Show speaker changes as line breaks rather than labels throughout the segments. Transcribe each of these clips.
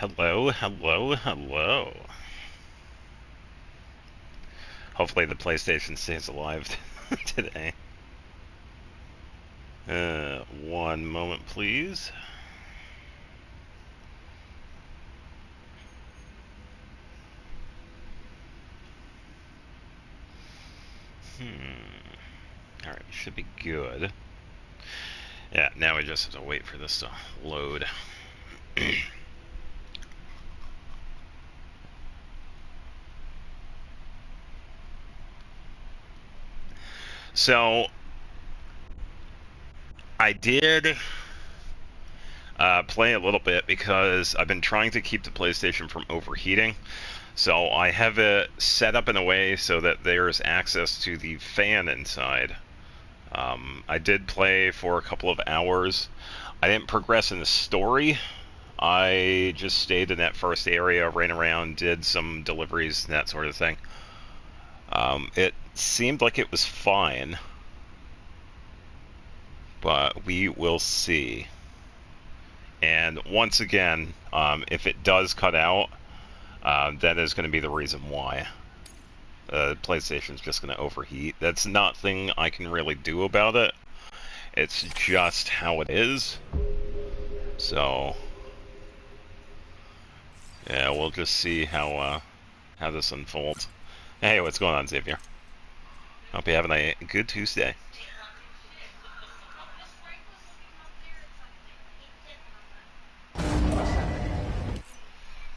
Hello, hello, hello. Hopefully the PlayStation stays alive today. One moment, please. Alright, should be good. Yeah, now we just have to wait for this to load. So, I did play a little bit because I've been trying to keep the PlayStation from overheating. So I have it set up in a way so that there's access to the fan inside. I did play for a couple of hours. I didn't progress in the story. I just stayed in that first area, ran around, did some deliveries, and that sort of thing. It seemed like it was fine, but we will see. And once again, if it does cut out, that is going to be the reason why. PlayStation's just going to overheat. That's nothing I can really do about it. It's just how it is. So, yeah, we'll just see how this unfolds. Hey, what's going on, Xavier? Hope you're having a good Tuesday.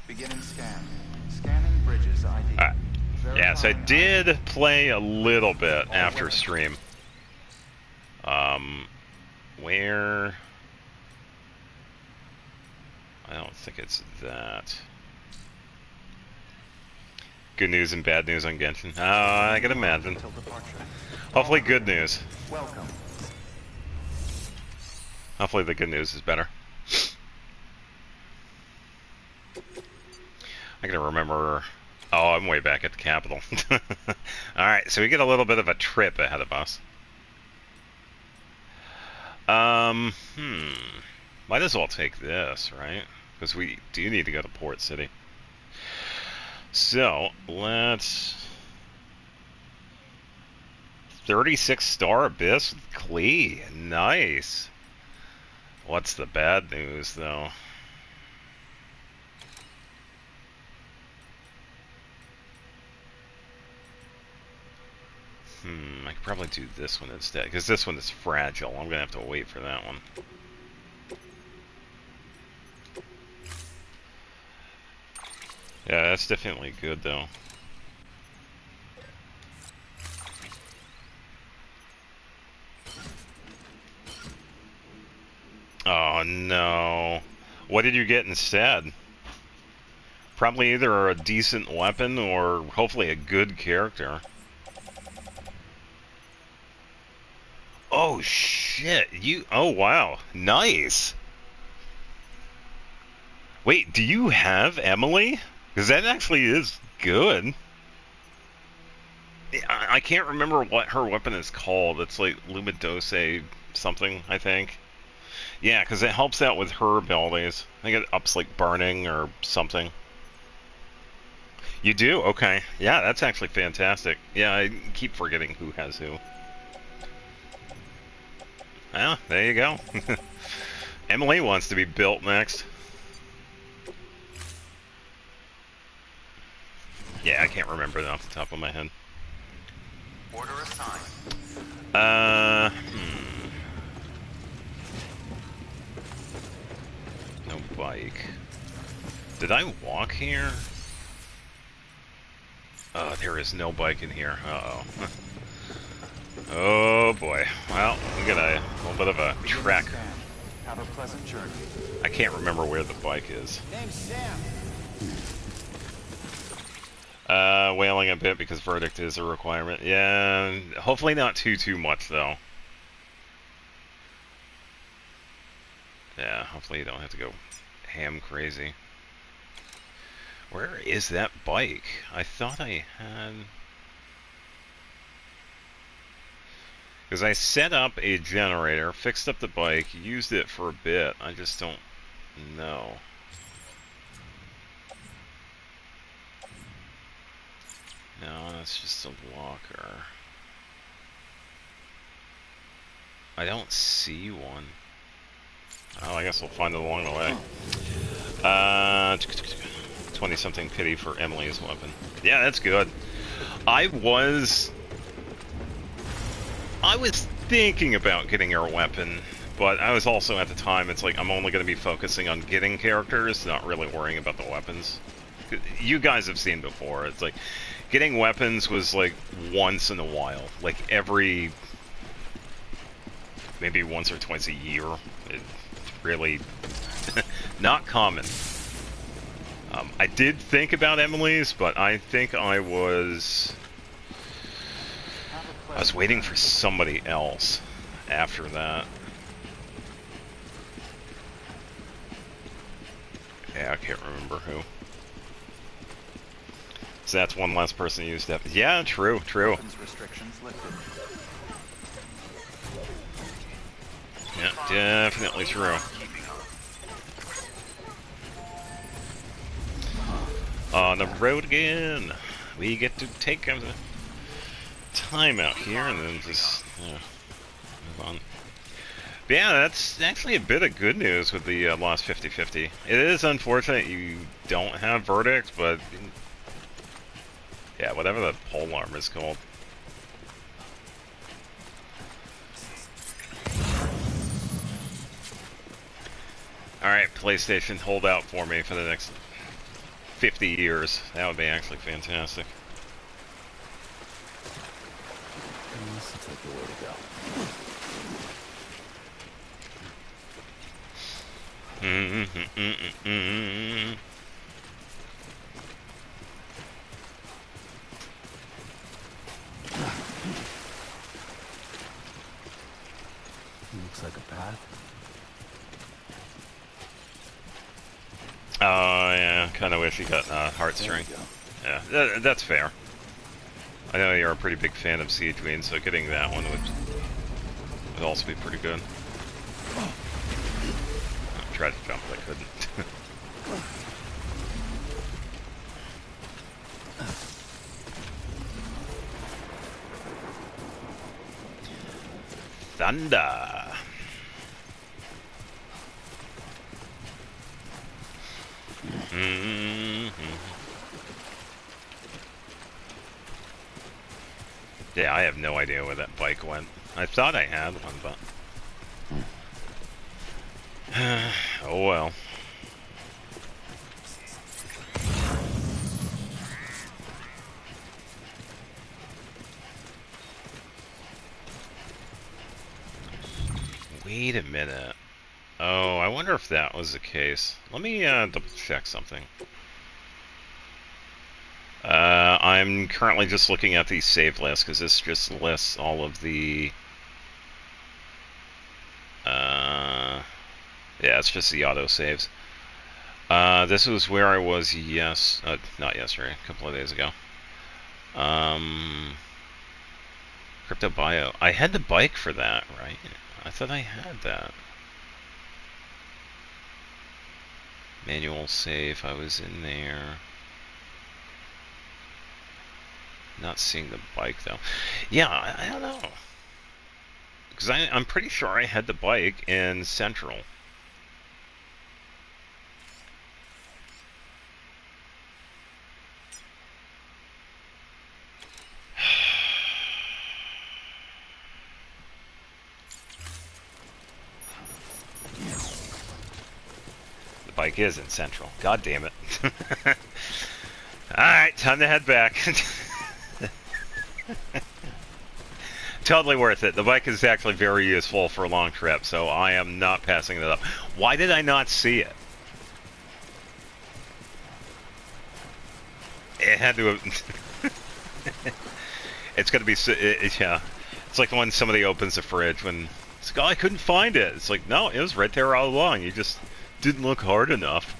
Beginning scan. Scanning bridges ID.
Alright. Yeah, so I did play a little bit after stream. Where... I don't think it's that. Good news and bad news on Genshin. I can imagine. Hopefully good news.
Welcome.
Hopefully the good news is better. I gotta remember... Oh, I'm way back at the capital. Alright, so we get a little bit of a trip ahead of us. Might as well take this, right? Because we do need to go to Port City. So, let's... 36-star Abyss with Klee. Nice. What's the bad news, though? I could probably do this one instead, because this one is fragile. I'm gonna have to wait for that one. Yeah, that's definitely good, though. Oh, no. What did you get instead? Probably either a decent weapon or hopefully a good character. Oh, shit. Oh, wow. Nice. Wait, do you have Emily? Because that actually is good. I can't remember what her weapon is called. It's like Luminose something, I think. Yeah, because it helps out with her abilities. I think it ups like burning or something. You do? Okay. Yeah, that's actually fantastic. Yeah, I keep forgetting who has who. Well, there you go. Emily wants to be built next. Yeah, I can't remember that off the top of my head.
Order assigned.
No bike. Did I walk here? Oh, there is no bike in here. Uh-oh. Oh boy. Well, we got a little bit of a trek.
Have a pleasant journey.
I can't remember where the bike is.
Name's Sam.
Wailing a bit because verdict is a requirement. Yeah, hopefully not too much though. Yeah, hopefully you don't have to go ham crazy. Where is that bike? I thought I had... Because I set up a generator, fixed up the bike, used it for a bit. I just don't know. No, that's just a locker. I don't see one. Oh, I guess we'll find it along the way. 20-something pity for Emily's weapon. Yeah, that's good. I was thinking about getting her weapon, but I was also at the time, it's like I'm only going to be focusing on getting characters, not really worrying about the weapons. You guys have seen before, it's like getting weapons was like once in a while, like every maybe once or twice a year. It's really not common. I did think about Emily's, but I think I was waiting for somebody else after that. Yeah, I can't remember who. So that's one less person who used that. Yeah, true.
Restrictions lifted.
Yeah, definitely true. On the road again. We get to take a time out here and then just move on. But yeah, that's actually a bit of good news with the Lost 50/50. It is unfortunate you don't have verdict, but yeah, whatever the pole arm is called. Alright, PlayStation, hold out for me for the next 50 years. That would be actually fantastic.
This looks like the way to go. Looks like a path.
Oh, yeah, kind of wish you got heartstring. Yeah, that's fair. I know you're a pretty big fan of Siege Queen, so getting that one would also be pretty good. I tried to jump, but I couldn't. Thunder! Yeah, I have no idea where that bike went. I thought I had one, but... oh well. Wait a minute. Oh, I wonder if that was the case. Let me double check something. I'm currently just looking at the save list because this just lists all of the... yeah, it's just the auto saves. This was where I was not yesterday, a couple of days ago. Crypto Bio. I had the bike for that, right? I thought I had that. Manual save, I was in there. Not seeing the bike though. Yeah, I don't know. Because I'm pretty sure I had the bike in Central. The bike is in Central. God damn it. Alright, time to head back. Totally worth it. The bike is actually very useful for a long trip, so I am not passing it up. Why did I not see it? It had to have... It's gonna be... yeah. It's like when somebody opens the fridge when... It's like, oh, I couldn't find it. It's like, no, it was right there all along. You just didn't look hard enough.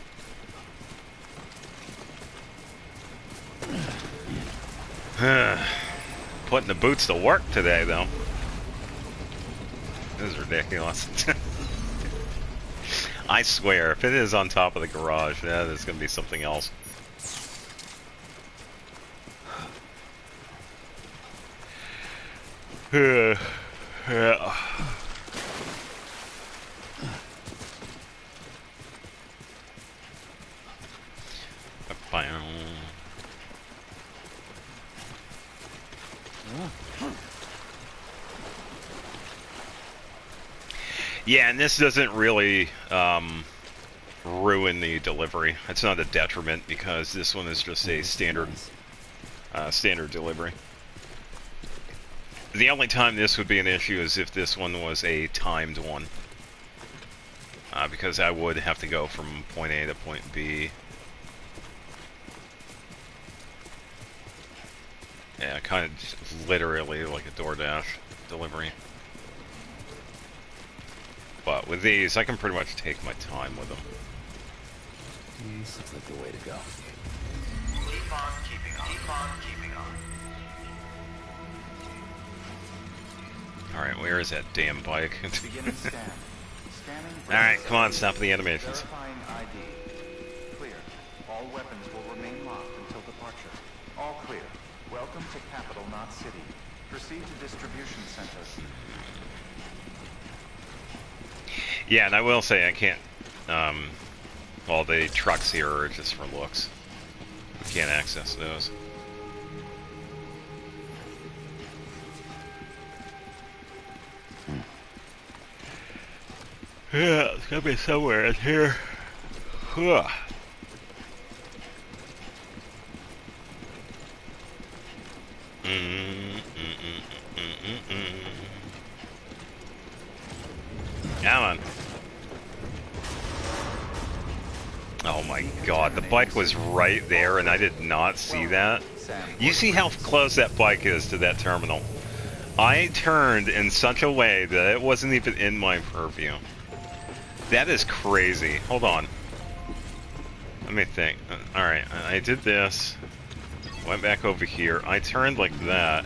Putting the boots to work today, though. This is ridiculous. I swear, if it is on top of the garage, yeah, there's going to be something else. Yeah. Yeah, and this doesn't really ruin the delivery. It's not a detriment because this one is just a standard standard delivery. The only time this would be an issue is if this one was a timed one, because I would have to go from point A to point B. Yeah, kind of literally like a DoorDash delivery. But with these, I can pretty much take my time with them.
This looks like the way to go.
Keep on keeping on. Keep on keeping on.
Alright, where is that damn bike?
Beginning scan. Scanning.
Alright, come on, stop the animations.
Verifying ID. Clear. All weapons will remain locked until departure. All clear. Welcome to Capital, not City. Proceed to distribution center.
Yeah, and I will say I can't, well, the trucks here are just for looks. We can't access those. Yeah, it's gotta be somewhere in here. Huh. Come on. Oh my god, the bike was right there and I did not see that. You see how close that bike is to that terminal. I turned in such a way that it wasn't even in my purview. That is crazy. Hold on. Let me think. Alright, I did this. Went back over here. I turned like that.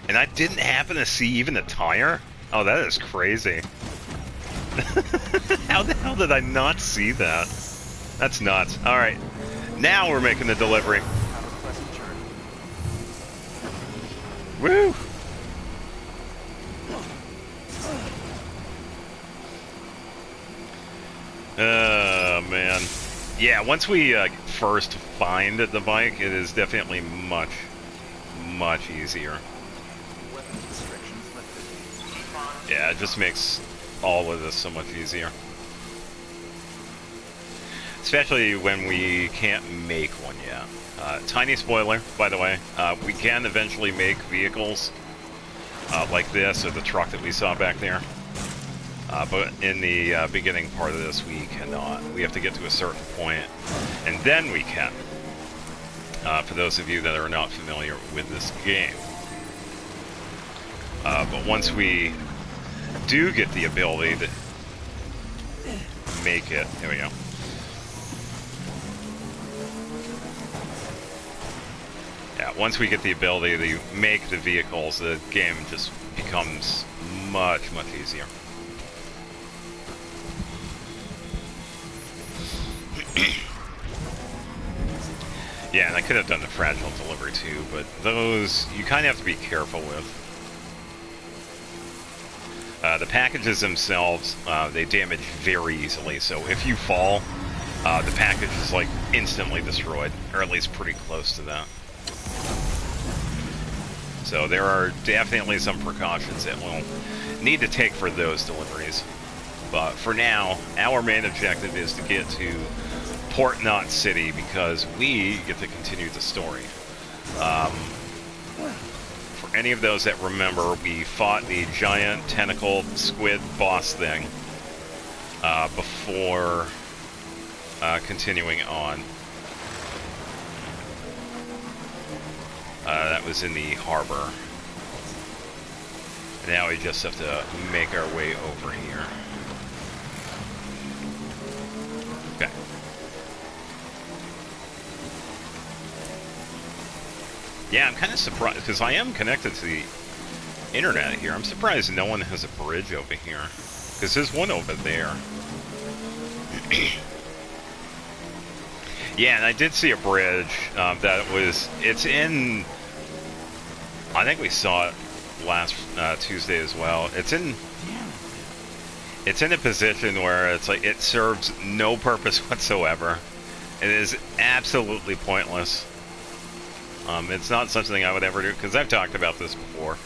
And I didn't happen to see even a tire? Oh, that is crazy. How the hell did I not see that? That's nuts. Alright. Now we're making the delivery.
Have a pleasant journey.
Woo! Oh, man. Yeah, once we first find the bike, it is definitely much, much easier.
Weapons restrictions lifted. Keep on.
Yeah, it just makes all of this so much easier. Especially when we can't make one yet. Tiny spoiler, by the way. We can eventually make vehicles like this, or the truck that we saw back there. But in the beginning part of this, we cannot. We have to get to a certain point, and then we can. For those of you that are not familiar with this game. But once we do get the ability to make it, here we go. Yeah, once we get the ability to make the vehicles, the game just becomes much, much easier. Yeah, and I could have done the fragile delivery too, but those you kind of have to be careful with. The packages themselves, they damage very easily, so if you fall, the package is like instantly destroyed, or at least pretty close to that. So there are definitely some precautions that we'll need to take for those deliveries. But for now, our main objective is to get to Port Knot City because we get to continue the story. For any of those that remember, we fought the giant tentacled squid boss thing before continuing on. That was in the harbor. Now we just have to make our way over here. Okay. Yeah, I'm kind of surprised, because I am connected to the internet here. I'm surprised no one has a bridge over here. Because there's one over there. Yeah, and I did see a bridge that was... It's in... I think we saw it last Tuesday as well. It's in a position where it's like it serves no purpose whatsoever. It is absolutely pointless. It's not something I would ever do, because I've talked about this before.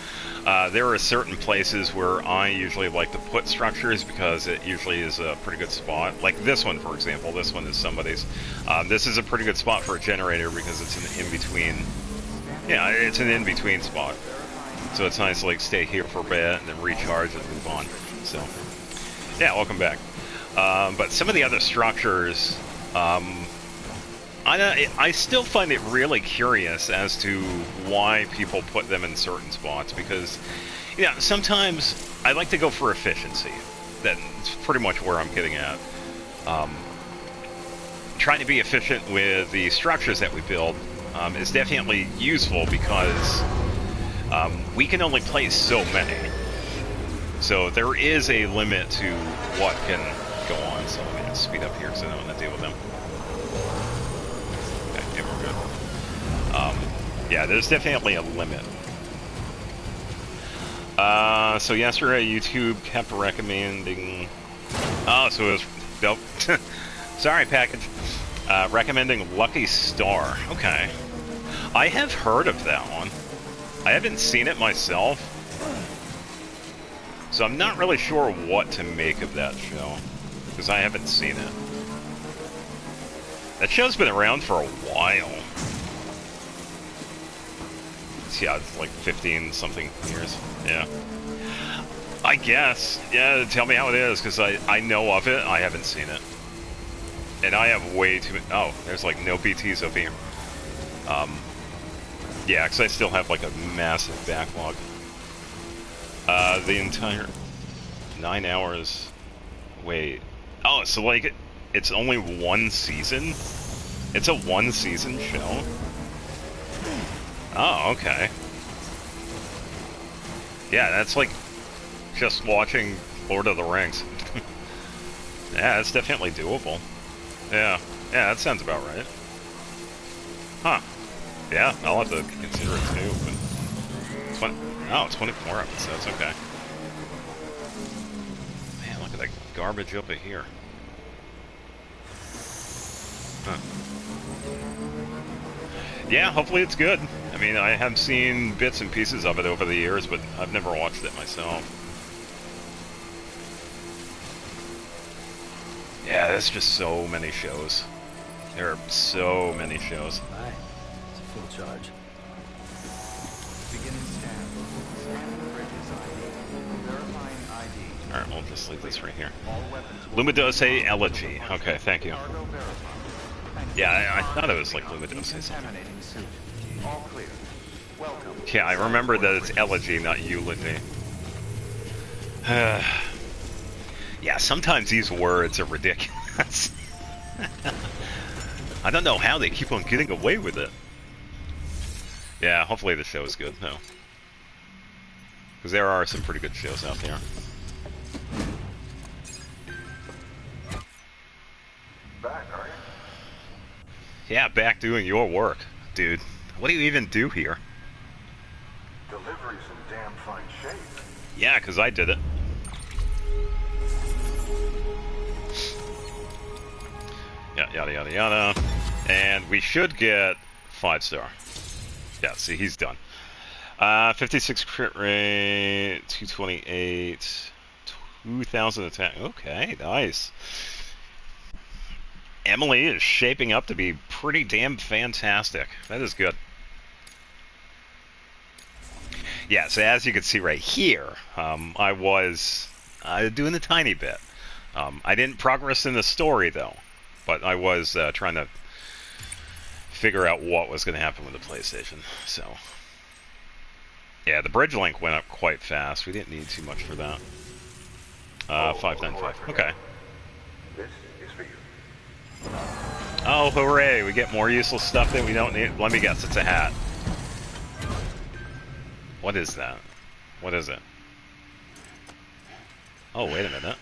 There are certain places where I usually like to put structures because it usually is a pretty good spot. Like this one, for example. This one is somebody's. This is a pretty good spot for a generator because it's an in-between. Yeah, it's an in-between spot. So it's nice to like stay here for a bit and then recharge and move on. So, yeah, welcome back. But some of the other structures, I still find it really curious as to why people put them in certain spots, because, you know, sometimes I like to go for efficiency. That's pretty much where I'm getting at. Trying to be efficient with the structures that we build is definitely useful, because we can only place so many. So there is a limit to what can go on. So let me just speed up here because I don't want to deal with them. Okay, we're good. Yeah, there's definitely a limit. So yesterday YouTube kept recommending... Oh, so it was... Nope. Sorry, package. Recommending Lucky Star. Okay. I have heard of that one. I haven't seen it myself. So I'm not really sure what to make of that show, because I haven't seen it. That show's been around for a while. Yeah, it's like 15-something years. Yeah. I guess. Yeah, tell me how it is, because I know of it, I haven't seen it. And I have way too many... Oh, there's like no BTs over here. Yeah, because I still have like a massive backlog. The entire 9 hours. Wait. Oh, so like it's only one season? It's a one-season show? Oh, okay. Yeah, that's like just watching Lord of the Rings. Yeah, it's definitely doable. Yeah, that sounds about right. Huh. Yeah, I'll have to consider it too, but... 24 episodes, okay. Man, look at that garbage over here. Huh. Yeah, hopefully it's good. I mean, I have seen bits and pieces of it over the years, but I've never watched it myself. Yeah, there's just so many shows. There are so many shows.
Alright, it's a full charge.
Beginning scan. Scanning the bridge's ID. Verifying ID.
Alright, we'll just leave this right here.
All weapons will
Luminose Elegy. Okay, thank you.
Cargo verified. Thank you.
Yeah, I thought it was like Luminose something.
Decontaminating suit. All clear. Welcome.
Yeah, I remember that it's Elegy, not Eulogy. Yeah, sometimes these words are ridiculous. I don't know how they keep on getting away with it. Yeah, hopefully the show is good, though. Because there are some pretty good shows out there.
Back, are you?
Yeah, back doing your work, dude. What do you even do here?
Delivery's in damn fine shape.
Yeah, because I did it. Yeah, yada yada yada. And we should get 5-star. Yeah, see, he's done. 56 crit rate, 228, 2,000 attack. Okay, nice. Emily is shaping up to be pretty damn fantastic. That is good. Yeah, so as you can see right here, I was doing a tiny bit. I didn't progress in the story, though. But I was trying to figure out what was going to happen with the PlayStation. So, yeah, the bridge link went up quite fast. We didn't need too much for that. 595. Okay.
This is for you.
Oh, hooray! We get more useless stuff that we don't need. Let me guess, it's a hat. What is that? What is it? Oh, wait a minute.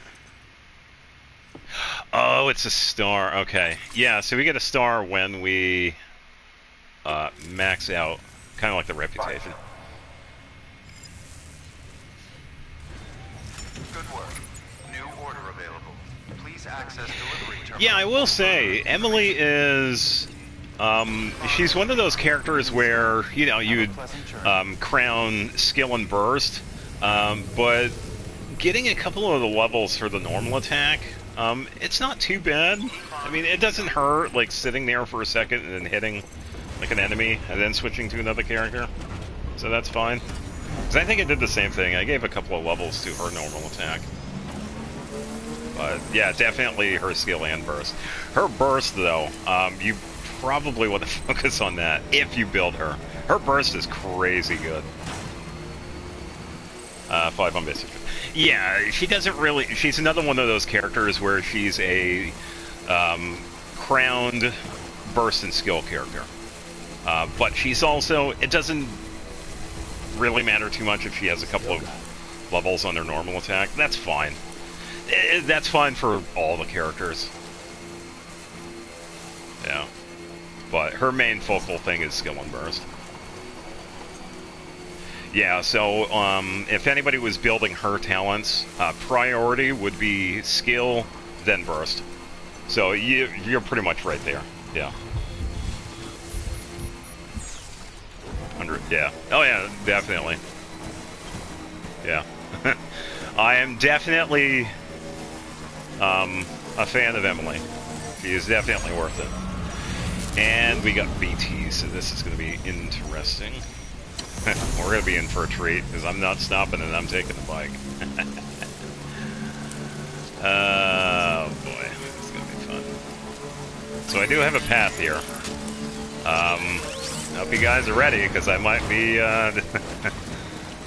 Oh, it's a star. Okay. Yeah, so we get a star when we max out, kind of like the reputation.
Good work. New order available. Please access delivery terminal.
Yeah, I will say, Emily is... she's one of those characters where, you know, you'd crown skill and burst, but getting a couple of the levels for the normal attack, it's not too bad. I mean, it doesn't hurt, like, sitting there for a second and then hitting, like, an enemy, and then switching to another character. So that's fine. Because I think I did the same thing. I gave a couple of levels to her normal attack. But, yeah, definitely her skill and burst. Her burst, though, you probably want to focus on that if you build her. Her burst is crazy good. 5 on basic. Yeah, she doesn't really... She's another one of those characters where she's a crowned burst and skill character. But she's also... It doesn't really matter too much if she has a couple of levels on her normal attack. That's fine. That's fine for all the characters. Yeah. But her main focal thing is skill and burst. Yeah, so if anybody was building her talents, priority would be skill, then burst. So you're pretty much right there. Yeah. 100, yeah. Oh yeah, definitely. Yeah. I am definitely a fan of Emily. She is definitely worth it. And we got BT, so this is going to be interesting. We're going to be in for a treat, because I'm not stopping and I'm taking the bike. Oh boy, this is going to be fun. So I do have a path here. I hope you guys are ready, because I might be having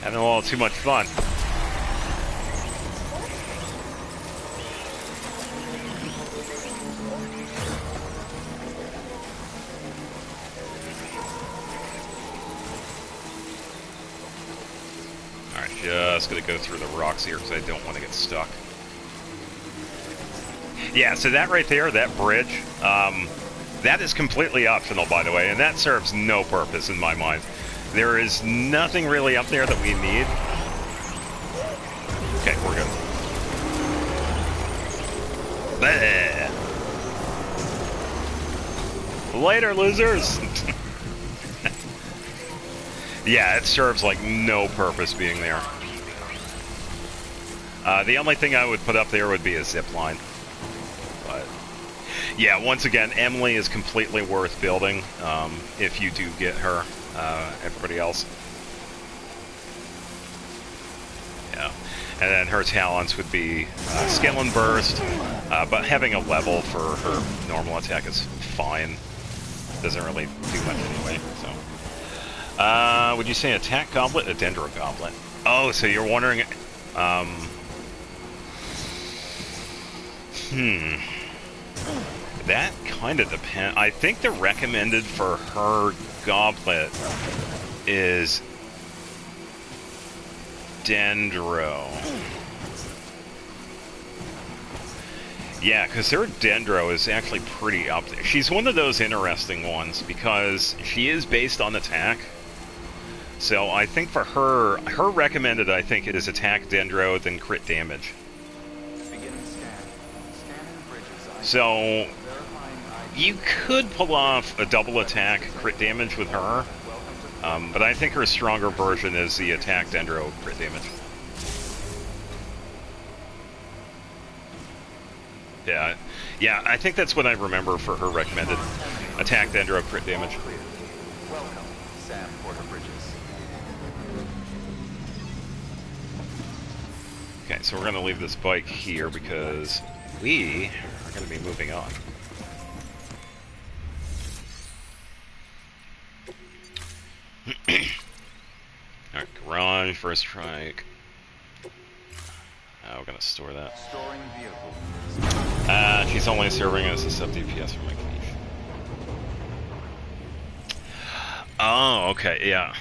a little too much fun. Alright, just going to go through the rocks here, because I don't want to get stuck. Yeah, so that right there, that bridge, that is completely optional, by the way, and that serves no purpose in my mind. There is nothing really up there that we need. Okay, we're good. Bleh. Later, losers! Yeah, it serves, like, no purpose being there. The only thing I would put up there would be a zip line. But yeah, once again, Emily is completely worth building if you do get her. Everybody else. Yeah. And then her talents would be skill and burst, but having a level for her normal attack is fine. Doesn't really do much anyway, so. Would you say attack goblet or dendro goblet? Oh, so you're wondering... That kind of depends. I think the recommended for her goblet is dendro. Yeah, because her dendro is actually pretty up there. She's one of those interesting ones because she is based on attack. So I think for her recommended, I think, it is attack dendro, then crit damage. So you could pull off a double attack crit damage with her, but I think her stronger version is the attack dendro crit damage. Yeah, I think that's what I remember for her recommended. Attack dendro crit damage.
Welcome, Sam Porter Bridges.
Okay, so we're going to leave this bike here because we are going to be moving on. Alright, garage, first strike. We're going to store that.
Storing vehicle.
She's only serving as a sub DPS for my cache. Oh, okay, yeah,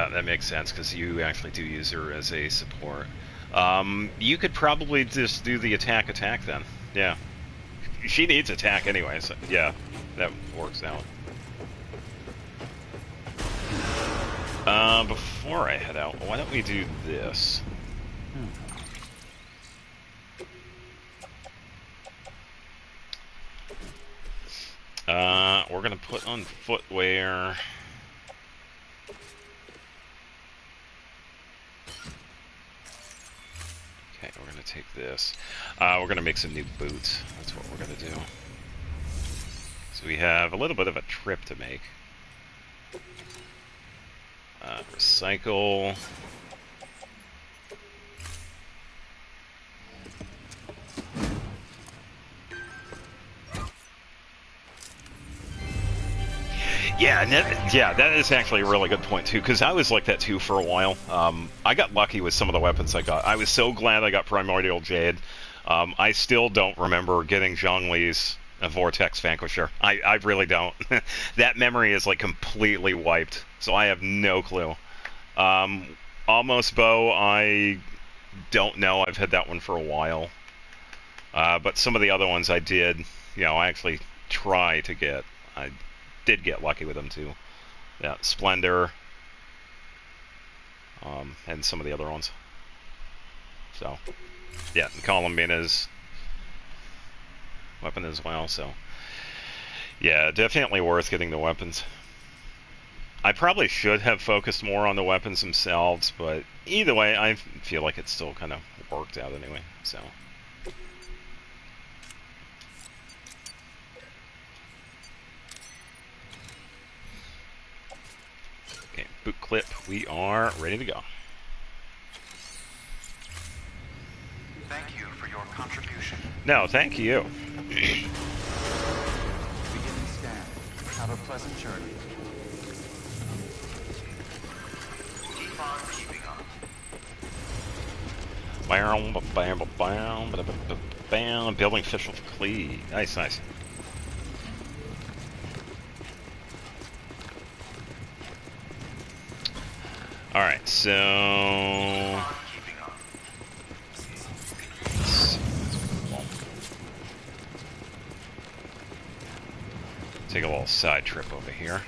that makes sense because you actually do use her as a support. You could probably just do the attack then. Yeah. She needs attack anyway, so yeah, that works out. Before I head out, why don't we do this? We're gonna put on footwear. Okay, we're gonna take this. We're gonna make some new boots. That's what we're gonna do. So we have a little bit of a trip to make. Recycle. Yeah, that is actually a really good point too, because I was like that too for a while. I got lucky with some of the weapons I got. I was so glad I got Primordial Jade. I still don't remember getting Zhongli's Vortex Vanquisher. I really don't. That memory is like completely wiped, so I have no clue. Almost Bow, I don't know. I've had that one for a while. But some of the other ones I did, I actually try to get. I did get lucky with them too. Yeah, Splendor, and some of the other ones. So, yeah, Columbina's weapon as well. So, yeah, definitely worth getting the weapons. I probably should have focused more on the weapons themselves, but either way, I feel like it still kind of worked out anyway. So. Okay, boot clip. We are ready to go.
Thank you for your contribution.
No, thank you.
Beginning scan. Have a pleasant journey. Keep on keeping on.
Bam, building official for Clee. Nice, nice. Alright, so... Take a little side trip over here.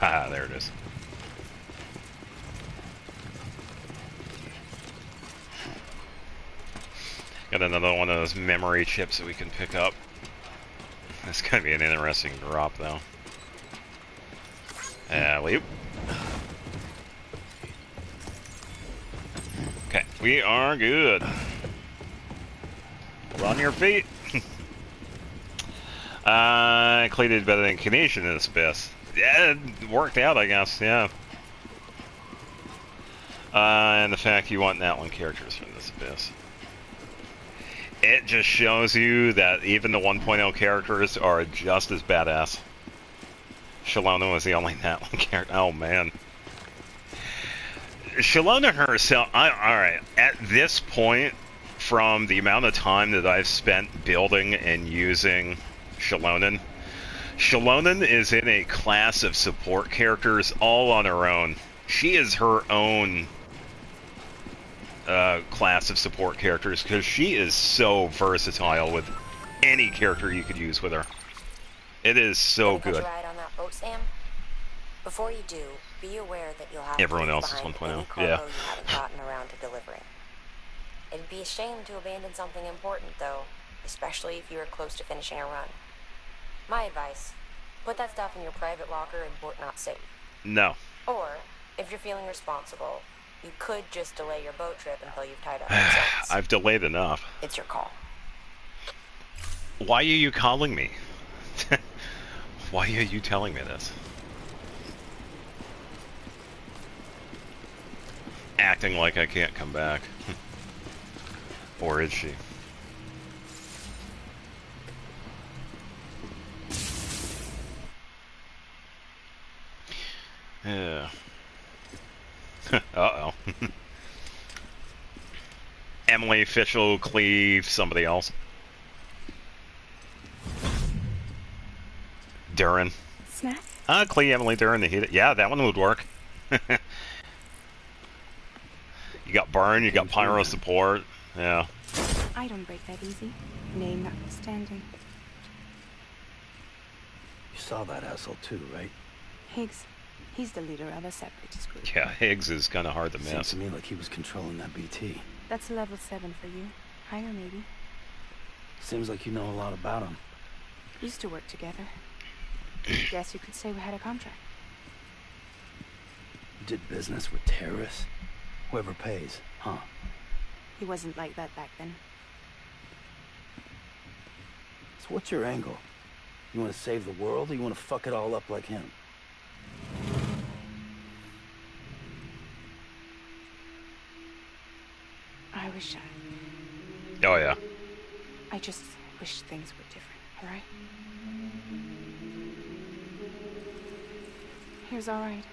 Ah, there it is. Got another one of those memory chips that we can pick up. That's gonna be an interesting drop, though. Leap. Okay, we are good. Hold on your feet. Clay did better than Canadian in this best. Yeah, it worked out, I guess, yeah. And the fact you want that one characters from this abyss. It just shows you that even the 1.0 characters are just as badass. Shalona was the only Nat one character. Oh, man. Shalona herself, alright, at this point, from the amount of time that I've spent building and using Shalonen is in a class of support characters all on her own. She is her own class of support characters because she is so versatile with any character you could use with her. It is so good.
Ride on that boat, Sam? Before you do, be aware that you'll have
Everyone
to leave
else is
behind
1.0,
any cargo
yeah.
you haven't gotten around to delivering. It'd be a shame to abandon something important, though, especially if you are close to finishing a run. My advice: put that stuff in your private locker in Port Not Safe.
No.
Or, if you're feeling responsible, you could just delay your boat trip until you've tied up your sets.
I've delayed enough.
It's your call.
Why are you calling me? Why are you telling me this? Acting like I can't come back. Or is she? Yeah. Uh-oh. Emily, Fischl, Cleve, somebody else. Durin.
Snack?
Cleve, Emily, Durin, the heat. Yeah, that one would work. You got Burn, you got Pyro support. Yeah.
I don't break that easy. Name notwithstanding.
You saw that asshole too, right?
Higgs, He's the leader of a separatist group.
Yeah, Higgs is kind of hard to
Seems
miss.
to me like he was controlling that BT.
That's level 7 for you. Higher, maybe.
Seems like you know a lot about him.
Used to work together. Guess you could say we had a contract.
You did business with terrorists? Whoever pays, huh?
He wasn't like that back then.
So what's your angle? You want to save the world, or you want to fuck it all up like him?
I wish
Oh yeah.
I just wish things were different, alright? Here's alright.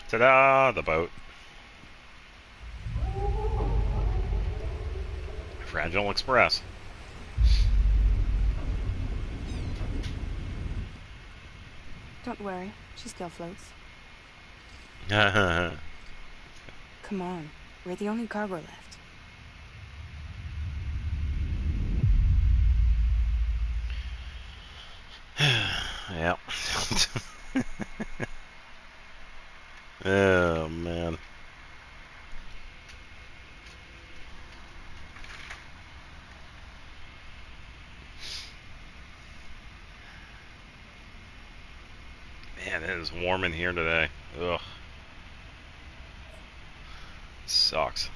Ta-da! The boat. Fragile Express.
Don't worry, she still floats.
Yeah,
Come on, we're the only cargo left.
Oh man. Man, it is warm in here today. Ugh. Sucks.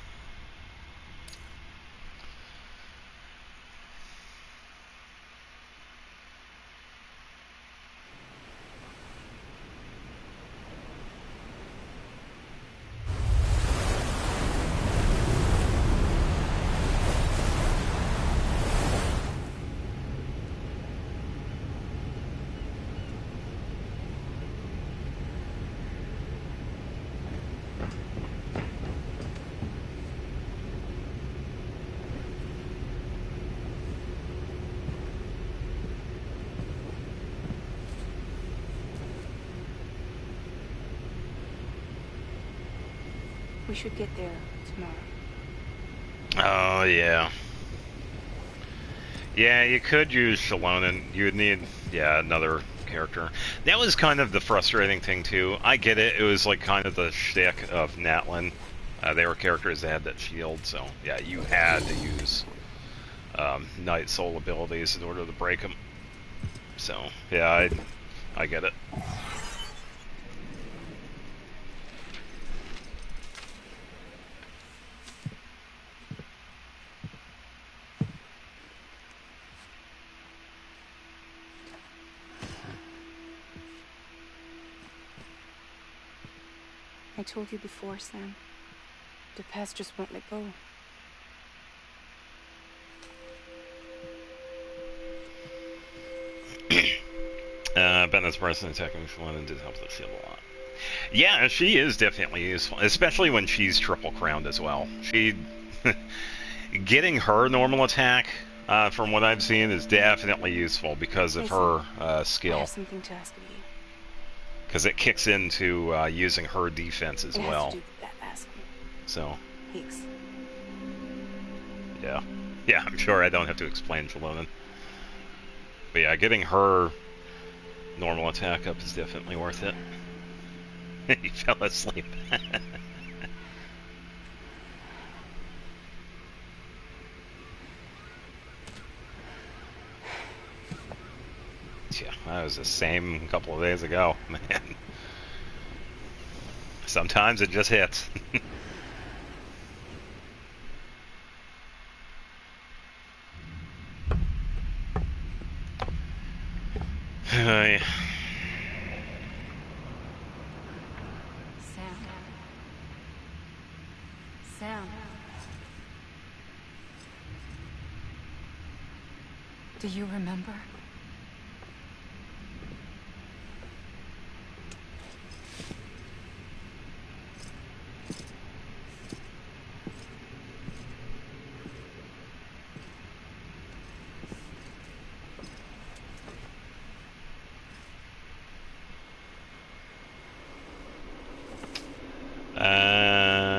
We should get there tomorrow.
Oh yeah. Yeah, you could use Shallonen. You would need, yeah, another character. That was kind of the frustrating thing too. I get it. It was like kind of the shtick of Natlin. They were characters that had that shield, so yeah, you had to use Night Soul abilities in order to break them. So yeah, I get it.
I told you before, Sam. The past just won't let go.
Bennett's person attacking Shallonen did help the shield a lot. Yeah, she is definitely useful, especially when she's triple crowned as well. She getting her normal attack, from what I've seen, is definitely useful because of her
I
skill.
have something to ask of you.
Because it kicks into using her defense as
It has
well.
to do with that asking.
So,
Higgs.
yeah. Yeah, I'm sure I don't have to explain Shallonen. But yeah, getting her normal attack up is definitely worth it. He fell asleep. Yeah, that was the same couple of days ago, man. Sometimes it just hits. Yeah.
Sam. Sam. Do you remember?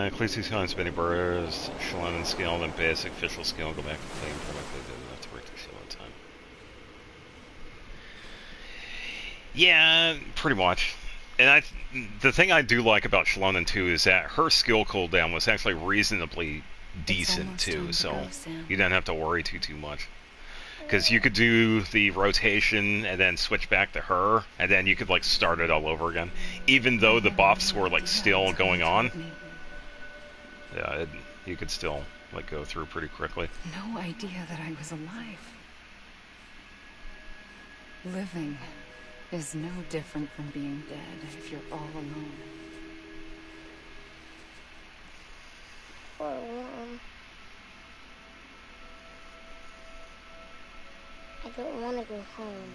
Ecclesiastes skill and spinning burst, Shallonen skill, then basic official skill, go back and play productively, did enough to break the shield on time. Yeah, pretty much. And the thing I do like about Shalonen 2 is that her skill cooldown was actually reasonably decent
almost
too,
time to
so
go, Sam.
you don't have to worry too much. Because you could do the rotation and then switch back to her, and then you could like start it all over again, even though the buffs were like still going on. Yeah, you could still like go through pretty quickly.
No idea that I was alive. Living is no different from being dead if you're all alone.
Poor worm. I don't want to go home.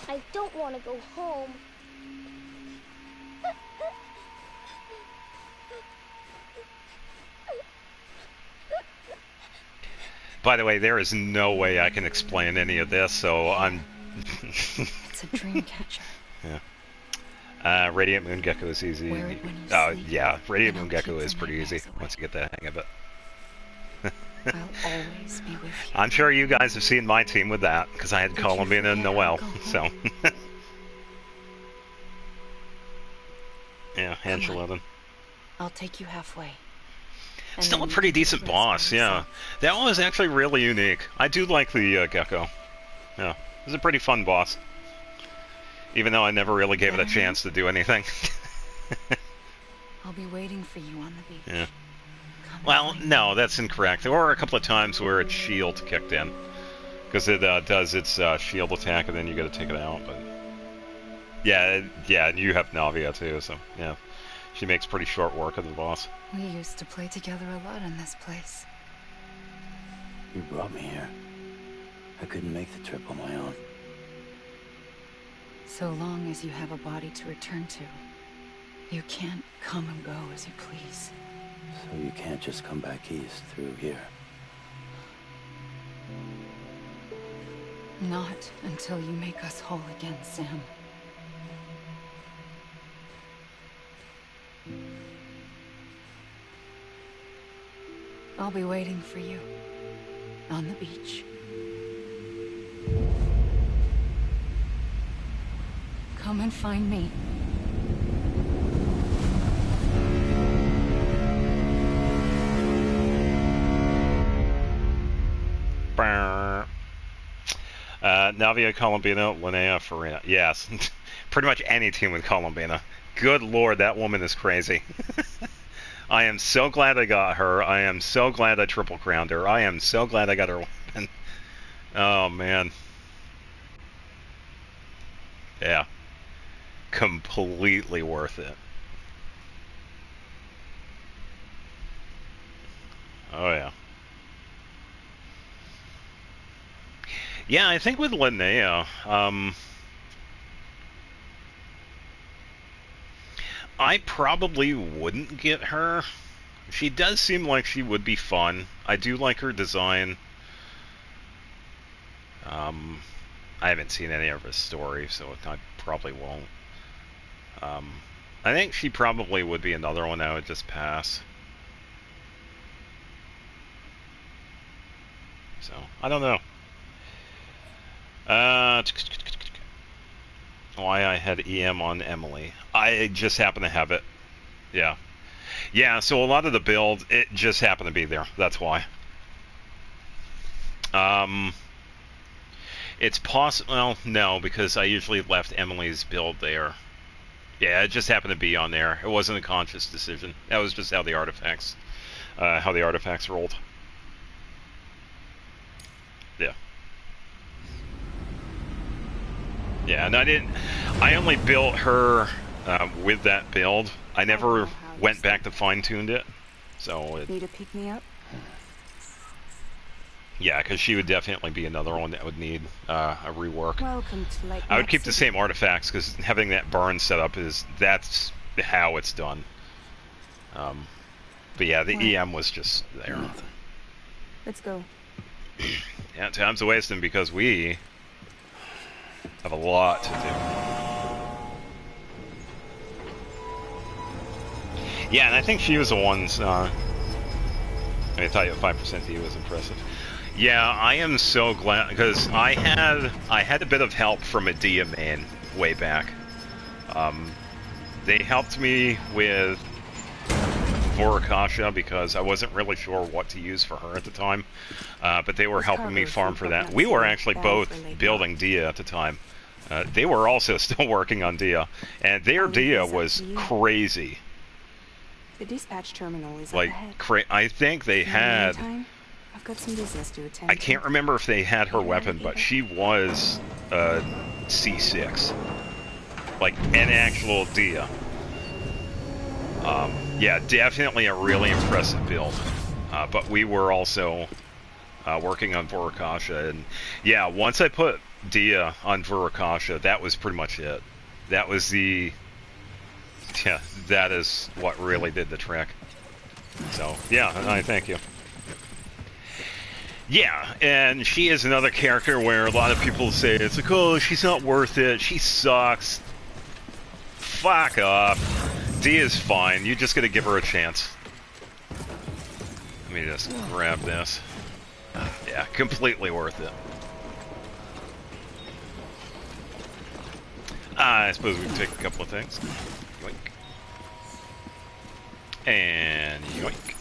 I don't want to go home.
By the way, there is no way I can explain any of this, so I'm...
It's a dream catcher.
Yeah. Radiant Moon Gecko is easy.
Wear it when you sleep,
yeah, Radiant
and
Moon
I'll
Gecko
keep
is
the
pretty easy
nightmares away.
once you get the hang of it.
I'll always be with you.
I'm sure you guys have seen my team with that, because I had
Did you
Columbine and
forget how
Noel,
to go
so...
home?
Yeah, and
Come on.
Shalonen.
I'll take you halfway. And
Still
then
a
you
pretty
can do the
decent
rest
boss,
by
yeah.
yourself.
That one was actually really unique. I do like the Gecko. Yeah, it was a pretty fun boss. Even though I never really gave it a
Better
chance to do anything.
I'll be waiting for you on the beach.
Yeah.
Come
Well,
find
no,
me.
that's incorrect. There were a couple of times where its shield kicked in. Because it does its shield attack and then you gotta take it out, but... Yeah, and you have Navia too, so, yeah. She makes pretty short work of the boss.
We used to play together a lot in this place.
You brought me here. I couldn't make the trip on my own.
So long as you have a body to return to, you can't come and go as you please.
So you can't just come back east through here.
Not until you make us whole again, Sam. I'll be waiting for you on the beach. Come and find me.
Navia, Columbina, Linnea, Farina. Yes. Pretty much any team with Columbina. Good lord, that woman is crazy. I am so glad I got her. I am so glad I triple crowned her. I am so glad I got her weapon. Oh, man. Yeah. Completely worth it. Oh, yeah. Yeah, I think with Linnea, I probably wouldn't get her. She does seem like she would be fun. I do like her design. I haven't seen any of her story, so I probably won't. I think she probably would be another one I would just pass. So, I don't know. Why I had EM on Emily. I just happen to have it. Yeah. Yeah, so a lot of the build, it just happened to be there. That's why. It's possible... Well, no, because I usually left Emily's build there. Yeah, it just happened to be on there. It wasn't a conscious decision. That was just how the artifacts rolled. Yeah. Yeah, and I only built her with that build. I never went back to fine-tuned it. So it,
Need a pick-me-up?
yeah, because she would definitely be another one that would need a rework.
Welcome to Lake
I would keep the
City.
same artifacts because having that burn set up that's how it's done. But yeah, the
Well,
EM was just there.
Nothing.
Let's go.
Yeah, time's a wasting because we have a lot to do. Yeah, and I think she was the ones. I thought your 5% view was impressive. Yeah, I am so glad because I had a bit of help from Adia main way back. They helped me with Vorikasha because I wasn't really sure what to use for her at the time, but they were
This
helping me
cargo is
farm
from
for that.
Coconut
We were
City,
actually
bound
both
for Lake
building
York.
Dia at the time. They were also still working on Dia, and their
I'll leave
Dia
this up
was
to you.
crazy.
The dispatch terminal is up
Like,
ahead.
I think they
In the
had.
meantime, I've got some business to attend
I can't
to.
remember if they had her
Hey,
weapon, but
alligator.
she was C6, like an actual Dia. Yeah, definitely a really impressive build. But we were also working on Vorikasha, and yeah, once I put Dia on Vorikasha, that was pretty much it. That was yeah, that is what really did the trick. So, yeah, I thank you. Yeah, and she is another character where a lot of people say, it's like, oh, she's not worth it, she sucks. Fuck off. Dia's fine, you just gotta give her a chance. Let me just grab this. Yeah, completely worth it. I suppose we can take a couple of things. Yoink. And yoink.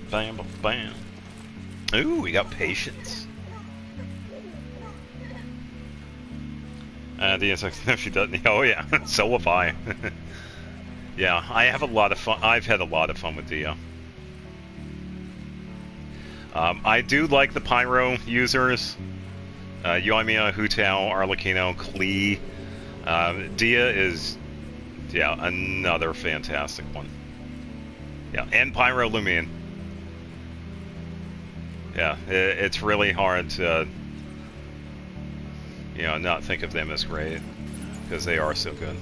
Bam, bam, bam. Ooh, we got patience. The insect, no, she doesn't. Oh yeah, so have I. Yeah, I have a lot of fun. I've had a lot of fun with Dia. I do like the pyro users. Yoimiya, Hutao, Arlecchino, Klee. Dia is, yeah, another fantastic one. Yeah, and Pyro Lumine. Yeah, it's really hard to, you know, not think of them as great, because they are so good.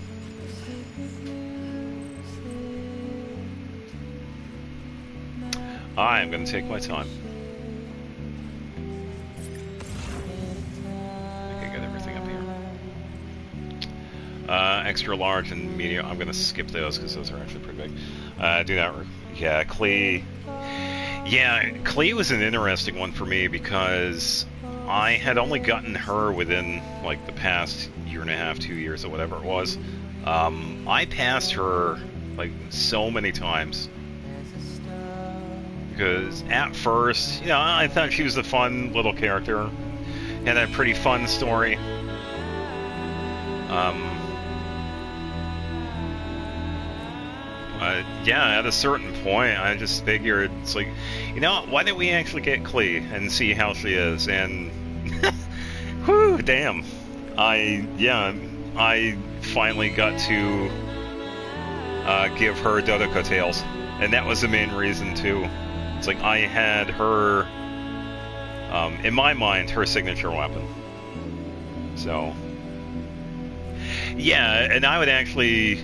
I am going to take my time. I think I got everything up here. Extra large and medium, I'm going to skip those because those are actually pretty big. Do not, yeah, Klee. Yeah, Klee was an interesting one for me because I had only gotten her within, like, the past year and a half, 2 years, or whatever it was. I passed her, like, so many times. Because at first, you know, I thought she was a fun little character. Had a pretty fun story. Yeah, at a certain point, I just figured, it's like, you know, why don't we actually get Klee and see how she is? And, whew, damn. I finally got to give her Dodoko Tails. And that was the main reason, too. It's like, I had her, in my mind, her signature weapon. So, yeah, and I would actually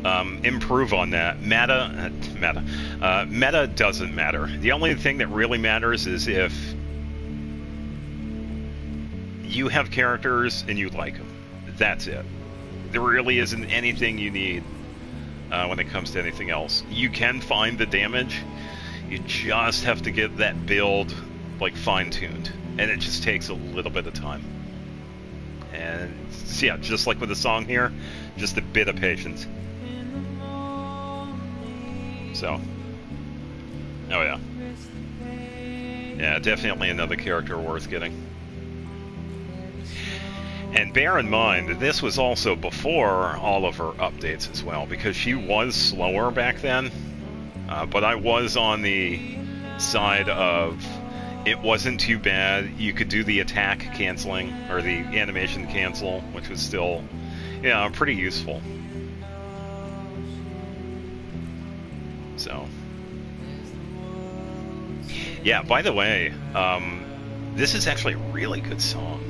improve on that. Meta doesn't matter. The only thing that really matters is if you have characters and you like them. That's it. There really isn't anything you need when it comes to anything else. You can find the damage. You just have to get that build, like, fine-tuned. And it just takes a little bit of time. And, so yeah, just like with the song here, just a bit of patience. So, oh yeah. Yeah, definitely another character worth getting. And bear in mind, this was also before all of her updates as well, because she was slower back then. But I was on the side of, it wasn't too bad. You could do the attack canceling, or the animation cancel, which was still, yeah, pretty useful. So, yeah, by the way, this is actually a really good song.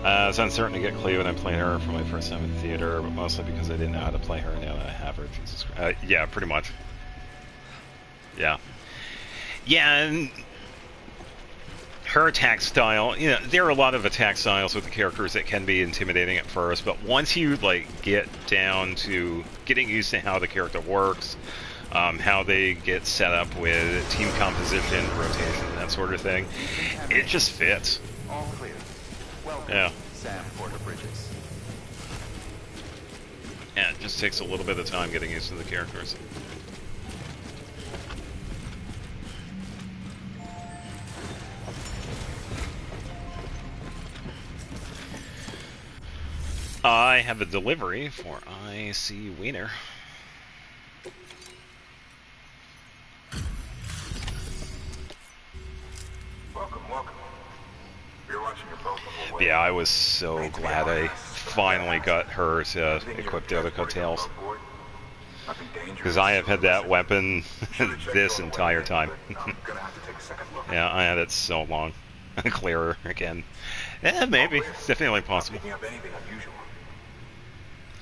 It's uncertain to get Klee when I played her for my first time in theater, but mostly because I didn't know how to play her, and now that I have her, Jesus Christ. Yeah, pretty much. Yeah. Yeah, and her attack style, you know, there are a lot of attack styles with the characters that can be intimidating at first, but once you like get down to getting used to how the character works, how they get set up with team composition, rotation, that sort of thing, it just fits.
All clear. Welcome,
Yeah.
Sam Porter Bridges.
Yeah, it just takes a little bit of time getting used to the characters. I have a delivery for I.C. Wiener.
Welcome, welcome. You're watching your boat the whole way.
Yeah, I was so glad I finally got her to equip the other coattails.
Nothing dangerous.
Because I have had that weapon this entire time.
I'm gonna have to take a second look.
Yeah, I had it so long. Clearer again. Yeah, maybe. It's definitely
Not
possible.
picking up anything unusual.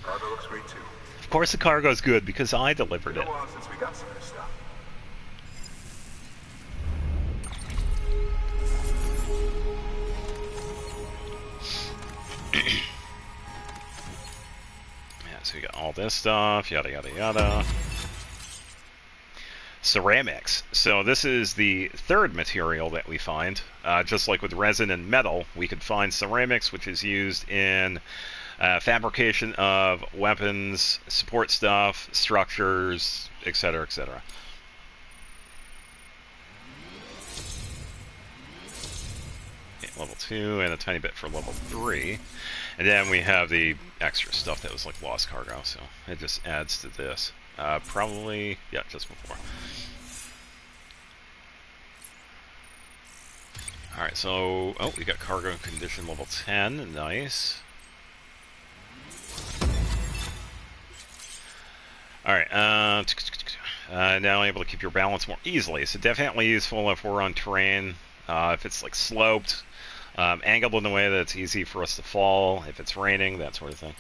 Cargo looks great too.
Of course the cargo's good because I delivered
Been
it.
a while since we got some of this stuff.
Yeah, so we got all this stuff, yada yada yada. Ceramics. So this is the third material that we find. Just like with resin and metal, we could find ceramics, which is used in fabrication of weapons, support stuff, structures, etc., etc. Okay, level 2 and a tiny bit for level 3. And then we have the extra stuff that was like lost cargo, so it just adds to this. Probably, yeah, just before. Alright, so, oh, we got cargo condition level 10, nice. Alright, now able to keep your balance more easily, so definitely useful if we're on terrain, if it's like sloped, angled in a way that it's easy for us to fall, if it's raining, that sort of thing.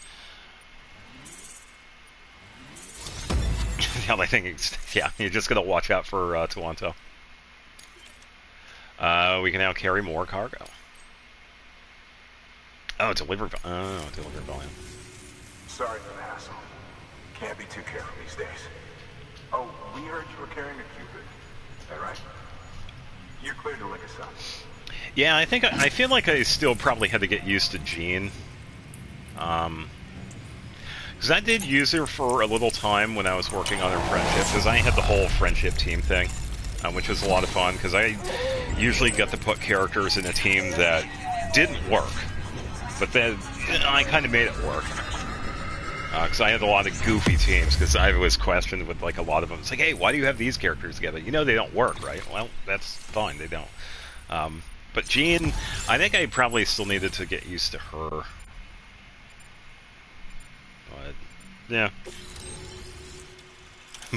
The only thing is, yeah, you're just gonna watch out for Toronto. We can now carry more cargo. Oh, deliver volume.
Sorry for the hassle. Can't be too careful these days. Oh, we heard you were carrying a Cupid. Is that right? You're clear to lick us up.
Yeah, I think I feel like I still probably had to get used to Jean. Because I did use her for a little time when I was working on her friendship, because I had the whole friendship team thing, which was a lot of fun, because I usually got to put characters in a team that didn't work, but then I kind of made it work. Because I had a lot of goofy teams, because I was questioned with like a lot of them. It's like, hey, why do you have these characters together? You know they don't work, right? Well, that's fine, they don't. But Jean, I think I probably still needed to get used to her. But, yeah.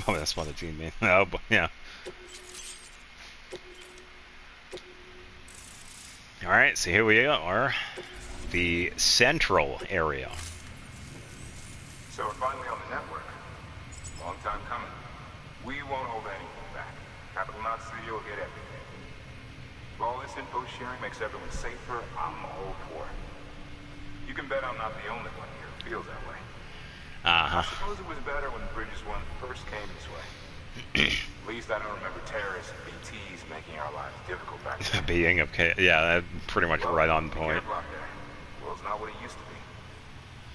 Oh, that's what a Jean mean. Oh, but, yeah. Alright, so here we are. The central area.
So we're finally on the network. Long time coming. We won't hold anything back. Capital Knot City will get everything. If all this info sharing makes everyone safer, I'm all for it. You can bet I'm not the only one here who feels that way. I suppose it was better when Bridges 1 first came this way. At least I don't remember terrorists and BTs making our lives difficult back then.
Being okay, yeah, pretty much right on
be
point.
careful out there. The world's not what it used to be.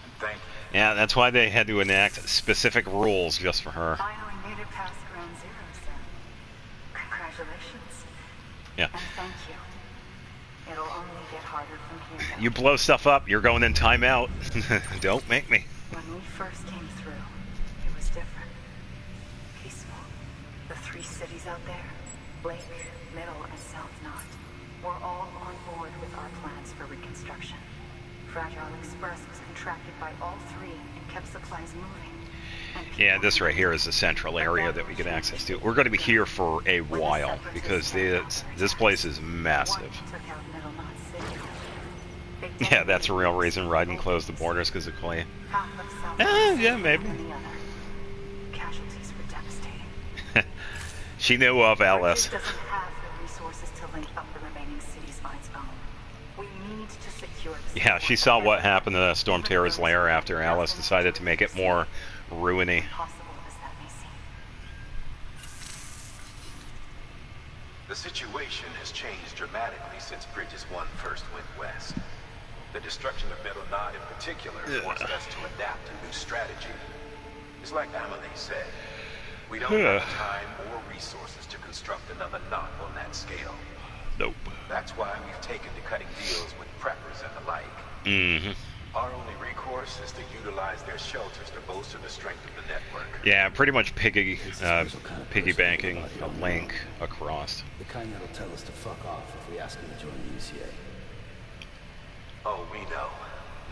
And thank you.
Yeah, that's why they had to enact specific rules just for her.
Finally made it past ground zero, Sam. Congratulations.
Yeah.
And thank you. It'll only get harder from here. now.
You blow stuff up, you're going in timeout. Don't make me.
When we first came through, it was different. Peaceful. The three cities out there, Blake, Middle, and South Knot, were all on board with our plans for reconstruction. Fragile Express was contracted by all three and kept supplies moving. And
Yeah,
people
this right here is the central area that we get access to. We're going to be here for a while because this place is massive.
took out Middle Knot City. They
Yeah, that's a real reason Ryden closed the borders because of Clay.
half of South
Yeah, maybe.
and the other. Casualties were devastating.
She knew of Alice.
Bridges doesn't have the resources to link up the remaining cities either. secure the
Yeah,
city
she saw what
forever.
happened to Storm Terror's lair after Alice decided to make it more ruiny.
Impossible as that may seem.
The situation has changed dramatically since Bridges 1 first went west. The destruction of Middle Knot in particular forced us to adapt a new strategy. It's like Amelie said, we don't have time or resources to construct another knot on that scale.
Nope.
That's why we've taken to cutting deals with preppers and the like.
Mm-hmm.
Our only recourse is to utilize their shelters to bolster the strength of the network.
Yeah, pretty much piggybacking
It's
a link across.
The kind that'll tell us to fuck off if we ask him to join the UCA.
Oh, we know.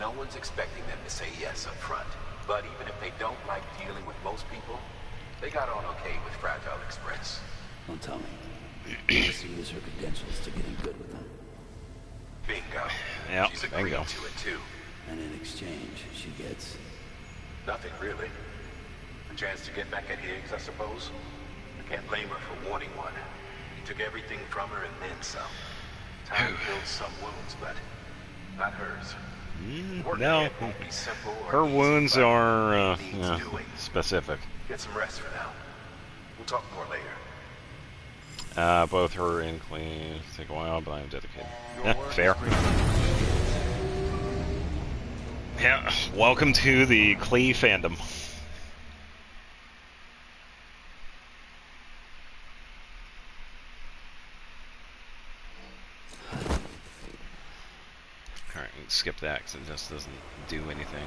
No one's expecting them to say yes up front. But even if they don't like dealing with most people, they got on okay with Fragile Express.
Don't tell me. Unless you use her credentials to get in good with them.
Bingo.
Yep,
She's agreed
bingo.
to it too.
And in exchange, she gets...
Nothing really. A chance to get back at Higgs, I suppose. I can't blame her for wanting one. He took everything from her and then some. Time healed some wounds, but not hers. Working
No,
it won't be simple or
her
easy,
wounds
but
are
it needs doing.
specific.
Get some rest for now. We'll talk more later.
Both her and Clean take a while, but I'm dedicated.
Your
Fair.
work is
Yeah, welcome to the Clee fandom. Alright, skip that because it just doesn't do anything.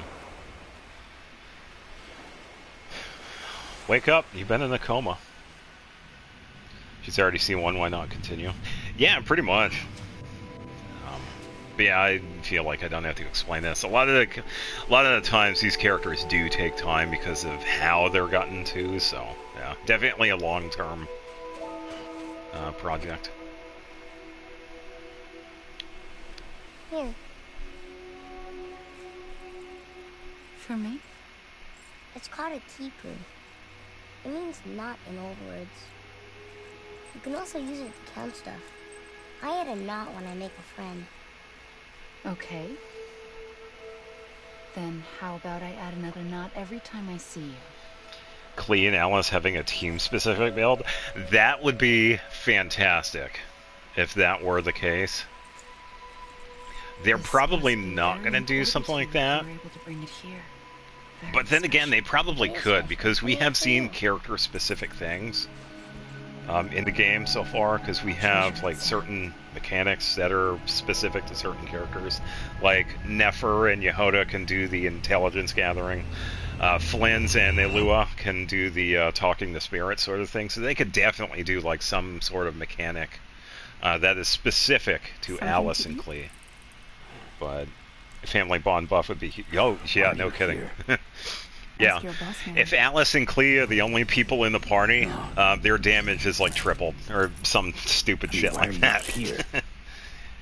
Wake up, you've been in a coma. She's already seen one, why not continue? Yeah, pretty much. But yeah, I feel like I don't have to explain this. A lot of the times these characters do take time because of how they're gotten to, so yeah, definitely a long-term project.
Here,
For me?
it's called a keeper. It means knot in old words. You can also use it to count stuff. I add a knot when I make a friend.
Okay. Then how about I add another knot every time I see you?
Clee and Alice having a team-specific build, that would be fantastic if that were the case. They're
This
probably
must be
not
very
going to do
important
something
to
like
you if
that.
you were able to bring it here. Very
But then again, they
special.
probably
Very
could,
special.
because we
Very
have seen
cool.
character-specific things in the game so far, because we have like certain mechanics that are specific to certain characters. Like Nefer and Yehoda can do the intelligence gathering. Flynn's and Elua can do the talking to spirits sort of thing. So they could definitely do like some sort of mechanic that is specific to
Something
Alice
to
and
eat?
Clee. But family bond buff would be oh yeah,
Why
no
you
kidding.
here?
Yeah,
Ask your boss man.
if Alice and Clee are the only people in the party, their damage is like tripled or some stupid shit
Why
like
are you
that.
here?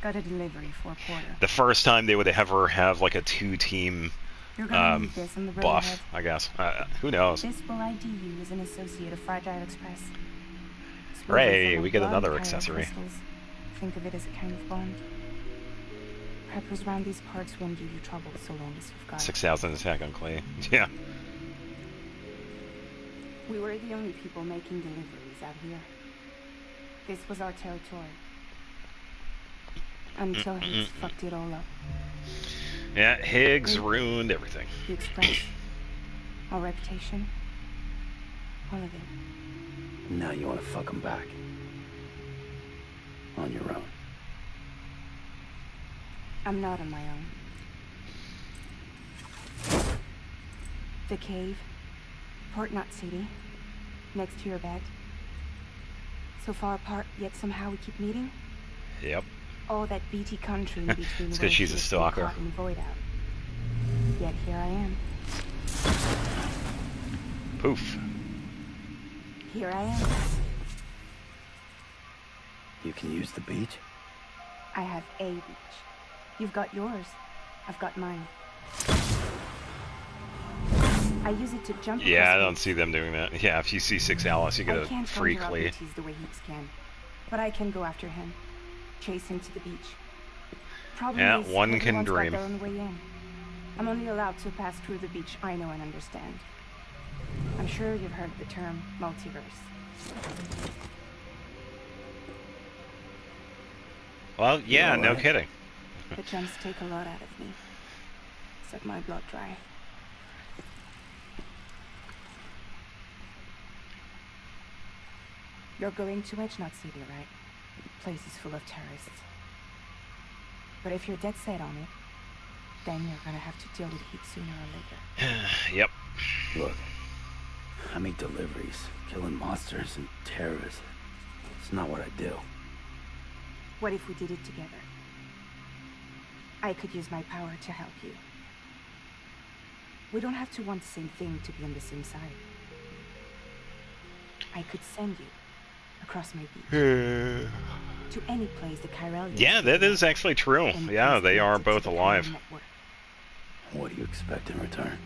Got a delivery for Porter.
The first time they would ever have like a two-team
You're gonna need this on the road
buff,
ahead.
I guess. Who knows?
This will ID you as an associate of Fragile Express.
Hooray,
Smoothly
we get
full of
another
blood,
accessory.
crystals. Think of it as a kind of bond. Preppers around these parts won't give you trouble so long as you've got it.
6,000 attack on Clee. Yeah.
We were the only people making deliveries out here. This was our territory. Until Higgs fucked it all up.
Yeah, Higgs ruined everything.
The Express. Our reputation. All of it.
Now you want to fuck him back. On your own.
I'm not on my own. The cave. Port Knot City. Next to your bed. So far apart, yet somehow we keep meeting.
Yep.
All that BT country in between.
It's 'cause
where
she's a
she has been
stalker.
caught in the void out. Yet here I am.
Poof.
Here I am.
You can use the beach?
I have a beach. You've got yours. I've got mine. I use it to jump.
Yeah, I
across
don't see them doing that. Yeah, if you see 6 Alice, you get
I
a
can't
free
conjure up
Clee.
BTs the way Higgs can, but I can go after him, chase him to the beach. Problem
Yeah,
is,
one can
everyone's got
dream.
their own way in. I'm only allowed to pass through the beach I know and understand. I'm sure you've heard the term multiverse.
Well, yeah,
You
no
alright?
kidding.
The jumps take a lot out of me. Suck my blood dry. You're going to Edge Knot City, right? The place is full of terrorists. But if you're dead set on it, then you're gonna have to deal with heat sooner or later.
Yep.
Look, I make deliveries, killing monsters and terrorists. It's not what I do.
What if we did it together? I could use my power to help you. We don't have to want the same thing to be on the same side. I could send you across my beach to any place the Chiralians.
Yeah, that is actually true.
Any
Yeah,
place
they are
connected to
both
the
alive.
Chiral network.
What do you expect in return?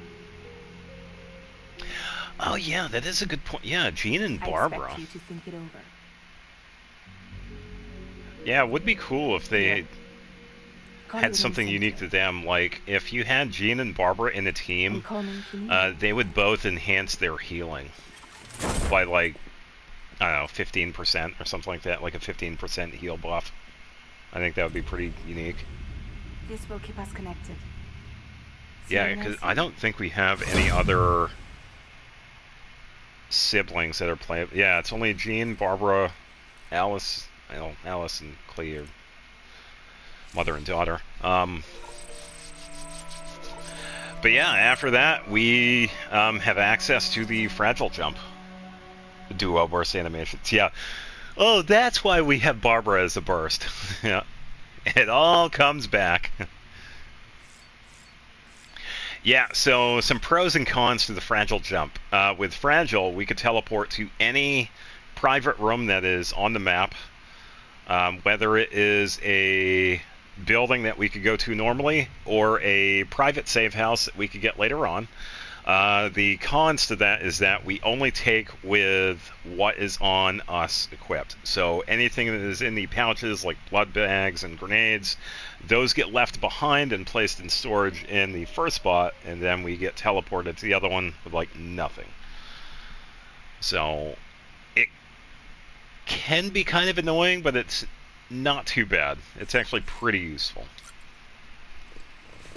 Oh yeah, that is a good point. Yeah, Jean and
I
Barbara.
expect you to think it over.
Yeah, it would be cool if they
Yeah. Call me
had
when
something
you
unique to them. Like, if you had Jean and Barbara in a
And
team,
call me if you need.
they would both enhance their healing by, like, I don't know, 15% or something like that, like a 15% heal buff. I think that would be pretty unique.
This will keep us connected.
Yeah,
See you
because
next
I
time.
don't think we have any other siblings that are playing. Yeah, it's only Jean, Barbara, Alice. I know Alice and Clea are mother and daughter. But yeah, after that, we have access to the fragile jump. Duo burst animations. Yeah. Oh, that's why we have Barbara as a burst. Yeah. It all comes back. Yeah, so some pros and cons to the fragile jump. With fragile, we could teleport to any private room that is on the map, whether it is a building that we could go to normally or a private save house that we could get later on. The cons to that is that we only take with what is on us equipped. So anything that is in the pouches, like blood bags and grenades, those get left behind and placed in storage in the first spot, and then we get teleported to the other one with like nothing. So it can be kind of annoying, but it's not too bad. It's actually pretty useful.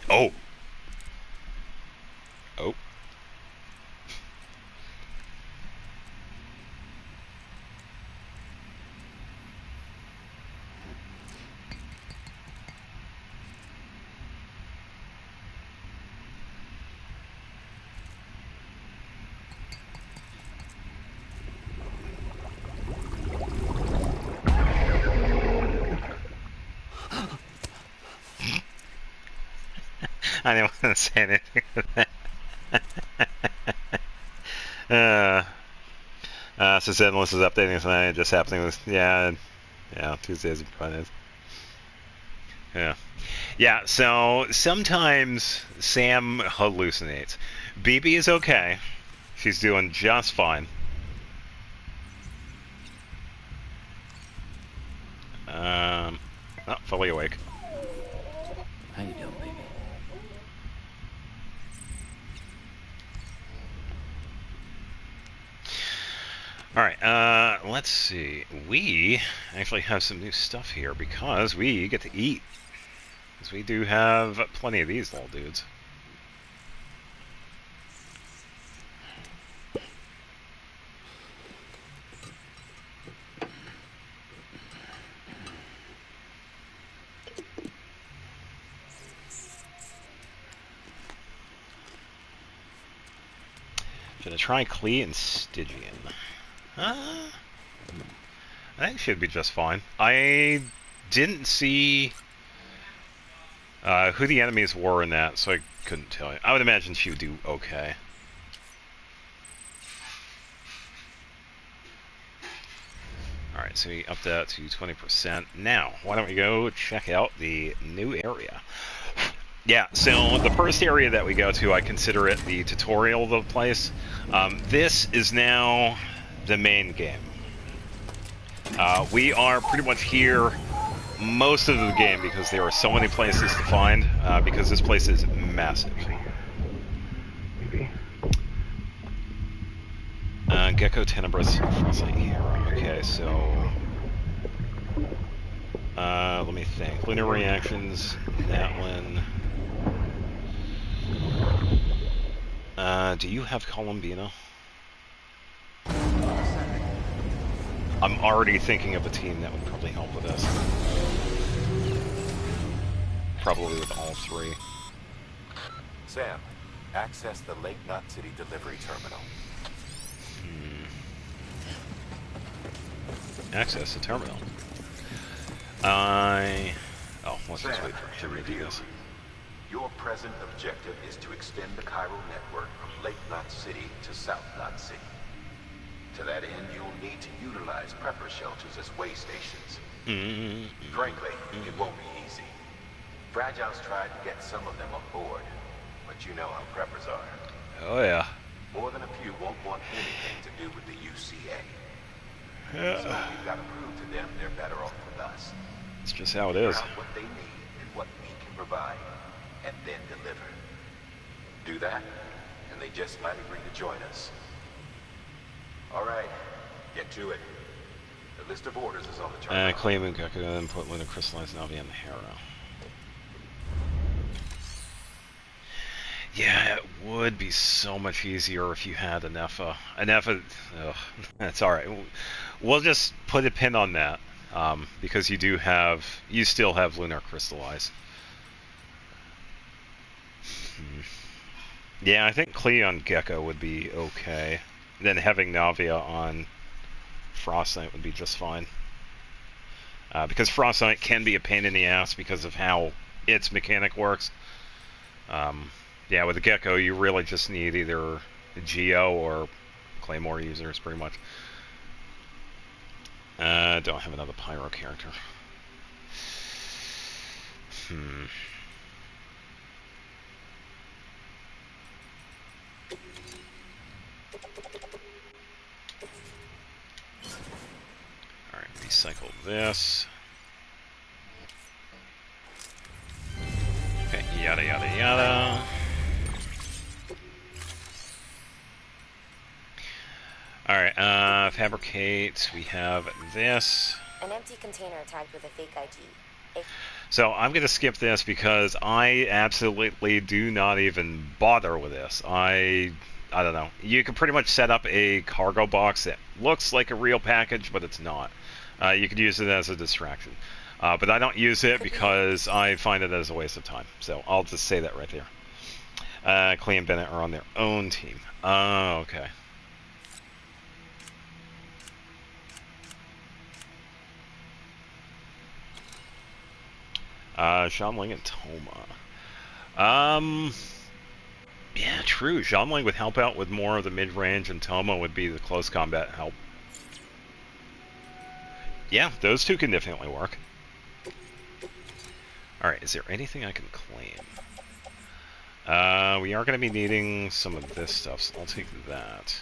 Oh. Oh. I didn't want to say anything to that. So Zenless is updating tonight, just happening with, yeah, Tuesdays and Fridays. Yeah. Yeah, so sometimes Sam hallucinates. BB is okay. She's doing just fine. Fully awake.
How you doing, baby?
Alright, let's see. We actually have some new stuff here because we get to eat. Because we do have plenty of these little dudes. Should I try Clee and Stygian? I think it should be just fine. I didn't see who the enemies were in that, so I couldn't tell you. I would imagine she would do okay. Alright, so we up that to 20%. Now, why don't we go check out the new area? Yeah, so the first area that we go to, I consider it the tutorial of the place. This is now the main game. We are pretty much here most of the game because there are so many places to find, because this place is massive.
Maybe.
Gecko Tenebris Frostlight Hero. Okay, so... let me think. Lunar Reactions, that one. Do you have Columbina? I'm already thinking of a team that would probably help with this. Probably with all three.
Sam, access the Lake Knot City delivery terminal.
Access the terminal. Let's just wait for him to do this.
Your present objective is to extend the chiral network from Lake Knot City to South Knot City. To that end, you'll need to utilize prepper shelters as way stations. Frankly, it won't be easy. Fragile's tried to get some of them on board, but you know how preppers are.
Oh yeah.
More than a few won't want anything to do with the UCA.
Yeah.
So we've got to prove to them they're better off with us.
It's just how it is.
Figure out what they need and what we can provide, and then deliver. Do that, and they just might agree to join us. All right, get to it. The list of orders is on the terminal.
Claim and Gecko, then put Lunar Crystallized Navi on the Harrow. Yeah, it would be so much easier if you had an Nepha. That's alright. We'll just put a pin on that, because you still have Lunar Crystallized. Yeah, I think Clea on Gecko would be okay. Then having Navia on Frost Knight would be just fine. Because Frost Knight can be a pain in the ass because of how its mechanic works. Yeah, with the Gecko, you really just need either a Geo or Claymore users, pretty much. Don't have another Pyro character. Alright, recycle this. Okay, yada yada yada. Alright, fabricate, we have this.
An empty container tagged with a fake ID.
So I'm going to skip this because I absolutely do not even bother with this. I don't know. You can pretty much set up a cargo box that looks like a real package, but it's not. You could use it as a distraction. But I don't use it because I find it as a waste of time. So I'll just say that right there. Clay and Bennett are on their own team. Oh, okay. Xianling and Toma. Yeah, true. Xianling would help out with more of the mid-range, and Toma would be the close combat help. Yeah, those two can definitely work. Alright, is there anything I can claim? We are going to be needing some of this stuff, so I'll take that.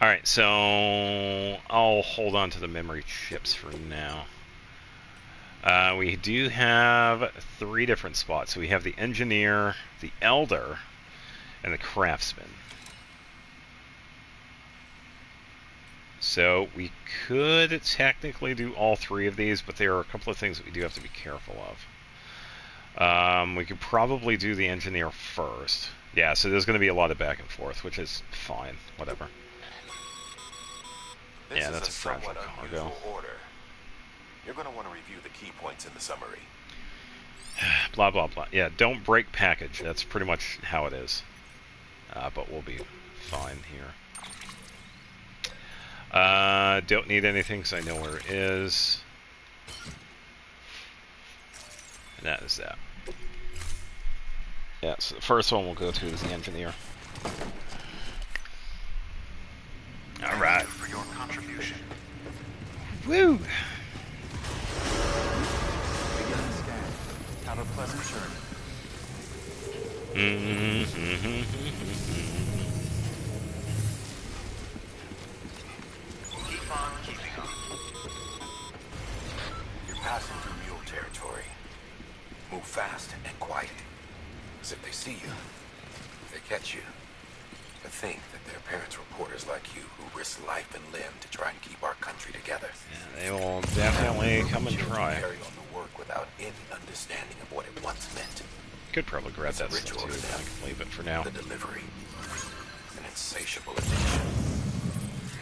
Alright, so I'll hold on to the memory chips for now. We do have 3 different spots. So we have the Engineer, the Elder, and the Craftsman. So we could technically do all 3 of these, but there are a couple of things that we do have to be careful of. We could probably do the Engineer first. Yeah, so there's going to be a lot of back and forth, which is fine. Whatever. Yeah, that's a fragile cargo.
Order. You're going to want to review the key points in the summary.
Blah, blah, blah. Yeah, don't break package. That's pretty much how it is. But we'll be fine here. Don't need anything because I know where it is. And that is that. Yeah, so the first one we'll go to is the Engineer. Alright.
For your contribution.
Woo!
Begin the scan. Have a pleasant journey.
Keep on keeping on. You're passing through mule territory. Move fast and quiet. As if they see you, if they catch you, to think that they're parents reporters like you who risk life and limb to try and keep our country together.
Yeah, they will definitely come and try.
Carry on the work without any understanding of what it once meant.
Could probably grab
It's a
that stuff
ritual
too,
to
but I
them.
can leave it for now.
The delivery. An insatiable addiction.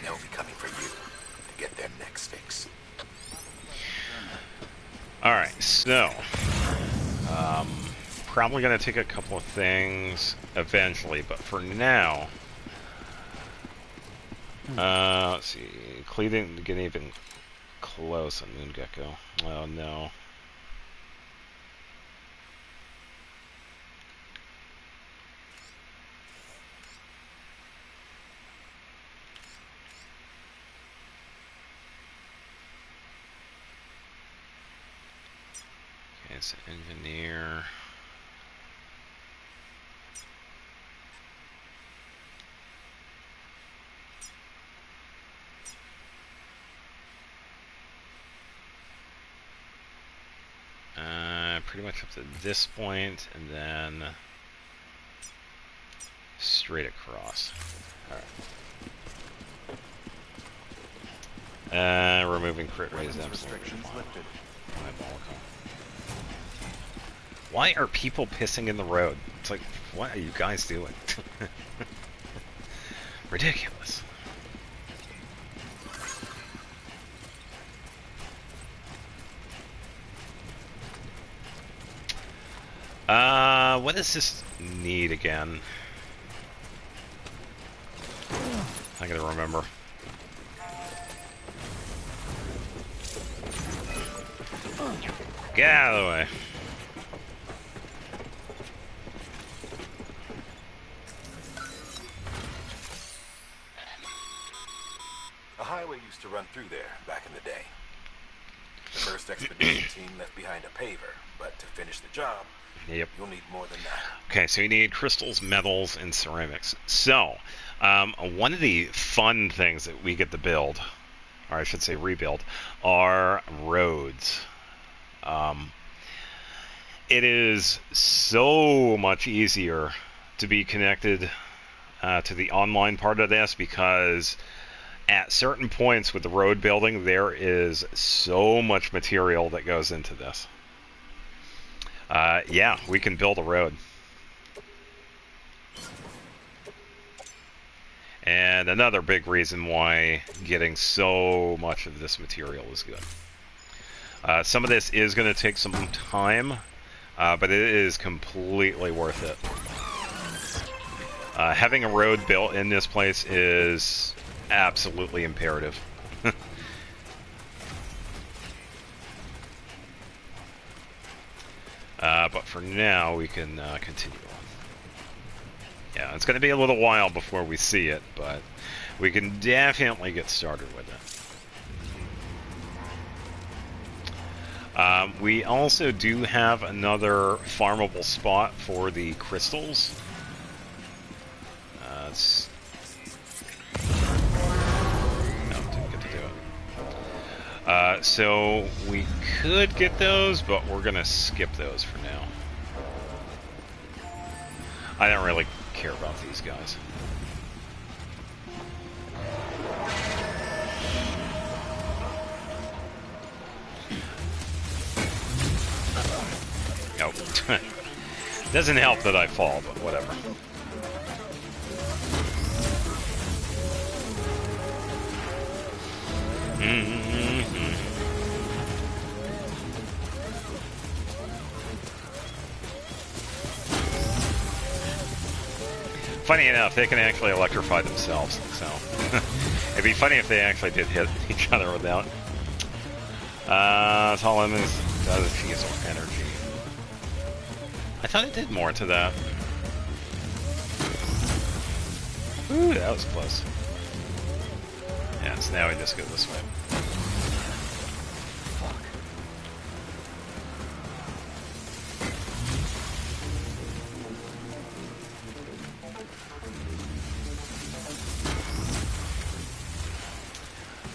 They'll be coming for you to get their next fix.
Alright, so probably gonna take a couple of things eventually, but for now, let's see, Cleveland didn't get even close on Moon Gecko. Oh no. Okay, it's an engineer. Pretty much up to this point, and then straight across. Alright. Removing crit raise
Restrictions lifted.
Diabolical. Why are people pissing in the road? It's like, what are you guys doing? Ridiculous. What does this need again? I gotta remember. Get out of the way.
A highway used to run through there back in the day. The first expedition team left behind a paver, but to finish the job,
Yep.
you'll need more than that.
Okay, so you need crystals, metals, and ceramics. So, one of the fun things that we get to build, or I should say rebuild, are roads. It is so much easier to be connected to the online part of this because at certain points with the road building, there is so much material that goes into this. Yeah, we can build a road. And another big reason why getting so much of this material is good. Some of this is going to take some time, but it is completely worth it. Having a road built in this place is absolutely imperative. But for now, we can continue on. Yeah, it's going to be a little while before we see it, but we can definitely get started with it. We also do have another farmable spot for the crystals. No, didn't get to do it. So we could get those, but we're going to skip those for now. I don't really care about these guys. Nope. Doesn't help that I fall, but whatever. Funny enough, they can actually electrify themselves, so it'd be funny if they actually did hit each other without. Tall lemons does use more energy. I thought it did more to that. Ooh, that was close. Yeah, so now we just go this way.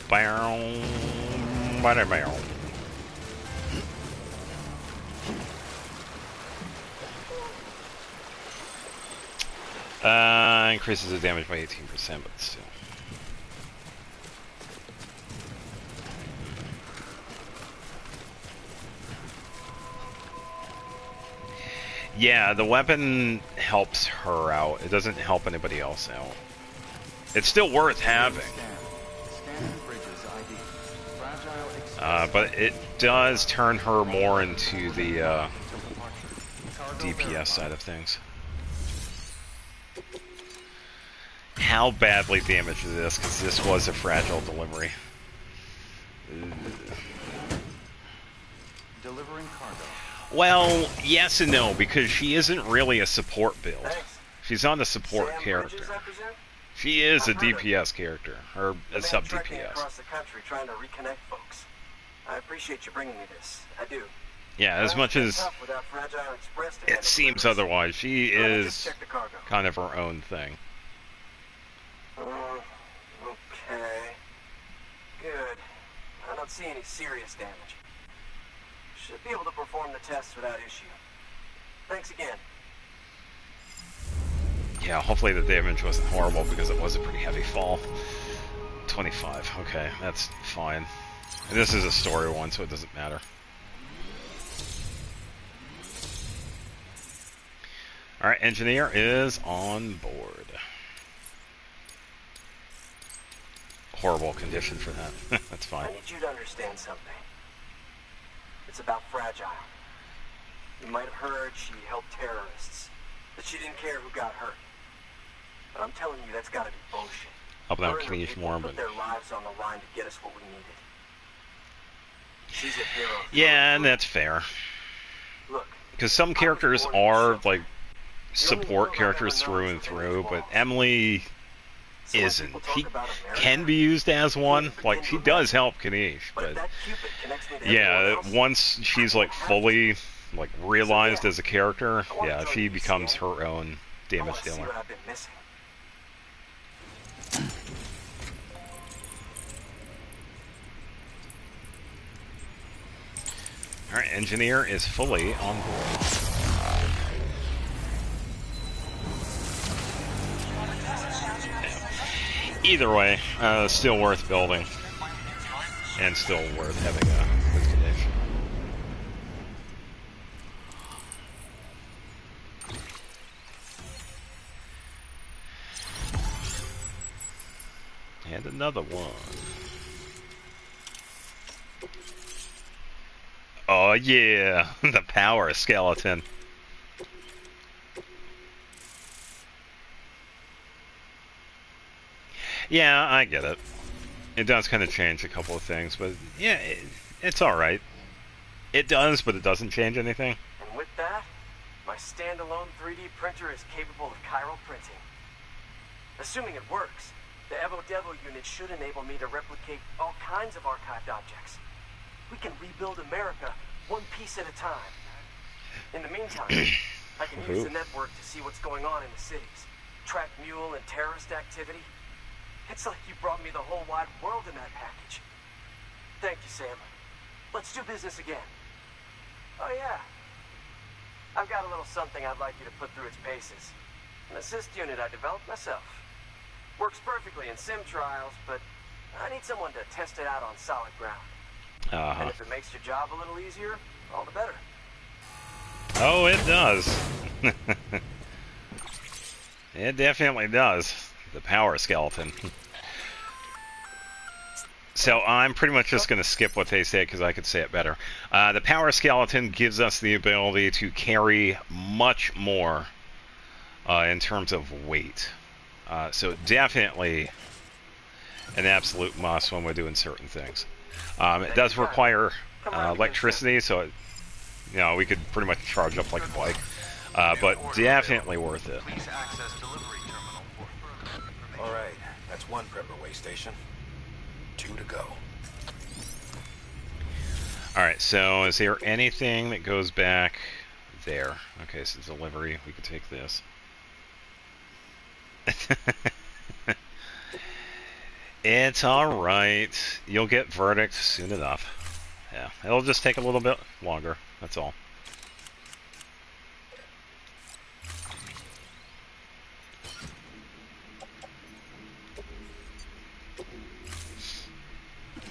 Bow. Bada bow. Increases the damage by 18%, but still. Yeah, the weapon helps her out. It doesn't help anybody else out. It's still worth having. But it does turn her more into the DPS side of things. How badly damaged is this? Because this was a fragile delivery.
Delivering cargo.
Well, yes and no, because she isn't really a support build.
Thanks.
She's not a support
Sam
character.
Bridges, I presume?
She is a
I've heard of
DPS character, or a
I've been trekking
sub-DPS.
across the country trying to reconnect folks. I appreciate you bringing me this. I do.
Yeah, as much as
Tough without Fragile Express to
it
handle
seems
deliveries.
otherwise, she
Go ahead and just
is
check the cargo.
kind of her own thing.
Okay. Good. I don't see any serious damage. Should be able to perform the tests without issue. Thanks again.
Yeah, hopefully the damage wasn't horrible because it was a pretty heavy fall. 25, okay, that's fine. And this is a story one, so it doesn't matter. Alright, engineer is on board. Horrible condition for that. That's fine.
I need you to understand something. It's about Fragile. You might have heard she helped terrorists, that she didn't care who got hurt. But I'm telling you, that's gotta be bullshit.
Helping out
Her
Kanish
people
more,
put
but...
their lives on the line to get us what we needed. She's a hero.
Yeah, and that's fair.
Look,
Because some characters are, like, support characters through and through, but Emily
so when
isn't.
people talk
She
about America,
can be used as one.
begin
Like,
to
she
imagine.
does help Kanish,
but if
but...
that Cupid connects me to
Yeah,
everyone else,
once she's, like, fully, like, realized as a character,
I wanna
yeah,
join
she
you,
becomes
Sam.
her own
I
damage
wanna see
dealer.
what I've been missing.
Alright, engineer is fully on board. Either way, still worth building. And still worth having a good condition. And another one. Oh yeah, the power skeleton. Yeah, I get it. It does kind of change a couple of things, but yeah, it's alright. It does, but it doesn't change anything.
And with that, my standalone 3D printer is capable of chiral printing. Assuming it works, the Evo Devo unit should enable me to replicate all kinds of archived objects. We can rebuild America one piece at a time. In the meantime, I can use the network to see what's going on in the cities, track mule and terrorist activity. It's like you brought me the whole wide world in that package. Thank you, Sam. Let's do business again. Oh yeah. I've got a little something I'd like you to put through its paces. An assist unit I developed myself. Works perfectly in sim trials, but I need someone to test it out on solid ground. And if it makes your job a little easier, all the better.
Oh, it does. It definitely does. The power skeleton. So I'm pretty much just going to skip what they say because I could say it better. The power skeleton gives us the ability to carry much more in terms of weight. So definitely an absolute must when we're doing certain things. It does require electricity, so it, you know, we could pretty much charge up like a bike. But definitely worth it.
Please access delivery terminal for further information.
All right, that's one Prepper way station. 2 to go.
Alright, so is there anything that goes back there? Okay, so delivery, we could take this. It's alright. You'll get verdict soon enough. Yeah, it'll just take a little bit longer, that's all.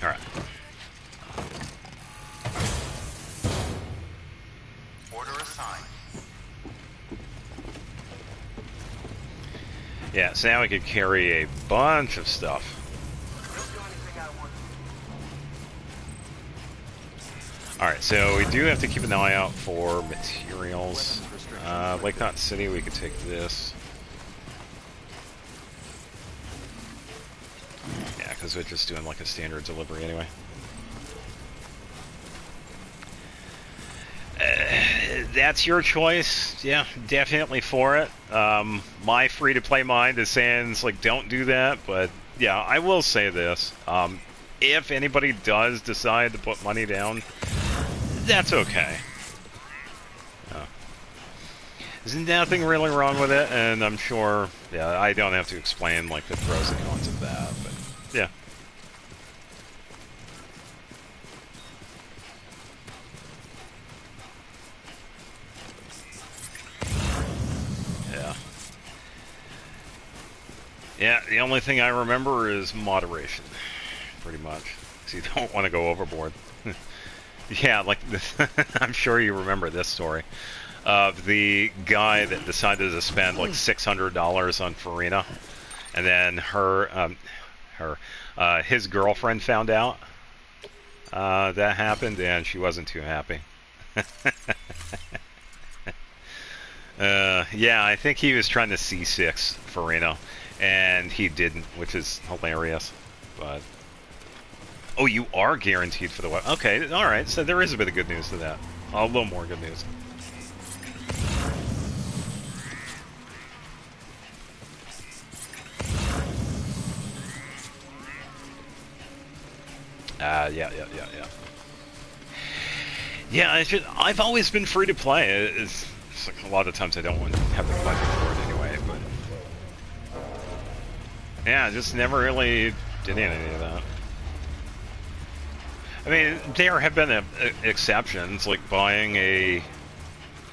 Alright.
Order assigned.
Yeah, so now we could carry a bunch of stuff. Alright, so we do have to keep an eye out for materials. Lake Knot City, we could take this. Yeah, because we're just doing like a standard delivery anyway. That's your choice. Yeah, definitely for it. My free-to-play mind is saying, it's like, don't do that. But, yeah, I will say this. If anybody does decide to put money down, that's okay. There's nothing really wrong with it, and I'm sure, yeah, I don't have to explain, like, the pros and cons of that, but, yeah. Yeah, the only thing I remember is moderation, pretty much. So you don't want to go overboard. Yeah, like, I'm sure you remember this story of the guy that decided to spend like $600 on Farina, and then his girlfriend found out that happened, and she wasn't too happy. Yeah, I think he was trying to C6 Farina, and he didn't, which is hilarious. But oh, you are guaranteed for the weapon. Okay, all right. So there is a bit of good news to that. A little more good news. Yeah. Yeah, I've always been free to play. It's like a lot of times I don't want to have the budget for it anyway, but yeah, I just never really did any of that. I mean, there have been exceptions, like buying a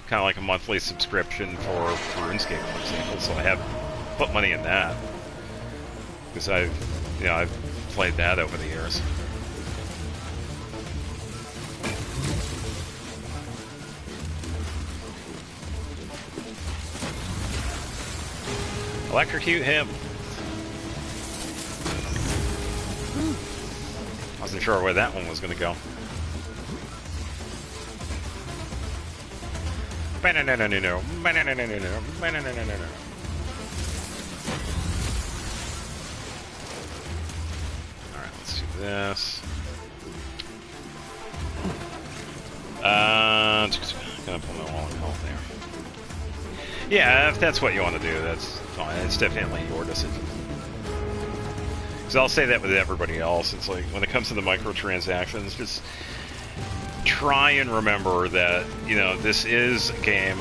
kind of like a monthly subscription for RuneScape, for example. So I have put money in that because I've played that over the years. Electrocute him. Wasn't sure where that one was going to go. Alright, let's do this. Gonna pull my wall and call there. Yeah, if that's what you want to do, that's fine. It's definitely your decision. Because I'll say that with everybody else. It's like, when it comes to the microtransactions, just try and remember that, you know, this is a game.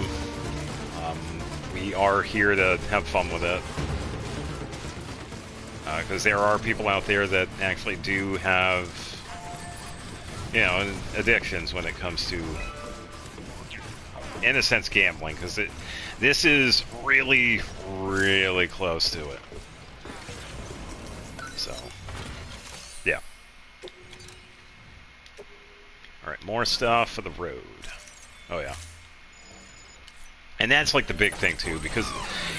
We are here to have fun with it. Because there are people out there that actually do have, you know, addictions when it comes to, in a sense, gambling. Because this is really, really close to it. So, yeah. Alright, more stuff for the road. Oh, yeah. And that's, like, the big thing, too, because,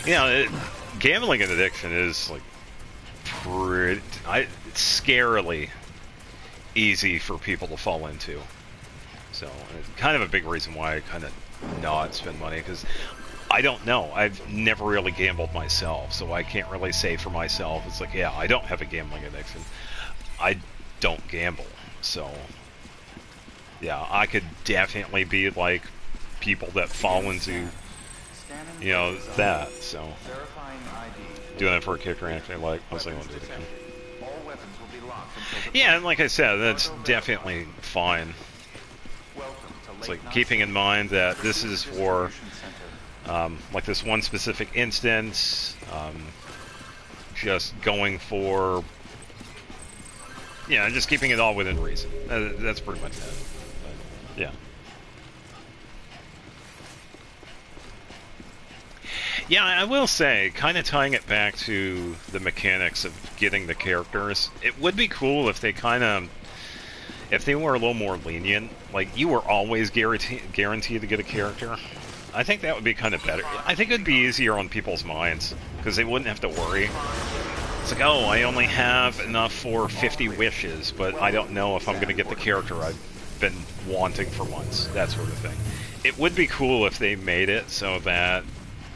you know, gambling and addiction is, like, it's scarily easy for people to fall into. So, it's kind of a big reason why I kind of not spend money, because I don't know. I've never really gambled myself, so I can't really say for myself. It's like, yeah, I don't have a gambling addiction. I don't gamble, so yeah, I could definitely be like people that fall into, you know, that. So doing it for a kicker, actually, like, mostly want to do it again. Yeah, and like I said, that's definitely fine. It's like keeping in mind that this is for like this one specific instance, just going for Yeah, just keeping it all within reason. That's pretty much it. But, yeah. Yeah, I will say, kind of tying it back to the mechanics of getting the characters, it would be cool if they if they were a little more lenient. Like, you were always guaranteed to get a character. I think that would be kind of better. I think it would be easier on people's minds, because they wouldn't have to worry. It's like, oh, I only have enough for 50 wishes, but I don't know if I'm going to get the character I've been wanting for months. That sort of thing. It would be cool if they made it so that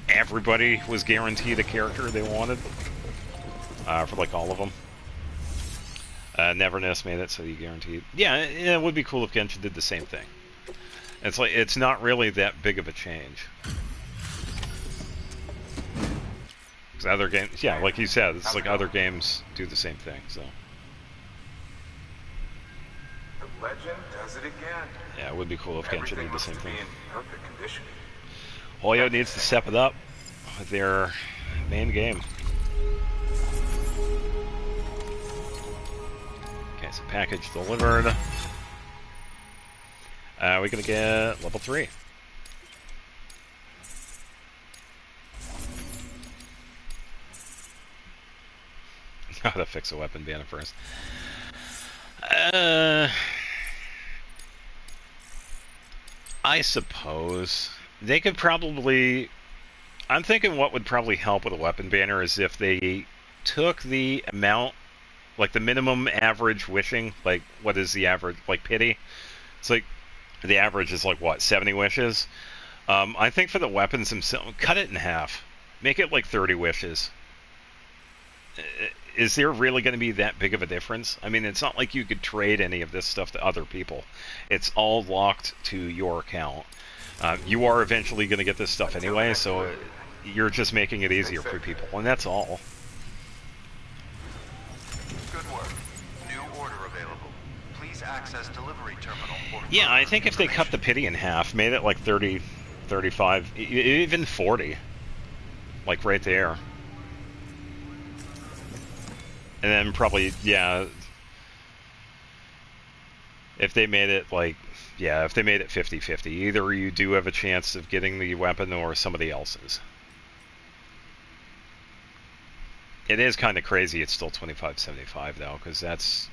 everybody was guaranteed a character they wanted. For, like, all of them. Neverness made it so you guaranteed. Yeah, it would be cool if Genshin did the same thing. It's like, it's not really that big of a change. Because other games, yeah, like you said, it's like other games do the same thing, so.
The legend does it again.
Yeah, it would be cool if Genshin did the same thing.
In perfect condition.
Hoyo needs to step it up with their main game. Okay, so package delivered. We're gonna get level 3. Gotta fix a weapon banner first. I suppose they could probably. I'm thinking what would probably help with a weapon banner is if they took the amount, like the minimum average wishing, like what is the average, like pity? It's like the average is like what, 70 wishes? I think for the weapons themselves, cut it in half. Make it like 30 wishes. Is there really going to be that big of a difference? I mean, it's not like you could trade any of this stuff to other people. It's all locked to your account. You are eventually going to get this stuff anyway, so you're just making it easier for people, and that's all.
Good work. New order available. Please access delivery terminal for...
Yeah, I think if they cut the pity in half, made it like 30, 35, even 40. Like right there. And then probably, yeah, if they made it like, yeah, if they made it 50-50, either you do have a chance of getting the weapon or somebody else's. It is kind of crazy it's still 25.75 though, because that's,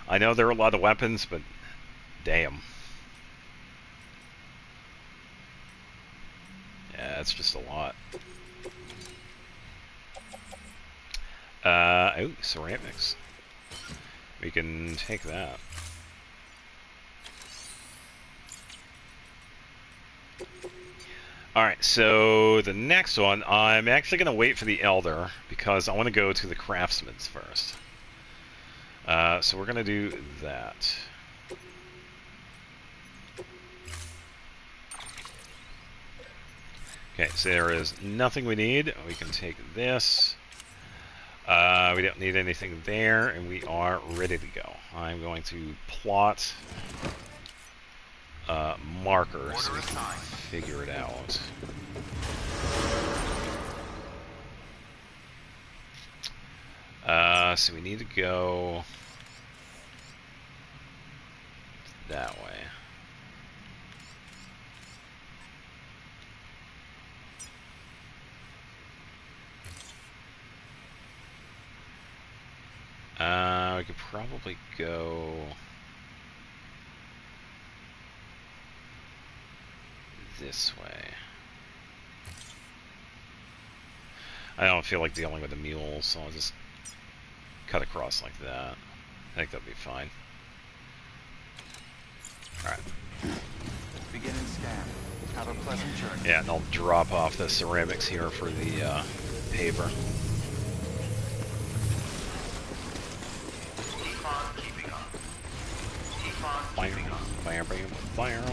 I know there are a lot of weapons, but damn. Yeah, that's just a lot. Oh, ceramics. We can take that. Alright, so the next one, I'm actually going to wait for the Elder, because I want to go to the Craftsman's first. So we're going to do that. Okay, so there is nothing we need. We can take this. We don't need anything there, and we are ready to go. I'm going to plot marker so we can figure it out. So we need to go that way. We could probably go this way. I don't feel like dealing with the mules, so I'll just cut across like that. I think that'll be fine. Alright.
Beginning scan. Have a pleasant journey.
Yeah, and I'll drop off the ceramics here for the paver. Bam, bam, bam.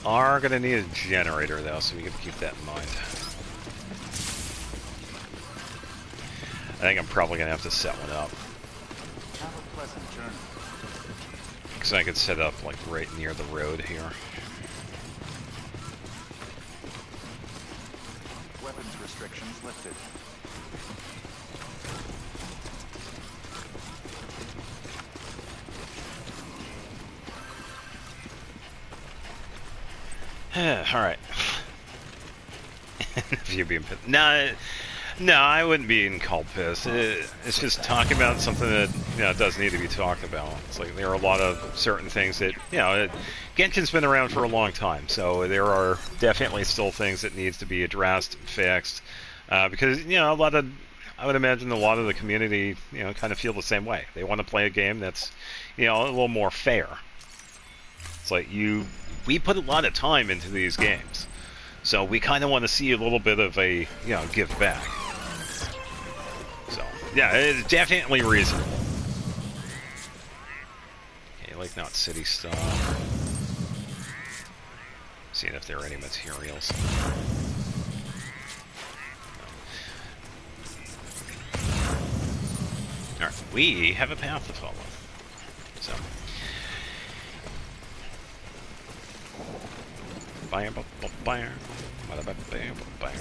Are gonna need a generator though, so we gotta keep that in mind. I think I'm probably gonna have to set one up.
Have a pleasant journey.
Because I could set up like right near the road here.
Weapons restrictions lifted.
All right. If you're being pissed. No, I wouldn't be called pissed. It's just talking about something that, does need to be talked about. It's like there are a lot of certain things that, Genshin's been around for a long time, so there are definitely still things that needs to be addressed, fixed, because, I would imagine a lot of the community, kind of feel the same way. They want to play a game that's, a little more fair. It's like we put a lot of time into these games. So we kind of want to see a little bit of a, give back. So, yeah, it's definitely reasonable. Okay, like not city stuff. Seeing if there are any materials. Alright, we have a path to follow. So. Bam, bam, bam, bam, bam, bam, bam.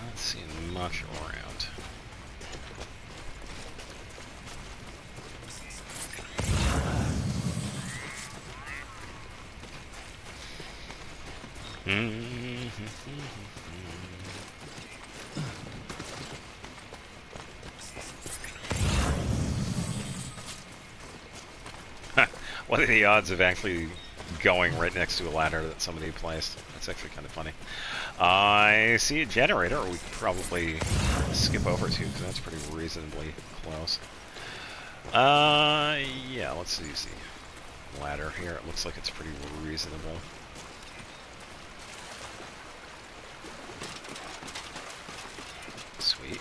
Not seeing much around. What are the odds of actually going right next to a ladder that somebody placed? That's actually kind of funny. I see a generator, we could probably skip over to, because that's pretty reasonably close. Yeah, let's use the ladder here. It looks like it's pretty reasonable. Sweet.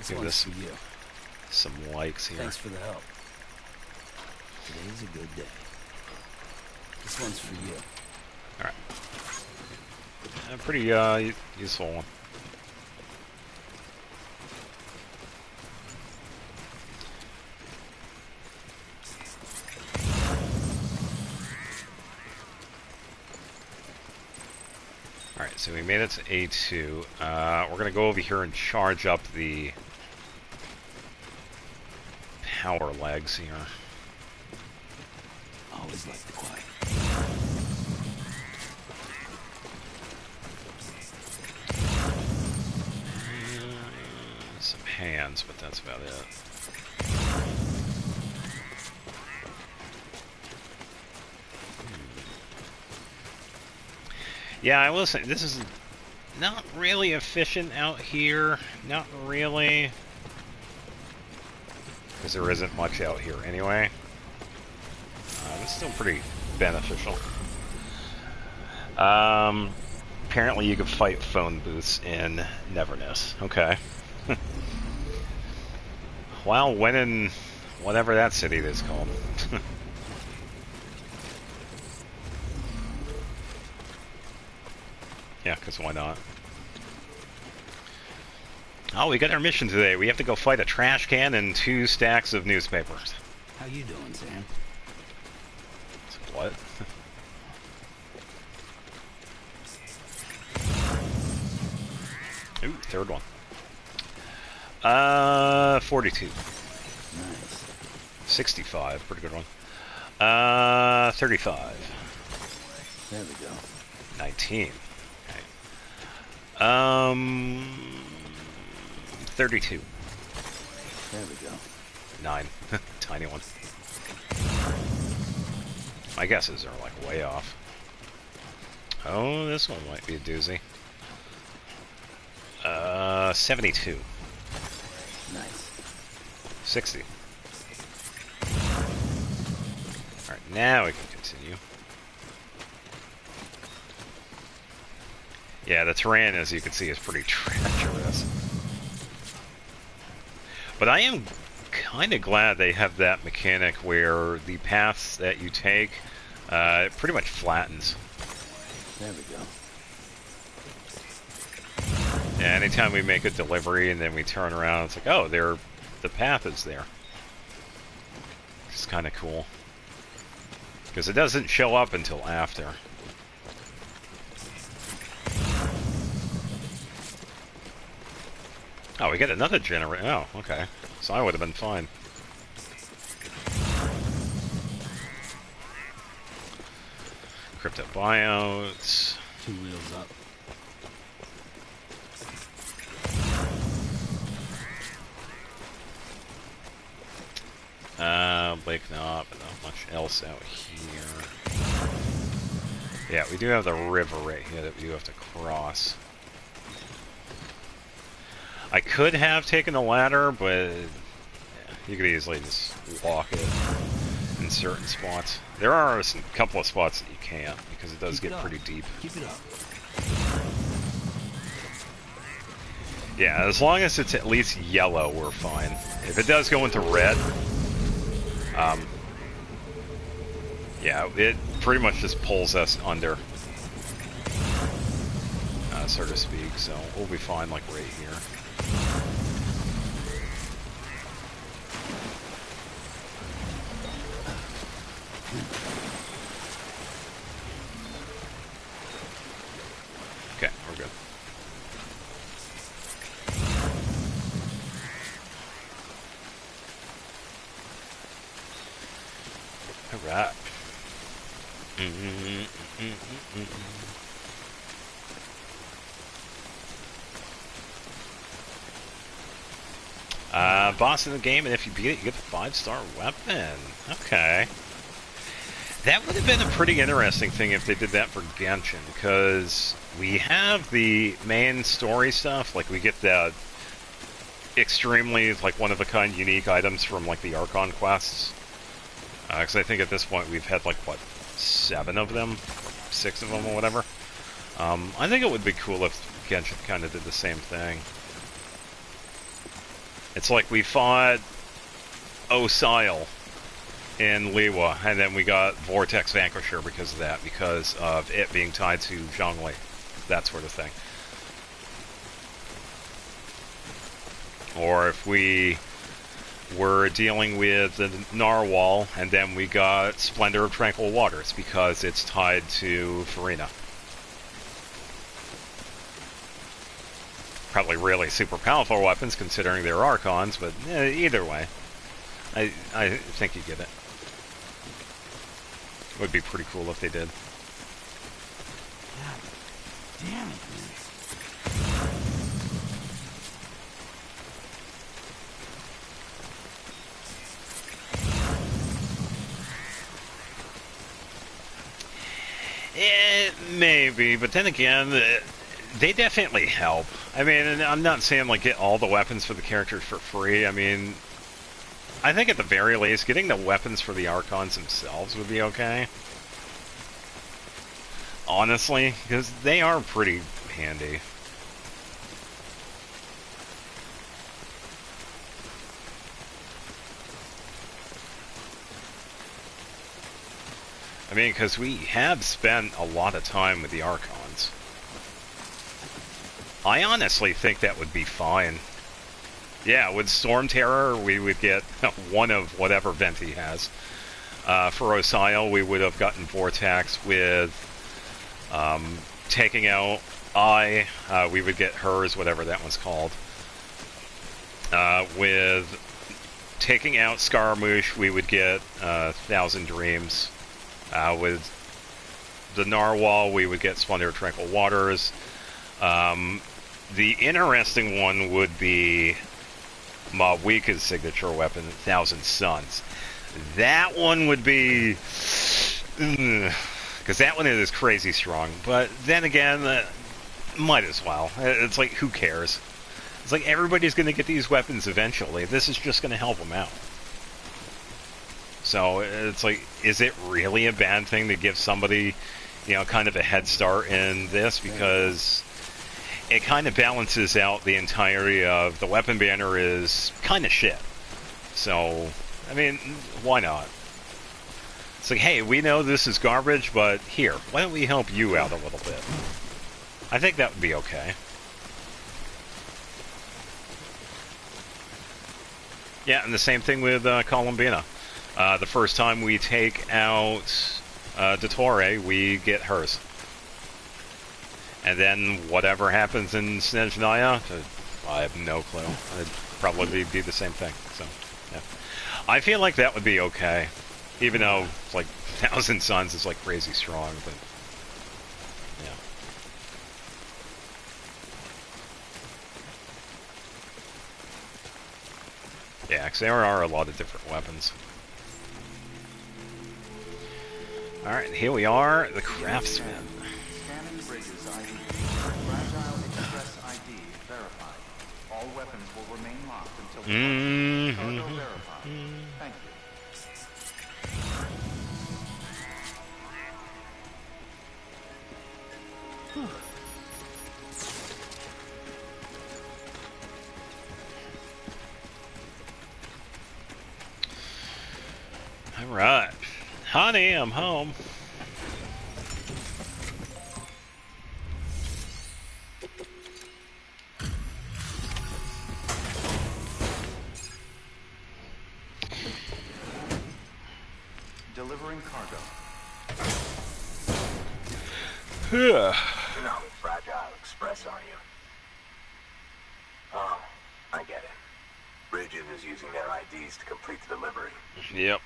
Give this
for you.
Some likes here.
Thanks for the help. Today's a good day. This one's for you.
Alright. A pretty useful one. Alright, so we made it to A2. We're going to go over here and charge up the power legs here.
Always like the quiet.
Some hands, but that's about it. Yeah, I will say, this is not really efficient out here. Not really. Because there isn't much out here anyway. It's still pretty beneficial. Apparently you can fight phone booths in Neverness. Okay. Well, when in whatever that city is called. Yeah, because why not? Oh, we got our mission today. We have to go fight a trash can and 2 stacks of newspapers.
How you doing, Sam?
What? Ooh, third one. 42.
Nice.
65, pretty good one. 35.
There we go.
19. Okay. 32.
There we go.
9. Tiny one. My guesses are like way off. Oh, this one might be a doozy. 72.
Nice.
60. Alright, now we can continue. Yeah, the terrain, as you can see, is pretty treacherous. But I am kind of glad they have that mechanic where the paths that you take it pretty much flattens.
There we go.
Yeah, anytime we make a delivery and then we turn around, it's like, oh, the path is there. It's kind of cool. Because it doesn't show up until after. Oh, we get another generator. Oh, okay. So I would have been fine. Crypto buyouts.
2 wheels up.
Lake Knob, but not much else out here. Yeah, we do have the river right here that we do have to cross. I could have taken the ladder, but yeah, you could easily just walk it in certain spots. There are a couple of spots that you can't, because it does get pretty deep.
Keep it up.
Yeah, as long as it's at least yellow, we're fine. If it does go into red, yeah, it pretty much just pulls us under, so to speak, so we'll be fine, like, right here. Okay, we're good. Alright. Boss in the game, and if you beat it, you get the 5-star weapon. Okay. That would have been a pretty interesting thing if they did that for Genshin, because we have the main story stuff, like we get the extremely, like, one-of-a-kind unique items from, like, the Archon quests. Because I think at this point we've had, like, what, 7 of them? 6 of them, or whatever. I think it would be cool if Genshin kind of did the same thing. It's like we fought Osile in Liwa, and then we got Vortex Vanquisher because of that, because of it being tied to Zhongli, that sort of thing. Or if we were dealing with the Narwhal, and then we got Splendor of Tranquil Waters, because it's tied to Farina. Probably really super powerful weapons, considering they're Archons, but either way, I think you get it. It would be pretty cool if they did.
God damn it, man.
Maybe, but then again, they definitely help. I mean, and I'm not saying, like, get all the weapons for the characters for free. I mean, I think at the very least, getting the weapons for the Archons themselves would be okay. Honestly, because they are pretty handy. I mean, because we have spent a lot of time with the Archons. I honestly think that would be fine. Yeah, with Storm Terror, we would get one of whatever Venti has. For Osile, we would have gotten Vortex. With taking out we would get hers, whatever that one's called. With taking out Scaramouche, we would get 1,000 Dreams. With the Narwhal, we would get Splendor of Tranquil Waters. The interesting one would be Mawika's signature weapon, 1,000 Suns. That one would be... because that one is crazy strong. But then again, might as well. It's like, who cares? It's like, everybody's going to get these weapons eventually. This is just going to help them out. So, it's like, is it really a bad thing to give somebody, you know, kind of a head start in this? Because it kind of balances out the entirety of the weapon banner is kind of shit. So, I mean, why not? It's like, hey, we know this is garbage, but here, why don't we help you out a little bit? I think that would be okay. Yeah, and the same thing with Columbina. The first time we take out Dottore, we get hers. And then whatever happens in Snezhnaya, I have no clue. It'd probably be the same thing. So, yeah. I feel like that would be okay. Even though, like, Thousand Suns is, like, crazy strong, but... Yeah. Yeah, because there are a lot of different weapons. Alright, here we are, the Craftsman.
Scanning Bridges ID. Fragile Express ID verified. All weapons will remain locked until the cargo verified. Thank you.
Alright. Honey, I'm home.
Delivering cargo.
You're not with Fragile Express, are you? Oh, I get it. Bridges is using their IDs to complete the delivery.
Yep.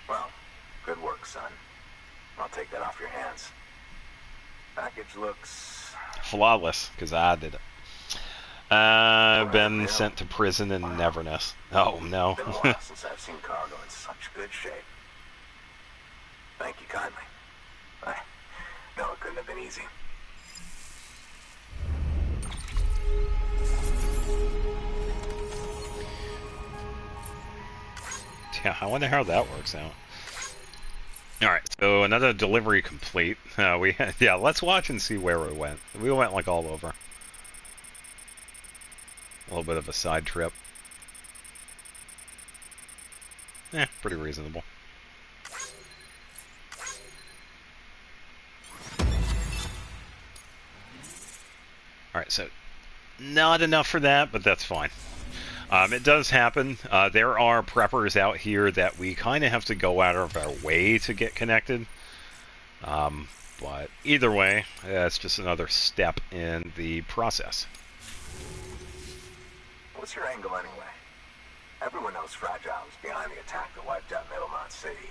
Well, good work, son. I'll take that off your hands. Package looks...
flawless, because I did it. I've been sent to prison in Neverness. Oh, no.
Been a while since I've seen cargo in such good shape. Thank you kindly. I know it couldn't have been easy.
Yeah, I wonder how that works out. Alright, so another delivery complete. Yeah, let's watch and see where we went. We went, like, all over. A little bit of a side trip. Pretty reasonable. Alright, so not enough for that, but that's fine. It does happen. There are preppers out here that we kind of have to go out of our way to get connected. But either way, it's just another step in the process.
What's your angle anyway? Everyone knows Fragile was behind the attack that wiped out Middlemont City.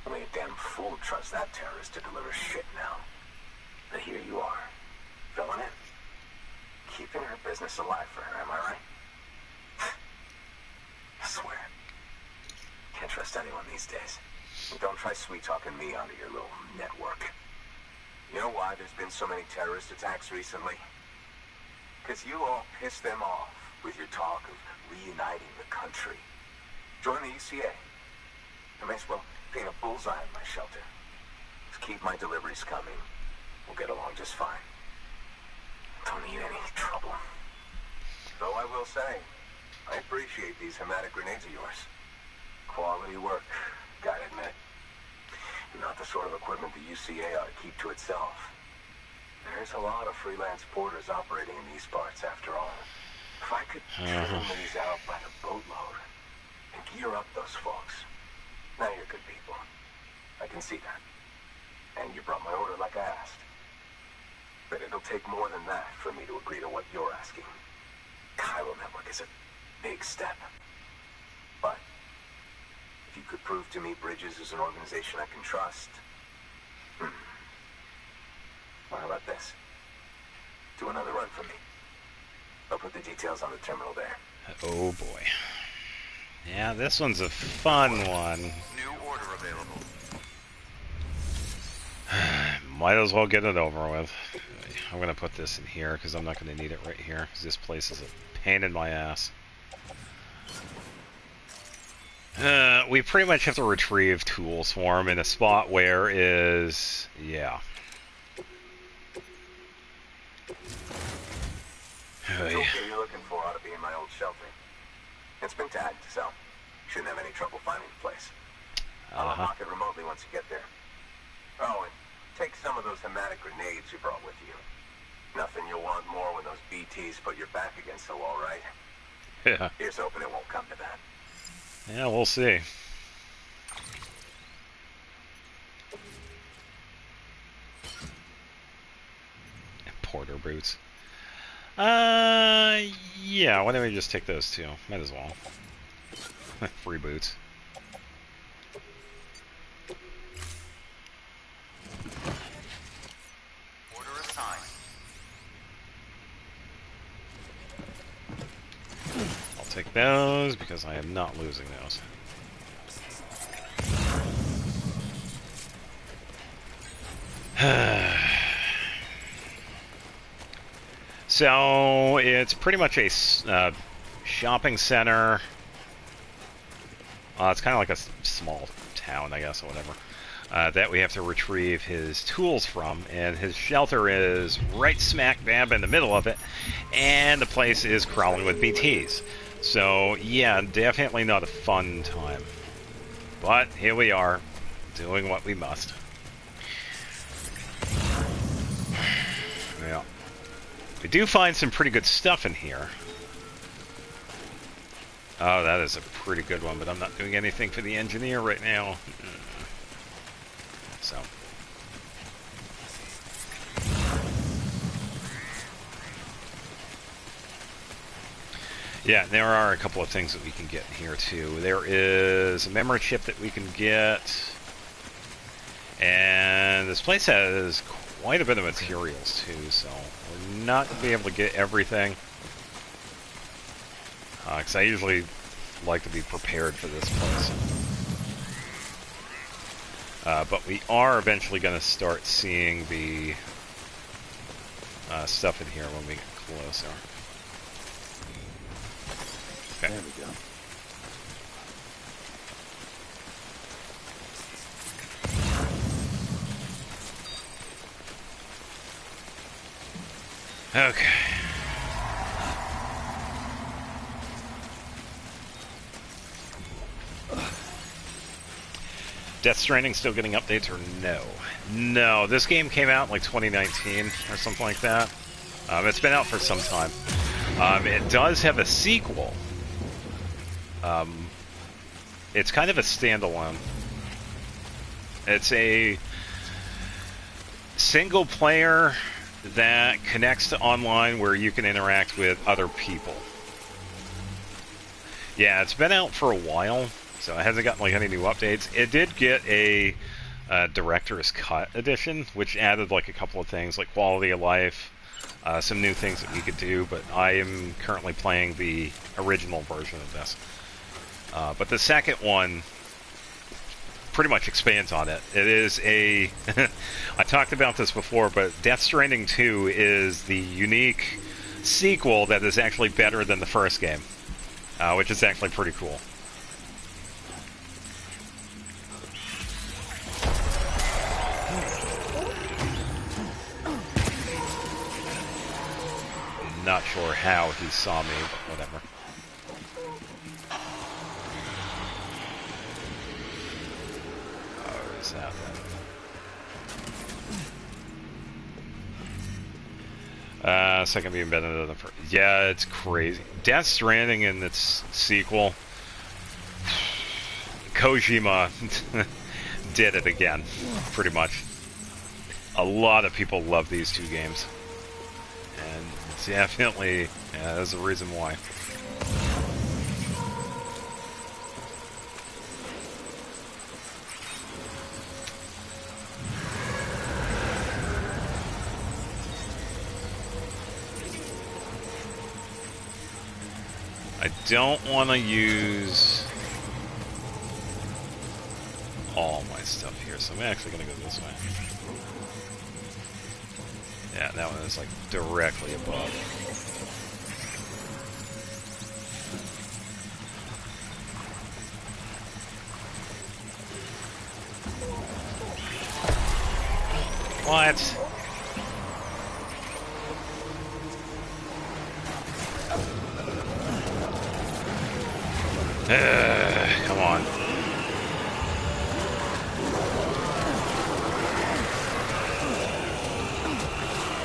Only a damn fool would trust that terrorist to deliver shit now. But here you are, filling in. Keeping her business alive for her, am I right? I swear. Can't trust anyone these days. And don't try sweet-talking me onto your little network. You know why there's been so many terrorist attacks recently? Because you all pissed them off with your talk of reuniting the country. Join the UCA. I may as well paint a bullseye on my shelter. Just keep my deliveries coming. We'll get along just fine. Don't need any trouble. Though I will say, I appreciate these hematic grenades of yours. Quality work, gotta admit. Not the sort of equipment the UCA ought to keep to itself. There's a lot of freelance porters operating in these parts, after all. If I could trim these out by the boatload and gear up those folks. Now you're good people. I can see that. And you brought my order like I asked. But it'll take more than that for me to agree to what you're asking. Chiral Network is a big step. But if you could prove to me Bridges is an organization I can trust... Well, how about this? Do another run for me. I'll put the details on the terminal there.
Oh boy. Yeah, this one's a fun one.
New order available.
Might as well get it over with. I'm going to put this in here because I'm not going to need it right here because this place is a pain in my ass. We pretty much have to retrieve tools for him in a spot where is... yeah.
The toolkit you're looking for ought to be in my old shelter. It's been tagged, so shouldn't have any trouble finding the place. I'll unlock it remotely once you get there. Oh, and take some of those hematic grenades you brought with you. Nothing you'll want more when those BTs put your back against the wall, right?
Yeah.
Here's hoping it won't come to that.
Yeah, we'll see. Porter boots. Yeah, why don't we just take those two? Might as well. Free boots.
Order assigned.
I'll take those because I am not losing those. So it's pretty much a shopping center. It's kind of like a small town, I guess, or whatever. That we have to retrieve his tools from, and his shelter is right smack dab in the middle of it, and the place is crawling with BTs. So yeah, definitely not a fun time. But here we are, doing what we must. Yeah. We do find some pretty good stuff in here. Oh, that is a pretty good one, but I'm not doing anything for the engineer right now. So. Yeah, there are a couple of things that we can get here too. There is a memory chip that we can get. And this place has quite a bit of materials too, so we're not going to be able to get everything. Because I usually like to be prepared for this place. But we are eventually going to start seeing the stuff in here when we get closer. Okay.
There we go.
Okay. Death Stranding still getting updates or no? No, this game came out in like 2019 or something like that. It's been out for some time. It does have a sequel. It's kind of a standalone. It's a single player that connects to online where you can interact with other people. Yeah, it's been out for a while, so it hasn't gotten like any new updates. It did get a director's cut edition, which added like a couple of things like quality of life, some new things that we could do, but I am currently playing the original version of this. But the second one pretty much expands on it. It is a... I talked about this before, but Death Stranding 2 is the unique sequel that is actually better than the first game, which is actually pretty cool. Not sure how he saw me, but whatever. Oh, is that right? Second being better than the first. Yeah, it's crazy. Death Stranding and its sequel, Kojima did it again, pretty much. A lot of people love these two games. And definitely, yeah, there's a reason why. I don't want to use all my stuff here, so I'm actually going to go this way. Yeah, that one is like directly above. What? Come on.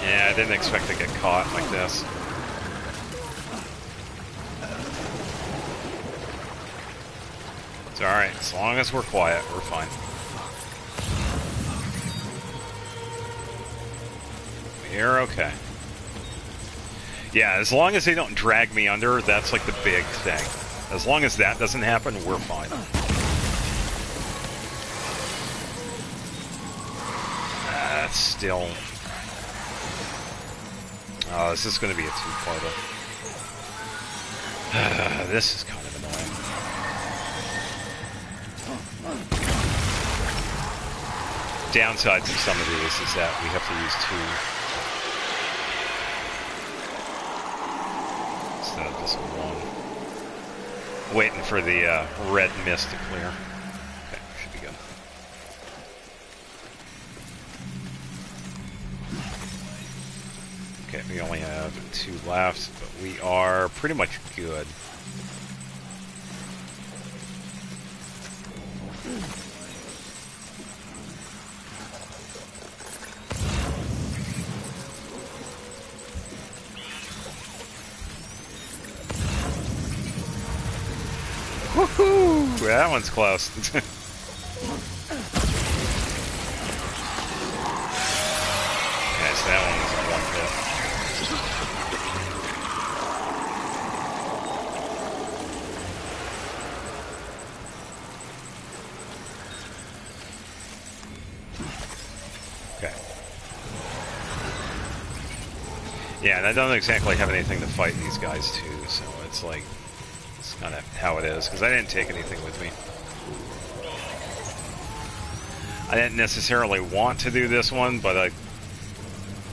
Yeah, I didn't expect to get caught like this. It's alright, as long as we're quiet, we're fine. We're okay. Yeah, as long as they don't drag me under, that's like the big thing. As long as that doesn't happen, we're fine. Still... Oh, this is going to be a two-parter. This is kind of annoying. Downsides of some of these is that we have to use two instead of just one. Waiting for the red mist to clear. Okay, should be good. Okay, we only have two left, but we are pretty much good. Woohoo! That one's close. Okay, so that one was a one hit. Okay. Yeah, and I don't exactly have anything to fight these guys too, so it's like, it's kind of how it is, because I didn't take anything with me. I didn't necessarily want to do this one, but I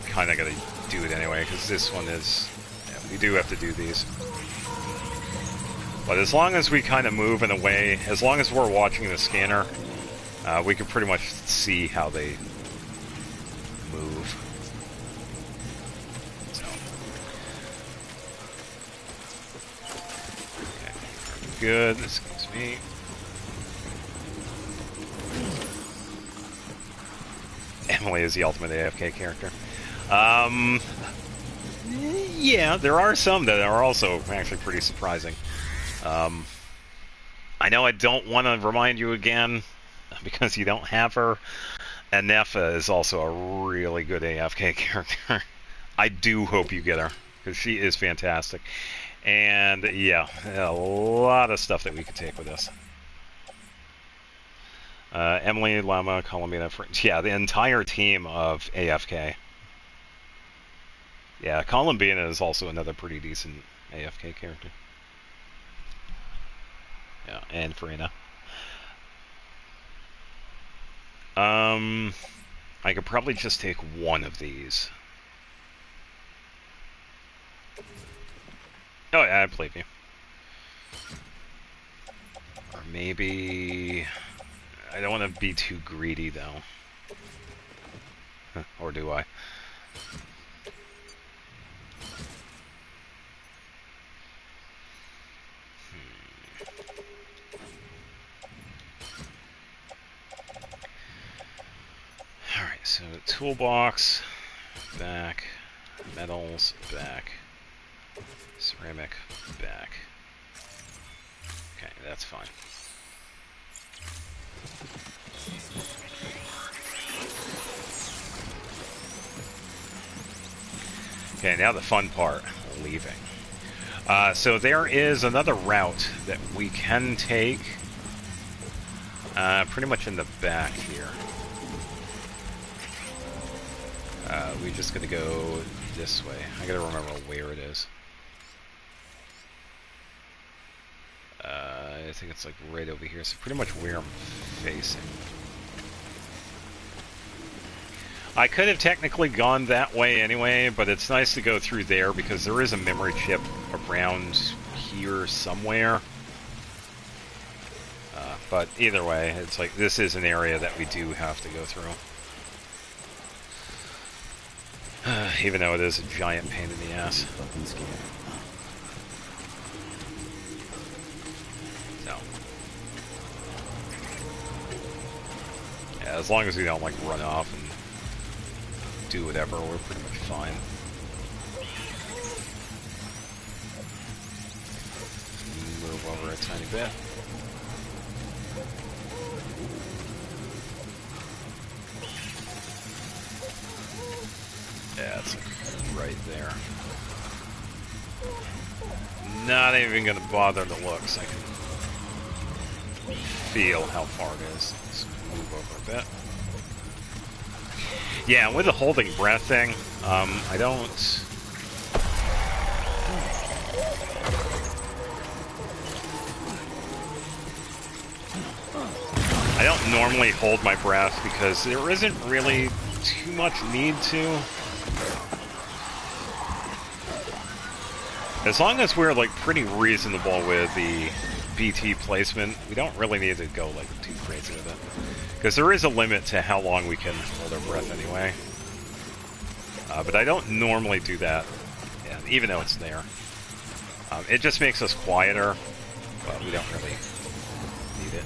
kind of got to do it anyway, because this one is... Yeah, we do have to do these. But as long as we kind of move in a way, as long as we're watching the scanner, we can pretty much see how they move. So. Okay, good. This gives me... Emily is the ultimate AFK character. Yeah, there are some that are also actually pretty surprising. I know I don't want to remind you again, because you don't have her, and Nefa is also a really good AFK character. I do hope you get her, because she is fantastic. And yeah, a lot of stuff that we could take with this. Emily, Llama, Columbina, yeah, the entire team of AFK. Yeah, Columbina is also another pretty decent AFK character. Yeah, and Farina. I could probably just take one of these. Oh yeah, I believe you. Or maybe... I don't want to be too greedy, though. Or do I? Alright, so toolbox, back, metals, back, ceramic, back. Okay, that's fine. Okay, now the fun part, leaving. So there is another route that we can take, pretty much in the back here. We're just gonna go this way. I gotta remember where it is. I think it's like right over here, so pretty much where I'm facing. I could have technically gone that way anyway, but it's nice to go through there because there is a memory chip around here somewhere. But either way, it's like this is an area that we do have to go through. Even though it is a giant pain in the ass. So, Yeah, as long as we don't like run off and do whatever, we're pretty much fine. Move over a tiny bit. Yeah, it's right there. Not even gonna bother to look, so I can feel how far it is. Let's move over a bit. Yeah, with the holding breath thing, I don't... I don't normally hold my breath because there isn't really too much need to. As long as we're like pretty reasonable with the BT placement, we don't really need to go like too crazy with it. Because there is a limit to how long we can hold our breath anyway. But I don't normally do that, yeah, even though it's there. It just makes us quieter, but we don't really need it.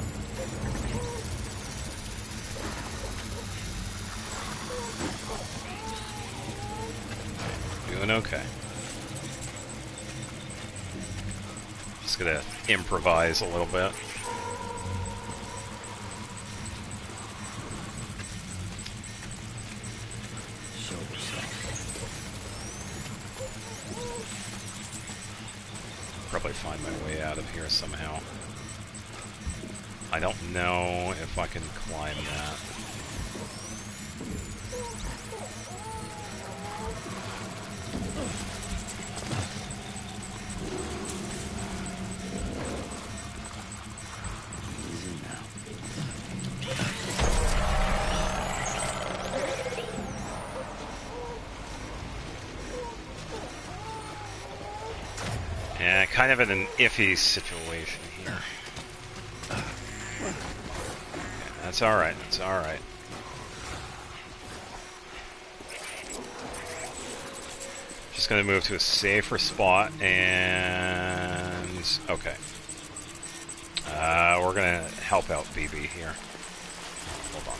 Doing okay. Just gonna improvise a little bit. Probably find my way out of here somehow. I don't know if I can climb that. Yeah, kind of in an iffy situation here. Yeah, that's alright, that's alright. Just gonna move to a safer spot and... okay. We're gonna help out BB here. Hold on.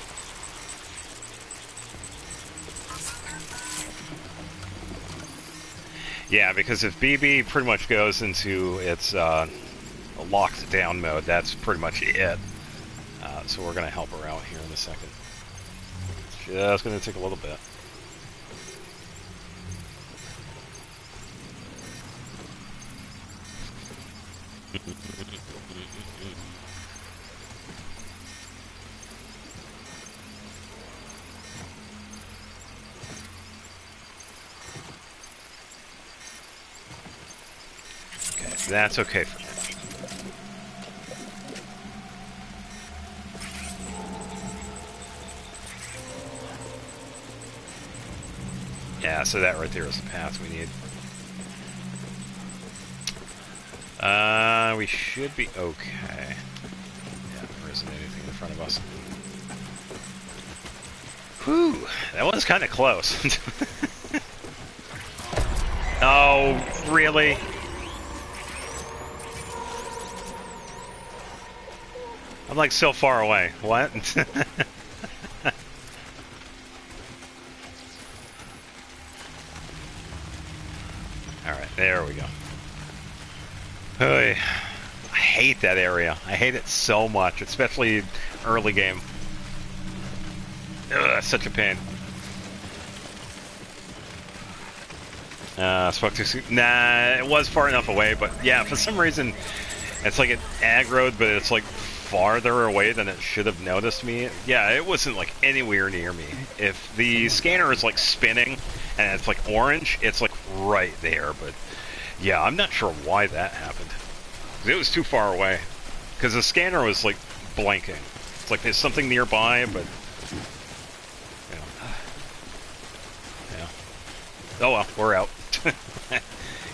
Yeah, because if BB pretty much goes into its locked down mode, that's pretty much it. So we're going to help her out here in a second. Just going to take a little bit. Okay, that's okay for now. Yeah, so that right there is the path we need. We should be okay. Yeah, there isn't anything in front of us. Whew, that was kind of close. Oh, really? I'm like so far away. What? Alright, there we go. Hey, I hate that area. I hate it so much, especially early game. Ugh, such a pain. Spoke too soon. Nah, it was far enough away, but yeah, for some reason, it's like it aggroed, but it's like farther away than it should have noticed me. Yeah, it wasn't like anywhere near me. If the scanner is like spinning and it's like orange, it's like right there, but yeah, I'm not sure why that happened. It was too far away. Because the scanner was like blinking. It's like there's something nearby, but yeah. Oh well, we're out.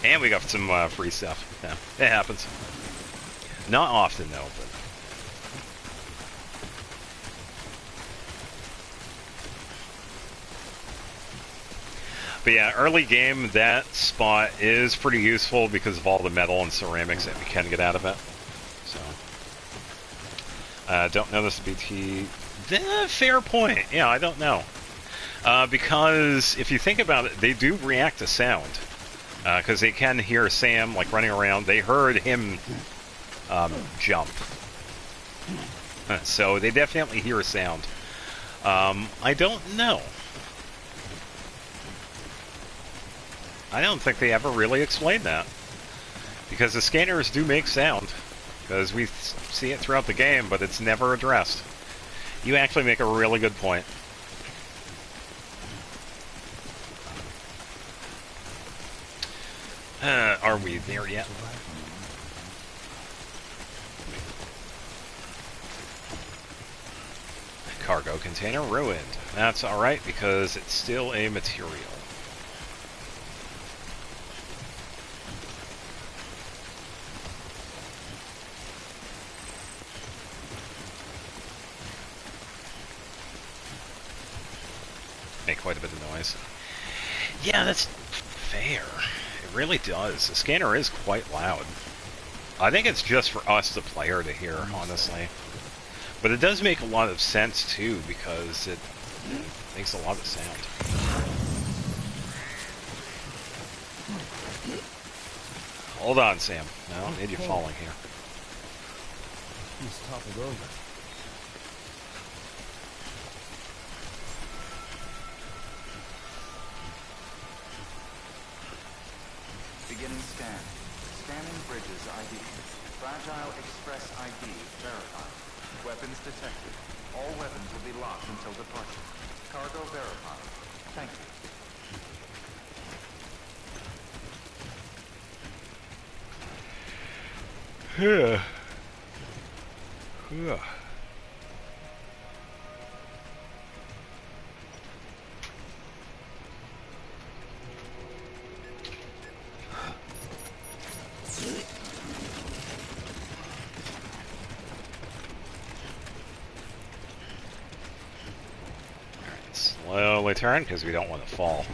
And we got some free stuff. Yeah, it happens. Not often though, but yeah, early game, that spot is pretty useful because of all the metal and ceramics that we can get out of it. So, don't notice BT Fair point. Yeah, I don't know. Because if you think about it, they do react to sound. Because they can hear Sam like running around. They heard him jump. So they definitely hear a sound. I don't know. I don't think they ever really explained that. Because the scanners do make sound. Because we see it throughout the game, but it's never addressed. You actually make a really good point. Are we there yet? Cargo container ruined. That's alright because it's still a material. Make quite a bit of noise. Yeah, that's fair. It really does. The scanner is quite loud. I think it's just for us, the player, to hear, honestly. But it does make a lot of sense, too, because it makes a lot of sound. Hold on, Sam. I don't need you falling here.
He's toppled over.
Beginning scan. Scanning bridges ID. Fragile Express ID verified. Weapons detected. All weapons will be locked until departure. Cargo verified. Thank you.
Yeah. Yeah. Slowly turn, because we don't want to fall.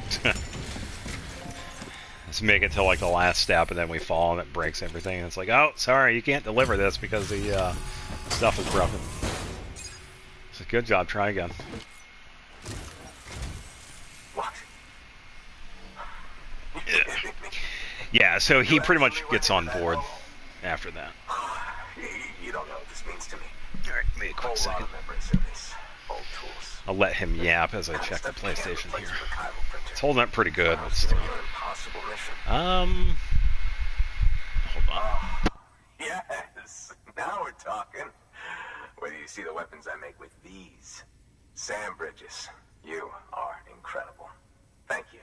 Let's make it till like the last step, and then we fall, and it breaks everything. And it's like, oh, sorry, you can't deliver this because the stuff is broken. It's a good job. Try again.
What?
Yeah, so he pretty much gets on board after that.
You don't know what this means to me.
All right, give me a quick second.
Old tools.
I'll let him yap as I check the PlayStation here. It's holding up pretty good, but still. Hold on.
Yes, now we're talking. Where do you see the weapons I make with these? Sam Bridges, you are incredible. Thank you.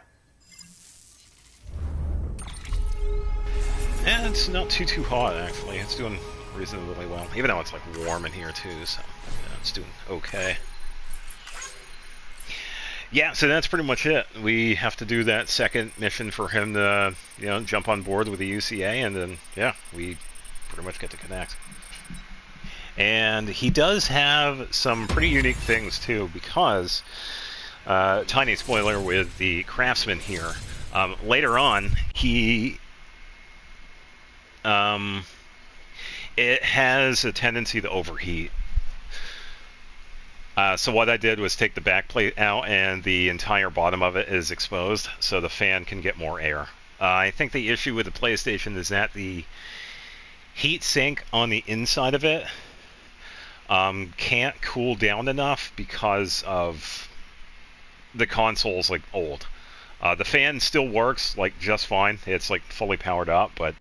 Yeah, it's not too hot, actually. It's doing reasonably well. Even though it's, like, warm in here, too, so yeah, it's doing okay. Yeah, so that's pretty much it. We have to do that second mission for him to, you know, jump on board with the UCA, and then, yeah, we pretty much get to connect. And he does have some pretty unique things, too, because, tiny spoiler with the craftsman here, later on, he... it has a tendency to overheat. So what I did was take the back plate out, and the entire bottom of it is exposed, so the fan can get more air. I think the issue with the PlayStation is that the heat sink on the inside of it can't cool down enough because of the console's like old. The fan still works like just fine. It's like fully powered up, but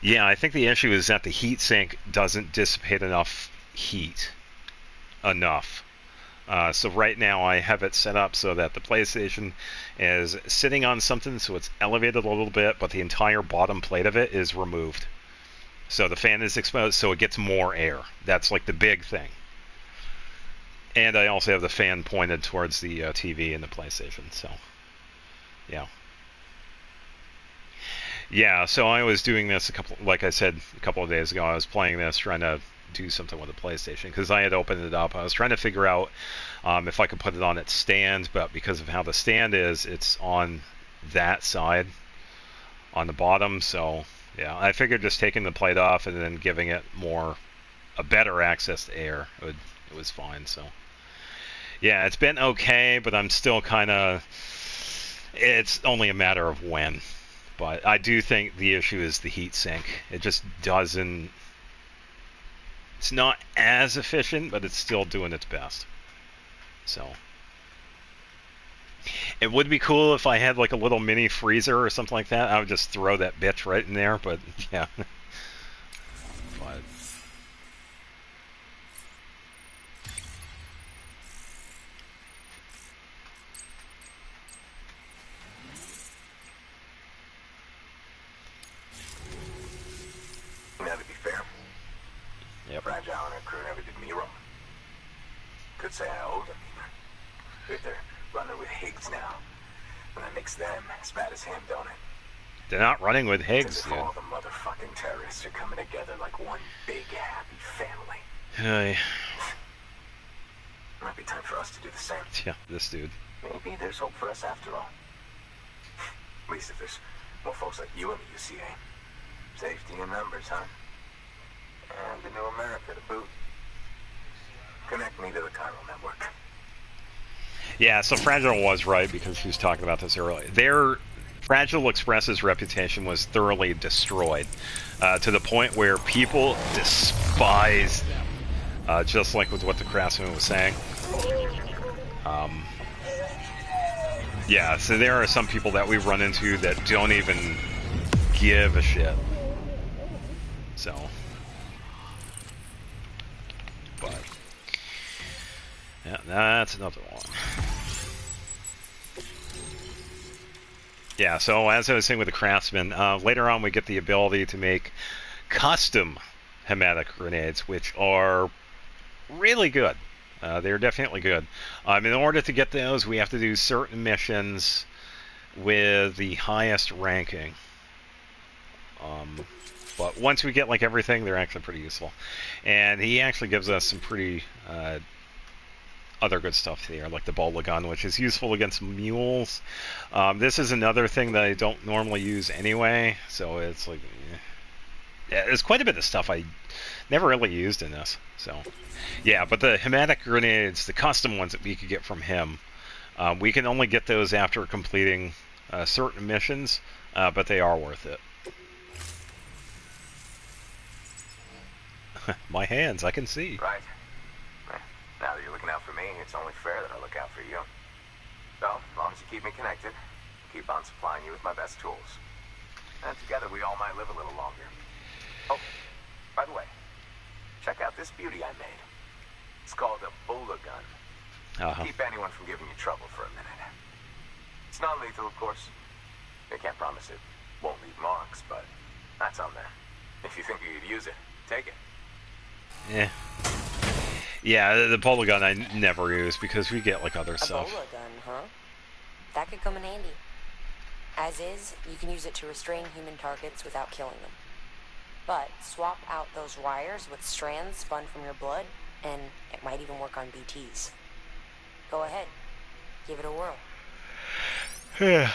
yeah, I think the issue is that the heat sink doesn't dissipate enough heat enough. So right now I have it set up so that the PlayStation is sitting on something, so it's elevated a little bit, but the entire bottom plate of it is removed. So the fan is exposed, so it gets more air. That's like the big thing. And I also have the fan pointed towards the TV and the PlayStation, so yeah. Yeah, so I was doing this like I said, a couple of days ago. I was playing this, trying to do something with the PlayStation, because I had opened it up. I was trying to figure out if I could put it on its stand, but because of how the stand is, it's on that side, on the bottom, so yeah, I figured just taking the plate off and then giving it a better access to air, it was fine, so Yeah, it's been okay, but I'm still kind of... It's only a matter of when. But I do think the issue is the heat sink. It just doesn't... It's not as efficient, but it's still doing its best. So... It would be cool if I had like a little mini freezer or something like that. I would just throw that bitch right in there, but yeah. But...
Now, to be fair,
Yep.
Fragile and her crew never did me wrong. Could say I owed them even. But they're running with Higgs now. And that makes them as bad as him, don't it?
They're not running with Higgs,
As if
dude.
all the motherfucking terrorists are coming together like one big happy family.
Hey.
Might be time for us to do the same.
Yeah, this dude.
Maybe there's hope for us after all. At least if there's more folks like you in the UCA. Safety in numbers, huh? And a new America to boot. Connect me to the Chiral network.
Yeah, so Fragile was right because she was talking about this earlier. Fragile Express's reputation was thoroughly destroyed to the point where people despise them. Just like with what the Craftsman was saying. Yeah, so there are some people that we run into that don't even give a shit. So, but yeah, that's another one. Yeah, so as I was saying with the Craftsman, later on we get the ability to make custom hematic grenades, which are really good. They're definitely good. In order to get those, we have to do certain missions with the highest ranking. But once we get like everything, they're actually pretty useful. And he actually gives us some pretty other good stuff here, like the bola gun, which is useful against mules. This is another thing that I don't normally use anyway, so it's like, yeah, there's quite a bit of stuff I never really used in this. So, yeah, but the hematic grenades, the custom ones that we could get from him, we can only get those after completing certain missions, but they are worth it. My hands, I can see.
Right. Now that you're looking out for me, it's only fair that I look out for you. So, as long as you keep me connected, I'll keep on supplying you with my best tools. And together we all might live a little longer. Oh, by the way, check out this beauty I made. It's called a bola gun. Keep anyone from giving you trouble for a minute. It's non-lethal, of course. I can't promise it won't leave marks, but that's on there. If you think you could use it, take it.
Yeah. Yeah, the bola gun I never use because we get like other stuff.
A bola gun, huh? That could come in handy. As is, you can use it to restrain human targets without killing them. But swap out those wires with strands spun from your blood, and it might even work on BTs. Go ahead. Give it a whirl.
Yeah.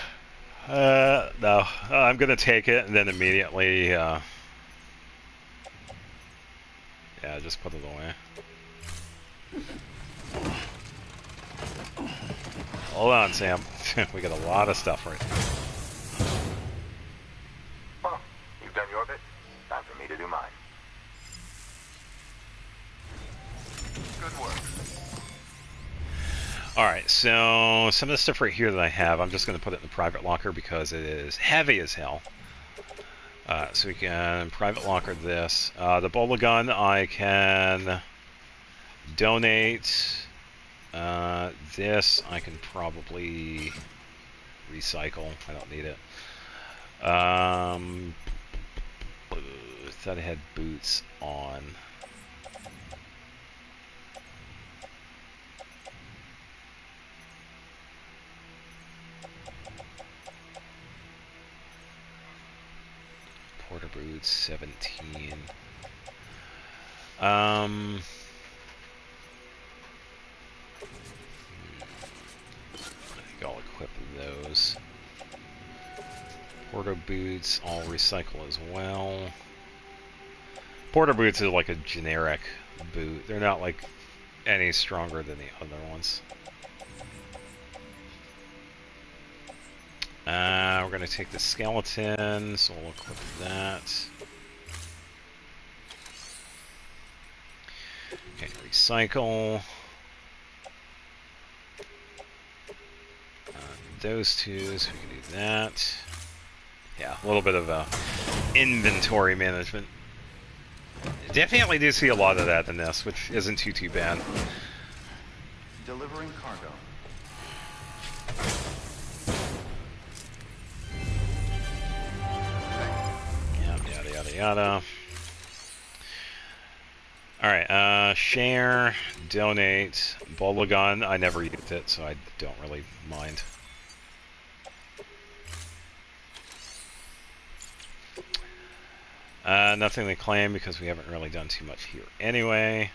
No. I'm gonna take it and then immediately, yeah, just put it away. Hold on, Sam. We got a lot of stuff right now.
Well, you've done your bit. Time for me to do mine. Good work.
Alright, so some of the stuff right here that I have, I'm just going to put it in the private locker because it is heavy as hell. So we can private locker this. The bola gun I can donate. This I can probably recycle. I don't need it. Thought I had boots on. Porter boots, 17. I think I'll equip those. Porter boots, I'll recycle as well. Porter boots are like a generic boot. They're not like any stronger than the other ones. We're going to take the skeleton, so we'll equip that. Okay, recycle. Those two, so we can do that. Yeah, a little bit of inventory management. Definitely do see a lot of that in this, which isn't too bad.
Delivering cargo.
Yada yada yada. Alright, share, donate, bola gun. I never used it, so I don't really mind. Nothing to claim because we haven't really done too much here anyway.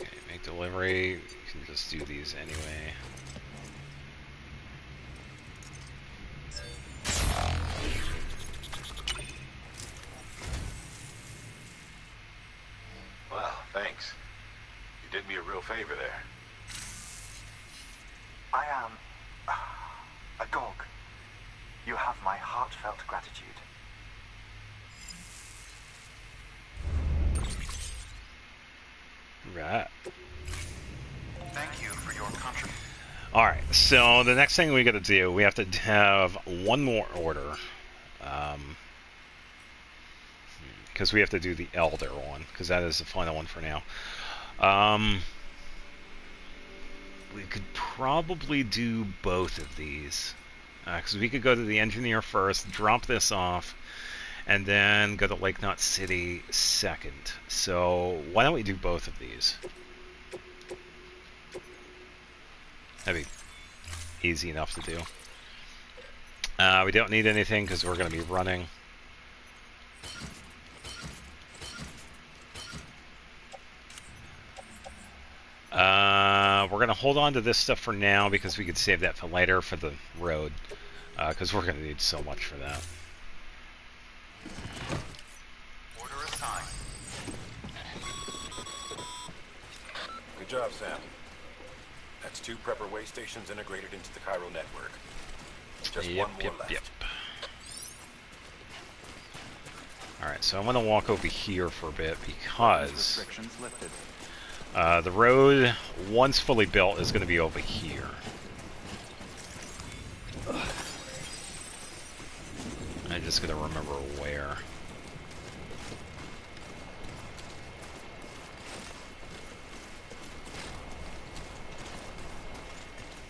Okay, make delivery. You can just do these anyway.
Well, thanks. You did me a real favor there.
I am a dog. You have my heartfelt gratitude.
Right.
Thank you for your contribution.
Alright, so the next thing we gotta do, we have to have one more order. Because we have to do the Elder one, because that is the final one for now. We could probably do both of these. Because we could go to the Engineer first, drop this off, and then go to Lake Knot City second. So why don't we do both of these? That'd be easy enough to do. We don't need anything because we're going to be running. We're going to hold on to this stuff for now because we could save that for later for the road. Because we're going to need so much for that.
Order assigned.
Good job, Sam. That's 2 prepper way stations integrated into the Cairo network. Just one more left.
Alright, so I'm going to walk over here for a bit because
Restrictions lifted.
the road, once fully built, is going to be over here. I'm just going to remember where.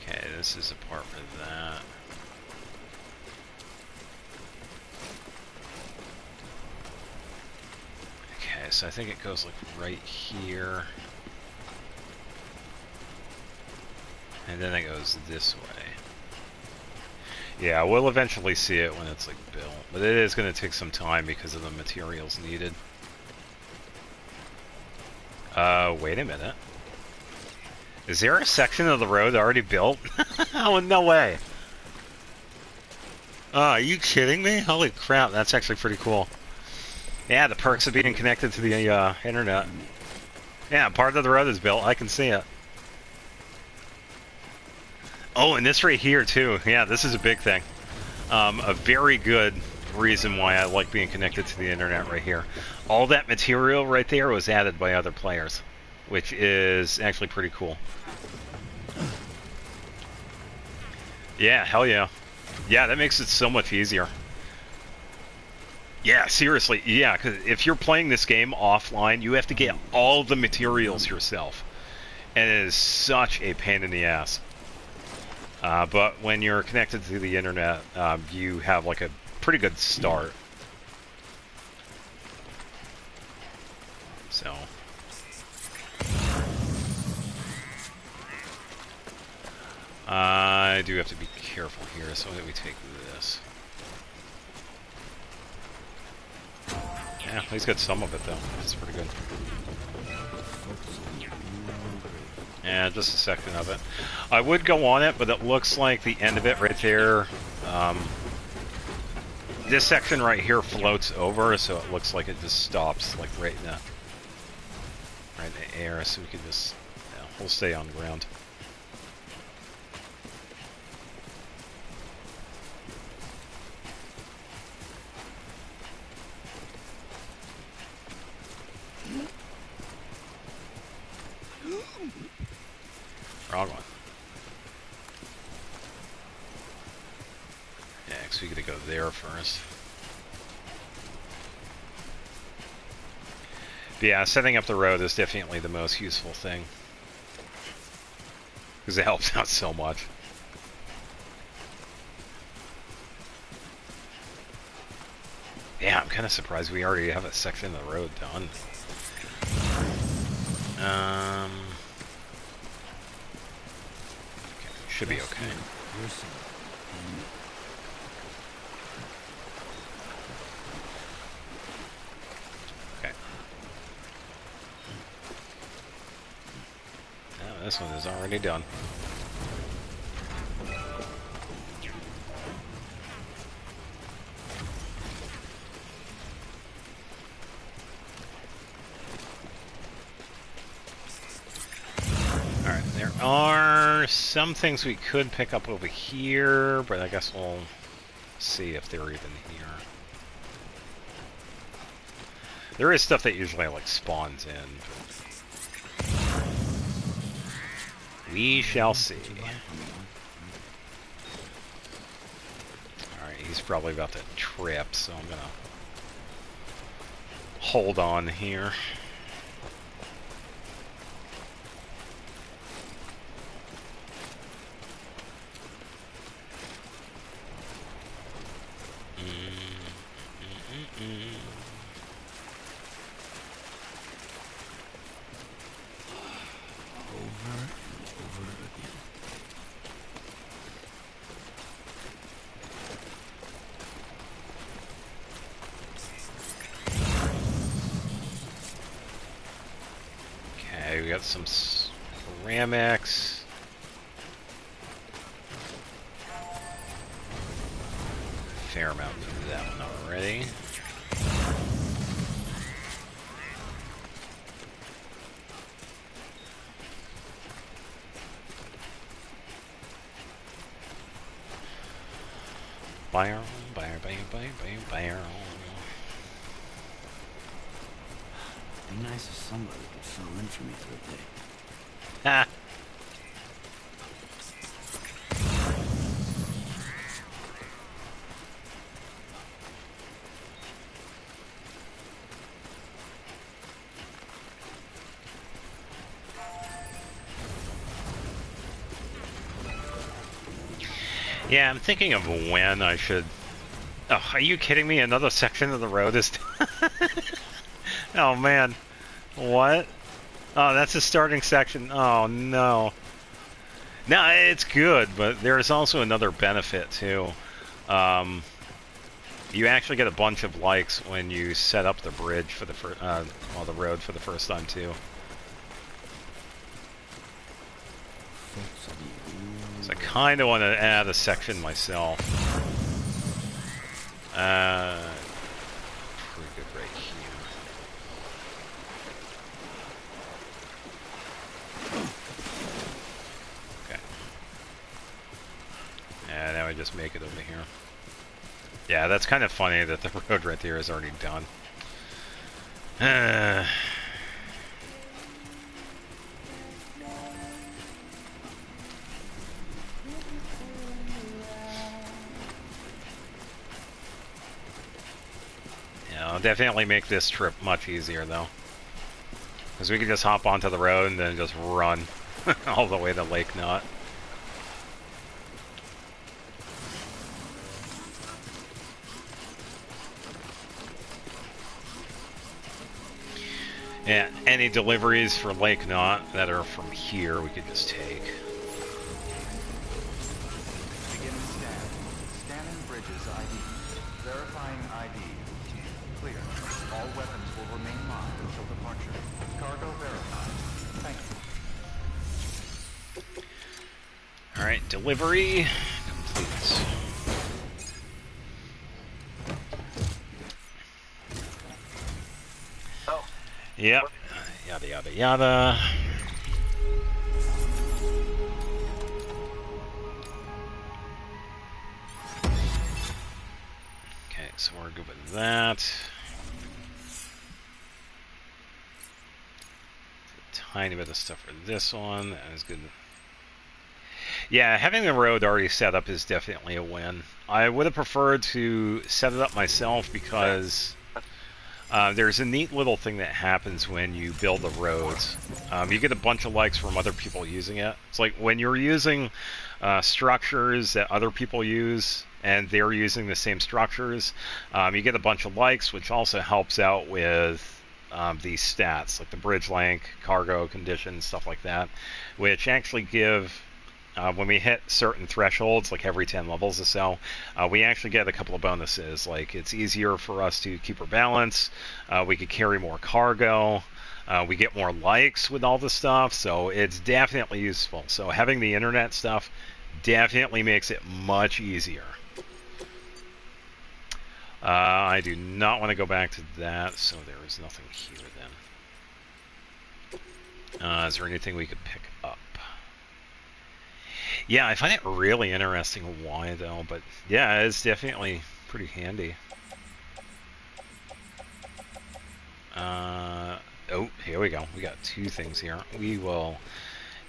Okay, this is a part for that. Okay, so I think it goes like right here. And then it goes this way. Yeah, we'll eventually see it when it's like built. But it is going to take some time because of the materials needed. Wait a minute. Is there a section of the road already built? Oh, no way. Oh, are you kidding me? Holy crap, that's actually pretty cool. Yeah, the perks of being connected to the internet. Yeah, part of the road is built. I can see it. Oh, and this right here, too. Yeah, this is a big thing. A very good reason why I like being connected to the internet right here. All that material right there was added by other players, which is actually pretty cool. Yeah, hell yeah. Yeah, that makes it so much easier. Yeah, seriously, yeah, because if you're playing this game offline, you have to get all the materials yourself. And it is such a pain in the ass. But when you're connected to the internet, you have like a pretty good start. So. I do have to be careful here, so let me take this. Yeah, he's got some of it though. That's pretty good. Yeah, just a section of it. I would go on it, but it looks like the end of it right there This section right here floats over, so it looks like it just stops, like right in the air, so we can just, yeah, we'll stay on ground. Wrong one. Yeah, because we gotta go there first. But yeah, setting up the road is definitely the most useful thing. Because it helps out so much. Yeah, I'm kind of surprised we already have a section of the road done. Okay, should be okay. Okay. Now this one is already done. There are some things we could pick up over here, but I guess we'll see if they're even here. There is stuff that usually like spawns in. We shall see. Alright, he's probably about to trip, so I'm gonna hold on here. We got some ceramics. Fair amount of that one already. Barrel.
Be nice if somebody could fill in for me for a day.
Ha! Yeah, I'm thinking of when I should... Oh, are you kidding me? Another section of the road is... Oh, man. What? Oh, that's the starting section. Oh, no. No, it's good, but there's also another benefit, too. You actually get a bunch of likes when you set up the bridge for the the road for the first time, too. So I kind of want to add a section myself. Pretty good right here. Okay. And now I just make it over here. Yeah, that's kind of funny that the road right there is already done. Yeah, I'll definitely make this trip much easier, though. Because we can just hop onto the road and then just run all the way to Lake Knot. Yeah, any deliveries for Lake Knot that are from here, we could just take.
Beginning scan. Scanning bridges ID. Verifying ID. Clear. All weapons will remain locked until departure. Cargo verified. Thank you.
Alright, delivery complete. Yep. Yada yada yada. Okay, so we're good with that. A tiny bit of stuff for this one. That is good. Yeah, having the road already set up is definitely a win. I would have preferred to set it up myself because there's a neat little thing that happens when you build the roads. You get a bunch of likes from other people using it. It's like when you're using structures that other people use and they're using the same structures, you get a bunch of likes, which also helps out with these stats, like the bridge length, cargo conditions, stuff like that, which actually give... when we hit certain thresholds, like every 10 levels or so, we actually get a couple of bonuses. Like, it's easier for us to keep our balance, we could carry more cargo, we get more likes with all this stuff, so it's definitely useful. So having the internet stuff definitely makes it much easier. I do not want to go back to that, so there is nothing here then. Is there anything we could pick up? Yeah, I find it really interesting why, though, but yeah, it's definitely pretty handy. Oh, here we go. We got two things here. We will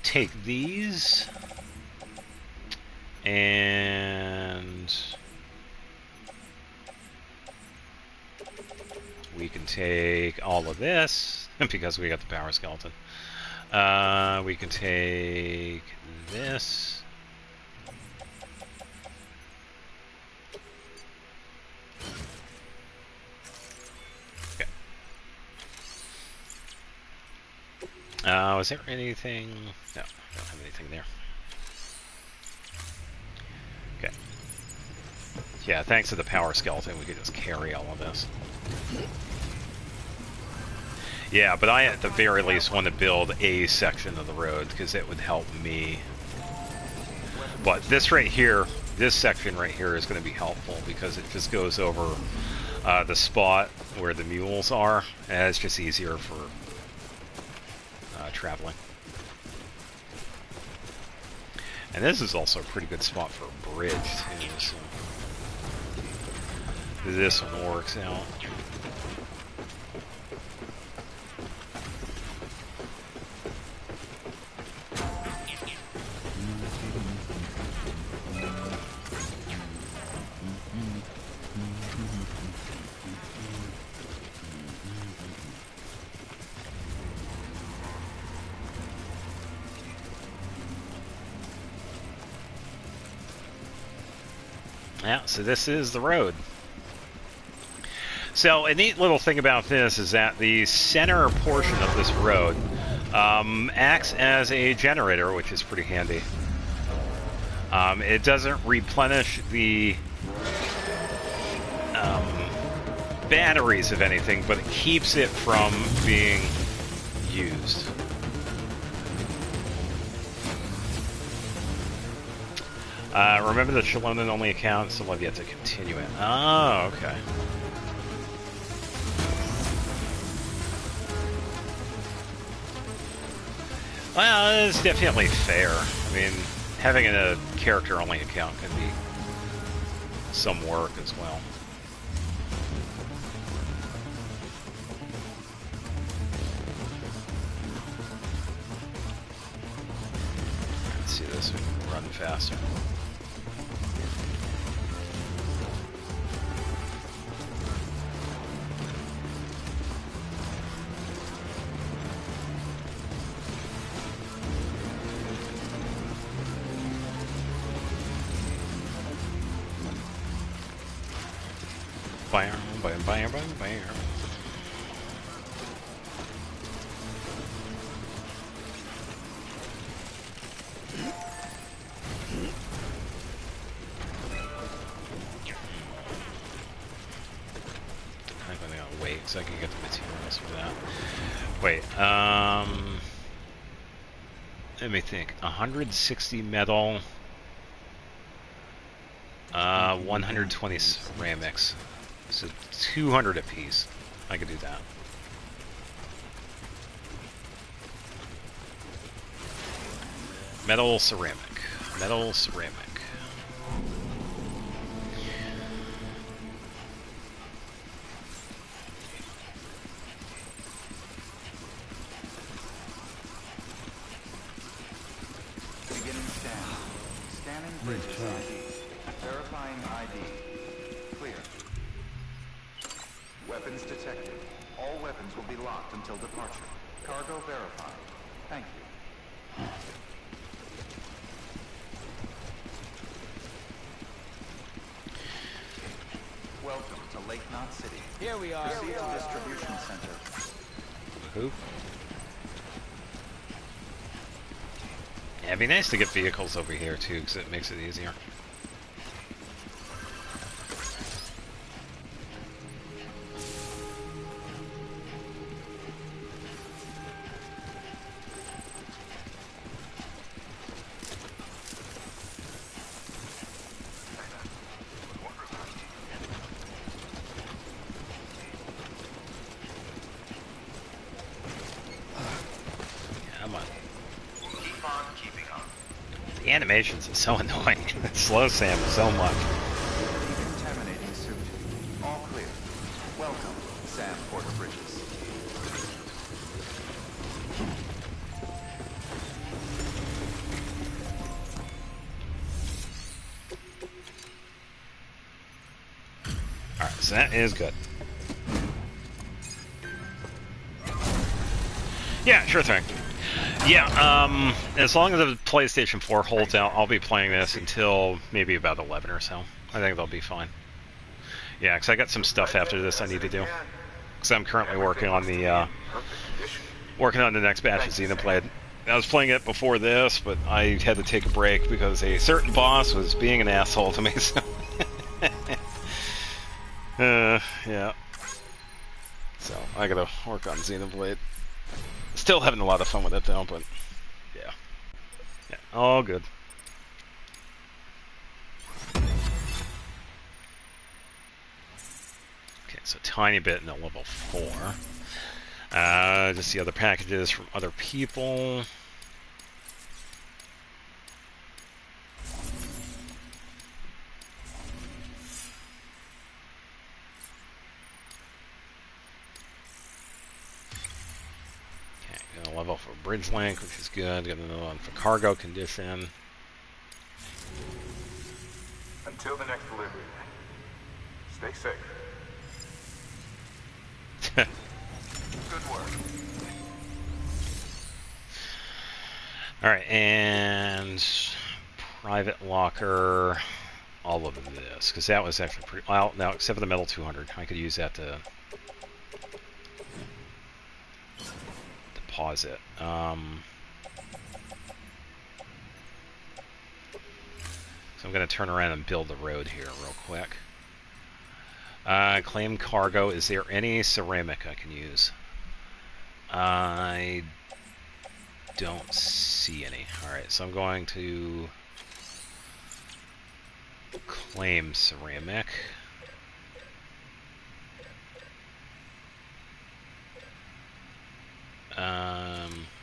take these, and we can take all of this, because we got the power skeleton. We can take this. Was there anything? No, I don't have anything there. Okay. Yeah, thanks to the power skeleton, we could just carry all of this. Yeah, but I at the very least want to build a section of the road, because it would help me. But this right here, this section right here is going to be helpful, because it just goes over the spot where the mules are, and it's just easier for traveling. And this is also a pretty good spot for a bridge, too, so this one works out. Yeah, so this is the road. So a neat little thing about this is that the center portion of this road acts as a generator, which is pretty handy. It doesn't replenish the batteries of anything, but it keeps it from being used. Remember the Shalonen only account, so I've yet to continue it. Oh, okay. Well, it's definitely fair. I mean, having a character-only account can be some work as well. Let's see this, we can run faster. Bam, bam, bam, bam, bam. I'm gonna wait so I can get the materials for that. Wait, let me think. 160 metal, 120 ceramics. So 200 apiece. I could do that. Metal ceramic. Metal ceramic.
Beginning scan. Scanning bridges ID. Verifying ID. Clear. Weapons detected. All weapons will be locked until departure. Cargo verified. Thank you. Welcome to Lake Knot City.
Here we are.
Proceed to distribution center.
Who? Yeah, it'd be nice to get vehicles over here too, because it makes it easier. The animations are so annoying. It slows Sam so much.
Decontaminating suit. All clear. Welcome, Sam Porter Bridges.
Alright, so that is good. Yeah, sure thing. Yeah, as long as the PlayStation 4 holds out, I'll be playing this until maybe about 11 or so. I think they'll be fine. Yeah, because I got some stuff after this I need to do. Because I'm currently working on the next batch of Xenoblade. I was playing it before this, but I had to take a break because a certain boss was being an asshole to me. So yeah. So I gotta work on Xenoblade. Still having a lot of fun with it though, but yeah. Yeah, all good. Okay, so tiny bit in the level 4. Just the other packages from other people. Got a level for bridge link, which is good. Got another one for cargo condition.
Until the next delivery. Stay safe. Good work.
Alright, and private locker, all of this, because that was actually pretty, well, now except for the metal 200, I could use that to deposit. So I'm going to turn around and build the road here real quick. Claim cargo, is there any ceramic I can use? I don't see any. Alright, so I'm going to claim ceramic.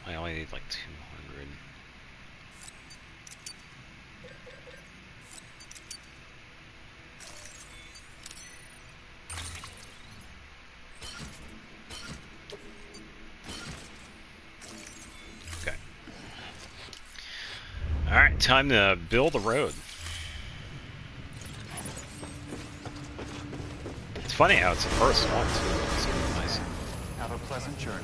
I only need like 200. Okay. Alright, time to build a road. It's funny how it's the first one, too. It's really nice.
Have a pleasant journey.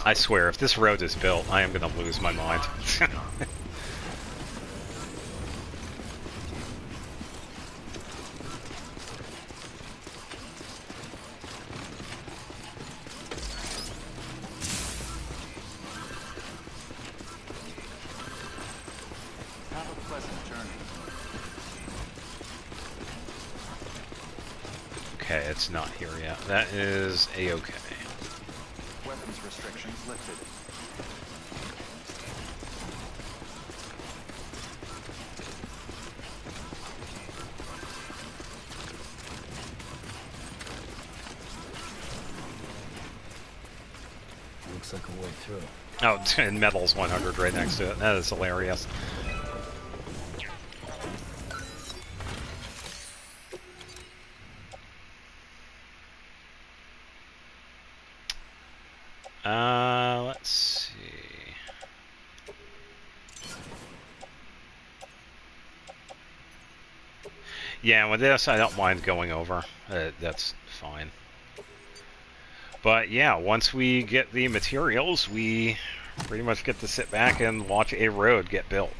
I swear, if this road is built, I am going to lose my mind.
Have a pleasant journey.
Okay, it's not here yet. That is A-okay.
Weapons restrictions lifted.
looks like a way through.
Oh, and metal's 100 right next to it. That is hilarious. Let's see. Yeah, with this, I don't mind going over. That's fine. But yeah, once we get the materials, we pretty much get to sit back and watch a road get built,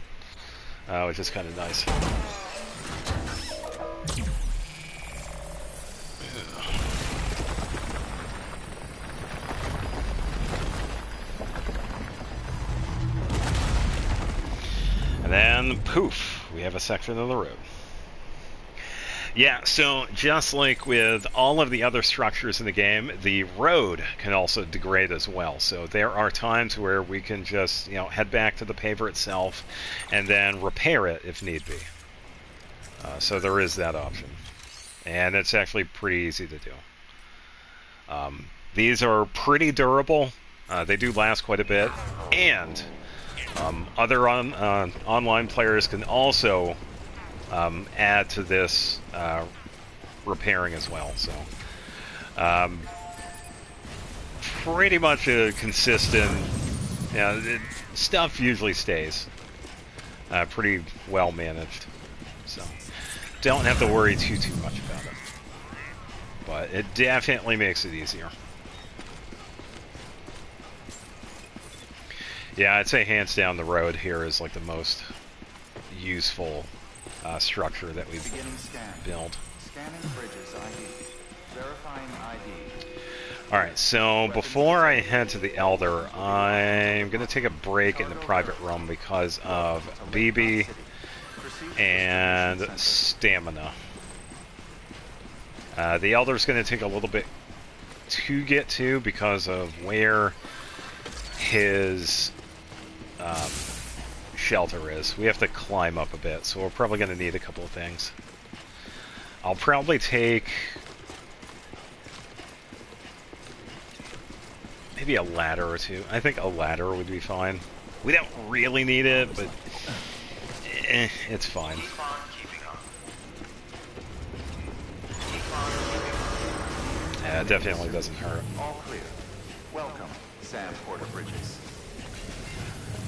which is kind of nice. And then, poof, we have a section of the road. Yeah, so just like with all of the other structures in the game, the road can also degrade as well. So there are times where we can just, head back to the paver itself and then repair it if need be. So there is that option. And it's actually pretty easy to do. These are pretty durable. They do last quite a bit. And other online players can also add to this repairing as well. So pretty much a consistent, stuff usually stays pretty well managed. So don't have to worry too much about it. But it definitely makes it easier. Yeah, I'd say hands down the road here is like the most useful structure that we've built.
Scanning bridges ID. Verifying ID.
Alright, so before I head to the Elder, I'm going to take a break in the private room because of BB and stamina. The Elder's going to take a little bit to get to because of where his shelter is. We have to climb up a bit, so we're probably going to need a couple of things. I'll probably take maybe a ladder or two. I think a ladder would be fine. We don't really need it, but it's fine. Yeah, it definitely doesn't hurt.
All clear. Welcome, Sam Porter Bridges.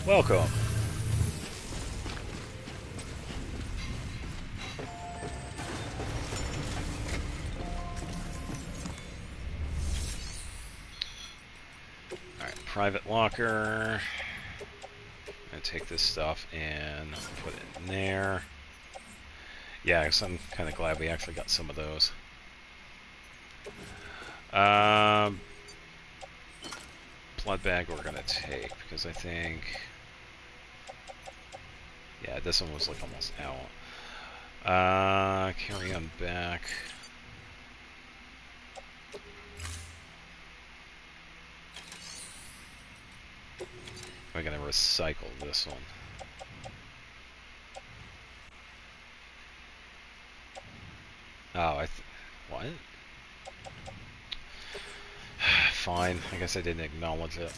Welcome. Alright, private locker. I'm gonna take this stuff and put it in there. Yeah, because I'm kind of glad we actually got some of those. Blood bag we're gonna take because I think, yeah, this one was like almost out. Carry on back. We're gonna recycle this one. Oh, what? Fine. I guess I didn't acknowledge it.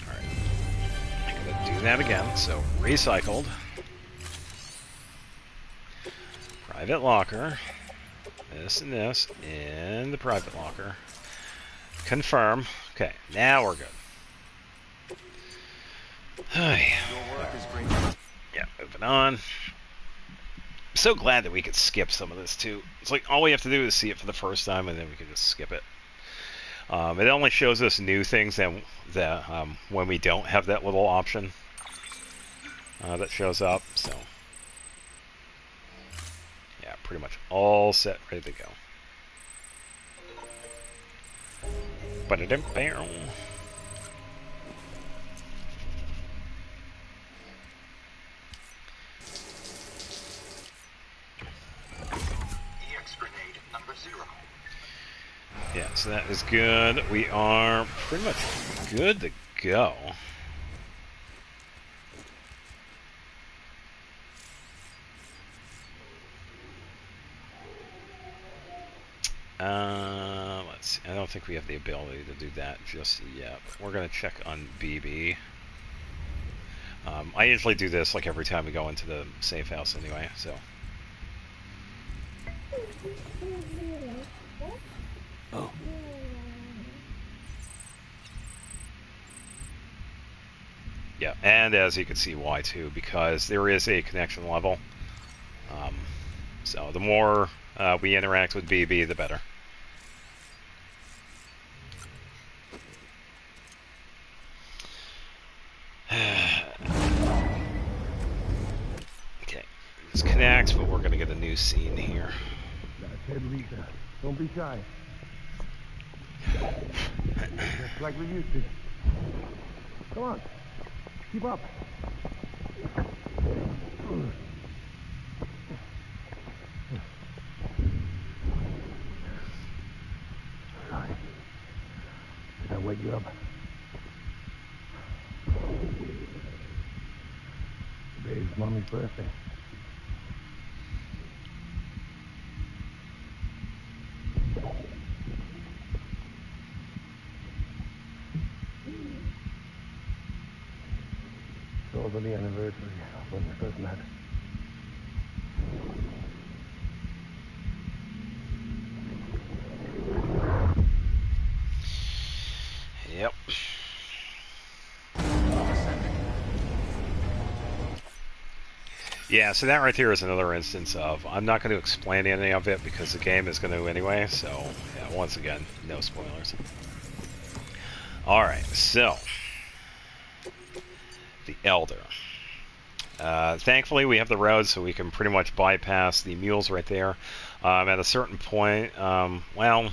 Alright. I'm gonna do that again. So, recycled. Private locker. This and this in the private locker. Confirm. Okay, now we're good. Hi. Yeah, moving on. I'm so glad that we could skip some of this too. It's like all we have to do is see it for the first time and then we can just skip it. It only shows us new things that when we don't have that little option that shows up. So yeah, pretty much all set, ready to go. Ba-da-dum-bam. Yeah, so that is good. We are pretty much good to go. Let's see. I don't think we have the ability to do that just yet. We're going to check on BB. I usually do this like every time we go into the safe house anyway, so.
Oh.
Yeah, and as you can see, why too, because there is a connection level. So the more we interact with BB, the better. Okay, let's connect, but we're going to get a new scene here.
That's it, Lisa. Don't be shy. Just like we used to. Come on. Keep up. Sorry. Did I wake you up? Today's Mommy's birthday. It's also the anniversary of when we first met.
Yep. Yeah, so that right there is another instance of, I'm not going to explain any of it because the game is going to anyway, so yeah, once again, no spoilers. Alright, so, the Elder. Thankfully we have the road so we can pretty much bypass the mules right there. At a certain point, well,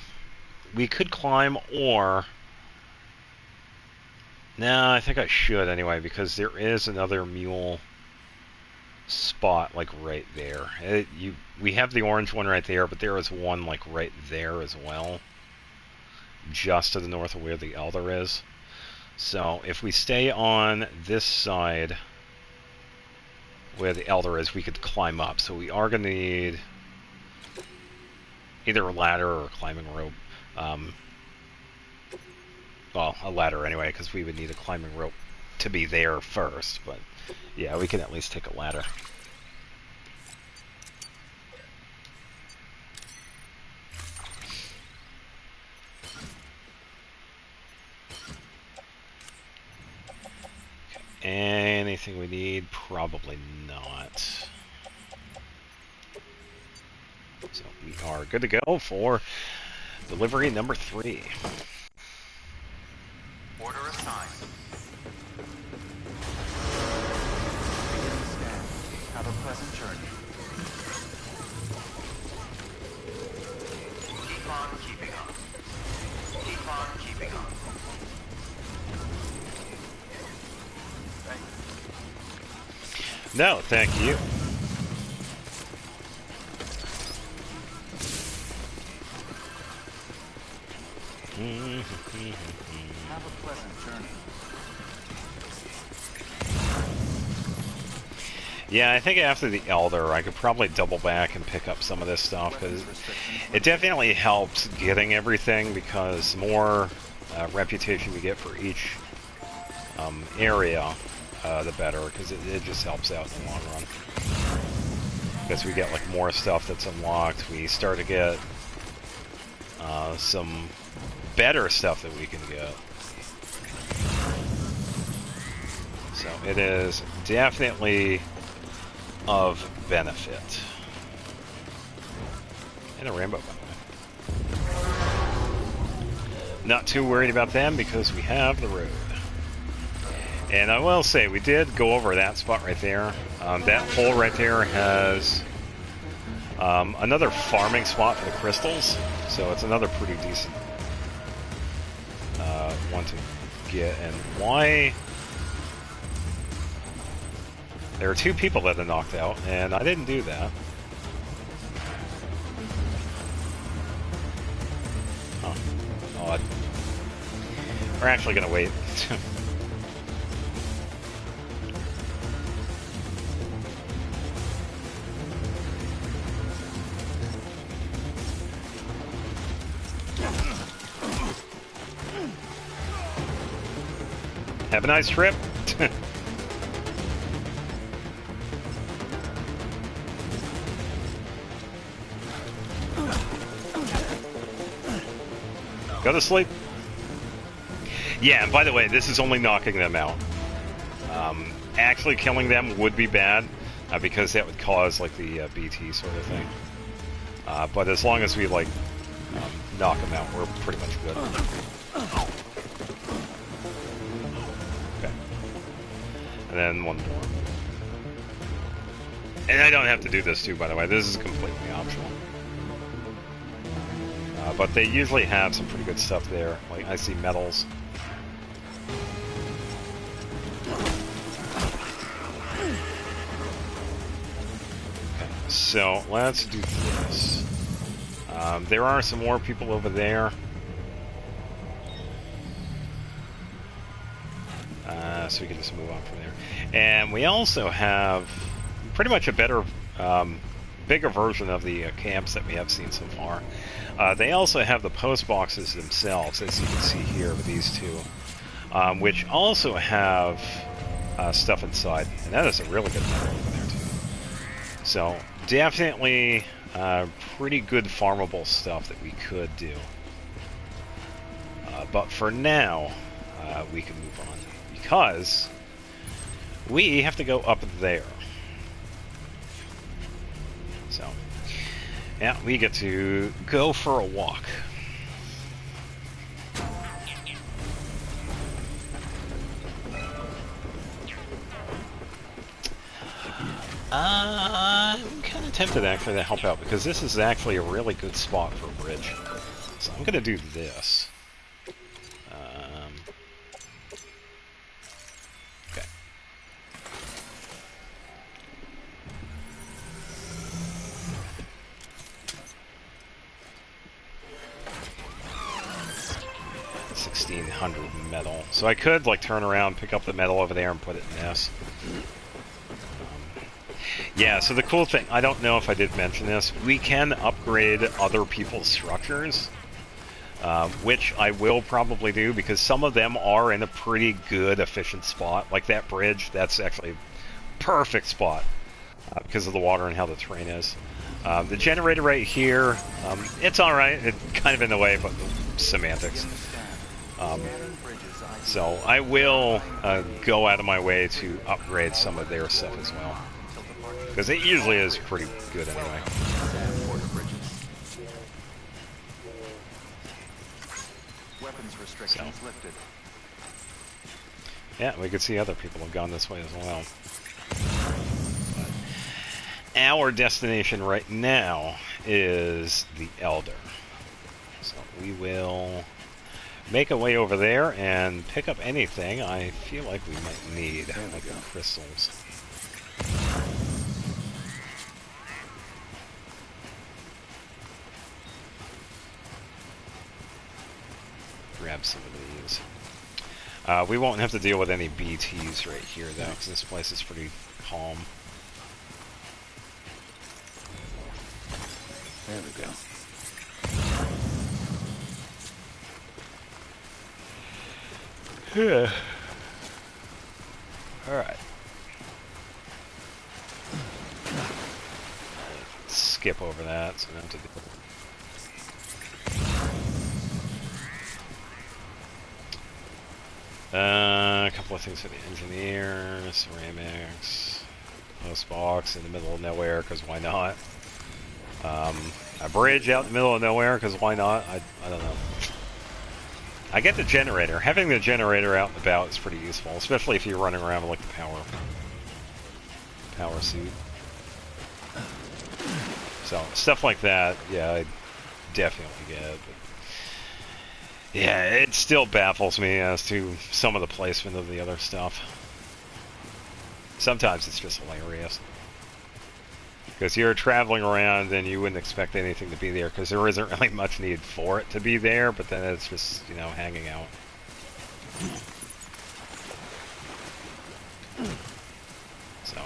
we could climb or... No, I think I should anyway because there is another mule spot like right there. We have the orange one right there, but there is one like right there as well, just to the north of where the Elder is. So if we stay on this side where the Elder is, we could climb up. So we are going to need either a ladder or a climbing rope. Well, a ladder anyway, because we would need a climbing rope to be there first, but yeah, we can at least take a ladder. Anything we need? Probably not. So we are good to go for delivery number 3.
Order assigned. Have a pleasant journey. Keep on keeping up. Keep on keeping up. Thank you.
No, thank you.
Have a pleasant journey.
Yeah, I think after the Elder, I could probably double back and pick up some of this stuff, because it definitely helps getting everything, because the more reputation we get for each area, the better, because it just helps out in the long run. Because we get like more stuff that's unlocked, we start to get some better stuff that we can get. So it is definitely of benefit. And a rainbow, by the way. Not too worried about them because we have the road. And I will say, we did go over that spot right there. That hole right there has another farming spot for the crystals. So it's another pretty decent one to get. And why... There are 2 people that are knocked out, and I didn't do that. Huh. Odd. We're actually going to wait. Have a nice trip. Go to sleep. Yeah, and by the way, this is only knocking them out. Actually killing them would be bad, because that would cause, like, the BT sort of thing. But as long as we, like, knock them out, we're pretty much good. Okay. And then one more. And I don't have to do this too, by the way. This is completely optional. But they usually have some pretty good stuff there. Like, I see metals. Okay, so let's do this. There are some more people over there. So we can just move on from there. And we also have pretty much a better, bigger version of the camps that we have seen so far. They also have the post boxes themselves, as you can see here with these two, which also have stuff inside. And that is a really good metal over there, too. So, definitely pretty good farmable stuff that we could do. But for now, we can move on, because we have to go up there. So, yeah, we get to go for a walk. I'm kind of tempted, actually, to help out, because this is actually a really good spot for a bridge. So I'm going to do this. Okay. 1,600 metal. So I could, like, turn around, pick up the metal over there, and put it in this. Yeah, so the cool thing, I don't know if I did mention this, we can upgrade other people's structures, which I will probably do, because some of them are in a pretty good, efficient spot. Like that bridge, that's actually a perfect spot, because of the water and how the terrain is. The generator right here, it's alright, it's kind of in the way, but semantics. So I will go out of my way to upgrade some of their stuff as well. Because it usually is pretty good anyway.
Weapons restrictions lifted.
Yeah, we could see other people have gone this way as well. But our destination right now is the Elder. So we will make our way over there and pick up anything I feel like we might need, like the crystals. Grab some of these. We won't have to deal with any BTs right here, though, because this place is pretty calm.
There we go.
Yeah. Alright. Skip over that, so I don't have to do it. A couple of things for the engineer, ceramics, post box in the middle of nowhere, because why not? A bridge out in the middle of nowhere, because why not? I don't know. I get the generator. Having the generator out and about is pretty useful, especially if you're running around with like the power suit. So stuff like that, yeah, I definitely get it. But yeah, it still baffles me as to some of the placement of the other stuff. Sometimes it's just hilarious. Because you're traveling around and you wouldn't expect anything to be there, because there isn't really much need for it to be there, but then it's just, you know, hanging out. So.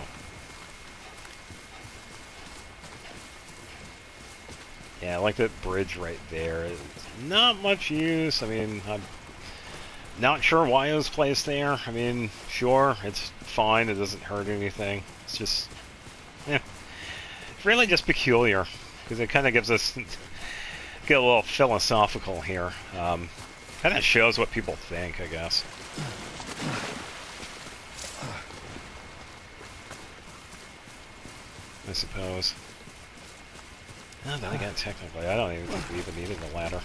Yeah, I like that bridge right there. It's not much use. I mean, I'm Not sure why it was placed there. I mean, sure, it's fine. It doesn't hurt anything. It's just, yeah, it's really just peculiar because it kind of gives us get a little philosophical here. Kind of shows what people think, I guess. I suppose. Oh, then again, technically, I don't even think we even needed the ladder.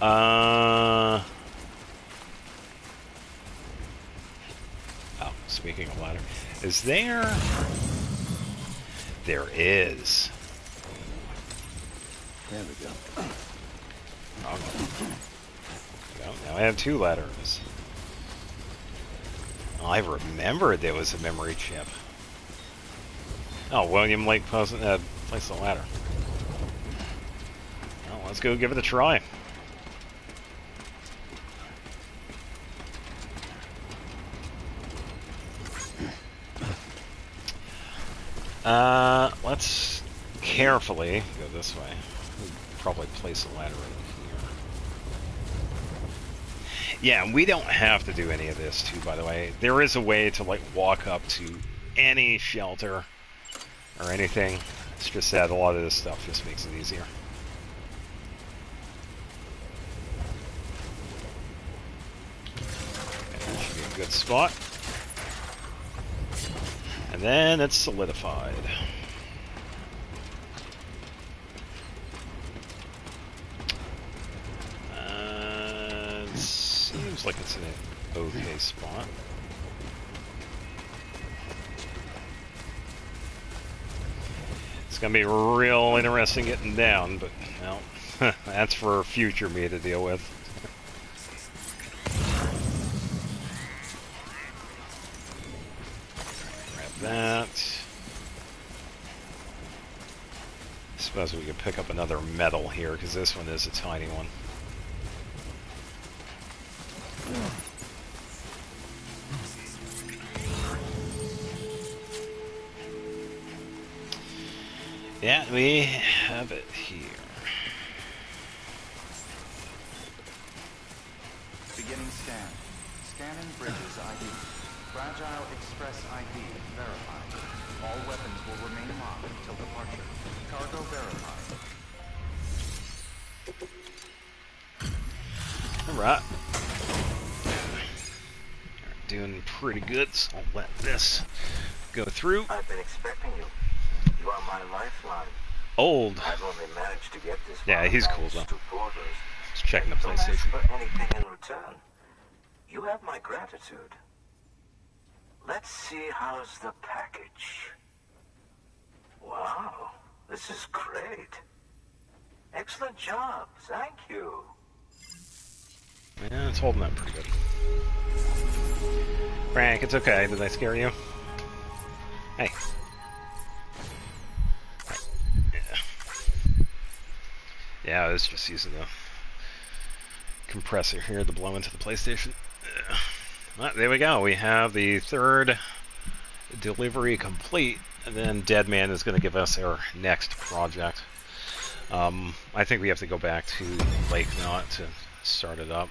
Oh, speaking of ladder, is there? There is.
There we go.
Well, now I have 2 ladders. I remembered there was a memory chip. Oh, William Lake placed the ladder. Well, let's go give it a try. Let's carefully go this way. We'll probably place a ladder in here. Yeah, we don't have to do any of this too, by the way. There is a way to like walk up to any shelter or anything. It's just that a lot of this stuff just makes it easier. And that should be a good spot. And then it's solidified. It seems like it's in an okay spot. It's gonna be real interesting getting down, but well, that's for future me to deal with. That. I suppose we could pick up another metal here, because this one is a tiny one. Yeah, we have it here.
Beginning scan. Scanning bridges ID. Fragile Express ID verified. All weapons will remain locked until departure. Cargo verified.
Alright. Doing pretty good, so I'll let this go through.
I've been expecting you. You are my lifeline.
Old.
I've only managed to get this.
Yeah, he's cool though. Just checking the
Don't ask
PlayStation.
for anything in return. You have my gratitude. Let's see how's the package. Wow, this is great. Excellent job, thank you.
Yeah, it's holding up pretty good. Frank, it's okay. Did I scare you? Hey. Yeah, it's just using the compressor here to blow into the PlayStation. Well, there we go. We have the 3rd delivery complete, and then Deadman is going to give us our next project. I think we have to go back to Lake Knot to start it up.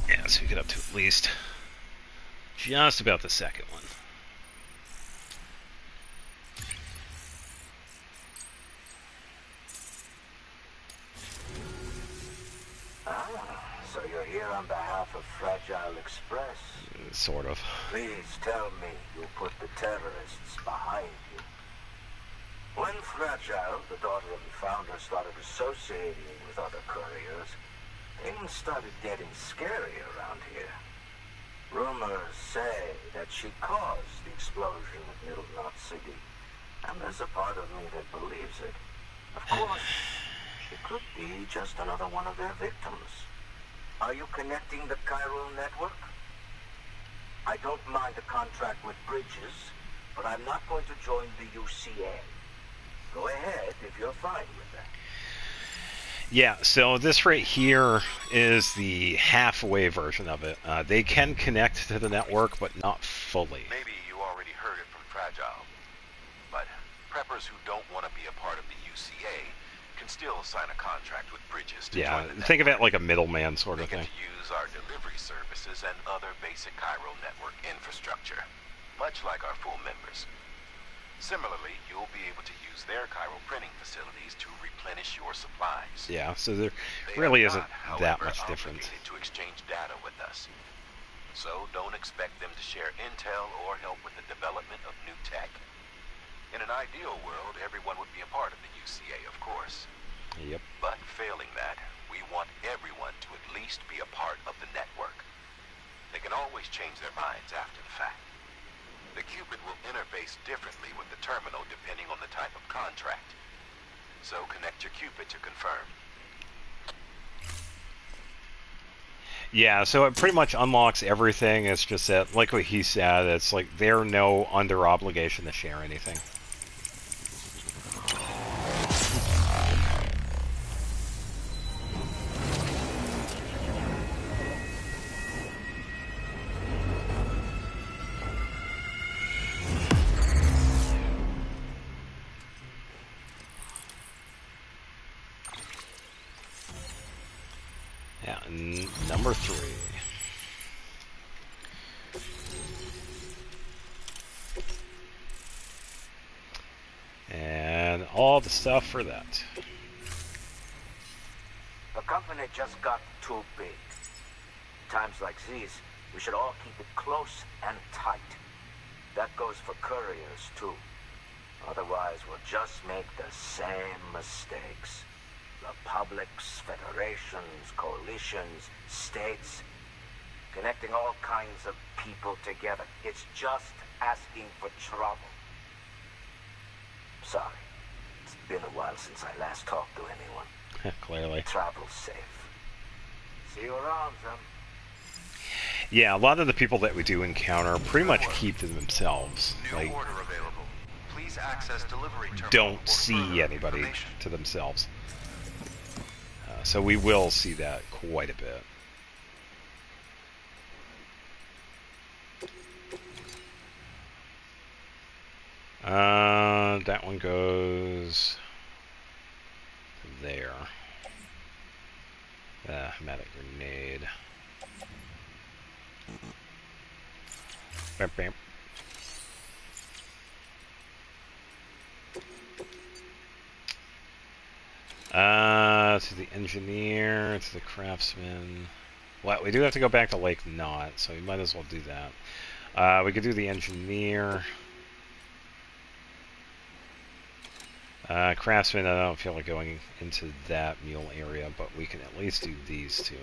Yeah, so we get up to at least just about the 2nd one.
So you're here on behalf of Fragile Express?
Sort of.
Please tell me you put the terrorists behind you. When Fragile, the daughter of the founder, started associating with other couriers, things started getting scary around here. Rumors say that she caused the explosion at Middle Knot City, and there's a part of me that believes it. Of course, she could be just another one of their victims. Are you connecting the chiral network? I don't mind a contract with Bridges, but I'm not going to join the UCA. Go ahead if you're fine with that.
Yeah, so this right here is the halfway version of it. They can connect to the network, but not fully.
Maybe you already heard it from Fragile, but preppers
members who don't want to be a part of the UCA can still sign a contract with Bridges to
Yeah,
join the
think of it
network.
like a middleman sort of
They get
thing.
to use our delivery services and other basic Cairo network infrastructure, much like our full members. Similarly, you'll be able to use their Cairo printing facilities to replenish your supplies.
Yeah, so there
They
really
are
isn't
not,
that
however,
much difference.
obligated to exchange data with us. So don't expect them to share intel or help with the development of new tech. In an ideal world, everyone would be a part of the UCA, of course.
Yep.
But failing that, we want everyone to at least be a part of the network. They can always change their minds after the fact. The Cupid will interface differently with the terminal depending on the type of contract. So connect your Cupid to confirm.
Yeah, so it pretty much unlocks everything. It's just that, like what he said, it's like they're no under obligation to share anything. Yeah, number 3. And all the stuff for that.
The company just got too big. Times like these, we should all keep it close and tight. That goes for couriers, too. Otherwise, we'll just make the same mistakes. Republics, federations, coalitions, states, connecting all kinds of people together. It's just asking for trouble. Sorry. It's been a while since I last talked to anyone.
Clearly.
Travel safe. See you around, Sam.
Yeah, a lot of the people that we do encounter pretty much keep to themselves.
New
Like,
order available. Please access delivery terminal
don't
for
see
further
anybody
information.
to themselves. So we will see that quite a bit. That one goes there. Medic grenade. Bam, bam. To the engineer, to the craftsman. Well, we do have to go back to Lake Knot, so we might as well do that. We could do the engineer. Craftsman, I don't feel like going into that mule area, but we can at least do these two.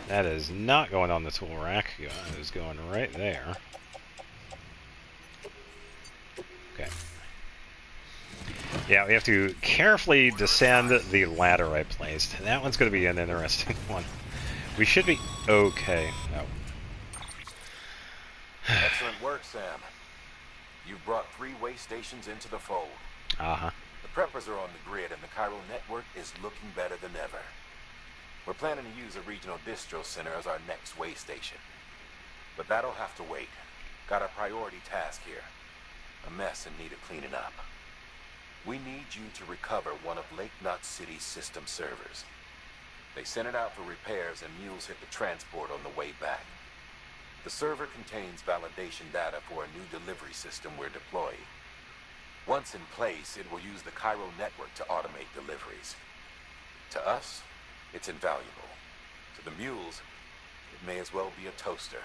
That is not going on the tool rack. It is going right there. Okay. Yeah, we have to carefully descend the ladder I placed. That one's going to be an interesting one. We should be okay. Oh.
Excellent work, Sam. You've brought 3 way stations into the fold.
Uh-huh.
The preppers are on the grid and the Cairo network is looking better than ever. We're planning to use a regional distro center as our next way station. But that'll have to wait. Got a priority task here. A mess in need of cleaning up. We need you to recover one of Lake Knot City's system servers. They sent it out for repairs and mules hit the transport on the way back. The server contains validation data for a new delivery system we're deploying. Once in place, it will use the Cairo network to automate deliveries. To us, it's invaluable. To the mules, it may as well be a toaster.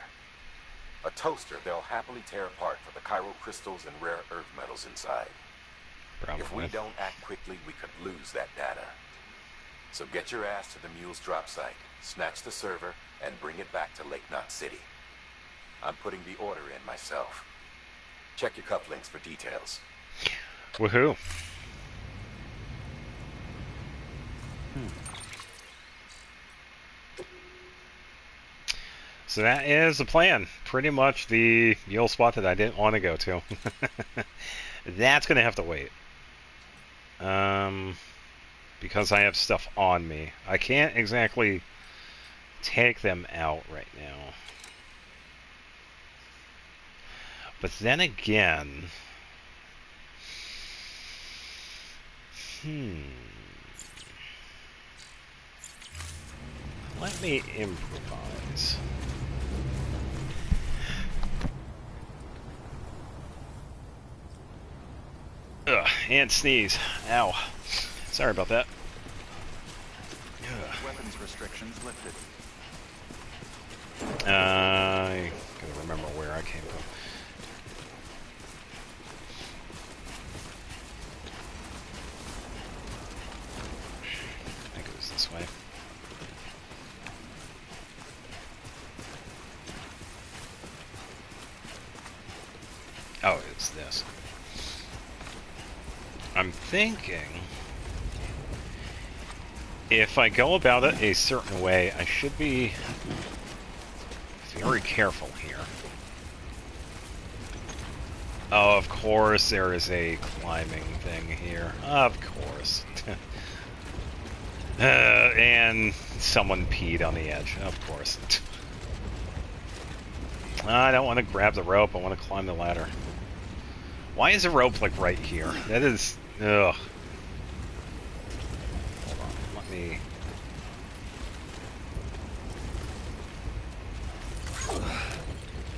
A toaster they'll happily tear apart for the Cairo crystals and rare earth metals inside.
Probably.
If we don't act quickly, we could lose that data. So get your ass to the mule's drop site, snatch the server, and bring it back to Lake Knot City. I'm putting the order in myself. Check your cufflinks for details.
Woohoo. So that is the plan. Pretty much the mule spot that I didn't want to go to. That's going to have to wait. because I have stuff on me. I can't exactly take them out right now. But then again... Let me improvise. Ugh, and sneeze. Ow. Sorry about that.
Weapons restrictions lifted.
I gotta remember where I came from. I think it was this way. Oh, it's this. I'm thinking if I go about it a certain way, I should be very careful here. Oh, of course there is a climbing thing here. Of course. And someone peed on the edge. Of course. I don't want to grab the rope. I want to climb the ladder. Why is the rope, like, right here? That is... Ugh. Hold on. Let me...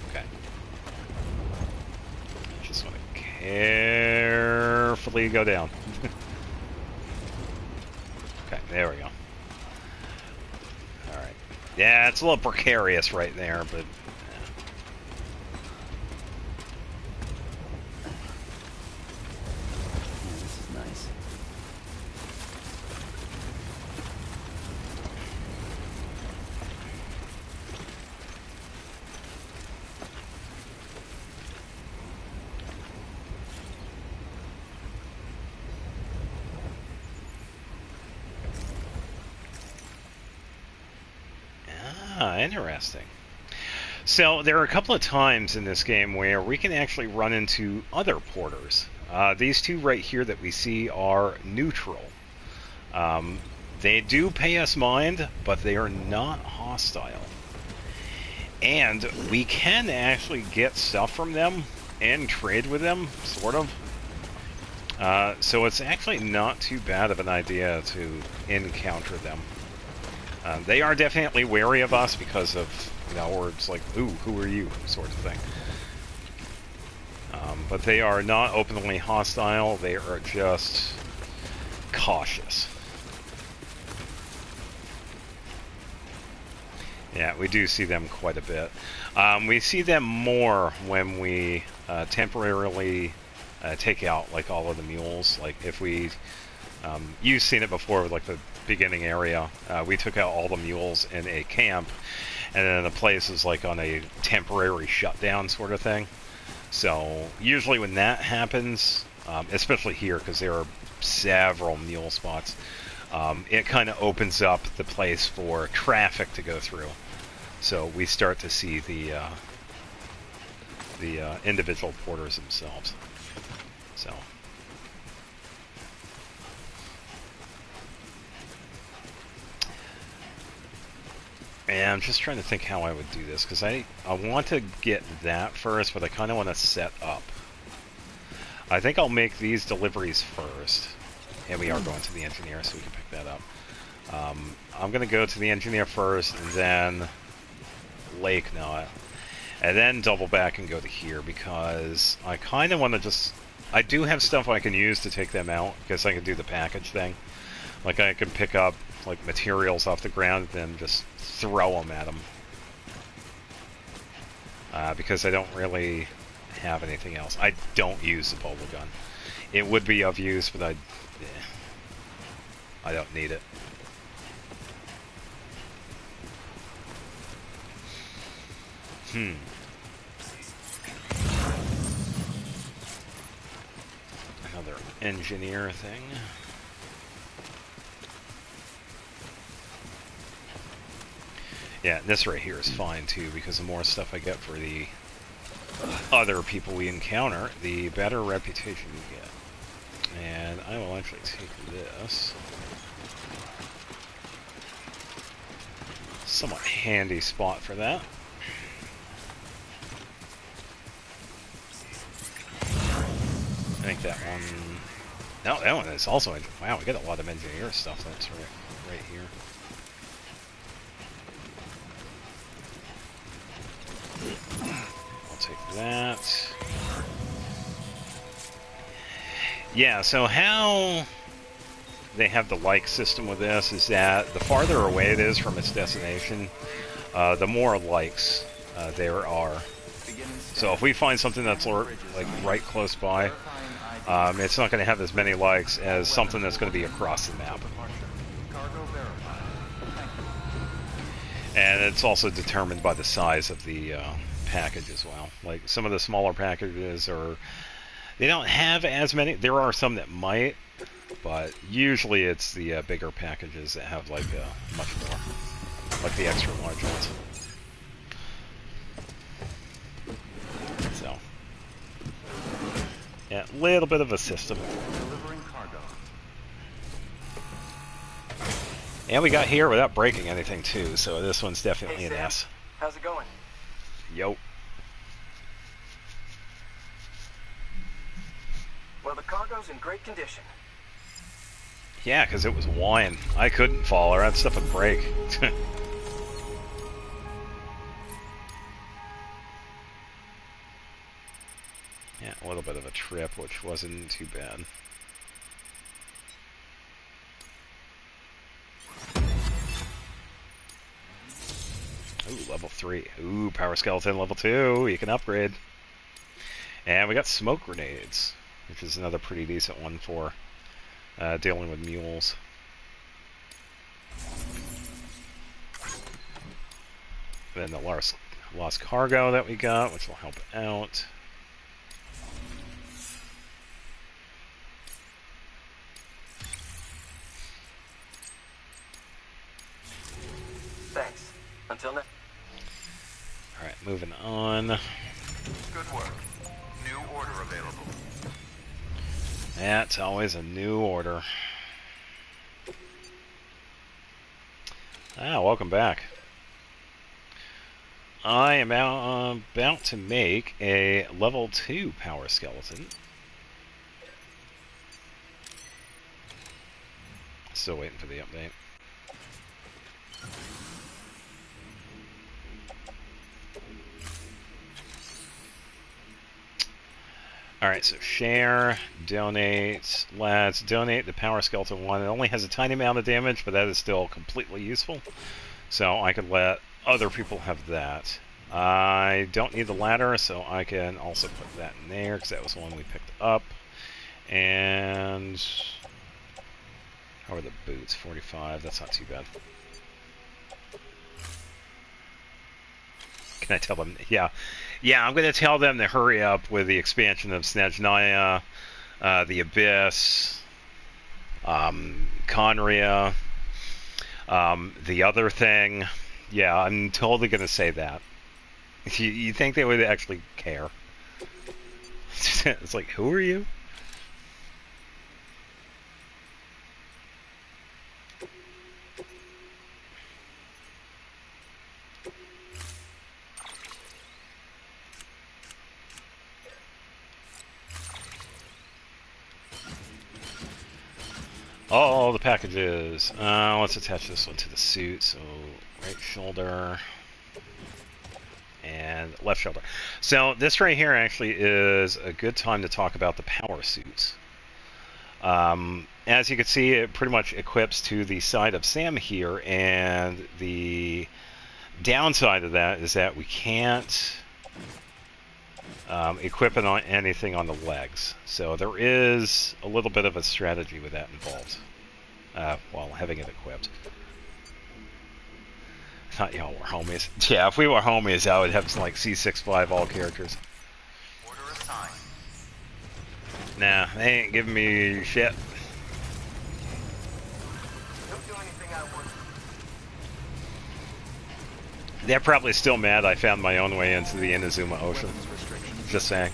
Okay. I just want to carefully go down. Okay, there we go. Alright. Yeah, it's a little precarious right there, but... Interesting. So there are a couple of times in this game where we can actually run into other porters. These two right here that we see are neutral. They do pay us mind, but they are not hostile. And we can actually get stuff from them and trade with them, sort of. So it's actually not too bad of an idea to encounter them. They are definitely wary of us because of, you know, words like, ooh, who are you, sort of thing. But they are not openly hostile, they are just cautious. Yeah, we do see them quite a bit. We see them more when we temporarily take out, like, all of the mules. Like, if we... you've seen it before with, like, the beginning area. We took out all the mules in a camp, and then the place is, like, on a temporary shutdown sort of thing. So, usually when that happens, especially here, because there are several mule spots, it kind of opens up the place for traffic to go through. So we start to see the individual porters themselves. So. And I'm just trying to think how I would do this, because I want to get that first, but I kind of want to set up. I think I'll make these deliveries first. And we are going to the engineer, so we can pick that up. I'm going to go to the engineer first, and then Lake Knot. And then double back and go to here, because I kind of want to just... I do have stuff I can use to take them out, because I can do the package thing. Like, I can pick up, like, materials off the ground, and then just throw them at them. Because I don't really have anything else. I don't use the bubble gun. It would be of use, but I don't need it. Another engineer thing. Yeah, this right here is fine too, because the more stuff I get for the other people we encounter, the better reputation you get. And I will actually take this. somewhat handy spot for that. I think that one... No, that one is also... Wow, we got a lot of engineer stuff that's right here. I'll take that. Yeah, so how they have the like system with this is that the farther away it is from its destination, the more likes there are. So if we find something that's like right close by, it's not going to have as many likes as something that's going to be across the map. And it's also determined by the size of the package as well. Like some of the smaller packages they don't have as many. There are some that might, but usually it's the bigger packages that have like much more, like the extra large ones. So, yeah, a little bit of a system.
Delivering cargo.
And we got here without breaking anything too, so this one's definitely an S.
How's it going?
Yo.
Well, the cargo's in great condition.
Yeah, because it was wine. I couldn't fall, or that stuff would break. Yeah, a little bit of a trip, which wasn't too bad. Ooh, level 3. Ooh, power skeleton level 2. You can upgrade. And we got smoke grenades, which is another pretty decent one for dealing with mules. Then the lost cargo that we got, which will help out.
Thanks. Until next.
Alright, moving on.
Good work. New order available.
That's always a new order. Ah, welcome back. I am about to make a level 2 power skeleton. Still waiting for the update. Alright, so share, donate, let's donate the power skeleton one. It only has a tiny amount of damage, but that is still completely useful. So I could let other people have that. I don't need the ladder, so I can also put that in there, because that was the one we picked up. And how are the boots? 45, that's not too bad. Can I tell them? Yeah, I'm going to tell them to hurry up with the expansion of Snezhnaya, the Abyss, Conria, the other thing. Yeah, I'm totally going to say that. You think they would actually care? It's like, who are you? Oh, the packages. Let's attach this one to the suit. So, right shoulder and left shoulder. So, this right here actually is a good time to talk about the power suits. As you can see, it pretty much equips to the side of Sam here, and the downside of that is that we can't equip it on anything on the legs. So there is a little bit of a strategy with that involved while having it equipped. I thought y'all were homies. Yeah, if we were homies, I would have like C65 all characters.
Order assigned.
Nah, they ain't giving me shit.
Don't do anything I want.
They're probably still mad I found my own way into the Inazuma Ocean. Just saying.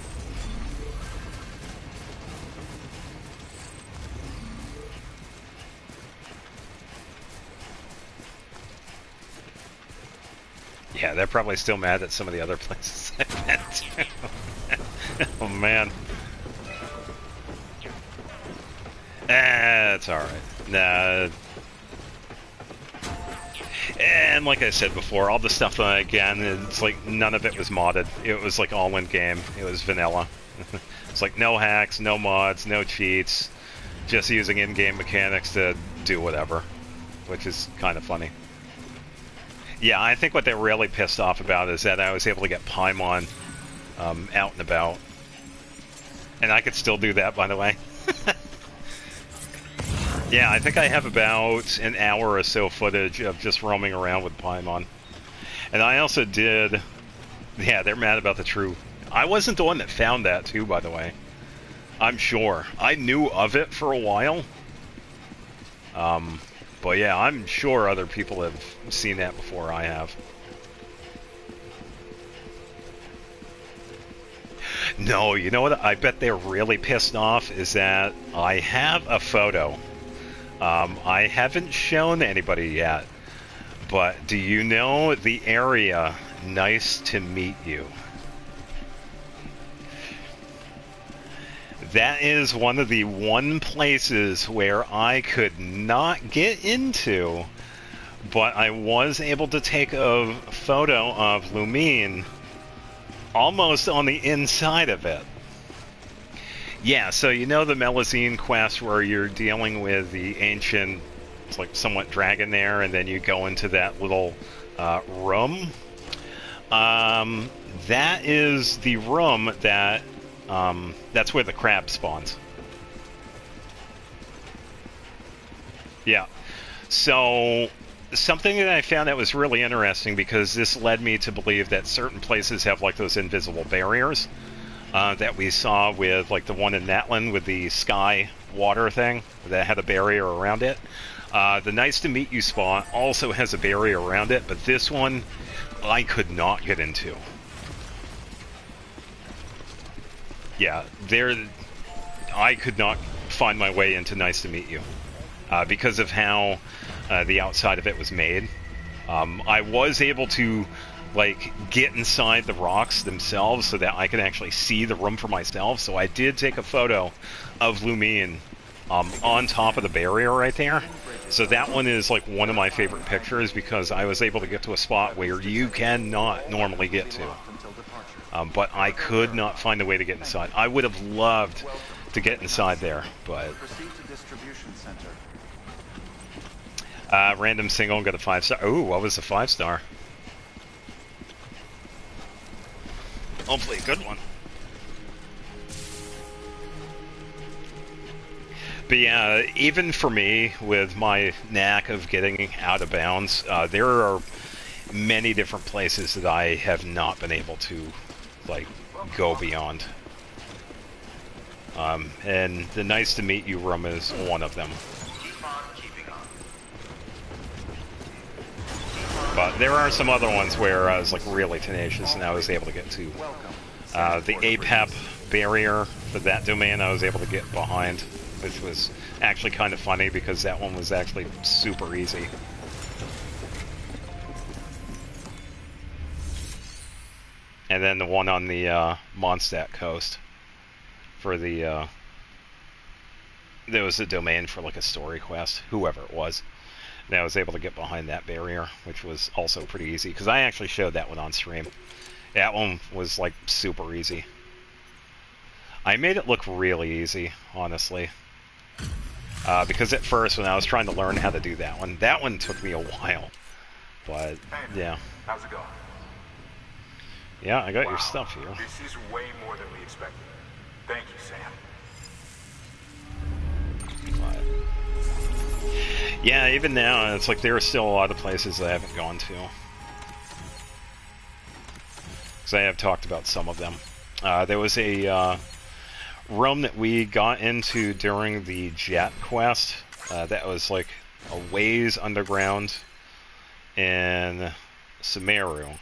Yeah, they're probably still mad at some of the other places I've been to. Oh man. It's alright. Nah. And like I said before, all the stuff, again, it's like none of it was modded. It was like all in game. It was vanilla. It's like no hacks, no mods, no cheats. Just using in-game mechanics to do whatever. Which is kind of funny. Yeah, I think what they're really pissed off about is that I was able to get Paimon out and about. And I could still do that, by the way. Yeah, I think I have about an hour or so footage of just roaming around with Paimon. And I also did... Yeah, they're mad about the true... I wasn't the one that found that, too, by the way. I'm sure. I knew of it for a while. But yeah, I'm sure other people have seen that before I have. No, you know what? I bet they're really pissed off is that I have a photo. I haven't shown anybody yet, but do you know the area Nice to Meet You? That is one of the places where I could not get into, but I was able to take a photo of Lumine almost on the inside of it. Yeah, so you know the Melazine quest where you're dealing with the ancient, it's like somewhat dragon there, and then you go into that little room? That is the room that, that's where the crab spawns. Yeah. So, something that I found that was really interesting, because this led me to believe that certain places have like those invisible barriers. That we saw with, like, the one in Natlan with the sky water thing that had a barrier around it. The Nice to Meet You spot also has a barrier around it, but this one I could not get into. Yeah, I could not find my way into Nice to Meet You because of how the outside of it was made. I was able to like get inside the rocks themselves so that I could actually see the room for myself. So I did take a photo of Lumine on top of the barrier right there. So that one is like one of my favorite pictures because I was able to get to a spot where you cannot normally get to. But I could not find a way to get inside. I would have loved to get inside there, but... random single and got a 5-star. Ooh, what was the 5-star? Hopefully a good one. But yeah, even for me, with my knack of getting out of bounds, there are many different places that I have not been able to, like, go beyond. And the Nice to Meet You room is one of them. But there are some other ones where I was like really tenacious and I was able to get to. The APEP barrier for that domain I was able to get behind, which was actually kind of funny because that one was actually super easy. And then the one on the Mondstadt coast for the... there was a domain for like a story quest, whoever it was. And I was able to get behind that barrier, which was also pretty easy, because I actually showed that one on stream. That one was, like, super easy. I made it look really easy, honestly. Because at first, when I was trying to learn how to do that one took me a while. But, yeah.
How's it going?
Yeah, I got your stuff here.
This is way more than we expected. Thank you, Sam.
Yeah, even now, it's like there are still a lot of places I haven't gone to. Because I have talked about some of them. There was a room that we got into during the Jet quest that was like a ways underground in Sumeru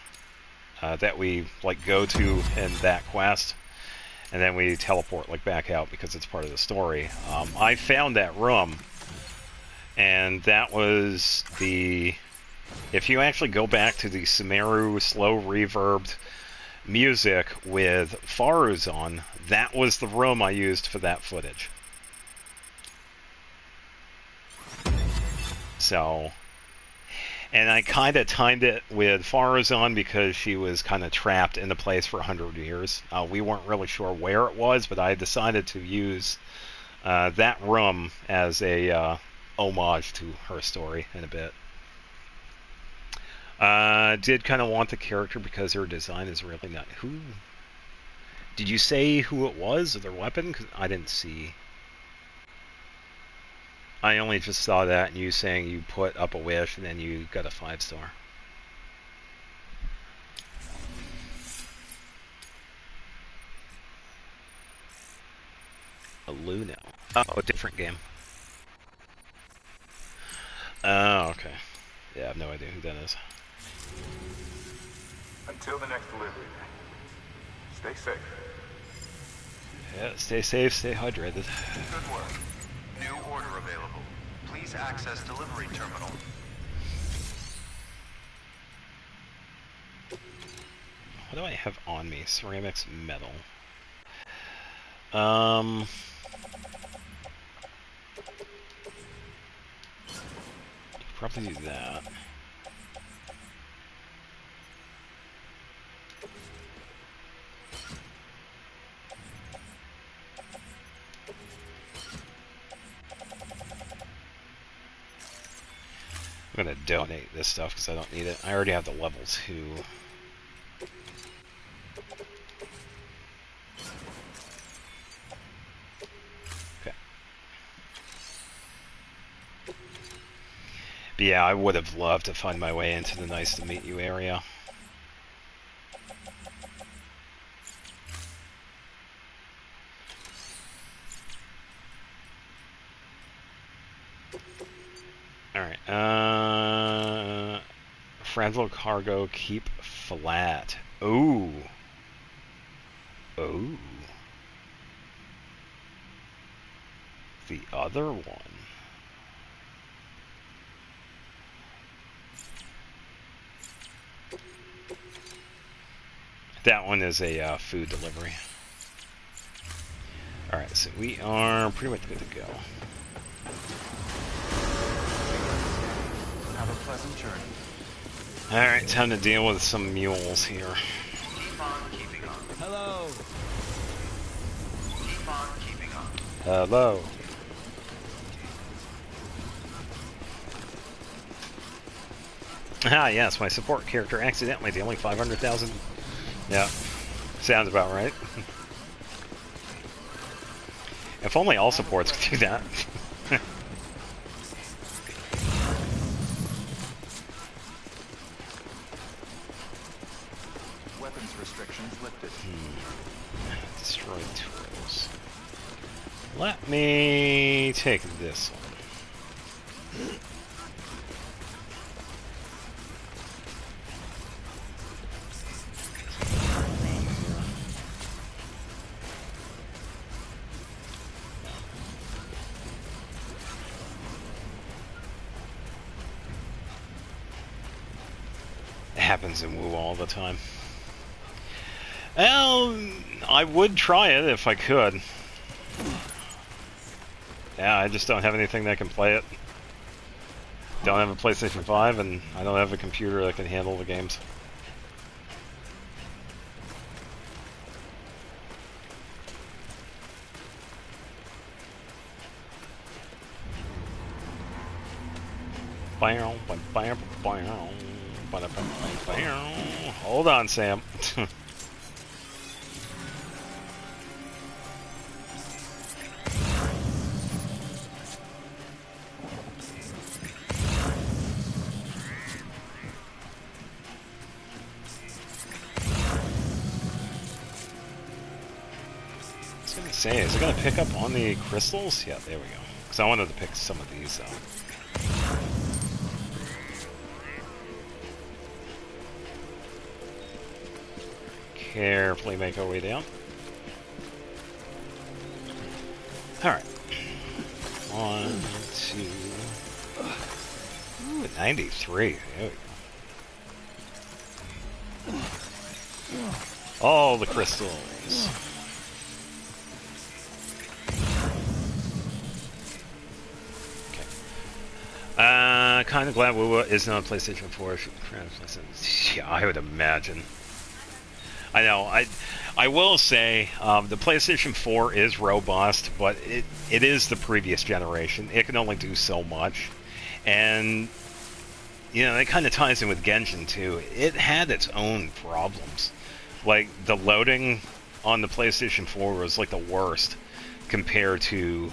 that we like go to in that quest. And then we teleport like back out because it's part of the story. I found that room. And that was the If you actually go back to the Sumeru slow reverbed music with Faru's on, that was the room I used for that footage. So, and I kind of timed it with Farazan because she was kind of trapped in the place for 100 years. We weren't really sure where it was, but I decided to use that room as a homage to her story in a bit. Did kind of want the character because her design is really not... Who? Did you say who it was or their weapon? 'Cause I didn't see... I only just saw that and you saying you put up a wish and then you got a 5-star. A Luno. Oh, a different game. Oh, okay. Yeah, I have no idea who that is.
Until the next delivery, stay safe.
Yeah, stay safe, stay hydrated.
Good work. New order available. Please access delivery terminal.
What do I have on me? Ceramics, metal. Probably do that. I'm gonna donate this stuff because I don't need it. I already have the level 2. Okay. But yeah, I would have loved to find my way into the nice to meet you area. Alright, fragile cargo, keep flat. Ooh. Ooh. The other one. That one is a food delivery. Alright, so we are pretty much good to go.
Have a pleasant journey.
Alright, time to deal with some mules here.
Keep on keeping on.
Hello.
Keep on keeping on.
Hello. Ah, yes, my support character accidentally dealing 500,000. Yeah, sounds about right. If only all supports could do that.
Weapons restrictions lifted.
Destroyed tools. Let me take this one. Happens in WoW all the time. Well, I would try it if I could. Yeah, I just don't have anything that can play it. Don't have a PlayStation 5, and I don't have a computer that can handle the games. Hold on, Sam. I was gonna say, is it gonna pick up on the crystals? Yeah, there we go. Because I wanted to pick some of these up. Carefully make our way down. Alright. 1, 2. Ooh, 93. There we go. All the crystals. Kind of glad WoWa isn't on PlayStation 4. Yeah, I would imagine. I know. I will say the PlayStation 4 is robust, but it is the previous generation. It can only do so much, and you know, it kind of ties in with Genshin too. It had its own problems, like the loading on the PlayStation 4 was like the worst compared to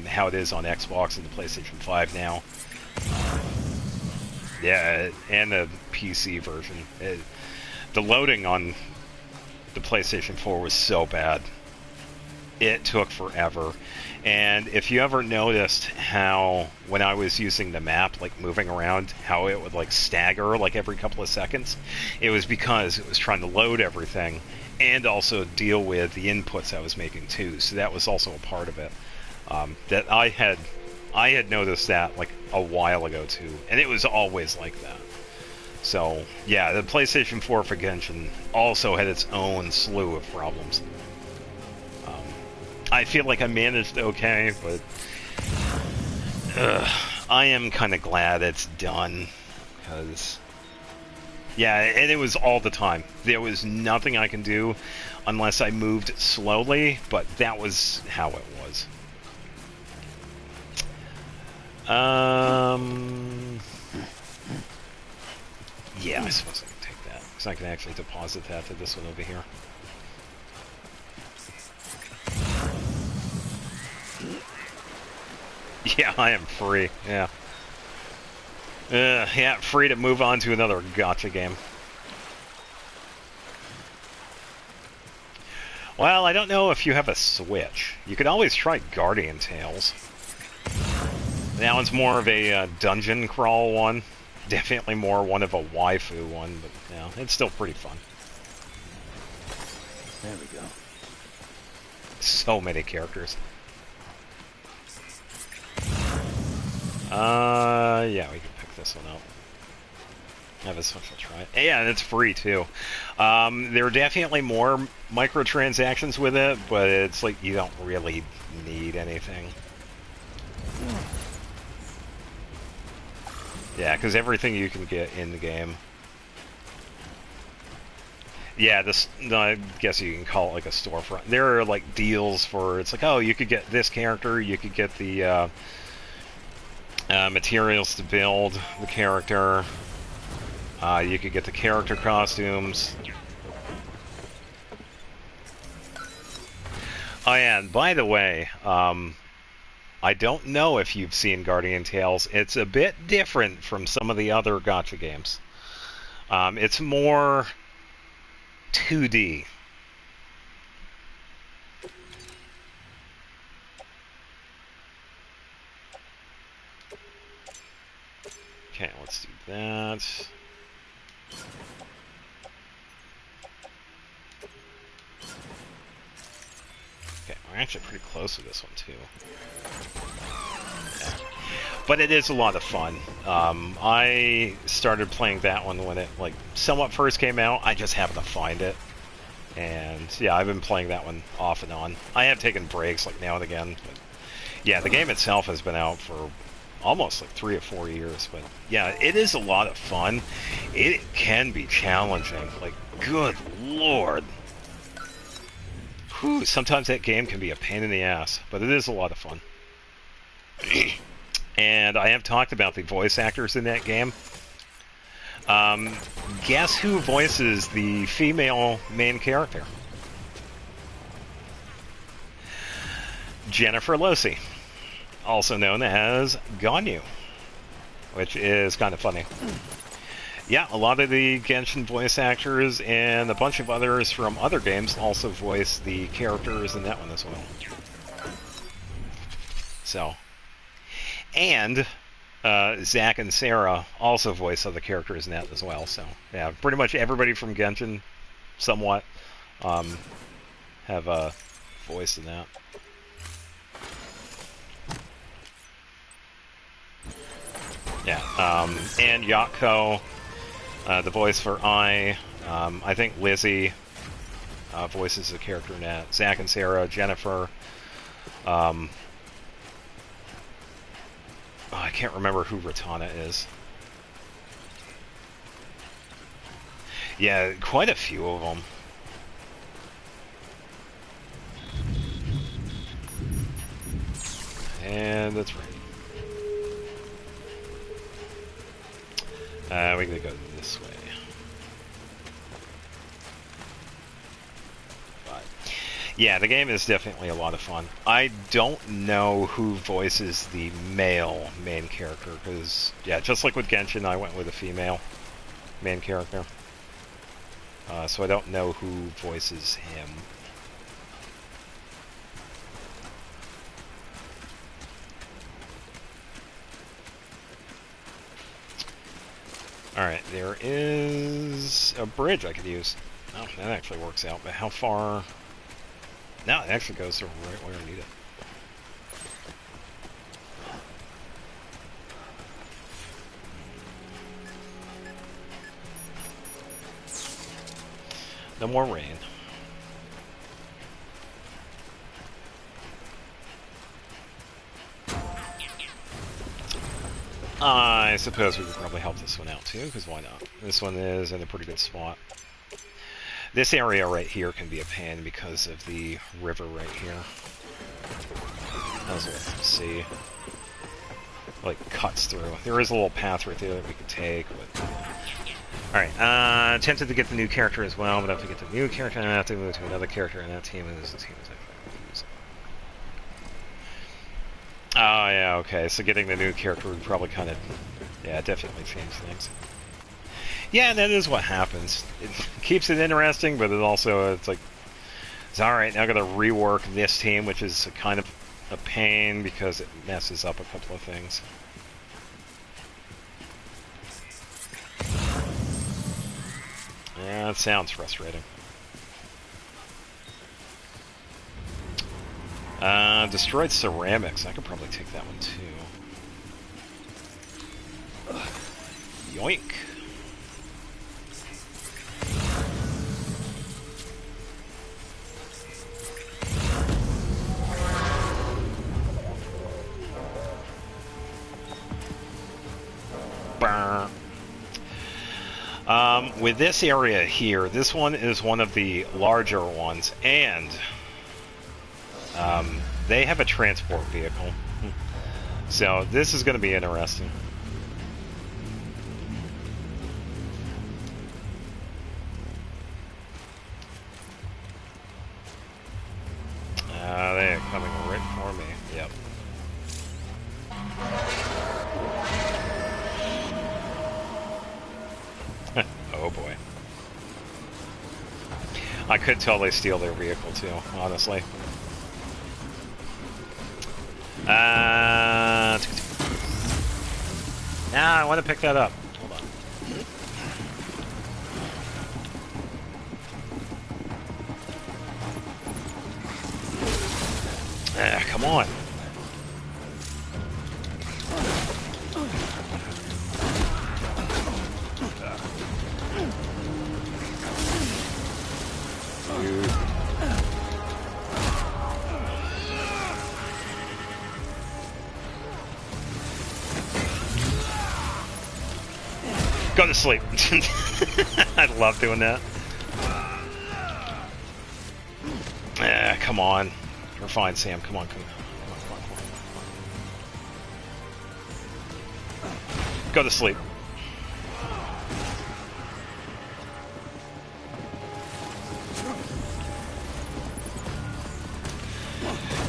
how it is on Xbox and the PlayStation 5 now. Yeah, and the PC version. The loading on the PlayStation 4 was so bad. It took forever. And if you ever noticed how, when I was using the map, like moving around, how it would like stagger like every couple of seconds, it was because it was trying to load everything and also deal with the inputs I was making too. So that was also a part of it. That I had noticed that like a while ago too, and it was always like that. So yeah, the PlayStation 4 for Genshin also had its own slew of problems. I feel like I managed okay, but I am kind of glad it's done, because yeah, and it was all the time. There was nothing I can do unless I moved slowly, but that was how it was. Yeah, I suppose I can take that, because I can actually deposit that to this one over here. Yeah, I am free, yeah. Yeah, free to move on to another gacha game. Well, I don't know if you have a Switch. You could always try Guardian Tales. That one's more of a dungeon crawl one. Definitely more one of a waifu one, but yeah, it's still pretty fun.
There we go.
So many characters. Yeah, we can pick this one up. Have a social try it. Yeah, and it's free too. There are definitely more microtransactions with it, but it's like you don't really need anything. Yeah, because everything you can get in the game. Yeah, I guess you can call it like a storefront. There are like deals for, it's like, oh, you could get this character, you could get the materials to build the character, you could get the character costumes. Oh yeah, and by the way, I don't know if you've seen Guardian Tales. It's a bit different from some of the other gacha games. It's more 2D. Okay, let's do that. Okay, we're actually pretty close to this one too. Yeah. But it is a lot of fun. I started playing that one when it like somewhat first came out. I just happened to find it. And yeah, I've been playing that one off and on. I have taken breaks like now and again, but yeah, the game itself has been out for almost like 3 or 4 years. But yeah, it is a lot of fun. It can be challenging. Like, good lord. Whew, sometimes that game can be a pain in the ass, but it is a lot of fun. And I have talked about the voice actors in that game. Guess who voices the female main character? Jennifer Losey, also known as Ganyu, which is kind of funny. Yeah, a lot of the Genshin voice actors and a bunch of others from other games also voice the characters in that one as well. So, and Zach and Sarah also voice other characters in that as well. So, yeah, pretty much everybody from Genshin, somewhat, have a voice in that. Yeah, and Yako, the voice for I think Lizzie voices the character in that. Zach and Sarah, Jennifer. Oh, I can't remember who Ratana is. Yeah, quite a few of them. And that's right. We're gonna go this way. But yeah, the game is definitely a lot of fun. I don't know who voices the male main character, because yeah, just like with Genshin, I went with a female main character. So I don't know who voices him. Alright, there is a bridge I could use. Oh, that actually works out, but how far? No, it actually goes to right where I need it. No more rain. I suppose we could probably help this one out too, because why not? This one is in a pretty good spot. This area right here can be a pain because of the river right here. As we'll see. Like, cuts through. There is a little path right there that we could take, but... Alright, tempted to get the new character as well, but if I get the new character, I have to move to another character in that team, and this team is actually confused. Oh, yeah, okay, so getting the new character would probably kind of, yeah, definitely change things. Yeah, that is what happens. It keeps it interesting, but it also, it's like, it's alright, now I gotta rework this team, which is kind of a pain because it messes up a couple of things. Yeah, it sounds frustrating. Destroyed ceramics. I could probably take that one too. Yoink. Burr. With this area here, this one is one of the larger ones, and they have a transport vehicle. So this is going to be interesting. They're coming right for me. Yep. Oh boy. I could totally steal their vehicle too, honestly. I want to pick that up. Hold on. Come on. Go to sleep. I love doing that. Come on. You're fine, Sam. Come on, come on. Go to sleep.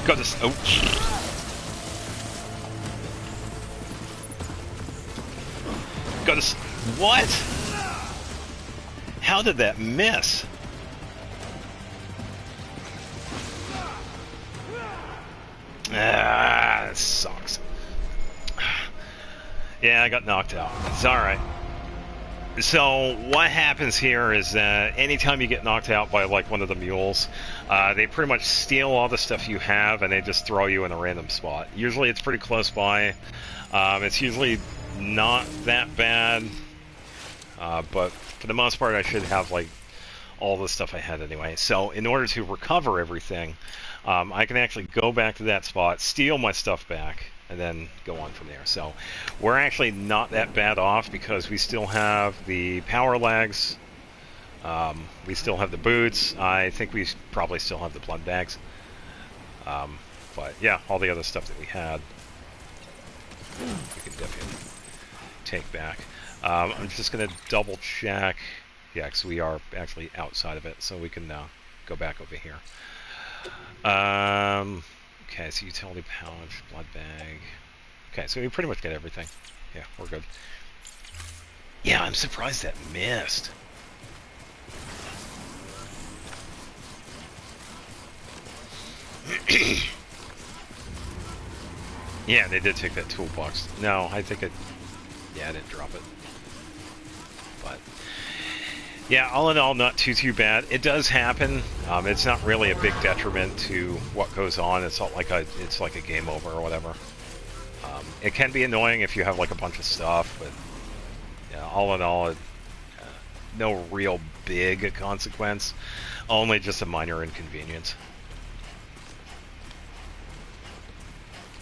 Go to sleep. Oh. Go to sleep. What? How did that miss? That sucks. Yeah, I got knocked out. It's alright. So what happens here is that anytime you get knocked out by like one of the mules, they pretty much steal all the stuff you have and they just throw you in a random spot. Usually it's pretty close by. It's usually not that bad, but for the most part I should have like all the stuff I had anyway. So in order to recover everything, I can actually go back to that spot, steal my stuff back, and then go on from there. So we're actually not that bad off because we still have the power legs, we still have the boots, I think we probably still have the blood bags, but yeah, all the other stuff that we had we can definitely take back. I'm just going to double check, yeah, because we are actually outside of it, so we can go back over here. Okay, so utility pouch, blood bag. Okay, so we pretty much get everything. Yeah, we're good. Yeah, I'm surprised that missed. Yeah, they did take that toolbox. No, I think it... Yeah, I didn't drop it. But... yeah, all in all, not too bad. It does happen. It's not really a big detriment to what goes on. It's not like it's like a game over or whatever. It can be annoying if you have like a bunch of stuff, but yeah, all in all, no real big consequence. Only just a minor inconvenience.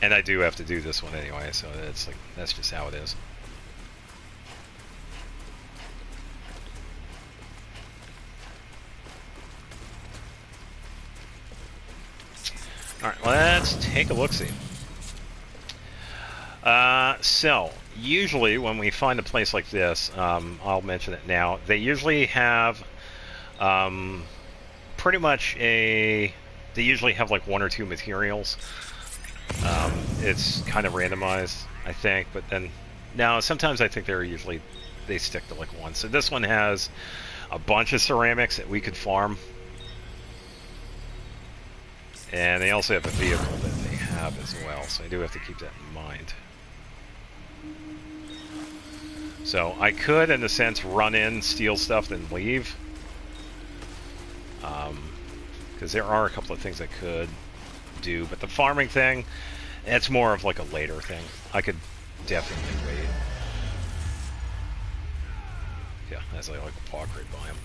And I do have to do this one anyway, so it's like that's just how it is. Alright, let's take a look-see. So, usually when we find a place like this, I'll mention it now, they usually have pretty much they usually have like one or two materials. It's kind of randomized, I think, but then, no, sometimes I think they stick to like one. So this one has a bunch of ceramics that we could farm. And they also have a vehicle that they have as well, so I do have to keep that in mind. So I could, in a sense, run in, steal stuff, then leave. Because there are a couple of things I could do, but the farming thing, that's more of like a later thing. I could definitely wait. Yeah, as I like walk right by him.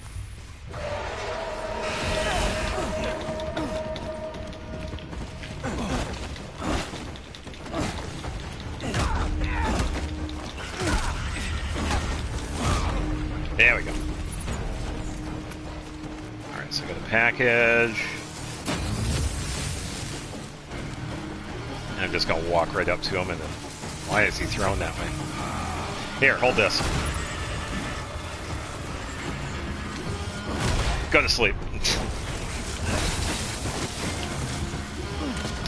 There we go. Alright, so I got a package. And I'm just gonna walk right up to him and then... Why is he thrown that way? Here, hold this. Go to sleep.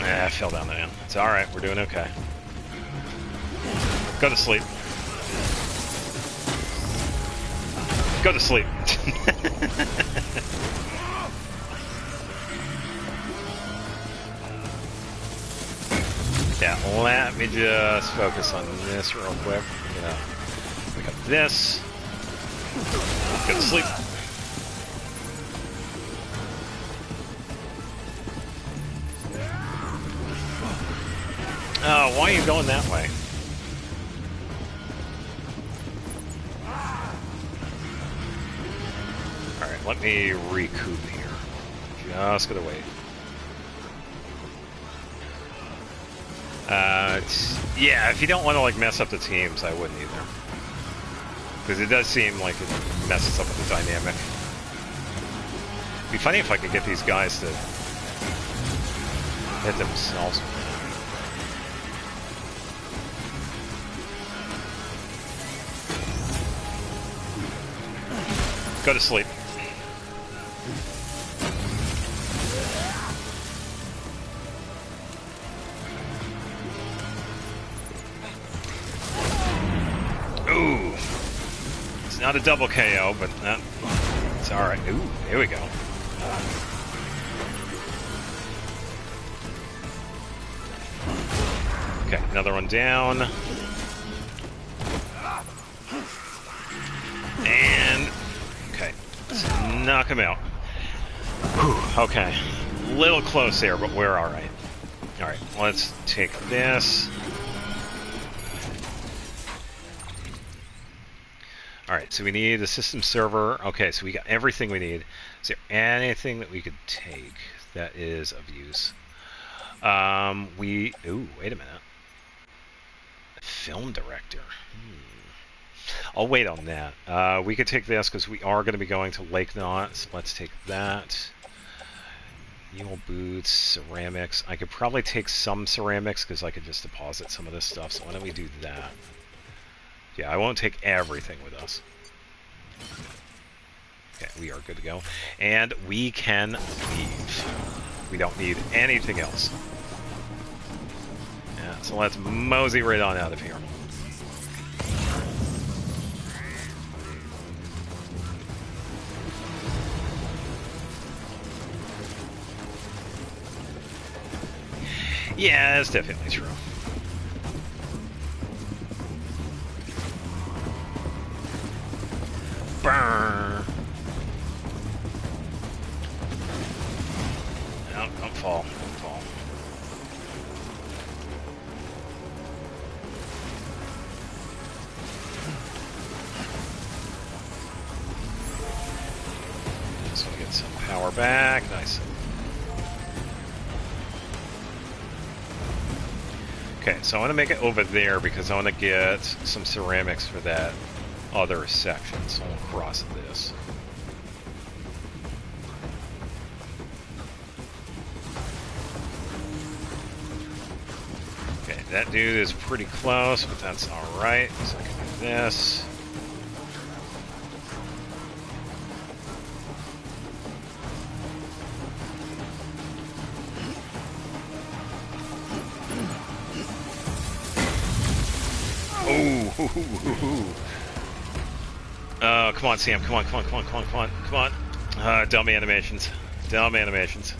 I fell down there. It's alright, we're doing okay. Go to sleep. Go to sleep. Yeah, let me just focus on this real quick. Yeah. Pick up this. Go to sleep. Oh, why are you going that way? Alright, let me recoup here. Just gonna wait. Yeah, if you don't want to like mess up the teams, I wouldn't either. Because it does seem like it messes up with the dynamic. It'd be funny if I could get these guys to hit themselves. Go to sleep. Ooh. It's not a double KO, but it's alright. Ooh, here we go. Okay, another one down. And okay, let's knock him out. Whew, okay, little close there, but we're all right. All right, let's take this. All right, so we need a system server. Okay, so we got everything we need. Is there anything that we could take that is of use? Ooh, wait a minute. Film director. I'll wait on that. We could take this because we are going to be going to Lake Knot. So let's take that. Mule boots, ceramics. I could probably take some ceramics because I could just deposit some of this stuff. So why don't we do that? Yeah, I won't take everything with us. Okay, we are good to go. And we can leave. We don't need anything else. Yeah, so let's mosey right on out of here. Yeah, that's definitely true. Burn! No, don't fall. Don't fall. So we get some power back. Nice. Okay, so I want to make it over there because I want to get some ceramics for that other section. So I'll cross this. Okay, that dude is pretty close, but that's alright. So I can do this. Oh, come on, Sam. Come on, come on, come on, come on, come on, come on. Dumb animations. Dumb animations.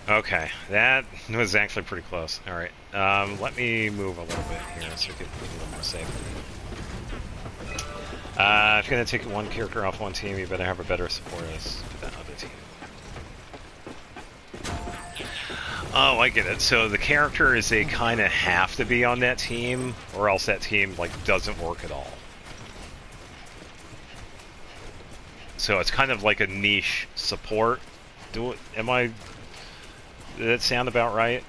Okay, that was actually pretty close. Alright, let me move a little bit here so we can be a little more safe. If you're going to take one character off one team, you better have a better support as for that other team. Oh, I get it. So the character is they kind of have to be on that team, or else that team like doesn't work at all. So it's kind of like a niche support. Did that sound about right?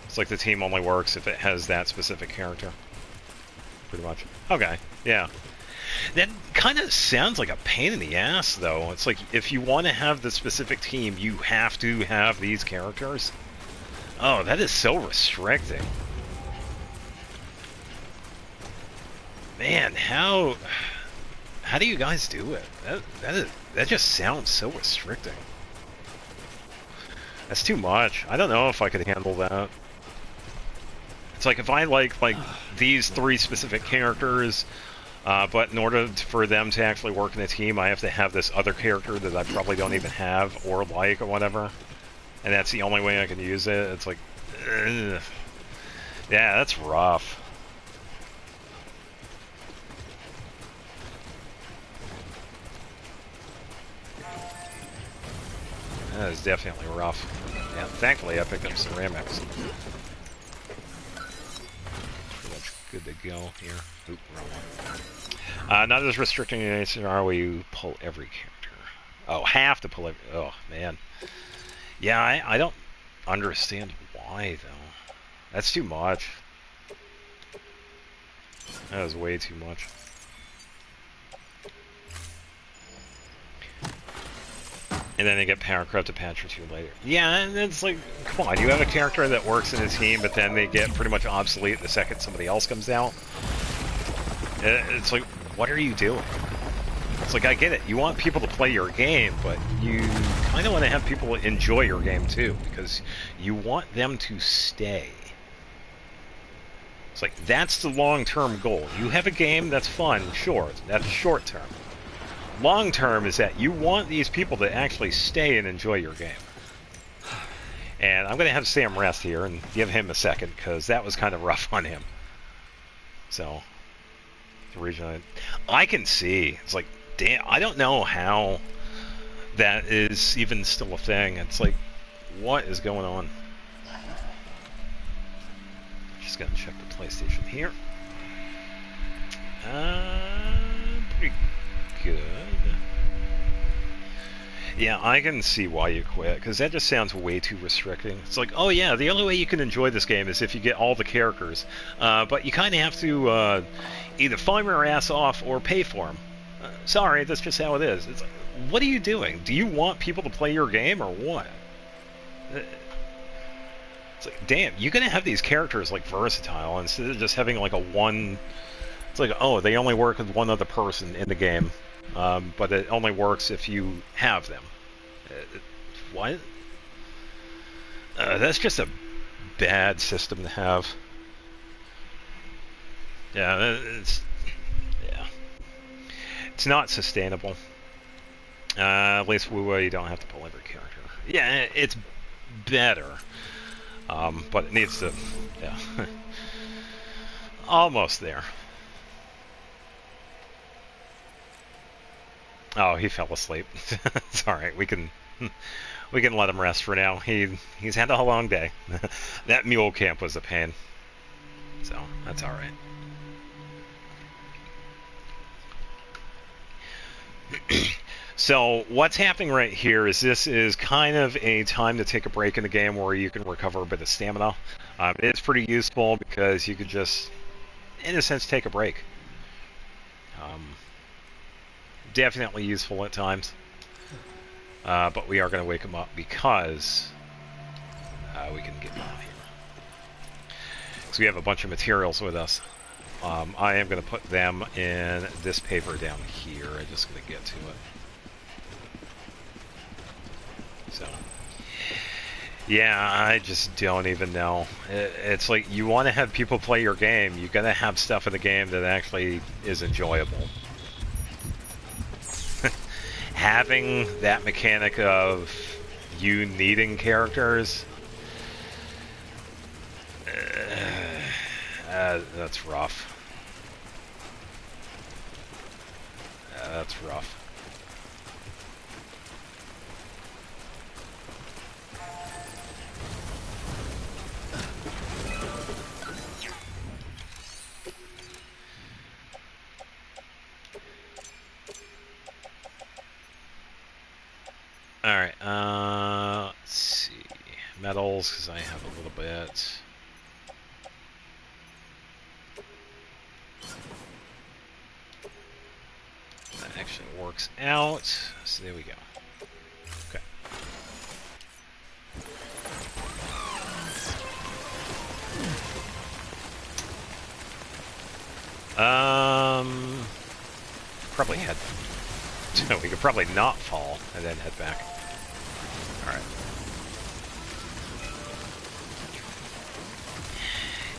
It's like the team only works if it has that specific character. Pretty much. Okay, yeah. That kind of sounds like a pain in the ass, though. It's like, if you want to have the specific team, you have to have these characters. Oh, that is so restricting. Man, how do you guys do it? That just sounds so restricting. That's too much. I don't know if I could handle that. It's like if I like these three specific characters, but in order for them to actually work in a team, I have to have this other character that I probably don't even have or like or whatever, and that's the only way I can use it. It's like, ugh. Yeah, that's rough. That is definitely rough. Yeah, thankfully I picked up ceramics. Pretty much good to go here. Oop, wrong one. Not as restricting as are where you pull every character. Oh, have to pull every... Oh, man. Yeah, I don't understand why, though. That's too much. That was way too much. And then they get power corrupt a patch or two later. Yeah, and it's like, come on, you have a character that works in a team, but then they get pretty much obsolete the second somebody else comes out. It's like, what are you doing? It's like, I get it, you want people to play your game, but you kind of want to have people enjoy your game too, because you want them to stay. It's like, that's the long-term goal. You have a game that's fun, sure, that's short-term. Long-term is that you want these people to actually stay and enjoy your game. And I'm going to have Sam rest here and give him a second, because that was kind of rough on him. So, the reason I can see, it's like, damn, I don't know how that is even still a thing. It's like, what is going on? Just got to check the PlayStation here. Pretty good. Yeah, I can see why you quit, because that just sounds way too restricting. It's like, oh yeah, the only way you can enjoy this game is if you get all the characters. But you kind of have to either farm your ass off or pay for them. Sorry, that's just how it is. It's like, what are you doing? Do you want people to play your game or what? It's like, damn, you're going to have these characters like versatile instead of just having like a one... It's like, oh, they only work with one other person in the game. But it only works if you have them. What? That's just a bad system to have. Yeah, it's not sustainable. At least you don't have to pull every character. Yeah, it's better. But it needs to, yeah. Almost there. Oh, he fell asleep. It's alright, we can let him rest for now. He's had a long day. That mule camp was a pain. So, that's alright. So, what's happening right here is this is kind of a time to take a break in the game where you can recover a bit of stamina. It's pretty useful because you could just, in a sense, take a break. Definitely useful at times. But we are going to wake him up because we can get him out here. Because we have a bunch of materials with us. I am going to put them in this paper down here. I'm just going to get to it. So, yeah, I just don't even know. It's like, you want to have people play your game, you're going to have stuff in the game that actually is enjoyable. Having that mechanic of you needing characters, that's rough. That's rough. Alright, let's see. Metals, because I have a little bit. That actually works out. So there we go. Okay. Probably head. We could probably not fall and then head back. Alright.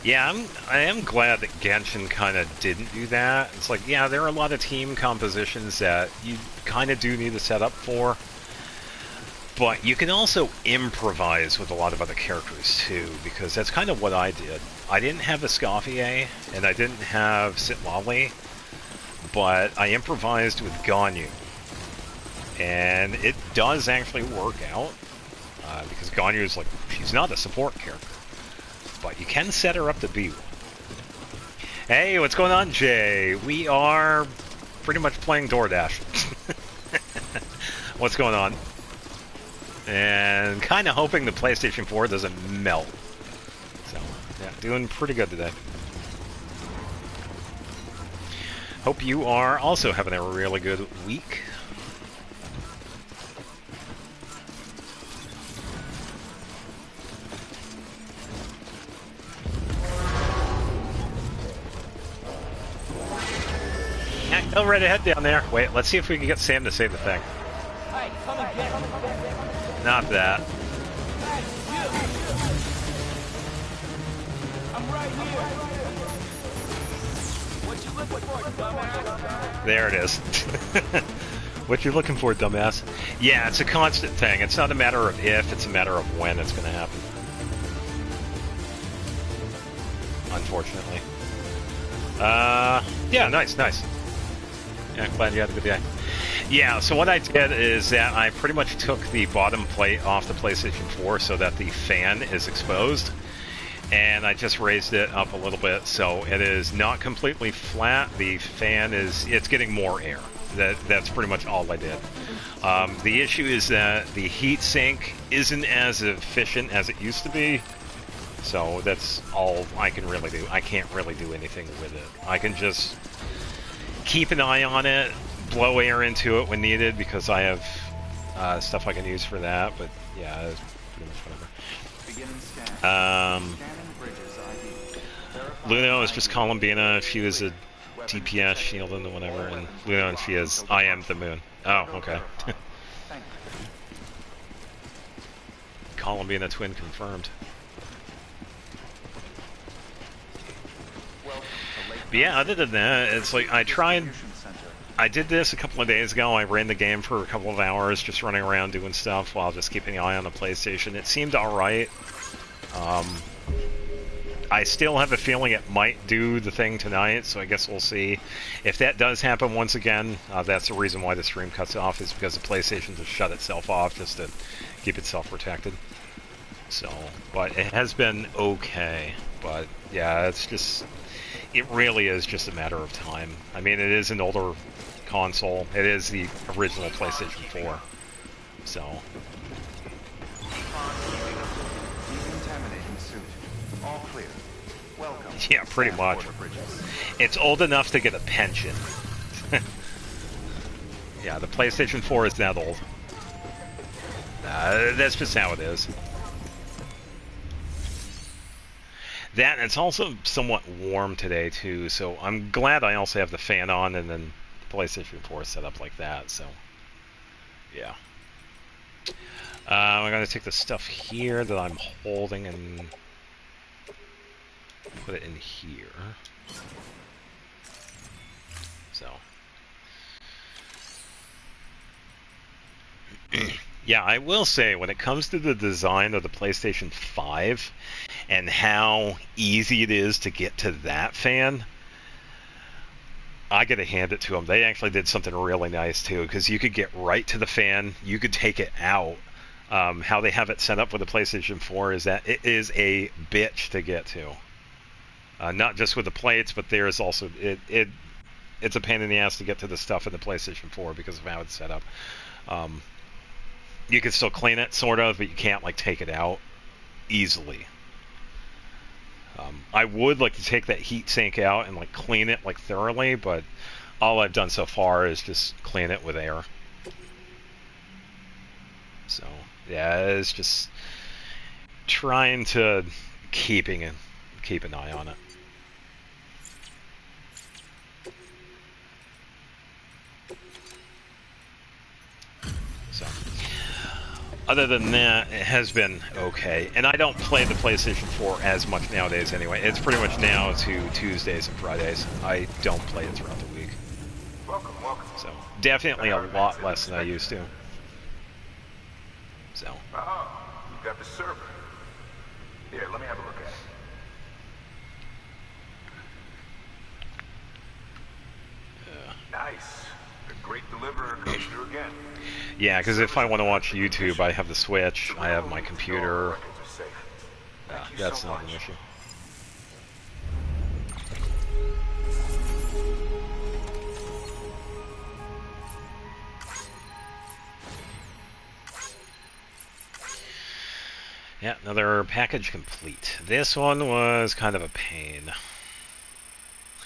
Yeah, I am glad that Genshin kind of didn't do that. It's like, yeah, there are a lot of team compositions that you kind of do need to set up for. But you can also improvise with a lot of other characters too, because that's kind of what I did. I didn't have Escoffier, and I didn't have Sitlali, but I improvised with Ganyu. And it does actually work out, because Ganyu is like, she's not a support character, but you can set her up to be one. Hey, what's going on, Jay? We are pretty much playing DoorDash. What's going on? And kind of hoping the PlayStation 4 doesn't melt. So, yeah, doing pretty good today. Hope you are also having a really good week. Yeah, go right ahead down there. Wait, let's see if we can get Sam to save the thing.
Hey, come and get it.
Not that.
I'm right here. What you looking for, dumbass?
There it is. What you're looking for, dumbass. Yeah, it's a constant thing. It's not a matter of if, it's a matter of when it's going to happen. Unfortunately. Yeah, nice. Yeah, glad you had a good day. Yeah, so what I did is that I pretty much took the bottom plate off the PlayStation 4 so that the fan is exposed. And I just raised it up a little bit so it is not completely flat. The fan it's getting more air. That's pretty much all I did. The issue is that the heat sink isn't as efficient as it used to be. So that's all I can really do. I can't really do anything with it. I can just keep an eye on it, blow air into it when needed because I have stuff I can use for that. But yeah, it's pretty much whatever. Luno is just Columbina. She was a DPS shield and whatever, and Luno and she is I am the moon. Oh, okay. Columbina twin confirmed. But yeah, other than that, it's like I did this a couple of days ago. I ran the game for a couple of hours, just running around doing stuff while just keeping an eye on the PlayStation. It seemed alright. I still have a feeling it might do the thing tonight, so I guess we'll see. If that does happen once again, that's the reason why the stream cuts off, is because the PlayStation just shut itself off just to keep itself protected. So, but it has been okay. But yeah, it really is just a matter of time. I mean, it is an older console. It is the original PlayStation 4. So. Yeah, pretty much. It's old enough to get a pension. Yeah, the PlayStation 4 is that old. That's just how it is. That, and it's also somewhat warm today, too, so I'm glad I also have the fan on and then the PlayStation 4 set up like that, so, yeah. I'm going to take the stuff here that I'm holding and put it in here. So. Yeah, I will say, when it comes to the design of the PlayStation 5 and how easy it is to get to that fan, I gotta hand it to them. They actually did something really nice, too, because you could get right to the fan, you could take it out. How they have it set up with the PlayStation 4 is that it is a bitch to get to. Not just with the plates, but there's also it's a pain in the ass to get to the stuff in the PlayStation 4 because of how it's set up. You can still clean it, sort of, but you can't like take it out easily. I would like to take that heat sink out and like clean it like thoroughly, but all I've done so far is just clean it with air. So yeah, it's just trying to keep an eye on it. So, other than that, it has been okay. And I don't play the PlayStation 4 as much nowadays anyway. It's pretty much now to Tuesdays and Fridays. I don't play it throughout the week.
Welcome.
So, definitely a lot less than I used to. So.
Oh, you got the server. Here, let me have a look at it. Nice. The great deliverer comes through again.
Yeah, because if I want to watch YouTube, I have the Switch, I have my computer. Yeah, that's not an issue. Yeah, another package complete. This one was kind of a pain.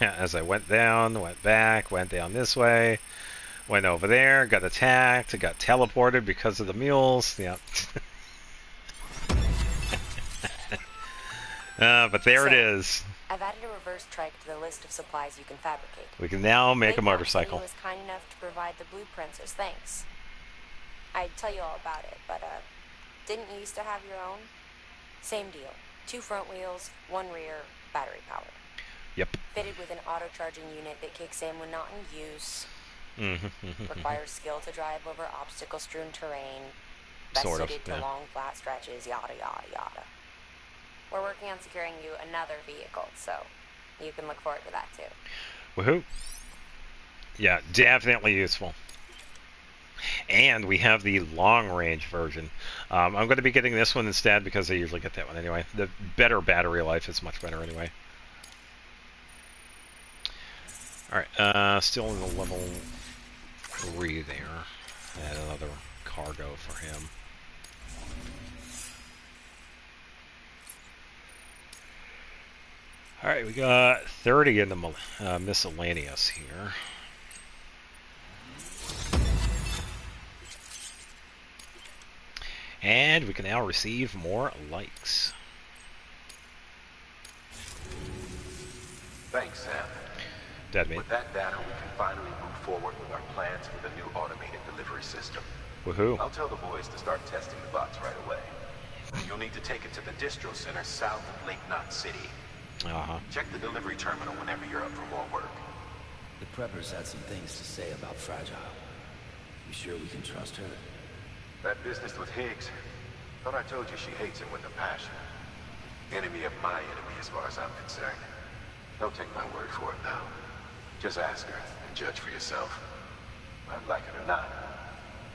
As I went down, went back, went down this way, went over there, got attacked, got teleported because of the mules. Yeah. But there it is.
I've added a reverse trike to the list of supplies you can fabricate.
We can now make a motorcycle.
He was kind enough to provide the blueprints as thanks. I'd tell you all about it, but didn't you used to have your own? Same deal. 2 front wheels, 1 rear, battery powered.
Yep.
Fitted with an auto-charging unit that kicks in when not in use. Requires skill to drive over obstacle-strewn terrain. Best
Sort of,
suited to
yeah.
long, flat stretches, yada, yada, yada. We're working on securing you another vehicle, so you can look forward to that too.
Woohoo! Yeah, definitely useful. And we have the long-range version. I'm going to be getting this one instead because I usually get that one anyway. The better battery life is much better anyway. Alright, still in the level 3 there. And another cargo for him. Alright, we got 30 in the miscellaneous here. And we can now receive more likes.
Thanks, Sam.
Dead meat.
With that data, we can finally move forward with our plans for the new automated delivery system.
Woohoo.
I'll tell the boys to start testing the bots right away. You'll need to take it to the distro center south of Lake Knot City. Check the delivery terminal whenever you're up for more work.
The preppers had some things to say about Fragile. You sure we can trust her?
That business with Higgs. Thought I told you she hates him with a passion. Enemy of my enemy as far as I'm concerned. Don't take my word for it now. Just ask her and judge for yourself. I'd like it or not.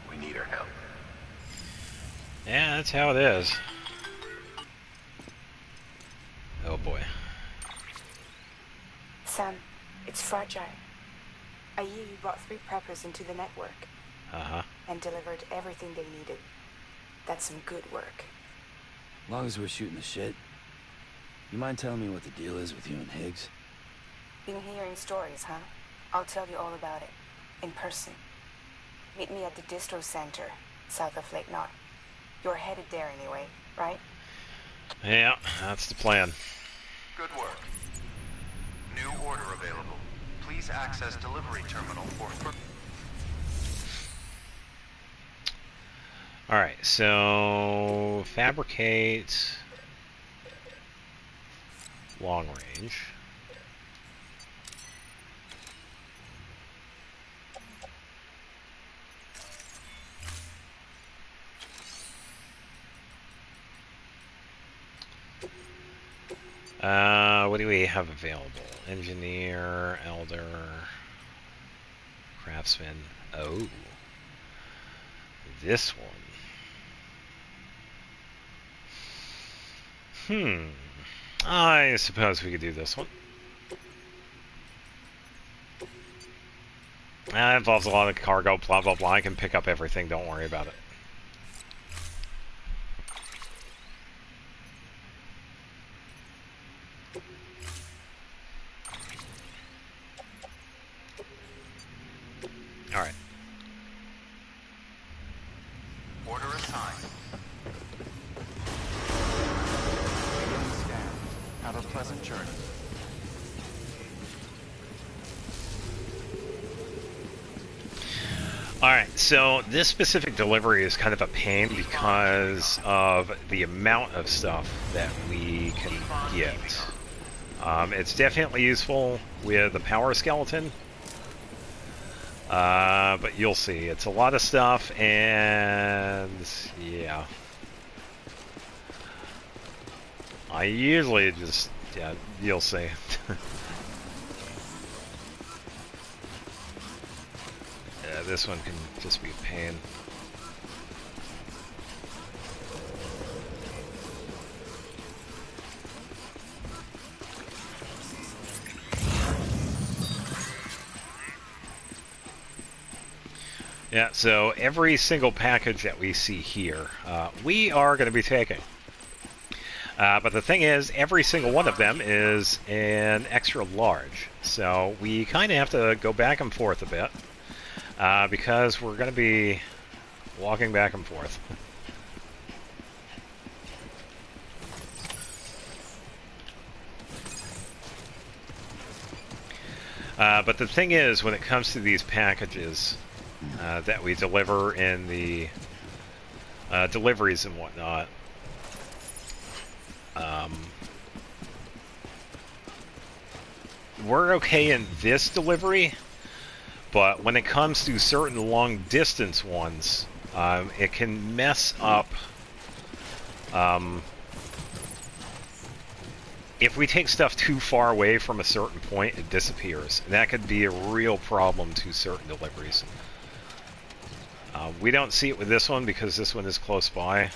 We need her help.
Yeah, that's how it is. Oh boy.
Sam, it's Fragile. I hear you brought 3 preppers into the network. And delivered everything they needed. That's some good work.
As long as we're shooting the shit. You mind telling me what the deal is with you and Higgs?
Been hearing stories, huh? I'll tell you all about it. In person. Meet me at the distro center, south of Lake Knot. You're headed there anyway, right?
Yeah, that's the plan.
Good work. New order available. Please access delivery terminal for...
Alright, so fabricate long range. What do we have available? Engineer, Elder, Craftsman. Oh. This one. I suppose we could do this one. That involves a lot of cargo, blah, blah, blah. I can pick up everything, don't worry about it. Alright.
Order assigned. Scan. Have a pleasant journey.
Alright, so this specific delivery is kind of a pain because of the amount of stuff that we can get. It's definitely useful with the power skeleton, but you'll see. It's a lot of stuff, and yeah. I usually just, yeah, you'll see. Yeah, this one can just be a pain. Yeah, so every single package that we see here, we are going to be taking. But the thing is, every single one of them is an extra large. So we kind of have to go back and forth a bit. Because we're going to be walking back and forth. But the thing is, when it comes to these packages that we deliver in the deliveries and whatnot, we're okay in this delivery, But when it comes to certain long-distance ones, it can mess up. If we take stuff too far away from a certain point, it disappears. And that could be a real problem to certain deliveries. We don't see it with this one because this one is close by.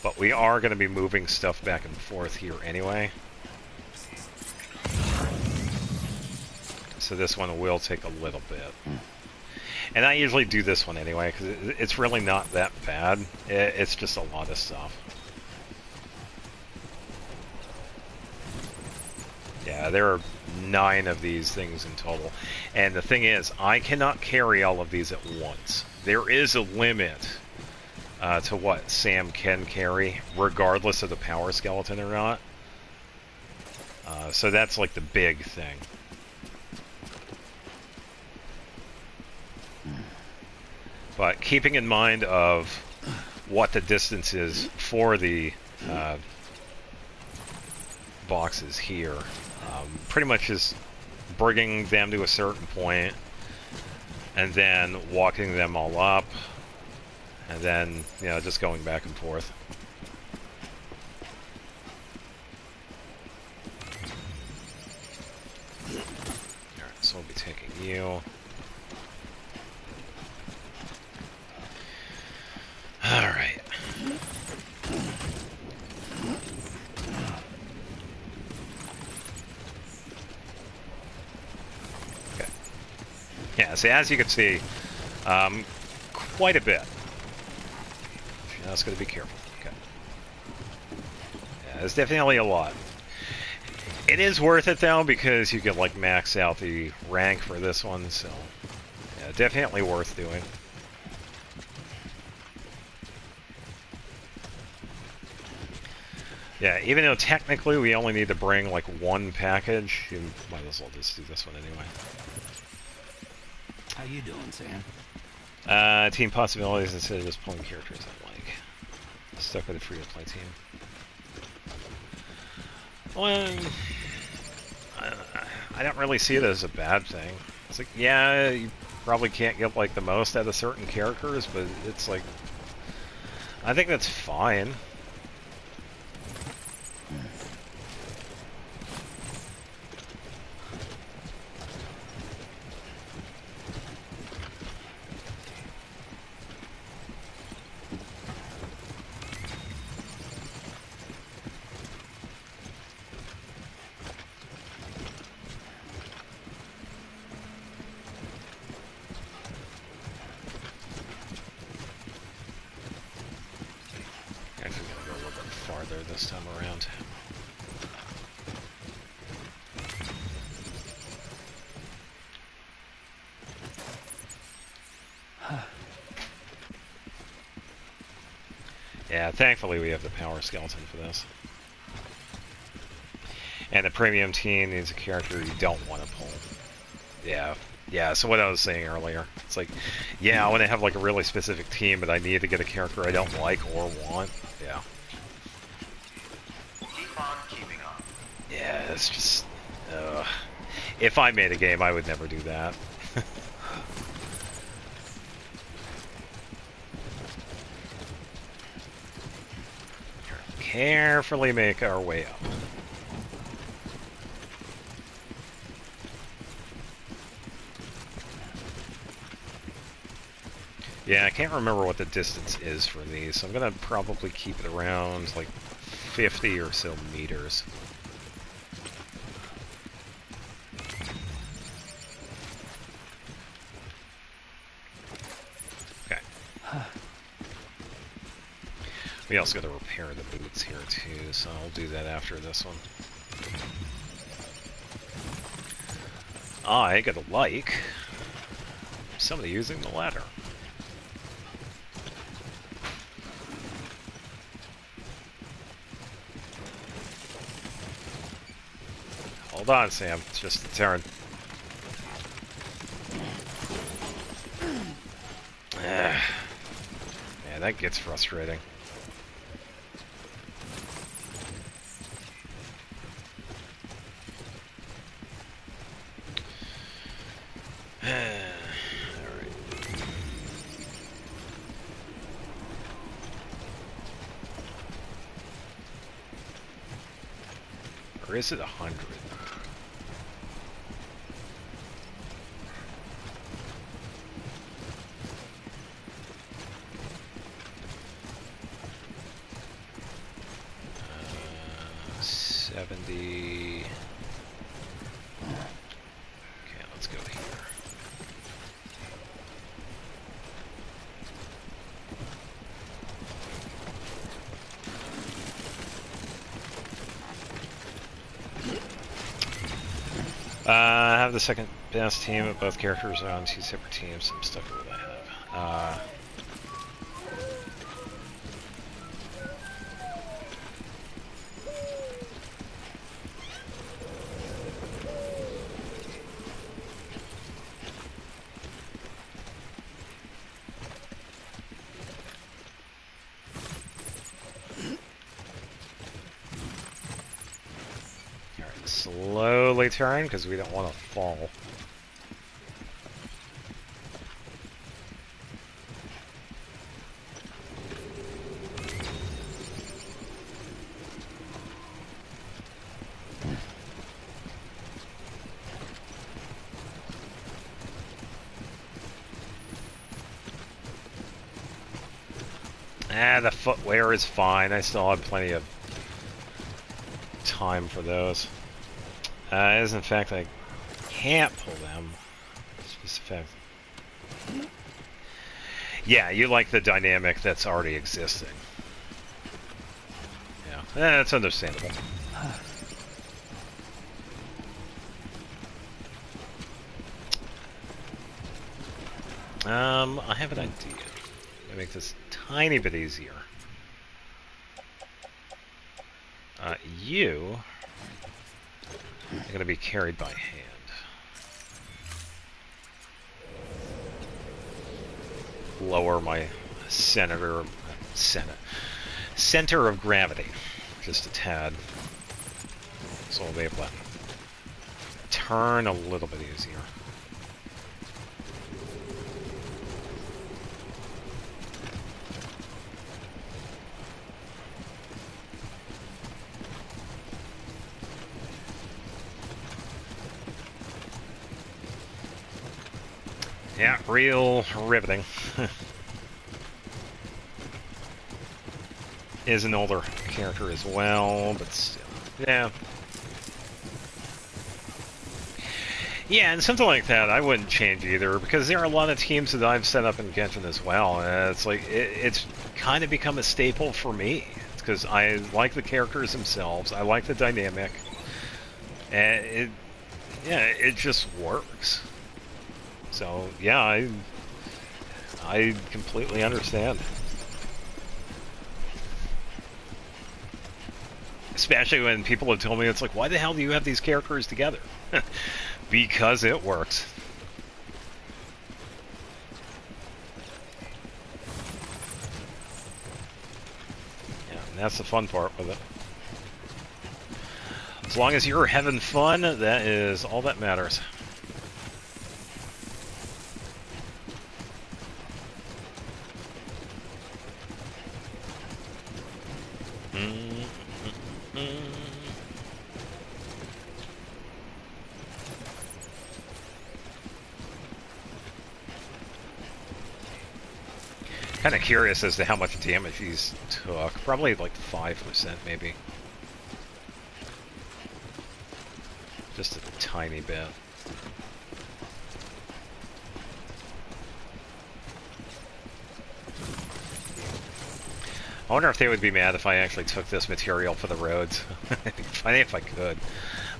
But we are going to be moving stuff back and forth here anyway. So this one will take a little bit. And I usually do this one anyway because it's really not that bad. It's just a lot of stuff. Yeah, there are 9 of these things in total. And the thing is, I cannot carry all of these at once. There is a limit to what Sam can carry, regardless of the power skeleton or not. So that's like the big thing. But keeping in mind of what the distance is for the boxes here, pretty much just bringing them to a certain point and then walking them all up and then, you know, just going back and forth. Alright, so we'll be taking you. Alright. Okay. Yeah, so as you can see, quite a bit. Just gotta be careful. Okay. Yeah, it's definitely a lot. It is worth it though, because you can like max out the rank for this one, so yeah, definitely worth doing. Yeah, even though technically we only need to bring like 1 package, you might as well just do this one anyway.
How you doing, Sam?
Team possibilities instead of just pulling characters I like. Stuck with a free-to-play team. Well, I don't really see it as a bad thing. It's like, yeah, you probably can't get like the most out of certain characters, but it's like, I think that's fine. This time around. Yeah, thankfully we have the power skeleton for this. And the premium team needs a character you don't want to pull. Yeah, so what I was saying earlier. It's like, yeah, I want to have like a really specific team, but I need to get a character I don't like or want. Yeah. Yeah, it's just... if I made a game, I would never do that. Carefully make our way up. Yeah, I can't remember what the distance is for these, so I'm gonna probably keep it around like 50 or so meters. Okay. We also gotta repair the boots here too, so I'll do that after this one. I gotta like somebody using the ladder. Hold on, Sam. It's just a turn. Yeah, that gets frustrating. or is it 100? Uh, 70. Okay, let's go here. I have the second best team, but both characters are on 2 separate teams. I'm stuck with what I have. Alright, slowly turn, because we don't want to fall. The footwear is fine. I still have plenty of time for those. As in fact, I can't pull them. It's just a fact. Yeah, you like the dynamic that's already existing. Yeah, that's understandable. I have an idea. To make this a tiny bit easier. You are going to be carried by hand. Lower my center of gravity just a tad, so I'll be able to turn a little bit easier. Yeah, real riveting. Is an older character as well, but still. Yeah. Yeah, and something like that I wouldn't change either, because there are a lot of teams that I've set up in Genshin as well, and it's like, it's kind of become a staple for me. It's because I like the characters themselves, I like the dynamic, and it just works. So, yeah, I completely understand. Especially when people have told me, it's like, why the hell do you have these characters together? Because it works. Yeah, and that's the fun part with it. As long as you're having fun, that is all that matters. Kind of curious as to how much damage he's took. Probably like 5% maybe. Just a tiny bit. I wonder if they would be mad if I actually took this material for the roads. It'd be funny if I could.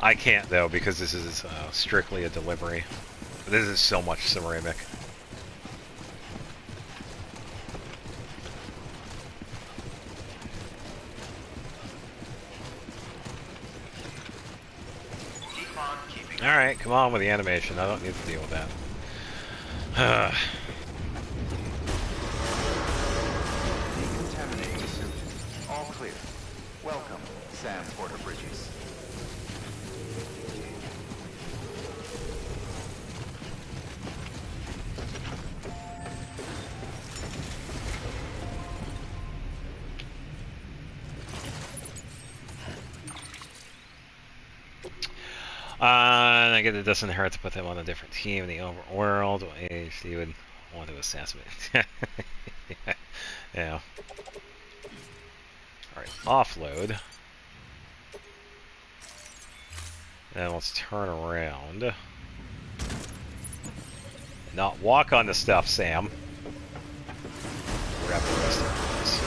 I can't though, because this is strictly a delivery. This is so much ceramic. Alright, come on with the animation. I don't need to deal with that.
Decontaminating the suit. All clear. Welcome, Sam Porter Bridges.
And I get it doesn't hurt to put them on a different team in the overworld. You would want to assassinate. Yeah. Alright, offload. And let's turn around. Not walk on the stuff, Sam. Grab the rest of this.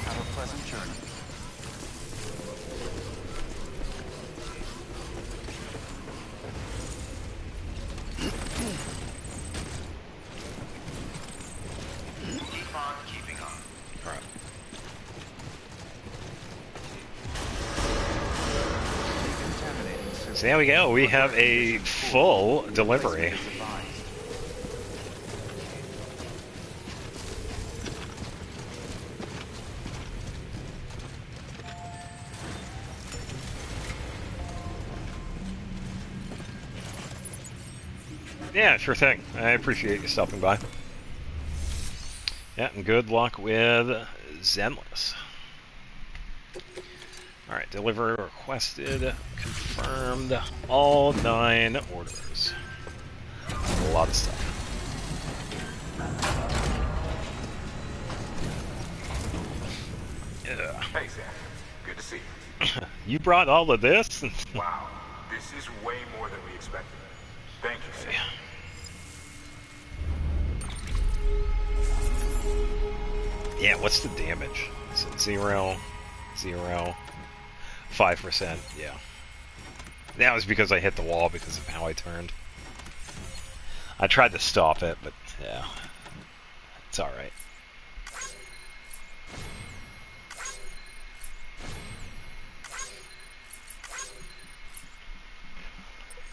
Have a pleasant journey.
Keep on keeping on.
Alright. So there we go. We have a full delivery. Yeah, sure thing. I appreciate you stopping by. Yeah, and good luck with Zenless. Alright, delivery requested, confirmed, all 9 orders. A lot of stuff. Yeah.
Hey, Sam. Good to see you.
You brought all of this?
Wow. This is way more than we expected. Thank you, Sam.
Yeah, what's the damage? Is it 0, 0, 5%? Yeah. That was because I hit the wall because of how I turned. I tried to stop it, but yeah. It's alright.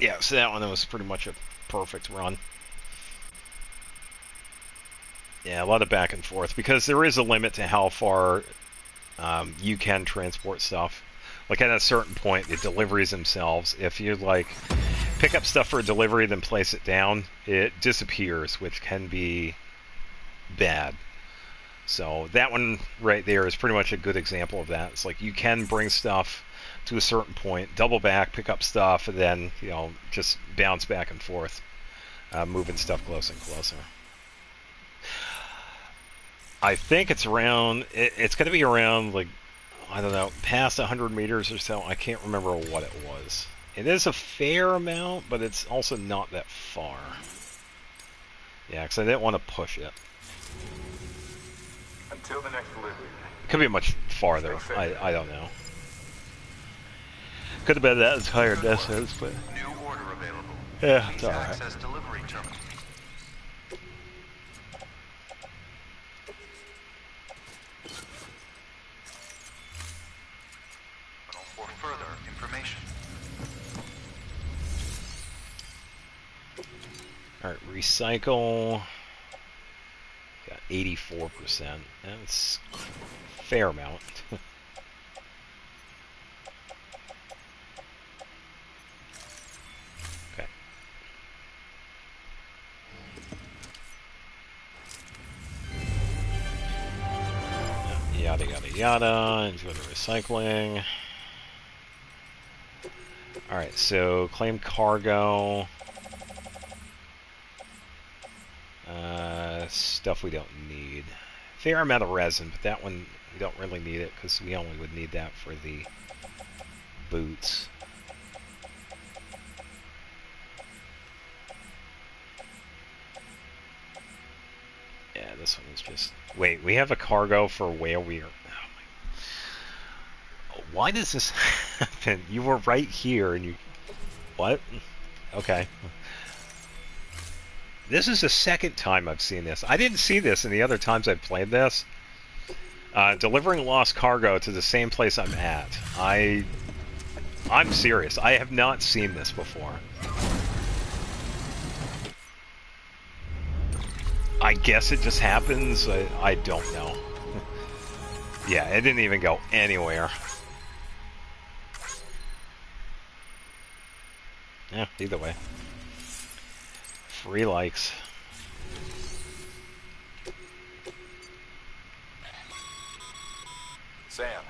Yeah, so that one was pretty much a perfect run. Yeah, a lot of back and forth, because there is a limit to how far you can transport stuff. Like at a certain point, the deliveries themselves, if you like pick up stuff for a delivery then place it down, it disappears, which can be bad. So that one right there is pretty much a good example of that. It's like you can bring stuff to a certain point, double back, pick up stuff, and then, you know, just bounce back and forth, moving stuff closer and closer. I think it's around, it's going to be around, like, I don't know, past 100 meters or so. I can't remember what it was. It is a fair amount, but it's also not that far. Yeah, because I didn't want to push it.
Until the next delivery.
It could be much farther. I don't know. Could have been that entire distance, but...
New order available.
Yeah, it's alright.
Access delivery terminal. For further information.
Alright, recycle. Got 84%. That's a fair amount. Okay. Yada yada yada. Enjoy the recycling. Alright, so claim cargo. Stuff we don't need. Fair amount of resin, but that one we don't really need it because we only would need that for the boots. Yeah, this one is just... Wait, we have a cargo for where we are... Oh my... Why does this happen? You were right here and you... What? Okay. This is the second time I've seen this. I didn't see this in the other times I've played this. Delivering lost cargo to the same place I'm at. I'm serious. I have not seen this before. I guess it just happens. I don't know. Yeah, it didn't even go anywhere. Yeah, either way. Free likes.
Sam,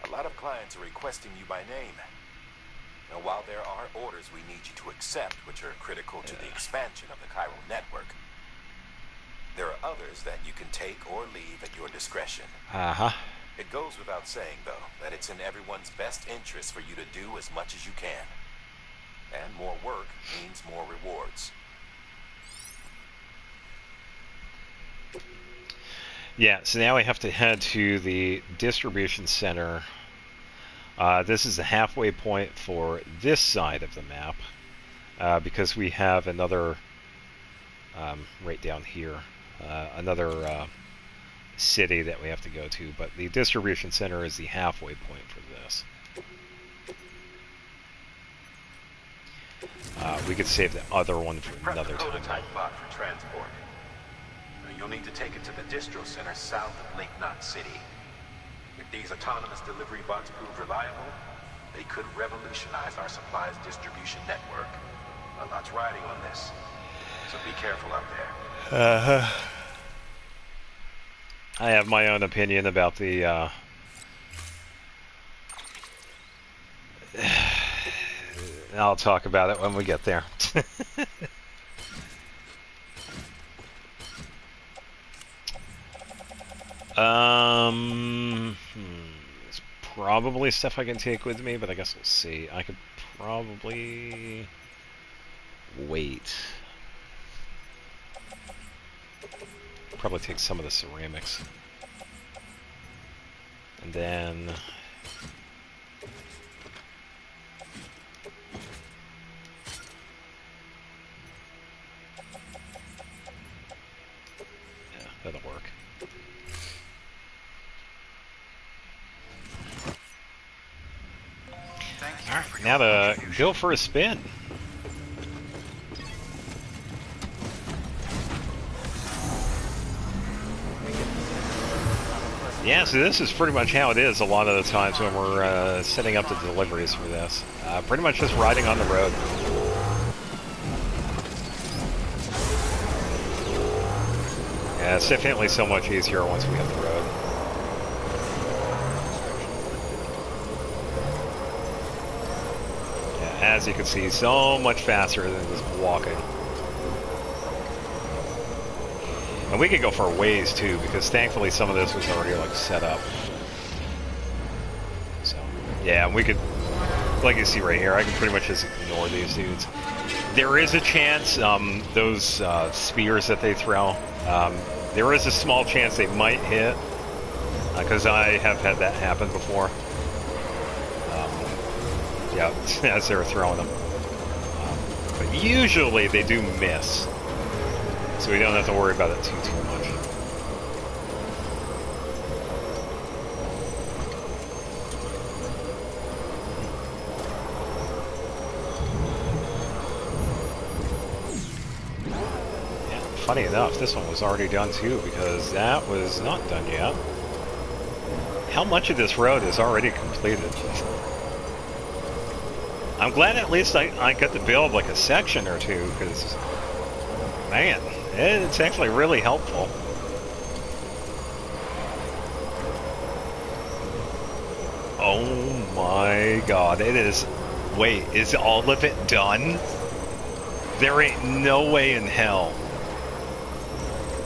a lot of clients are requesting you by name. Now, while there are orders we need you to accept, which are critical to the expansion of the chiral network, there are others that you can take or leave at your discretion.
Uh-huh.
It goes without saying, though, that it's in everyone's best interest for you to do as much as you can. And more work means more rewards.
Yeah, so now we have to head to the distribution center. This is the halfway point for this side of the map, because we have another, right down here, another city that we have to go to, but the distribution center is the halfway point for this. We could save the other one for another time.
Prototype bot for transport. You'll need to take it to the distro center south of Lake Knot City. If these autonomous delivery bots prove reliable, they could revolutionize our supplies distribution network. A lot's riding on this, so be careful out there.
I have my own opinion about the I'll talk about it when we get there. It's probably stuff I can take with me, but I guess we'll see. I could probably wait. Probably take some of the ceramics. And then yeah, that'll work. Alright, now to go for a spin. Yeah, so this is pretty much how it is a lot of the times when we're setting up the deliveries for this. Pretty much just riding on the road. Yeah, it's definitely so much easier once we have the road. Yeah, as you can see, so much faster than just walking. And we could go for a ways too, because thankfully some of this was already like set up. So yeah, we could, like you see right here, I can pretty much just ignore these dudes. There is a chance those spears that they throw, there is a small chance they might hit, because I have had that happen before. Yeah, as they were throwing them. But usually they do miss. So we don't have to worry about it too much. Yeah, funny enough, this one was already done too, because that was not done yet. How much of this road is already completed? I'm glad at least I got to build like a section or two, because, man, it's actually really helpful. Oh my god, it is... Wait, is all of it done? There ain't no way in hell.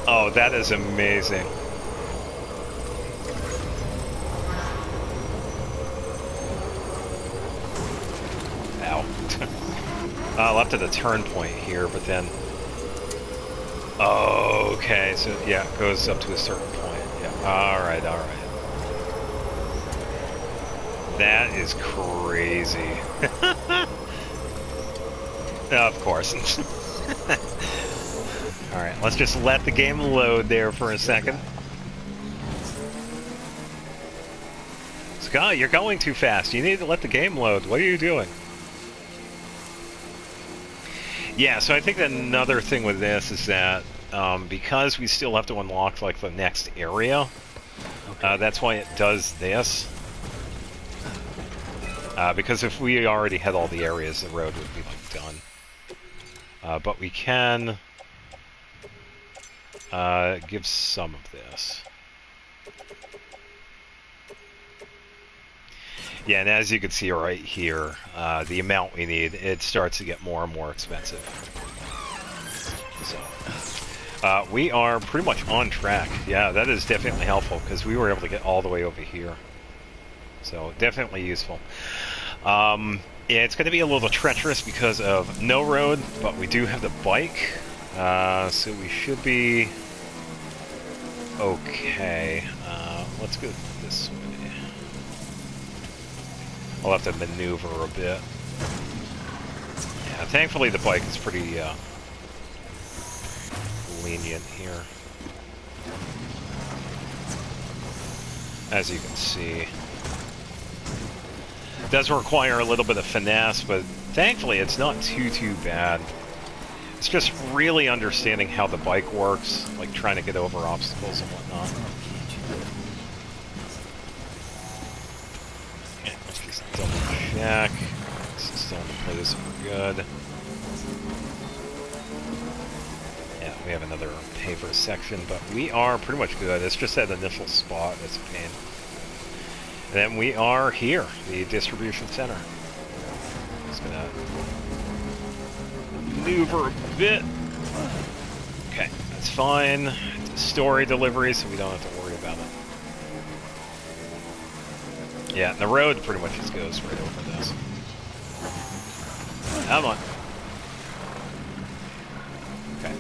Oh, that is amazing. Ow. Left at a turn point here, but then... Oh, okay, so yeah, it goes up to a certain point. Yeah, alright, alright. That is crazy. Of course. Alright, let's just let the game load there for a second. Scott, you're going too fast. You need to let the game load. What are you doing? Yeah, so I think that another thing with this is that because we still have to unlock like the next area, that's why it does this. Because if we already had all the areas, the road would be like done. But we can give some of this. Yeah, and as you can see right here, the amount we need, it starts to get more and more expensive. So, we are pretty much on track. Yeah, that is definitely helpful because we were able to get all the way over here. So, definitely useful. Yeah, it's going to be a little treacherous because of no road, but we do have the bike. So we should be okay. Let's go this way. I'll have to maneuver a bit. Yeah, thankfully the bike is pretty lenient here. As you can see. It does require a little bit of finesse, but thankfully it's not too bad. It's just really understanding how the bike works, like trying to get over obstacles and whatnot. Yeah, let's just double check. This is still in place, we're good. Yeah, we have another paver section, but we are pretty much good. It's just that initial spot that's a pain. And then we are here, the distribution center. Just gonna maneuver a bit. Okay, that's fine. It's a story delivery, so we don't have to worry about it. Yeah, and the road pretty much just goes right over this. Come on. Okay.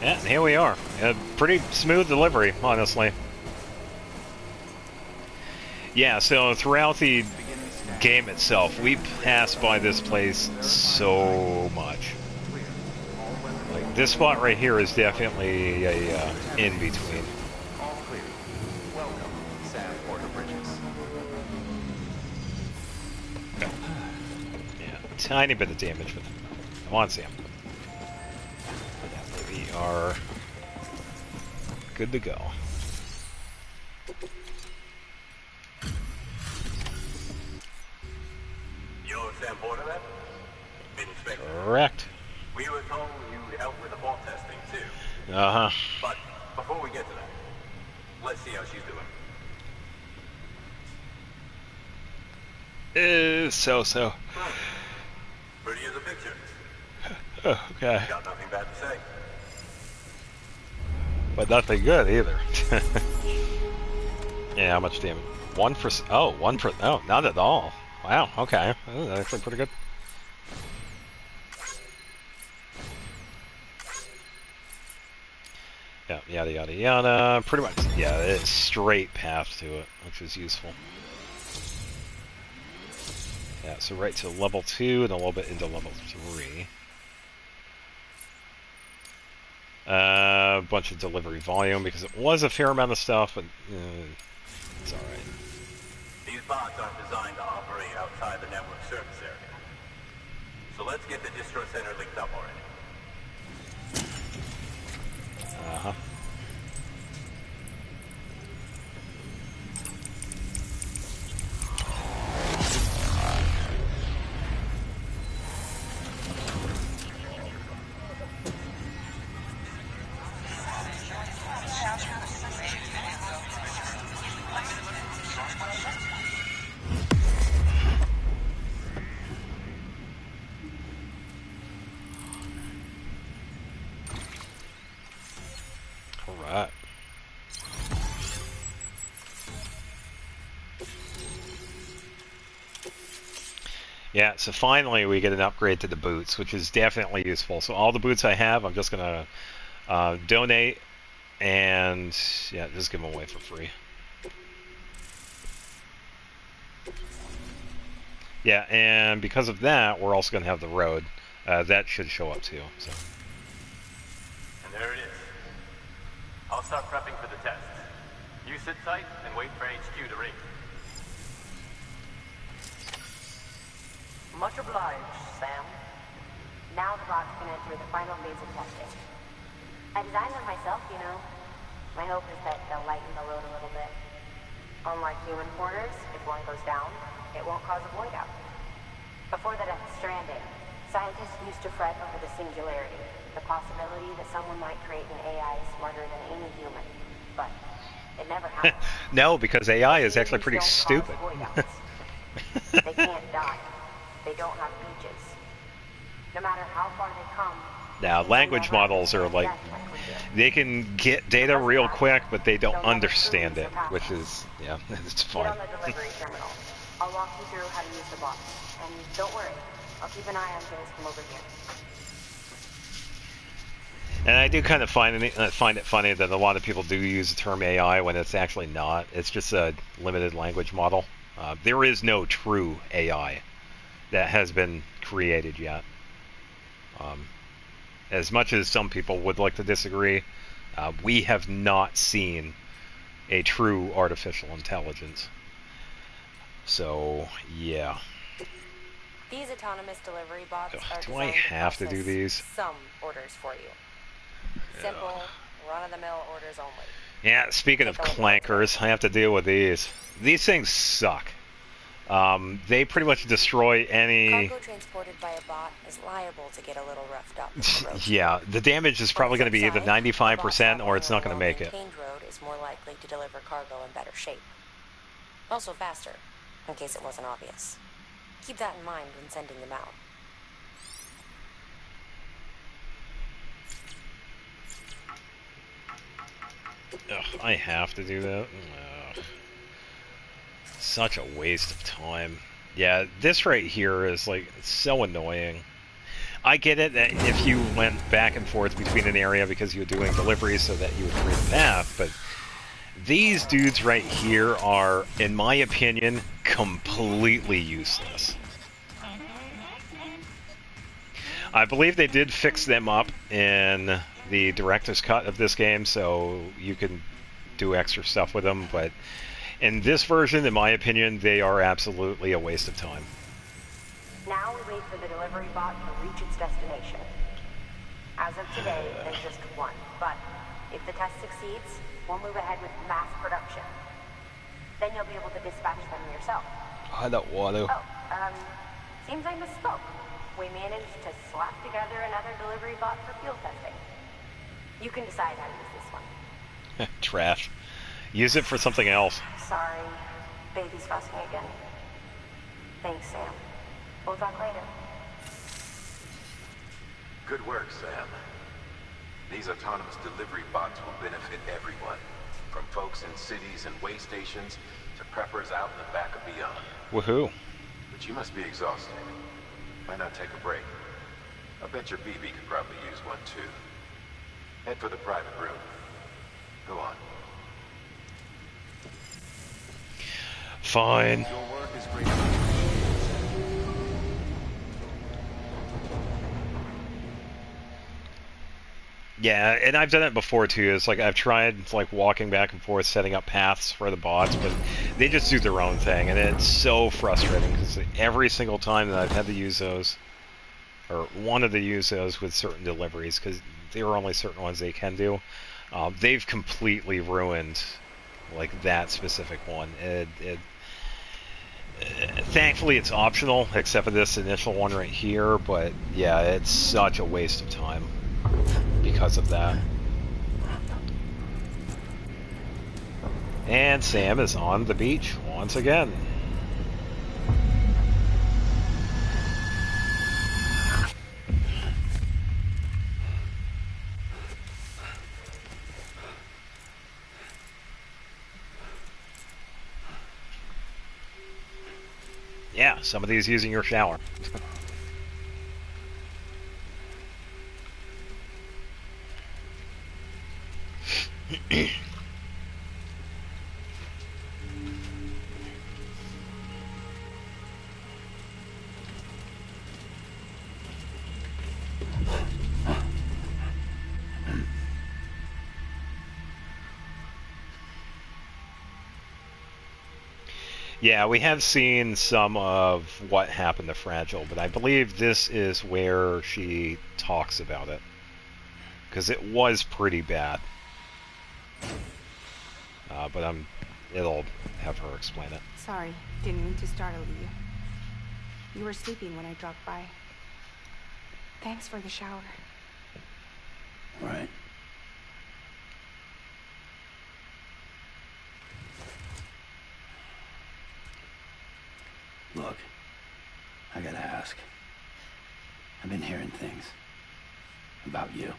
Yeah, and here we are. A pretty smooth delivery, honestly. Yeah, so throughout the game itself, we pass by this place so much. Like, this spot right here is definitely a in-between.
All clear. Welcome, Sam Porter Bridges.
Okay. Yeah, tiny bit of damage, but come on, Sam. Yeah, we are good to go.
You're Sam Porter, then? Been expecting.
Correct.
We were told you'd help with the vault testing, too.
Uh-huh.
But before we get to that, let's see how she's doing.
So.
Pretty as a picture.
Okay.
Got nothing bad to say.
But nothing good either. Yeah, how much damage? 1%. Oh, 1%. Oh, not at all. Wow, okay. That's actually pretty good. Yeah, yada yada yada. Pretty much, yeah, it's straight path to it, which is useful. Yeah, so right to level 2 and a little bit into level 3. A bunch of delivery volume because it was a fair amount of stuff, but it's alright.
These bots aren't designed to operate outside the network service area. So let's get the distro center linked up already.
Uh-huh. Alright. Yeah, so finally we get an upgrade to the boots, which is definitely useful. So all the boots I have, I'm just going to donate and, yeah, just give them away for free. Yeah, and because of that, we're also going to have the road. That should show up too. So.
And there it is. I'll start prepping for the test. You sit tight and wait for HQ to ring.
Much obliged, Sam. Now the box can enter the final phase of testing. I designed them myself, you know. My hope is that they'll lighten the load a little bit. Unlike human porters, if one goes down, it won't cause a void out. Before the Death Stranding, scientists used to fret over the singularity, the possibility that someone might create an AI smarter than any human. But It never happens.
No, because AI is actually
Humans
pretty
don't cause
stupid.
void outs. They can't die. They don't have beaches. No matter how far they come,
Now, language models are like, they can get data real quick, but they don't understand it, which is, yeah, it's
Get
fun.
on the delivery terminal. I'll walk you through how to use the box. And don't worry, I'll keep an eye on things from over here.
And I do kind of find it funny that a lot of people do use the term AI when it's actually not. It's just a limited language model. There is no true AI that has been created yet. As much as some people would like to disagree, we have not seen a true artificial intelligence. So, yeah.
These autonomous delivery bots are
Do I
designed
have to
process
do these?
some orders for you. Simple, run-of-the-mill orders only.
Yeah, speaking of clankers, I have to deal with these. These things suck. They pretty much destroy any...
Cargo transported by a bot is liable to get a little roughed up.
Yeah, the damage is probably going to be either 95% or it's not going to make it.
Road is more likely to deliver cargo in better shape. Also faster, in case it wasn't obvious. Keep that in mind when sending them out.
Ugh, I have to do that. Ugh. Such a waste of time. Yeah, this right here is like so annoying. I get it that if you went back and forth between an area because you were doing deliveries so that you would create a path, but these dudes right here are, in my opinion, completely useless. I believe they did fix them up in the director's cut of this game, so you can do extra stuff with them, but in this version, in my opinion, they are absolutely a waste of time.
Now we wait for the delivery bot to reach its destination. As of today, there's just one, but if the test succeeds, we'll move ahead with mass production. Then you'll be able to dispatch them yourself.
I don't want to.
Oh, seems I misspoke. We managed to slap together another delivery bot for field testing. You can decide how to use this one.
Trash. Use it for something else.
Sorry, baby's fussing again. Thanks, Sam. We'll talk later.
Good work, Sam. These autonomous delivery bots will benefit everyone, from folks in cities and way stations to preppers out in the back and beyond.
Woohoo.
But you must be exhausted. Why not take a break? I bet your BB could probably use one too. Head for the private room. Go on.
Fine.
Your work is great.
Yeah, and I've done it before too. It's like I've tried like walking back and forth, setting up paths for the bots, but they just do their own thing, and it's so frustrating because every single time that I've had to use those, or wanted to use those with certain deliveries, because there are only certain ones they can do, they've completely ruined like that specific one. Thankfully, it's optional, except for this initial one right here. But yeah, it's such a waste of time because of that. And Sam is on the beach once again. Yeah, somebody's using your shower. Yeah, we have seen some of what happened to Fragile, but I believe this is where she talks about it. Because it was pretty bad. But it'll have her explain it.
Sorry, didn't mean to startle you. You were sleeping when I dropped by. Thanks for the shower.
Right. been hearing things about you.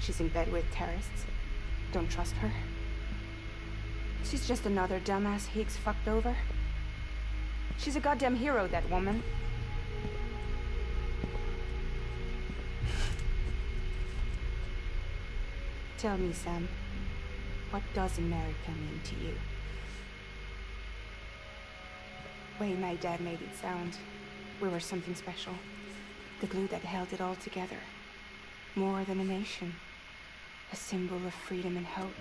She's in bed with terrorists. Don't trust her. She's just another dumbass Higgs fucked over. She's a goddamn hero, that woman. Tell me, Sam, what does America mean to you? Way my dad made it sound, we were something special. The glue that held it all together. More than a nation. A symbol of freedom and hope.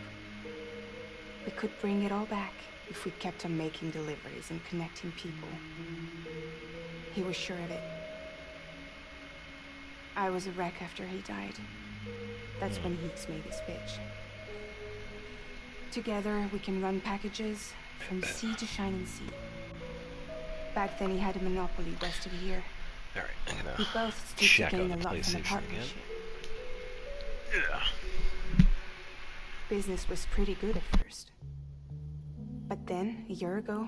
We could bring it all back if we kept on making deliveries and connecting people. He was sure of it. I was a wreck after he died. That's when Higgs made his pitch. Together, we can run packages from sea to shining sea. Back then, he had a monopoly west of here.
All right, I'm gonna
We both stood to
check
gain
out
a
the
lot from the
PlayStation again.
partnership.
Yeah.
Business was pretty good at first. But then, a year ago,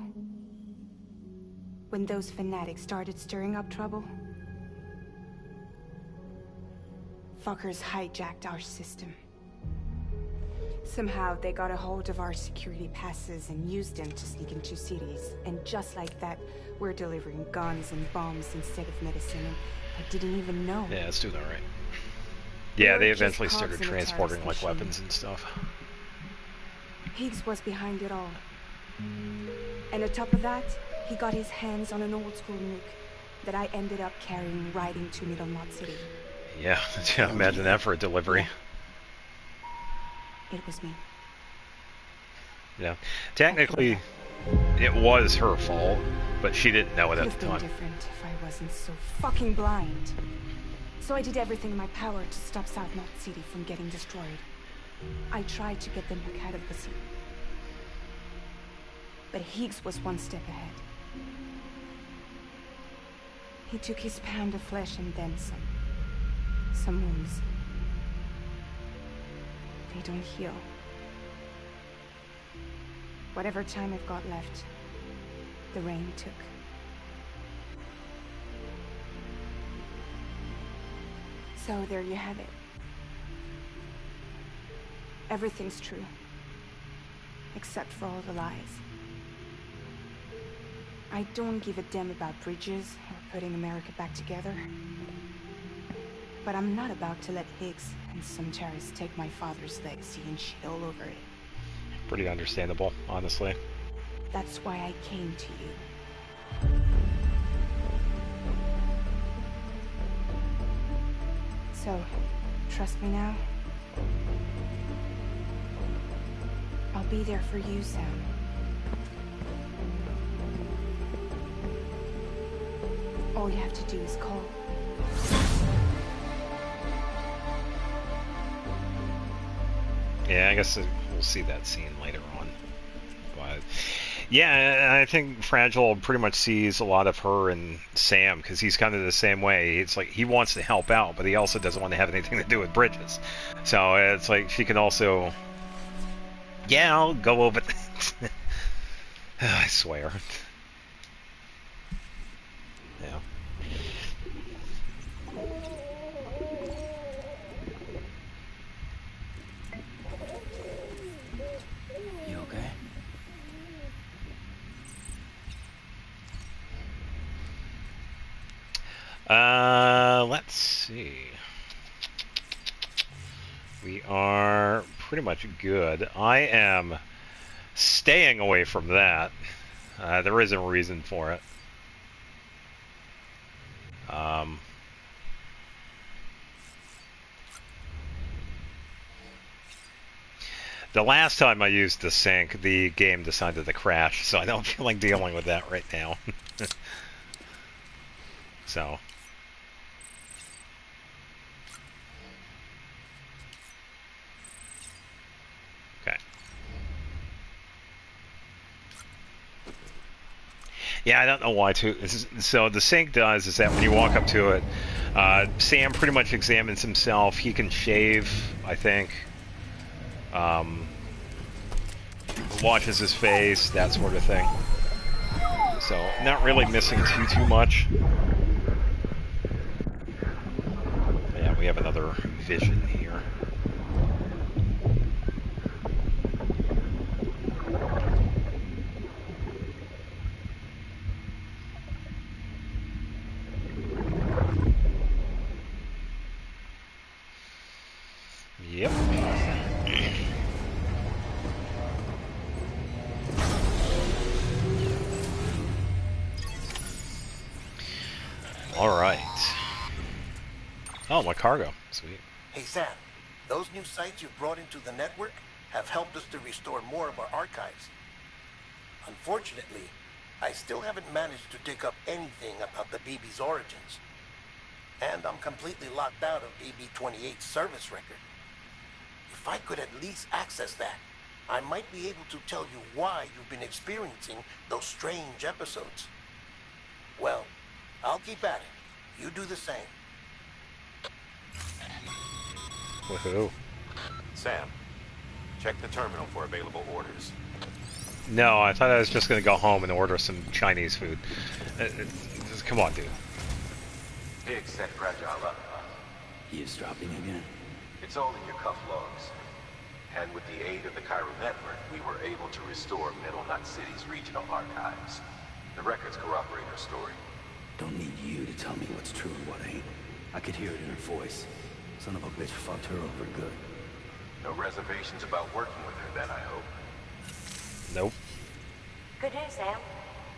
when those fanatics started stirring up trouble, fuckers hijacked our system. Somehow they got a hold of our security passes and used them to sneak into cities. And just like that, we're delivering guns and bombs instead of medicine. And I didn't even know.
Yeah, it's doing all right. Yeah, they
We're just
eventually
cogs
started
in a
transporting
terrorist
like
machine.
weapons and stuff.
Higgs was behind it all. And on top of that, he got his hands on an old school nuke that I ended up carrying right into Middle Knot City.
Yeah, imagine that for a delivery.
It was me.
Yeah, technically, it was her fault, but she didn't know it
Could
at
have
the
been
time.
different if I wasn't so fucking blind. So I did everything in my power to stop South Knot City from getting destroyed. I tried to get them back out of the city. But Higgs was one step ahead. He took his pound of flesh and then some. Some wounds. They don't heal. Whatever time I've got left, the rain took. So there you have it. Everything's true. Except for all the lies. I don't give a damn about bridges or putting America back together. But I'm not about to let Higgs and some terrorists take my father's legacy and shit all over it.
Pretty understandable, honestly.
That's why I came to you. So, trust me now? I'll be there for you, Sam. All you have to do is call.
Yeah, I guess we'll see that scene later on. But yeah, I think Fragile pretty much sees a lot of her and Sam because he's kind of the same way. It's like he wants to help out, but he also doesn't want to have anything to do with Bridges. So it's like she can also, yeah, I'll go over that. I swear. Yeah.
You okay?
Let's see. We are pretty much good. I am staying away from that. There is a reason for it. The last time I used the sync, the game decided to crash, so I don't feel like dealing with that right now. So. Okay. Yeah, I don't know why too. So the sync does is that when you walk up to it, Sam pretty much examines himself. He can shave, I think. Washes his face, that sort of thing. So not really missing too much. we have another vision here. Yep. All right. Oh, my cargo. Sweet.
Hey, Sam. Those new sites you've brought into the network have helped us to restore more of our archives. Unfortunately, I still haven't managed to dig up anything about the BB's origins. And I'm completely locked out of BB-28's service record. If I could at least access that, I might be able to tell you why you've been experiencing those strange episodes. Well, I'll keep at it. You do the same.
Woohoo.
Sam, check the terminal for available orders.
No, I thought I was just going to go home and order some Chinese food. Come on, dude.
Higgs set Fragile up.
He is dropping again.
It's all in your cuff logs. And with the aid of the Cairo network, we were able to restore Middle Knot City's regional archives. The records corroborate her story.
Don't need you to tell me what's true and what ain't. I could hear it in her voice. Son of a bitch fucked her over good.
No reservations about working with her then, I hope.
Nope.
Good news, Sam.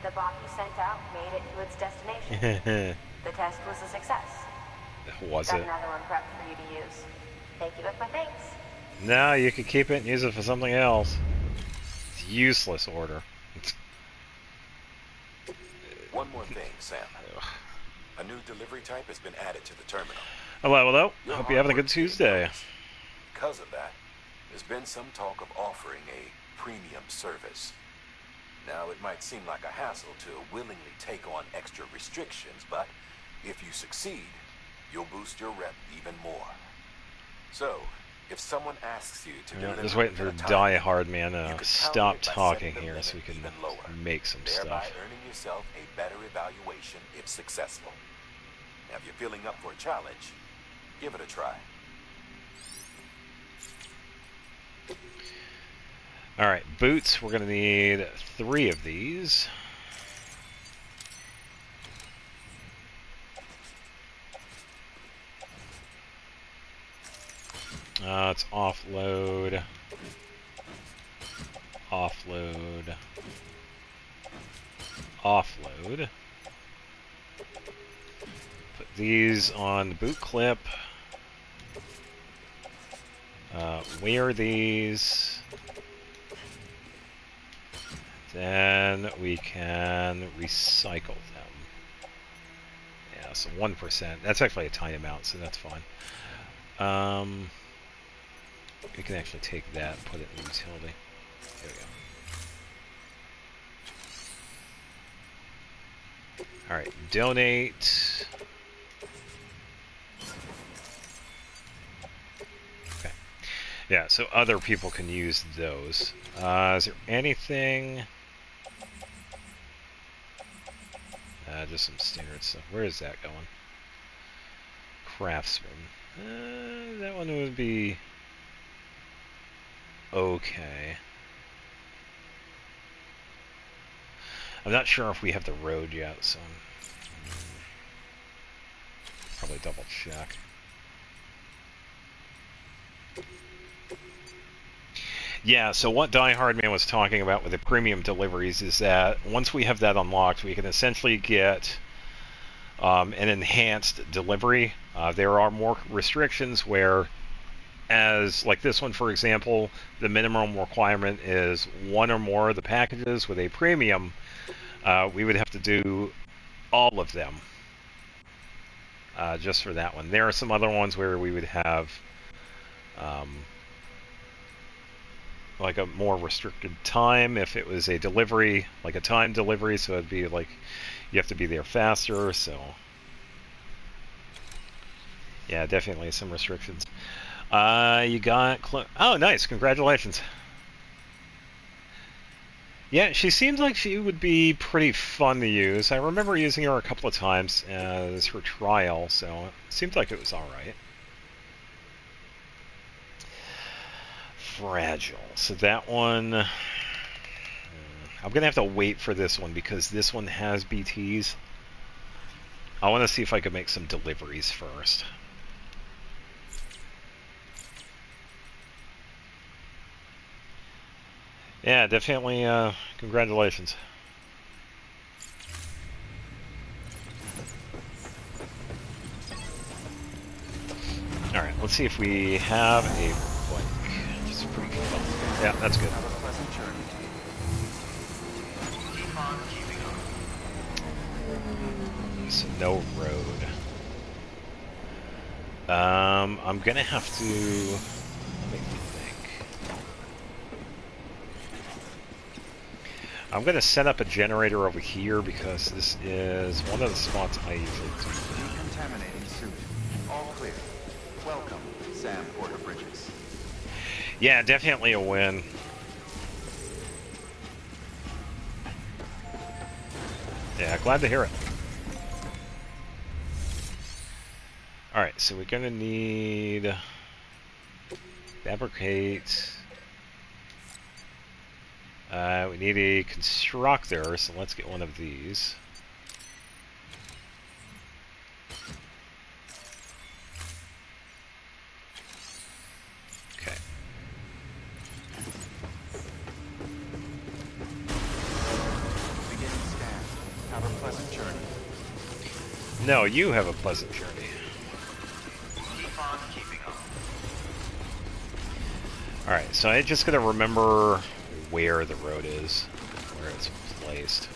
The bot you sent out made it to its destination. The test was a success.
Was
Got
it?
another one prepped for you to use. Thank you with my thanks.
No, you could keep it and use it for something else. It's useless order.
One more thing, Sam. A new delivery type has been added to the terminal.
Hello, hello. Hope you're having a good Tuesday.
Because of that, there's been some talk of offering a premium service. Now, it might seem like a hassle to willingly take on extra restrictions, but if you succeed, you'll boost your rep even more. So, if someone asks you to do
Just waiting for Die Hard Man to stop talking here so we can make some
thereby
stuff.
earning yourself a better evaluation if successful. Now, if you're feeling up for a challenge, give it a try.
Alright, boots. We're going to need 3 of these. It's offload. Offload. Offload. Put these on the boot clip. Wear these. Then we can recycle them. Yeah, so 1%. That's actually a tiny amount, so that's fine. We can actually take that and put it in utility. There we go. Alright, donate. Okay. Yeah, so other people can use those. Is there anything... just some standard stuff. Where is that going? Craftsman. That one would be... okay. I'm not sure if we have the road yet, so... probably double check. Yeah, so what Die Hard Man was talking about with the premium deliveries is that once we have that unlocked, we can essentially get an enhanced delivery. There are more restrictions where, as like this one, for example, the minimum requirement is 1 or more of the packages. With a premium, we would have to do all of them just for that one. There are some other ones where we would have like a more restricted time if it was a delivery, like a time delivery, so it'd be like you have to be there faster, so yeah, definitely some restrictions. You got oh, nice, congratulations. Yeah, she seems like she would be pretty fun to use. I remember using her a couple of times as her trial, so it seemed like it was alright. fragile. So that one, I'm gonna have to wait for this one because this one has BTs. I want to see if I can make some deliveries first. Yeah, definitely. Congratulations. All right, let's see if we have a bike. Which is pretty fun. Yeah, that's good.
Have a pleasant journey.
Keep on keeping on.
So no road. I'm gonna have to. Let me think. I'm gonna set up a generator over here because this is one of the spots I usually do.
Decontaminating suit. All clear. Welcome, Sam Porter Bridges.
Yeah, definitely a win. Yeah, glad to hear it. Alright, so we're gonna need fabricate. We need a constructor, so let's get one of these. Okay.
Beginning scan. Have a pleasant journey.
No, you have a pleasant journey.
Keep on keeping on.
Alright, so I just gotta remember where the road is, where it's placed.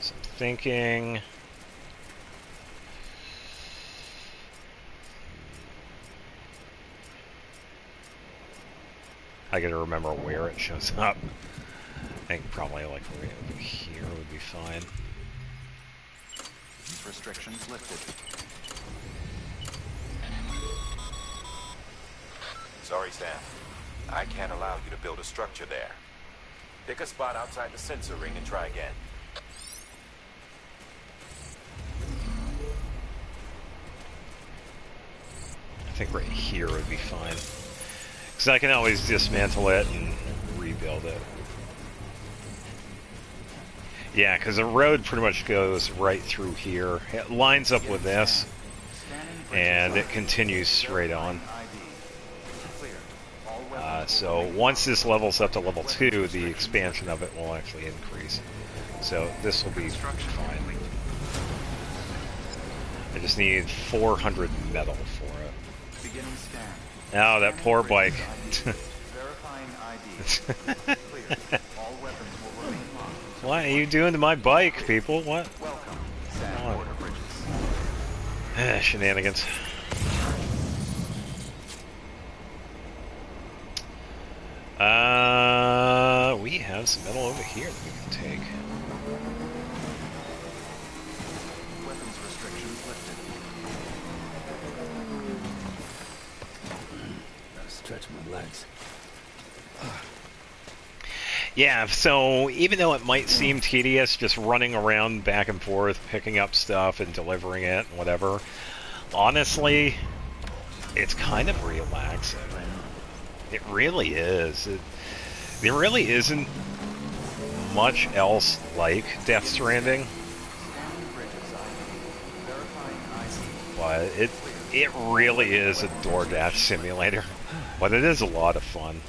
So I'm thinking... I gotta remember where it shows up. I think probably like right over here would be fine.
Restrictions lifted.
Sorry, Sam. I can't allow you to build a structure there. Pick a spot outside the sensor ring and try again.
I think right here would be fine. Because I can always dismantle it and rebuild it. Yeah, because the road pretty much goes right through here. It lines up with this, and it continues straight on. So once this levels up to level 2, the expansion of it will actually increase. So this will be fine. I just need 400 metal for it.
Beginning scan.
Oh, that poor bike.
Verifying ID. Clear. All weapons will remain locked.
What are you doing to my bike, people? What?
Welcome, Sam Porter Bridges.
Shenanigans. We have some metal over here that we can take.
Weapons restrictions lifted.
Gotta stretch my legs.
Yeah, so even though it might seem tedious just running around back and forth, picking up stuff and delivering it and whatever, honestly, it's kind of relaxing. It really is. There really isn't much else like Death Stranding. But it really is a DoorDash simulator. But it is a lot of fun.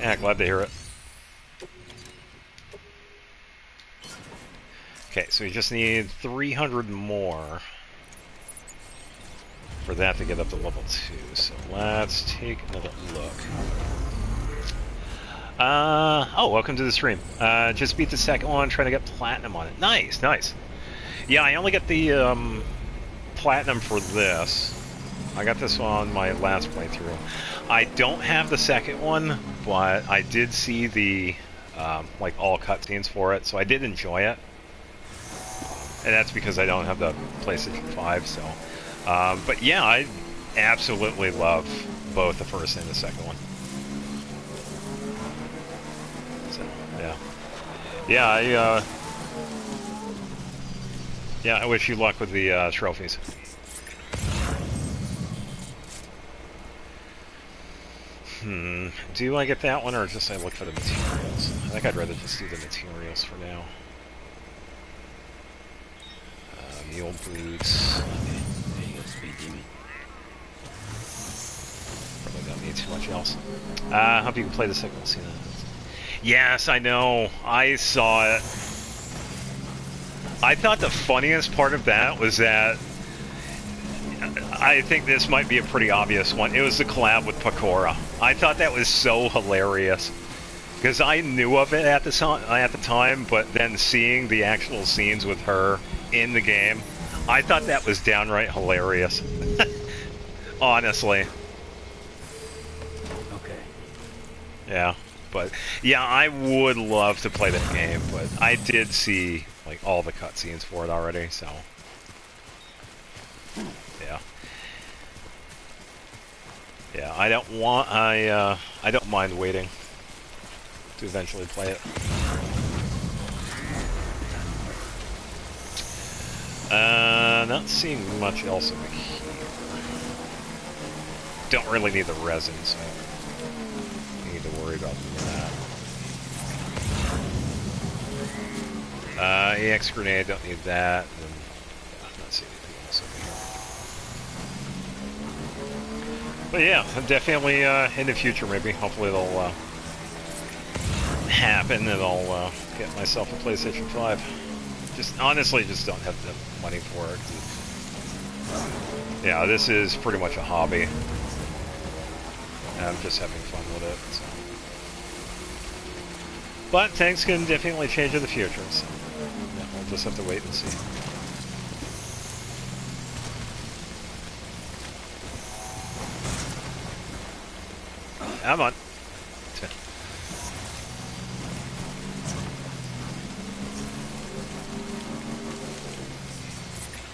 Yeah, glad to hear it. Okay, so we just need 300 more for that to get up to level 2. So let's take another look. Oh, welcome to the stream. Just beat the second one, trying to get platinum on it. Nice, nice. Yeah, I only got the platinum for this. I got this one on my last playthrough. I don't have the second one, but I did see the like all cutscenes for it, so I did enjoy it. And that's because I don't have the PlayStation 5, so. But yeah, I absolutely love both the first and the second one. So, yeah. Yeah, I wish you luck with the trophies. Do I get that one, or just I look for the materials? I think I'd rather just do the materials for now. Mule boots.
Okay, there you go, Speed Demon.
Probably don't need too much else. I hope you can play the signal. See that? Yes, I know. I saw it. I thought the funniest part of that was that I think this might be a pretty obvious one. It was the collab with Pakora. I thought that was so hilarious because I knew of it at the time, but then seeing the actual scenes with her in the game, I thought that was downright hilarious. Honestly.
Okay.
Yeah, but yeah, I would love to play that game, but I did see like all the cutscenes for it already, so yeah. Yeah, I don't mind waiting to eventually play it. Not seeing much else over here. Don't really need the resin, so I need to worry about that. EX grenade, don't need that. And then, yeah, I'm not seeing anything else over here. But yeah, definitely in the future, maybe. Hopefully it'll happen and I'll get myself a PlayStation 5. Just honestly, just don't have the money for it. Yeah, this is pretty much a hobby. I'm just having fun with it. So. But things can definitely change in the future, so yeah, we'll just have to wait and see. Come on.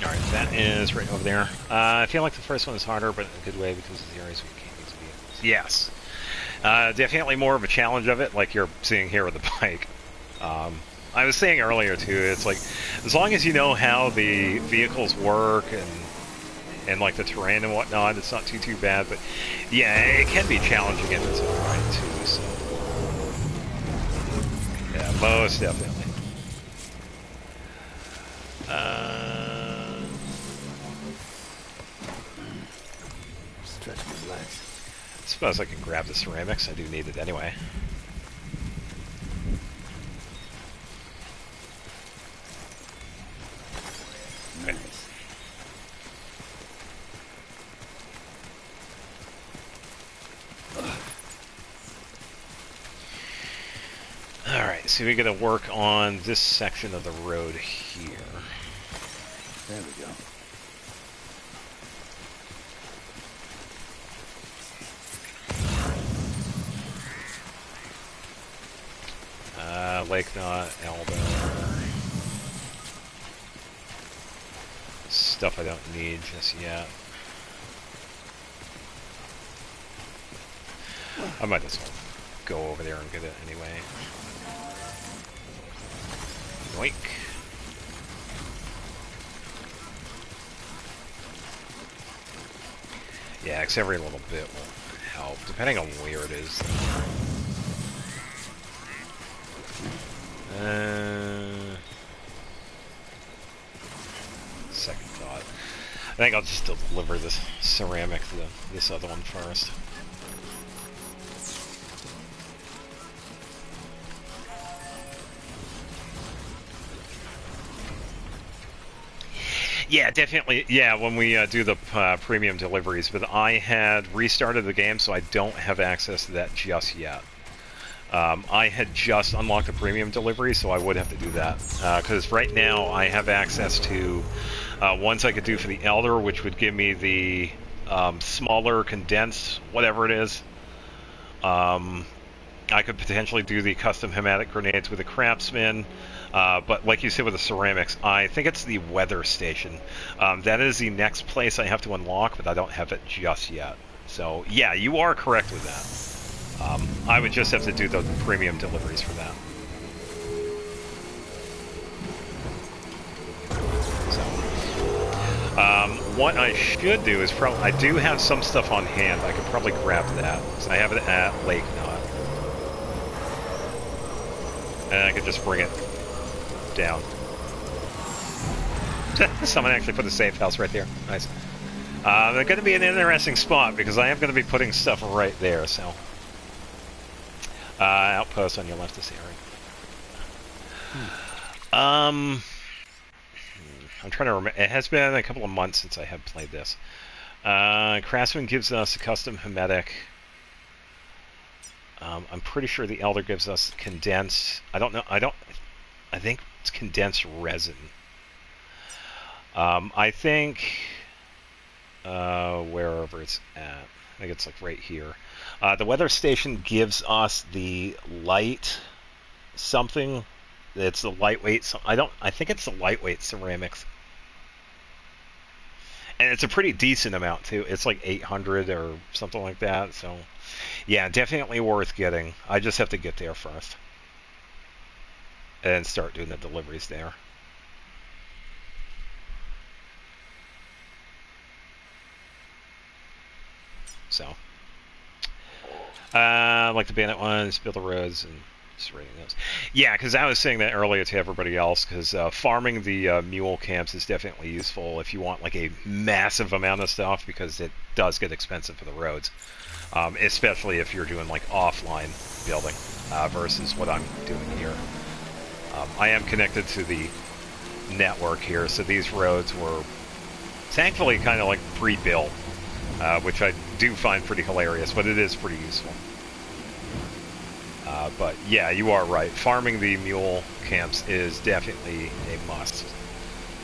Alright, that is right over there. I feel like the first one is harder, but in a good way because of the areas we can't use vehicles. Yes. Definitely more of a challenge of it, like you're seeing here with the bike. I was saying earlier, too, it's like, as long as you know how the vehicles work and like the terrain and whatnot, it's not too bad, but yeah, it can be challenging in its own right, too, so. Yeah, most definitely.
Stretch and relax.
I suppose I can grab the ceramics. I do need it anyway.
Nice.
Alright, so we gotta work on this section of the road here.
There we go.
Lake Knot, Elder. Stuff I don't need just yet. I might as well go over there and get it anyway. Yoink. Yeah, because every little bit will help, depending on where it is. Second thought. I think I'll just deliver this ceramic to this other one first. Yeah, definitely. Yeah, when we do the premium deliveries, but I had restarted the game, so I don't have access to that just yet. I had just unlocked the premium delivery, so I would have to do that. Because right now I have access to ones I could do for the Elder, which would give me the smaller, condensed, whatever it is. I could potentially do the custom hematic grenades with the Craftsman. But like you said with the ceramics, I think it's the weather station. That is the next place I have to unlock, but I don't have it just yet. So, yeah, you are correct with that. I would just have to do the premium deliveries for that. So, what I should do is probably... I do have some stuff on hand. I could probably grab that. So I have it at Lake Knot. And I could just bring it down. Someone actually put a safe house right there. Nice. They're going to be an interesting spot because I am going to be putting stuff right there, so... outpost on your left this area. I'm trying to remember. It has been a couple of months since I have played this. Craftsman gives us a custom hermetic. I'm pretty sure the Elder gives us condensed... I don't know. I think it's condensed resin. I think... wherever it's at. I think it's like right here. The weather station gives us the light something. It's the lightweight. I think it's the lightweight ceramics, and it's a pretty decent amount too. It's like 800 or something like that. So, yeah, definitely worth getting. I just have to get there first and start doing the deliveries there. So, like the bandit ones, build the roads, and just rating those. Yeah, because I was saying that earlier to everybody else, because farming the mule camps is definitely useful if you want like a massive amount of stuff, because it does get expensive for the roads, especially if you're doing like offline building versus what I'm doing here. I am connected to the network here, so these roads were thankfully kind of like pre-built. Which I do find pretty hilarious, but it is pretty useful. But yeah, you are right. Farming the mule camps is definitely a must,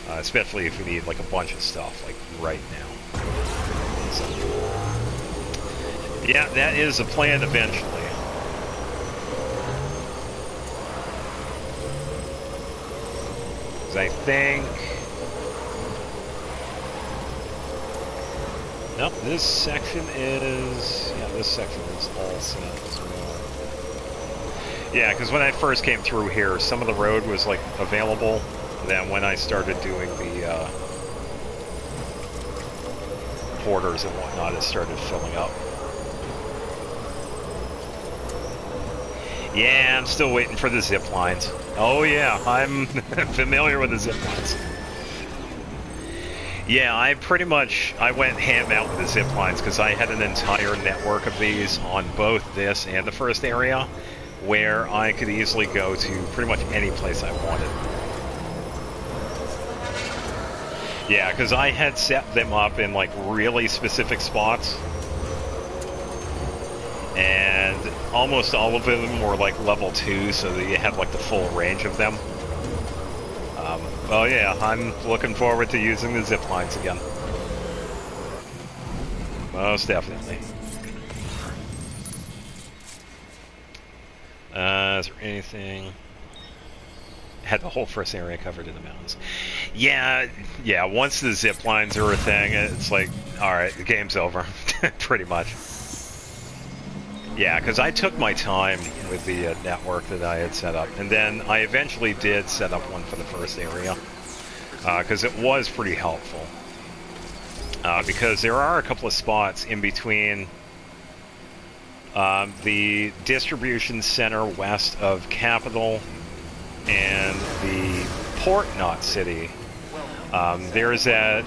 especially if you need like a bunch of stuff, like right now. So, yeah, that is a plan eventually. 'Cause I think... Nope, this section is... Yeah, this section is all set as well. Yeah, because when I first came through here, some of the road was, like, available. Then when I started doing the, porters and whatnot, it started filling up. Yeah, I'm still waiting for the zip lines. Oh yeah, I'm familiar with the zip lines. Yeah, I went ham out with the zip lines because I had an entire network of these on both this and the first area where I could easily go to pretty much any place I wanted. Yeah, because I had set them up in like really specific spots, and almost all of them were like level 2, so that you had like the full range of them. Oh yeah, I'm looking forward to using the zip lines again. Most definitely. Is there anything? Had the whole first area covered in the mountains. Yeah, once the zip lines are a thing, it's like, alright, the game's over. Pretty much. Yeah, because I took my time with the network that I had set up, and then I eventually did set up one for the first area, because it was pretty helpful. Because there are a couple of spots in between the distribution center west of Capital and the port knot city. There's that...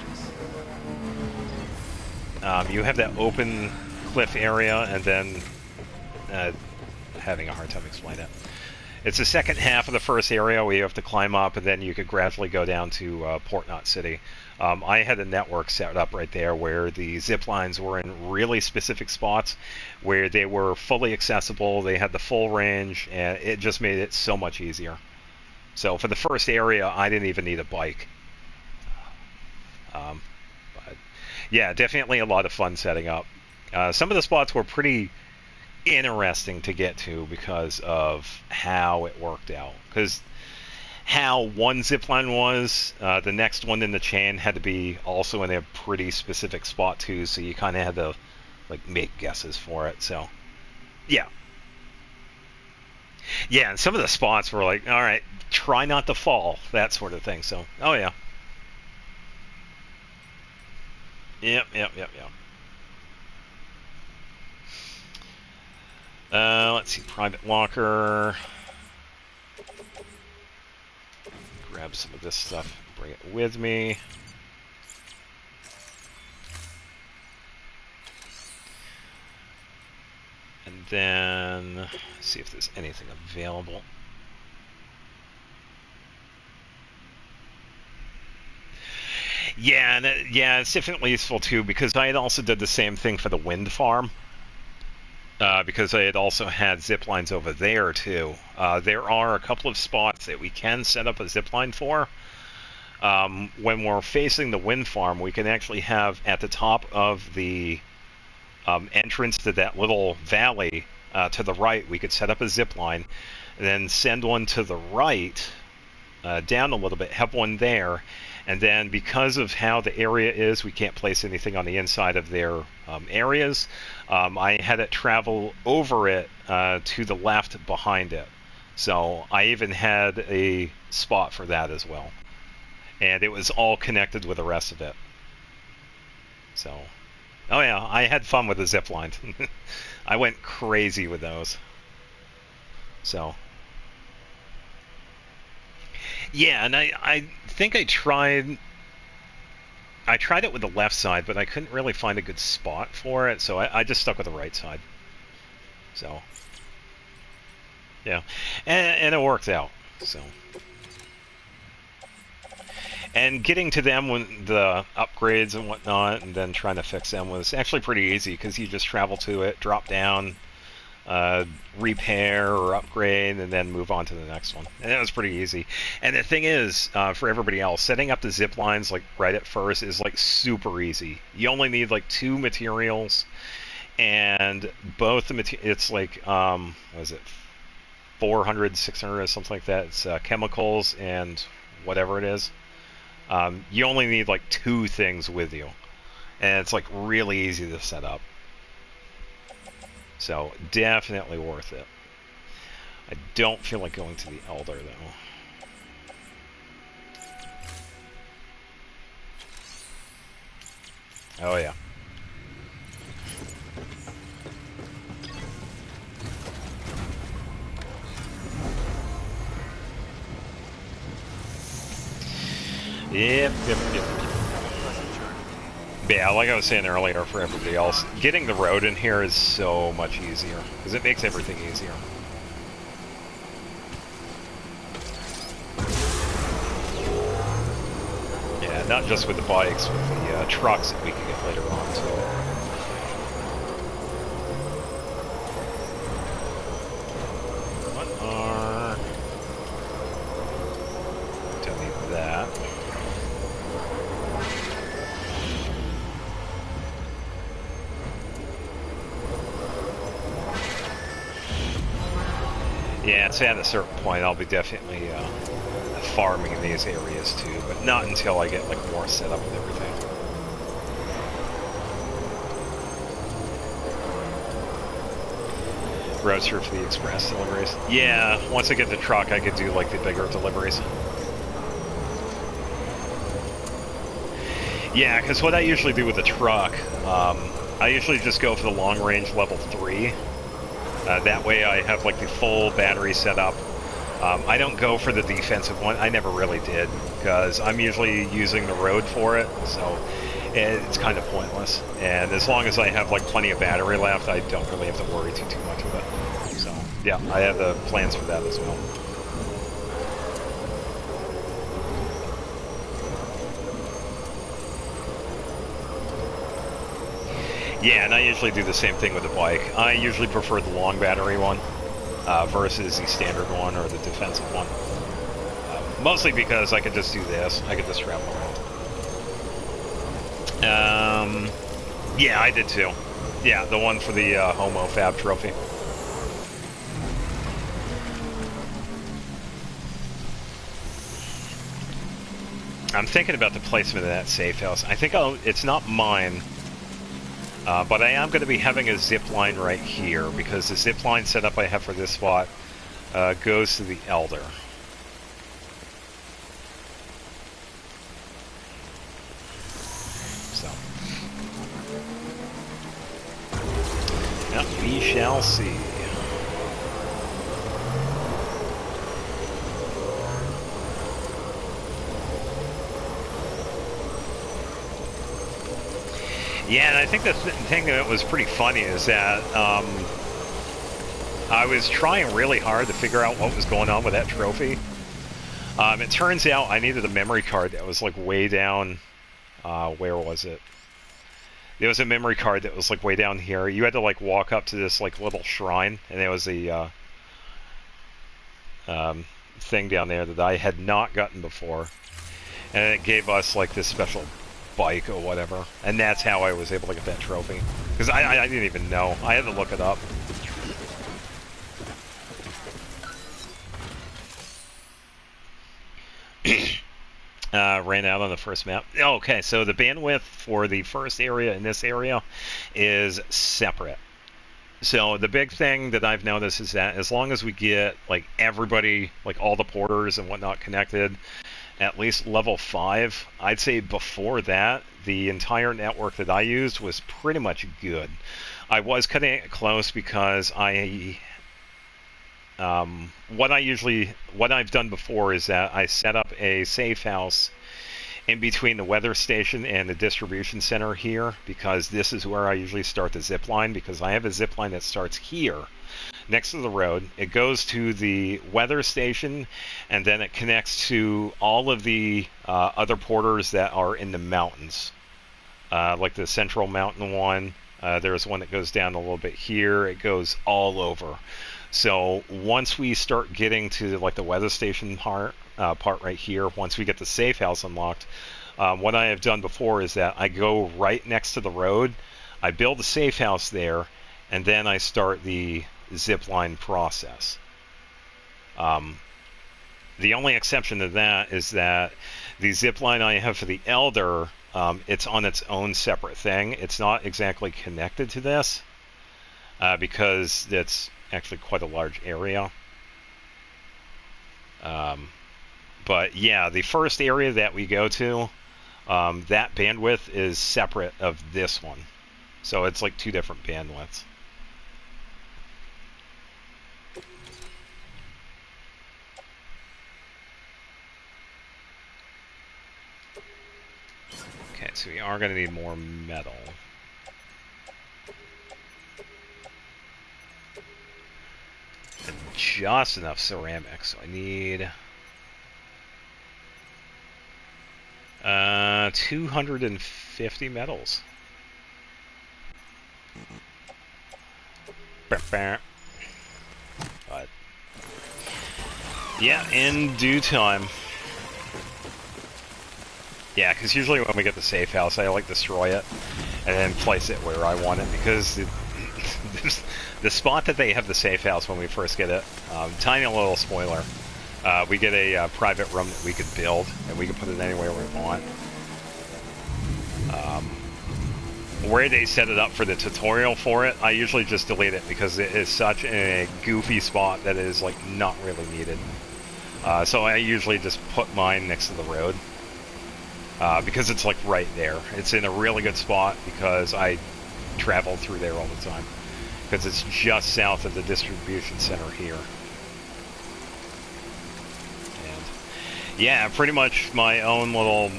you have that open cliff area, and then... having a hard time explaining it. It's the second half of the first area where you have to climb up, and then you could gradually go down to Port Knot City. I had a network set up right there where the zip lines were in really specific spots where they were fully accessible, they had the full range, and it just made it so much easier. So for the first area, I didn't even need a bike. But yeah, definitely a lot of fun setting up. Some of the spots were pretty interesting to get to because of how it worked out. Because how one zipline was, the next one in the chain had to be also in a pretty specific spot too, so you kind of had to like make guesses for it. So yeah, and some of the spots were like, all right, try not to fall, that sort of thing. So oh yeah. Yep. Let's see, private locker. Grab some of this stuff, bring it with me. And then see if there's anything available. Yeah, and it's definitely useful too, because I had also did the same thing for the wind farm. Because I had also had zip lines over there too. There are a couple of spots that we can set up a zip line for. When we're facing the wind farm, we can actually have at the top of the entrance to that little valley to the right, we could set up a zip line, and then send one to the right, down a little bit, have one there, and then because of how the area is, we can't place anything on the inside of their areas. I had it travel over it to the left behind it. So I even had a spot for that as well. And it was all connected with the rest of it. So, oh yeah, I had fun with the zip lines. I went crazy with those. So, yeah, and I think I tried it with the left side, but I couldn't really find a good spot for it, so I just stuck with the right side. So, yeah, and it worked out. So, and getting to them when the upgrades and whatnot, and then trying to fix them was actually pretty easy, because you just travel to it, drop down, repair or upgrade, and then move on to the next one. And it was pretty easy. And the thing is, for everybody else, setting up the zip lines like right at first is like super easy. You only need like 2 materials, and both the it's like what is it, 400, 600 or something like that. It's chemicals and whatever it is. You only need like 2 things with you, and it's like really easy to set up. So, definitely worth it. I don't feel like going to the Elder, though. Oh, yeah. Yep. Yeah, like I was saying earlier for everybody else, getting the road in here is so much easier, because it makes everything easier. Yeah, not just with the bikes, with the trucks that we can get later on, too. What are... Don't need that. Yeah, it's at a certain point I'll be definitely farming in these areas too, but not until I get like more set up with everything. Roadster for the express deliveries. Yeah, once I get the truck, I could do like the bigger deliveries. Yeah, because what I usually do with the truck, I usually just go for the long range level 3. That way I have like the full battery set up. I don't go for the defensive one. I never really did, because I'm usually using the road for it, so it's kind of pointless. And as long as I have like plenty of battery left, I don't really have to worry too much with it. So yeah, I have the plans for that as well. Yeah, and I usually do the same thing with the bike. I usually prefer the long battery one versus the standard one or the defensive one. Mostly because I could just do this. I could just travel around. Yeah, I did too. Yeah, the one for the Homo Fab trophy. I'm thinking about the placement of that safe house. I think it's not mine. But I am going to be having a zip line right here, because the zip line setup I have for this spot goes to the Elder. So, shall see. Yeah, and I think the thing that was pretty funny is that I was trying really hard to figure out what was going on with that trophy. It turns out I needed a memory card that was like way down. Where was it? There was a memory card that was like way down here. You had to like walk up to this like little shrine, and there was a thing down there that I had not gotten before, and it gave us like this special bike or whatever, and that's how I was able to get that trophy. Because I didn't even know. I had to look it up. Ran out on the first map. Okay, so the bandwidth for the first area and this area is separate. So the big thing that I've noticed is that as long as we get like everybody, like all the porters and whatnot connected, at least level 5, I'd say before that, the entire network that I used was pretty much good. I was cutting it close because what I've done before is that I set up a safe house in between the weather station and the distribution center here, because this is where I usually start the zip line, because I have a zip line that starts here next to the road. It goes to the weather station, and then it connects to all of the other porters that are in the mountains, like the Central Mountain one. There's one that goes down a little bit here. It goes all over. So once we start getting to like the weather station part right here, once we get the safe house unlocked, what I have done before is that I go right next to the road, I build a safe house there, and then I start the zip line process. The only exception to that is that the zip line I have for the Elder, it's on its own separate thing. It's not exactly connected to this, because it's actually quite a large area. But yeah, the first area that we go to, that bandwidth is separate of this one. So it's like two different bandwidths. Okay, so we are going to need more metal. And just enough ceramics. So I need 250 metals. But yeah, in due time. Yeah, because usually when we get the safe house, I like destroy it and then place it where I want it, because the spot that they have the safe house when we first get it, tiny little spoiler, we get a private room that we could build, and we can put it anywhere we want. Where they set it up for the tutorial for it, I usually just delete it because it is such a goofy spot that it is like not really needed. So I usually just put mine next to the road. Because it's like right there. It's in a really good spot because I travel through there all the time. Because it's just south of the distribution center here. And yeah, pretty much my own little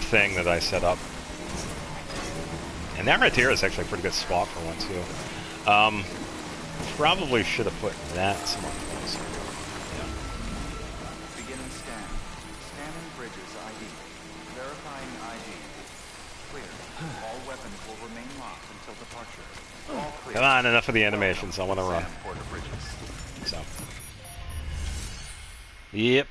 thing that I set up. And that right there is actually a pretty good spot for one too. Probably should have put that somewhere closer. Yeah.
Beginning scan. Scanning bridges ID. Verifying ID. Clear. All weapons will remain locked until departure. All clear.
Come on, enough of the animations. I want to run. So. Yep.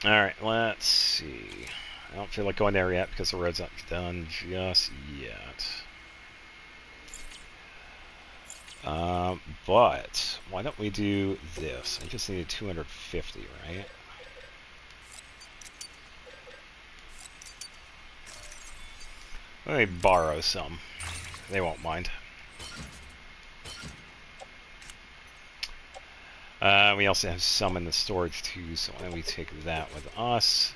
Alright, let's see. I don't feel like going there yet because the road's not done just yet. But why don't we do this? I just needed 250, right? Let me borrow some. They won't mind. We also have some in the storage too, so why don't we take that with us?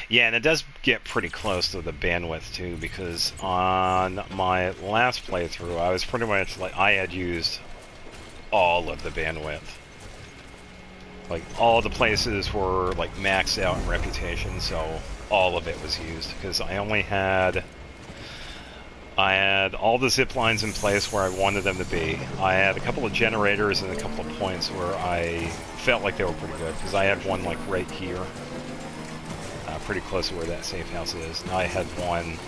Yeah, and it does get pretty close to the bandwidth too, because on my last playthrough, I was pretty much like, I had used all of the bandwidth. Like, all the places were like maxed out in reputation, so all of it was used, because I had all the zip lines in place where I wanted them to be. I had a couple of generators and a couple of points where I felt like they were pretty good, because I had one like right here. Pretty close to where that safe house is. And I had one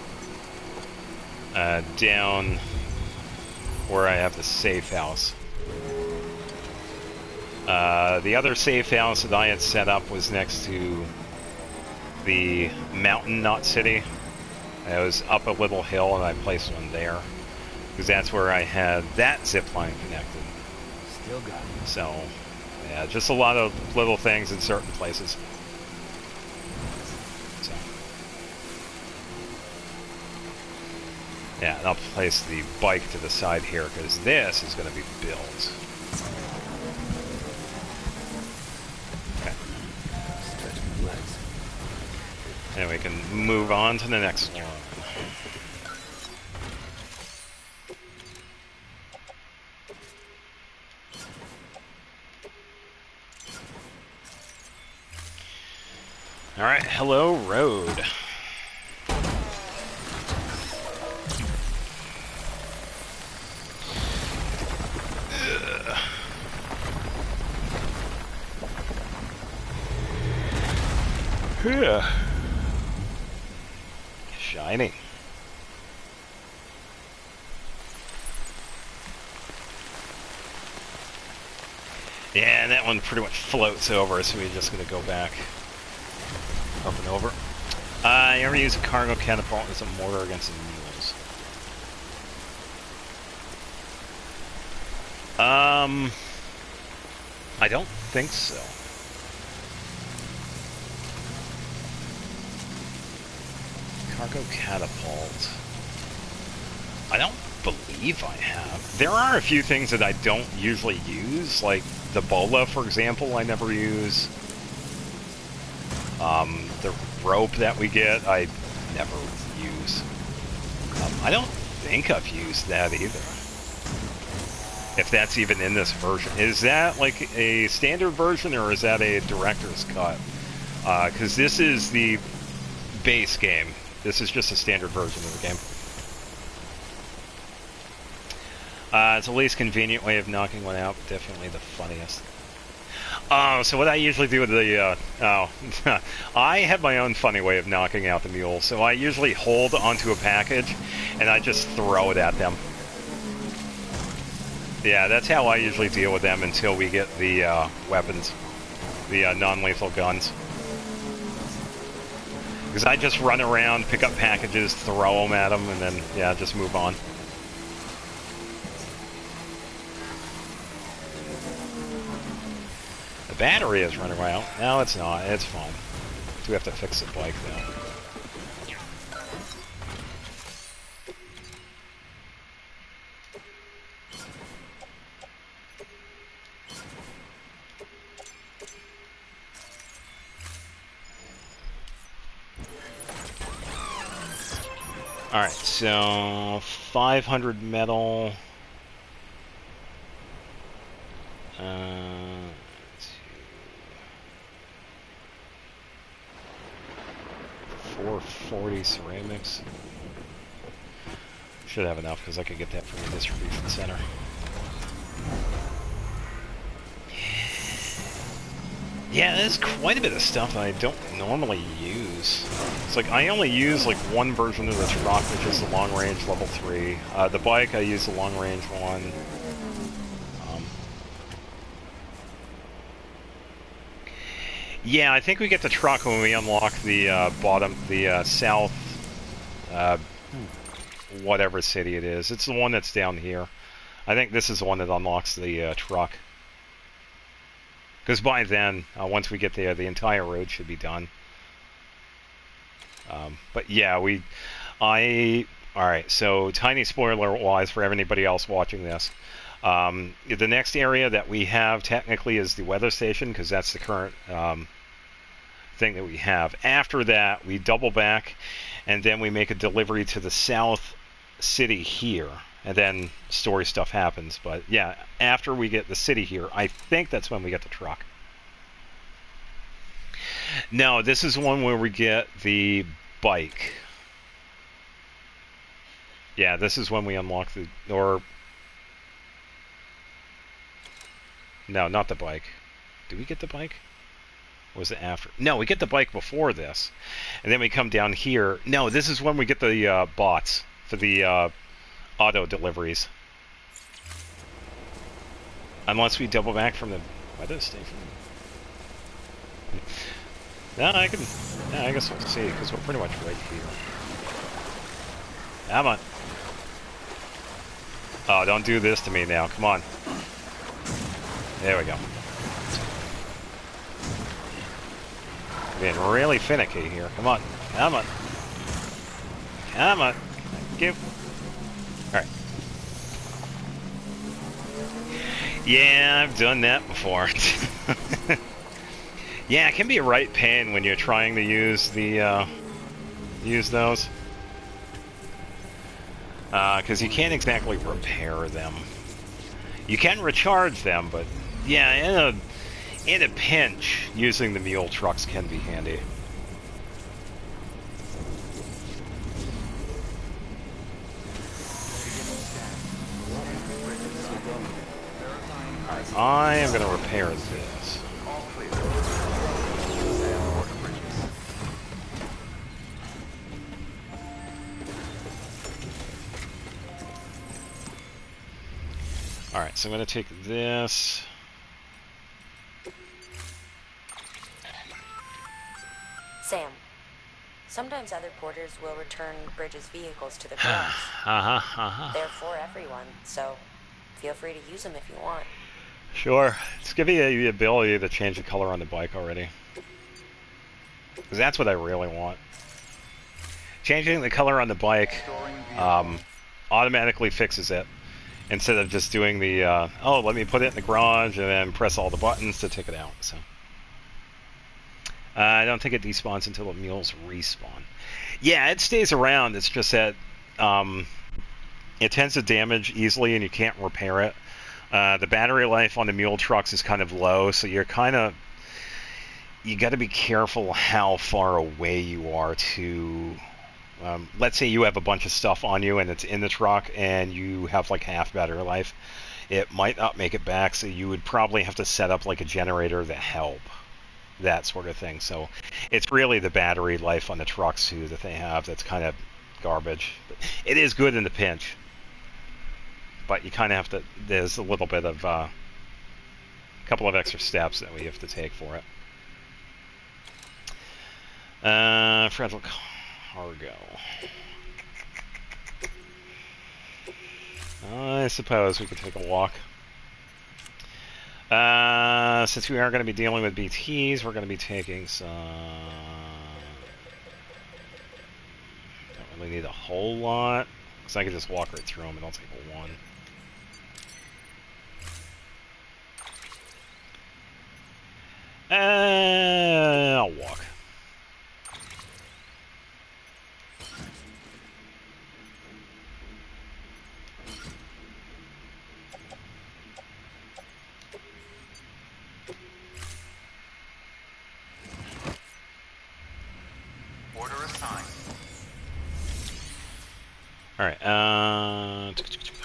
down where I have the safe house. The other safe house that I had set up was next to the mountain, not city. It was up a little hill, and I placed one there because that's where I had that zip line connected.
Still got it.
So, yeah, just a lot of little things in certain places. Yeah, and I'll place the bike to the side here, because this is going to be built. Okay.
Stretch my legs.
And we can move on to the next one. Alright, hello, road. Yeah. Shiny. Yeah, and that one pretty much floats over, so we're just gonna go back up and over. You ever use a cargo catapult as a mortar against the mules? I don't think so. Cargo catapult. I don't believe I have. There are a few things that I don't usually use, like the bola, for example, I never use. The rope that we get, I never use. I don't think I've used that either. If that's even in this version. Is that like a standard version, or is that a director's cut? Because this is the base game. This is just a standard version of the game. It's the least convenient way of knocking one out, but definitely the funniest. So what I usually do with the, I have my own funny way of knocking out the mule. So I usually hold onto a package, and I just throw it at them. Yeah, that's how I usually deal with them until we get the weapons, the non-lethal guns. Because I just run around, pick up packages, throw them at them, and then, yeah, just move on. The battery is running out. No, it's not. It's fine. Do have to fix the bike, though. Alright, so 500 metal. 440 ceramics. Should have enough because I could get that from the distribution center. Yeah, there's quite a bit of stuff that I don't normally use. It's like I only use like one version of the truck, which is the long range level 3. The bike, I use the long range one. Yeah, I think we get the truck when we unlock the south, whatever city it is. It's the one that's down here. I think this is the one that unlocks the truck. Because by then, once we get there, the entire road should be done. But yeah, alright, so tiny spoiler-wise for anybody else watching this. The next area that we have technically is the weather station, because that's the current thing that we have. After that, we double back, and then we make a delivery to the south city here, and then story stuff happens. But yeah, after we get the city here, I think that's when we get the truck. No, this is one where we get the bike. Yeah, this is when we unlock the... or... no, not the bike. Do we get the bike? Or was it after? No, we get the bike before this. And then we come down here. No, this is when we get the bots for the auto deliveries. Unless we double back from the weather station. No, I can... yeah, I guess we'll see, because we're pretty much right here. Come on. Oh, don't do this to me now. Come on. There we go. Being really finicky here. Come on. Come on. Come on. Thank you. Alright. Yeah, I've done that before. Yeah, it can be a right pain when you're trying to use the use those. Because you can't exactly repair them. You can recharge them, but yeah, in a pinch, using the mule trucks can be handy. I am going to repair this. Alright, so I'm going to take this.
Sam, sometimes other porters will return Bridges' vehicles to the grounds. They're for everyone, so feel free to use them if you want.
Sure. It's giving you the ability to change the color on the bike already. Because that's what I really want. Changing the color on the bike automatically fixes it. Instead of just doing the, oh, let me put it in the garage and then press all the buttons to take it out. So I don't think it despawns until the mules respawn. Yeah, it stays around. It's just that it tends to damage easily and you can't repair it. The battery life on the mule trucks is kind of low, so you're kind of... you got to be careful how far away you are to... let's say you have a bunch of stuff on you and it's in the truck and you have like half battery life. It might not make it back, so you would probably have to set up like a generator to help. That sort of thing. So it's really the battery life on the trucks too that they have that's kind of garbage. But it is good in the pinch. But you kind of have to, there's a little bit of, a couple of extra steps that we have to take for it. Fragile cargo. I suppose we could take a walk. Since we are going to be dealing with BTs, we're going to be taking some... don't really need a whole lot, because I can just walk right through them and I'll take one. I'll walk.
Order assigned.
Alright,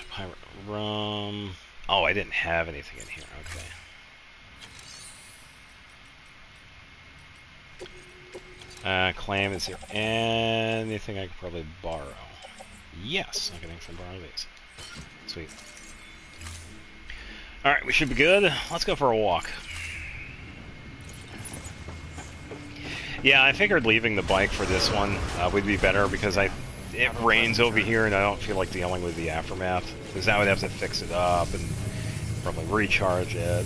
pirate rum. Oh, I didn't have anything in here. Okay. Claim, is there anything I could probably borrow? Yes, I can actually borrow these. Sweet. Alright, we should be good. Let's go for a walk. Yeah, I figured leaving the bike for this one would be better because it rains over here and I don't feel like dealing with the aftermath. Because I would have to fix it up and probably recharge it.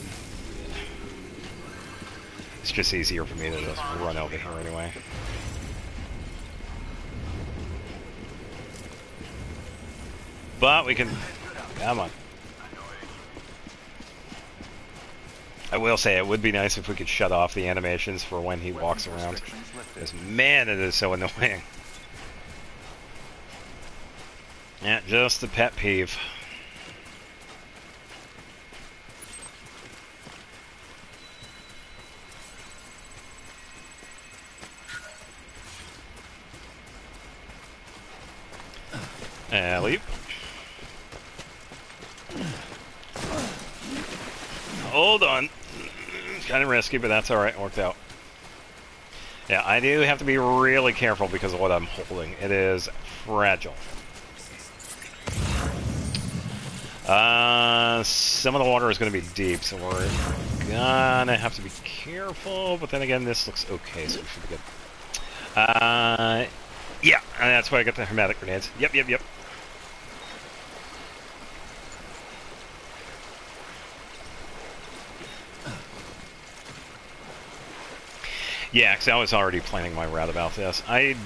It's just easier for me to just run over here anyway. But we can... come on. I will say it would be nice if we could shut off the animations for when he walks around. Because man, it is so annoying. Yeah, just a pet peeve. Leap. Hold on. It's kind of risky, but that's alright. Worked out. Yeah, I do have to be really careful because of what I'm holding. It is fragile. Some of the water is going to be deep, so we're gonna have to be careful. But then again, this looks okay, so we should be good. Yeah, and that's why I got the hermetic grenades. Yep. Yeah, because I was already planning my route about this. I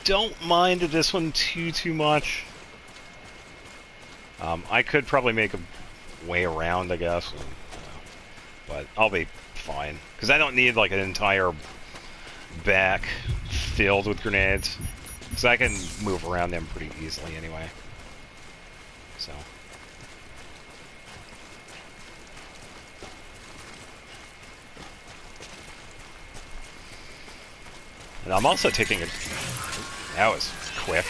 don't mind this one too much. I could probably make a way around, I guess, but I'll be fine because I don't need like an entire back filled with grenades, because I can move around them pretty easily anyway. So. And I'm also taking a... That was quick.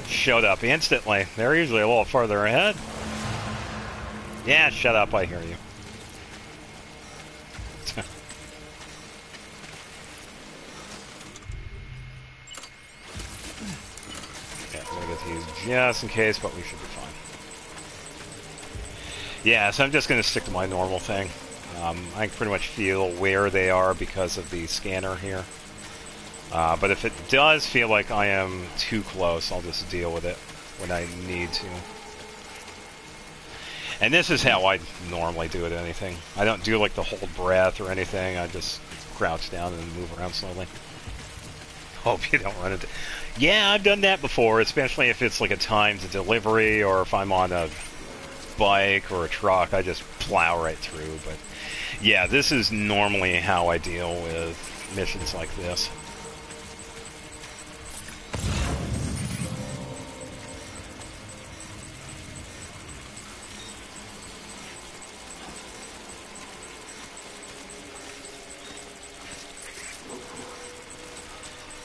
Showed up instantly. They're usually a little farther ahead. Yeah, shut up, I hear you. Yeah, I'm gonna get these just in case, but we should be fine. Yeah, so I'm just gonna stick to my normal thing. I can pretty much feel where they are because of the scanner here. But if it does feel like I am too close, I'll just deal with it when I need to. And this is how I normally do it, anything. I don't do like the hold breath or anything. I just crouch down and move around slowly. Hope you don't run into... Yeah, I've done that before, especially if it's like a timed delivery or if I'm on a bike or a truck. I just plow right through. But yeah, this is normally how I deal with missions like this.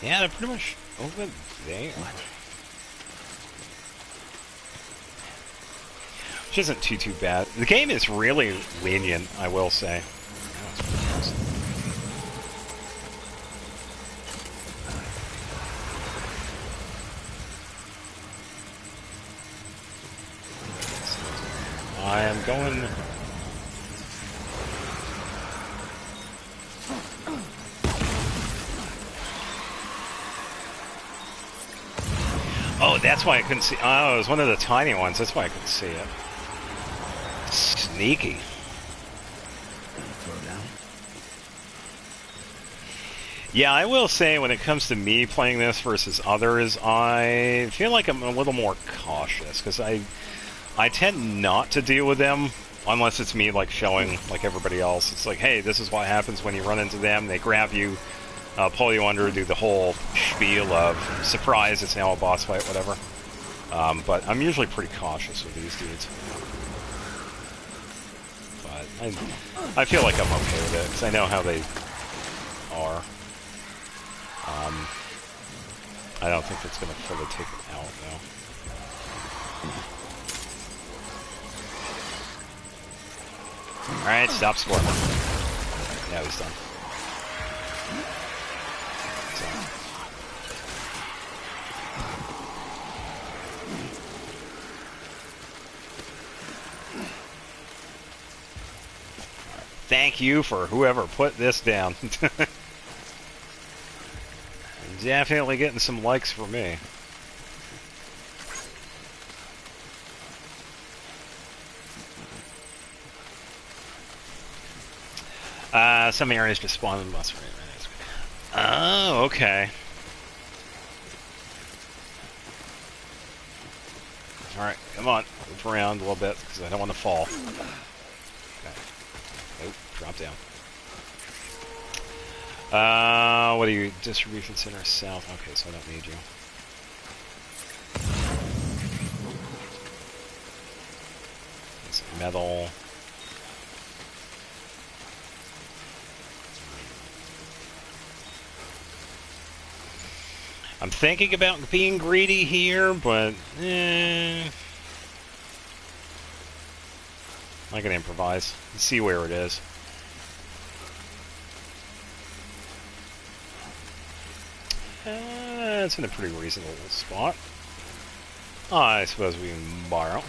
Yeah, they're pretty much over there. Which isn't too bad. The game is really lenient, I will say. I am going... Oh, that's why I couldn't see... Oh, it was one of the tiny ones. That's why I couldn't see it. Sneaky. Yeah, I will say when it comes to me playing this versus others, I feel like I'm a little more cautious, because I tend not to deal with them unless it's me like showing like everybody else. It's like, hey, this is what happens when you run into them. They grab you, pull you under, do the whole spiel of surprise, it's now a boss fight, whatever. But I'm usually pretty cautious with these dudes. But I feel like I'm okay with it, because I know how they are. I don't think it's going to fully take it out, though. Alright, stop scoring. Yeah, he's done. Thank you for whoever put this down. Definitely getting some likes for me. Some areas just spawn in bus. Oh, okay. Alright, Come on, move around a little bit, because I don't want to fall. Okay. Nope, drop down. What are you? Distribution center south. Okay, so I don't need you. It's metal. I'm thinking about being greedy here, but I can improvise. See where it is. It's in a pretty reasonable spot. I suppose we can borrow.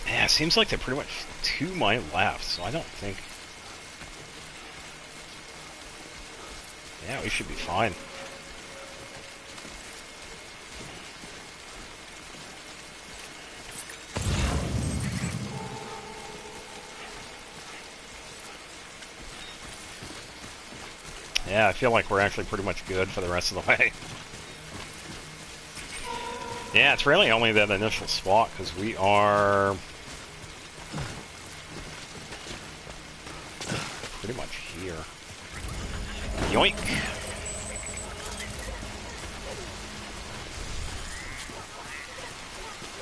Yeah, it seems like they're pretty much to my left, so I don't think... Yeah, we should be fine. Yeah, I feel like we're actually pretty much good for the rest of the way. Yeah, it's really only that initial spot, because we are... pretty much here. Yoink!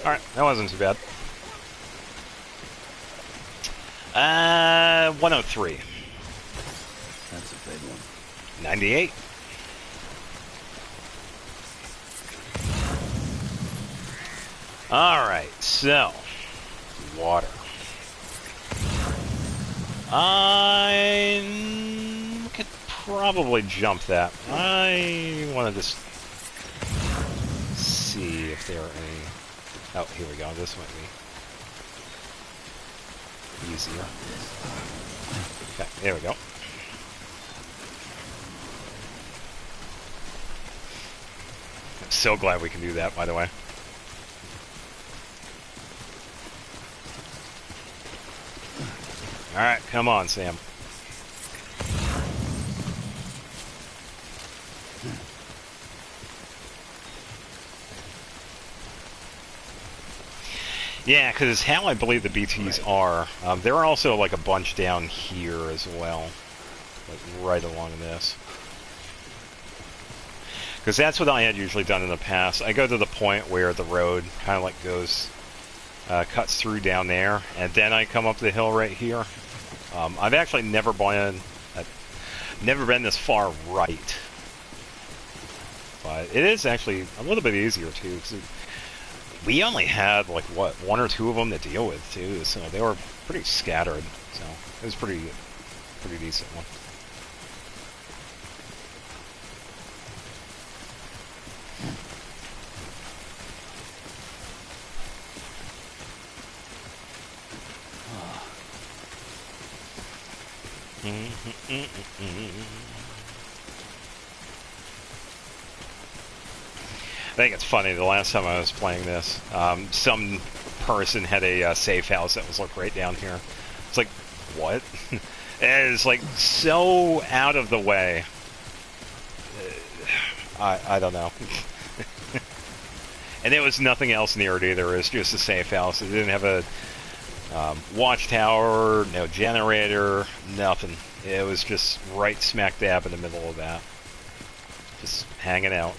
Alright, that wasn't too bad. 103.
That's a big one.
98. Alright, so... water. I could probably jump that. I want to just see if there are any... Oh, here we go. This might be easier. Okay, there we go. I'm so glad we can do that, by the way. Alright, come on, Sam. Yeah, because how I believe the BTs are, there are also like a bunch down here as well. Like right along this. Because that's what I had usually done in the past. I go to the point where the road kind of like goes, cuts through down there, and then I come up the hill right here. I've actually never been this far right. But it is actually a little bit easier too, because we only had like what, one or two of them to deal with too, so they were pretty scattered. So it was pretty decent one. I think it's funny, the last time I was playing this, some person had a safe house that was like right down here. It's like, what? It's like so out of the way. I don't know. And there was nothing else near it either. It was just a safe house. It didn't have a watchtower, no generator, nothing. It was just right smack dab in the middle of that. Just hanging out.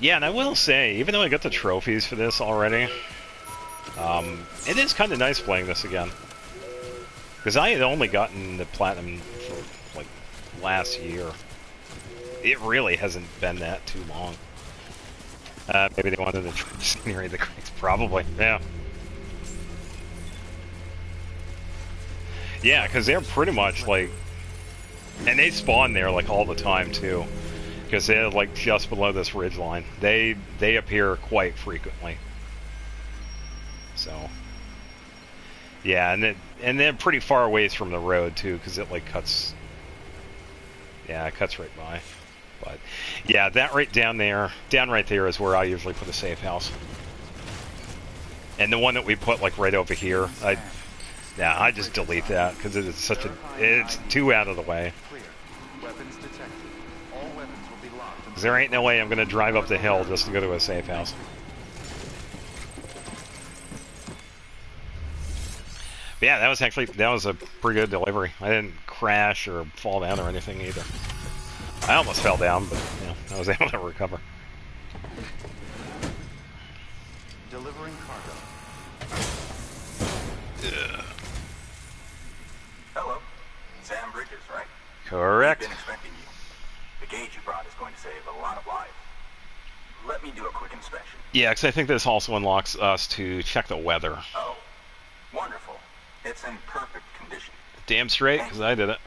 Yeah, and I will say, even though I got the trophies for this already, it is kind of nice playing this again. Because I had only gotten the platinum for, like, last year. It really hasn't been that too long. Maybe they wanted to scenery the crates, probably, yeah. Yeah, because they're pretty much, like, and they spawn there, like, all the time, too. Because they're like just below this ridge line. They appear quite frequently. So Yeah, and they're pretty far away from the road too, because it like cuts. Yeah, it cuts right by. But yeah, that right down right there is where I usually put a safe house. And the one that we put like right over here, I just delete that because it's too out of the way.
Weapons detected. All weapons will be locked.
Because there ain't no way I'm going to drive up the hill just to go to a safe house. But yeah, that was a pretty good delivery. I didn't crash or fall down or anything either. I almost fell down, but I was able to recover.
Delivering cargo.
Yeah.
Hello. Sam Bridges, right?
Correct.
We've been expecting you. The gauge you brought is going to save a lot of lives. Let me do a quick inspection.
Yeah, because I think this also unlocks us to check the weather.
Oh, wonderful. It's in perfect condition.
Damn straight, because I did it.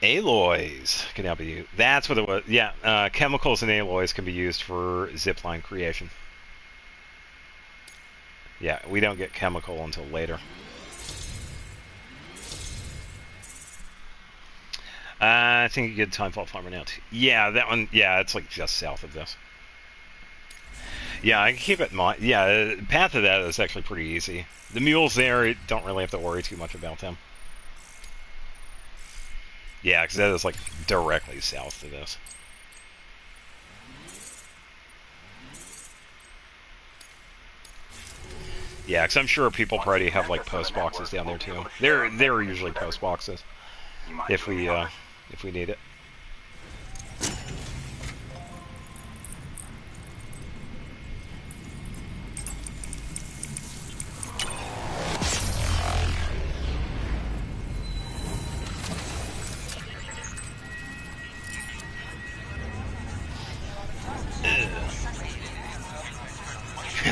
Alloys can now be used. That's what it was. Yeah, chemicals and alloys can be used for zipline creation. Yeah, we don't get chemical until later. I think you get Timefall Farmer now too. Yeah, that one. Yeah, it's like just south of this. Yeah, I can keep it in mind. Yeah, path to that is actually pretty easy. The mules there, you don't really have to worry too much about them. Yeah, because that is like directly south to this. Yeah, because I'm sure people probably have like post boxes down there too. They're usually post boxes if we need it.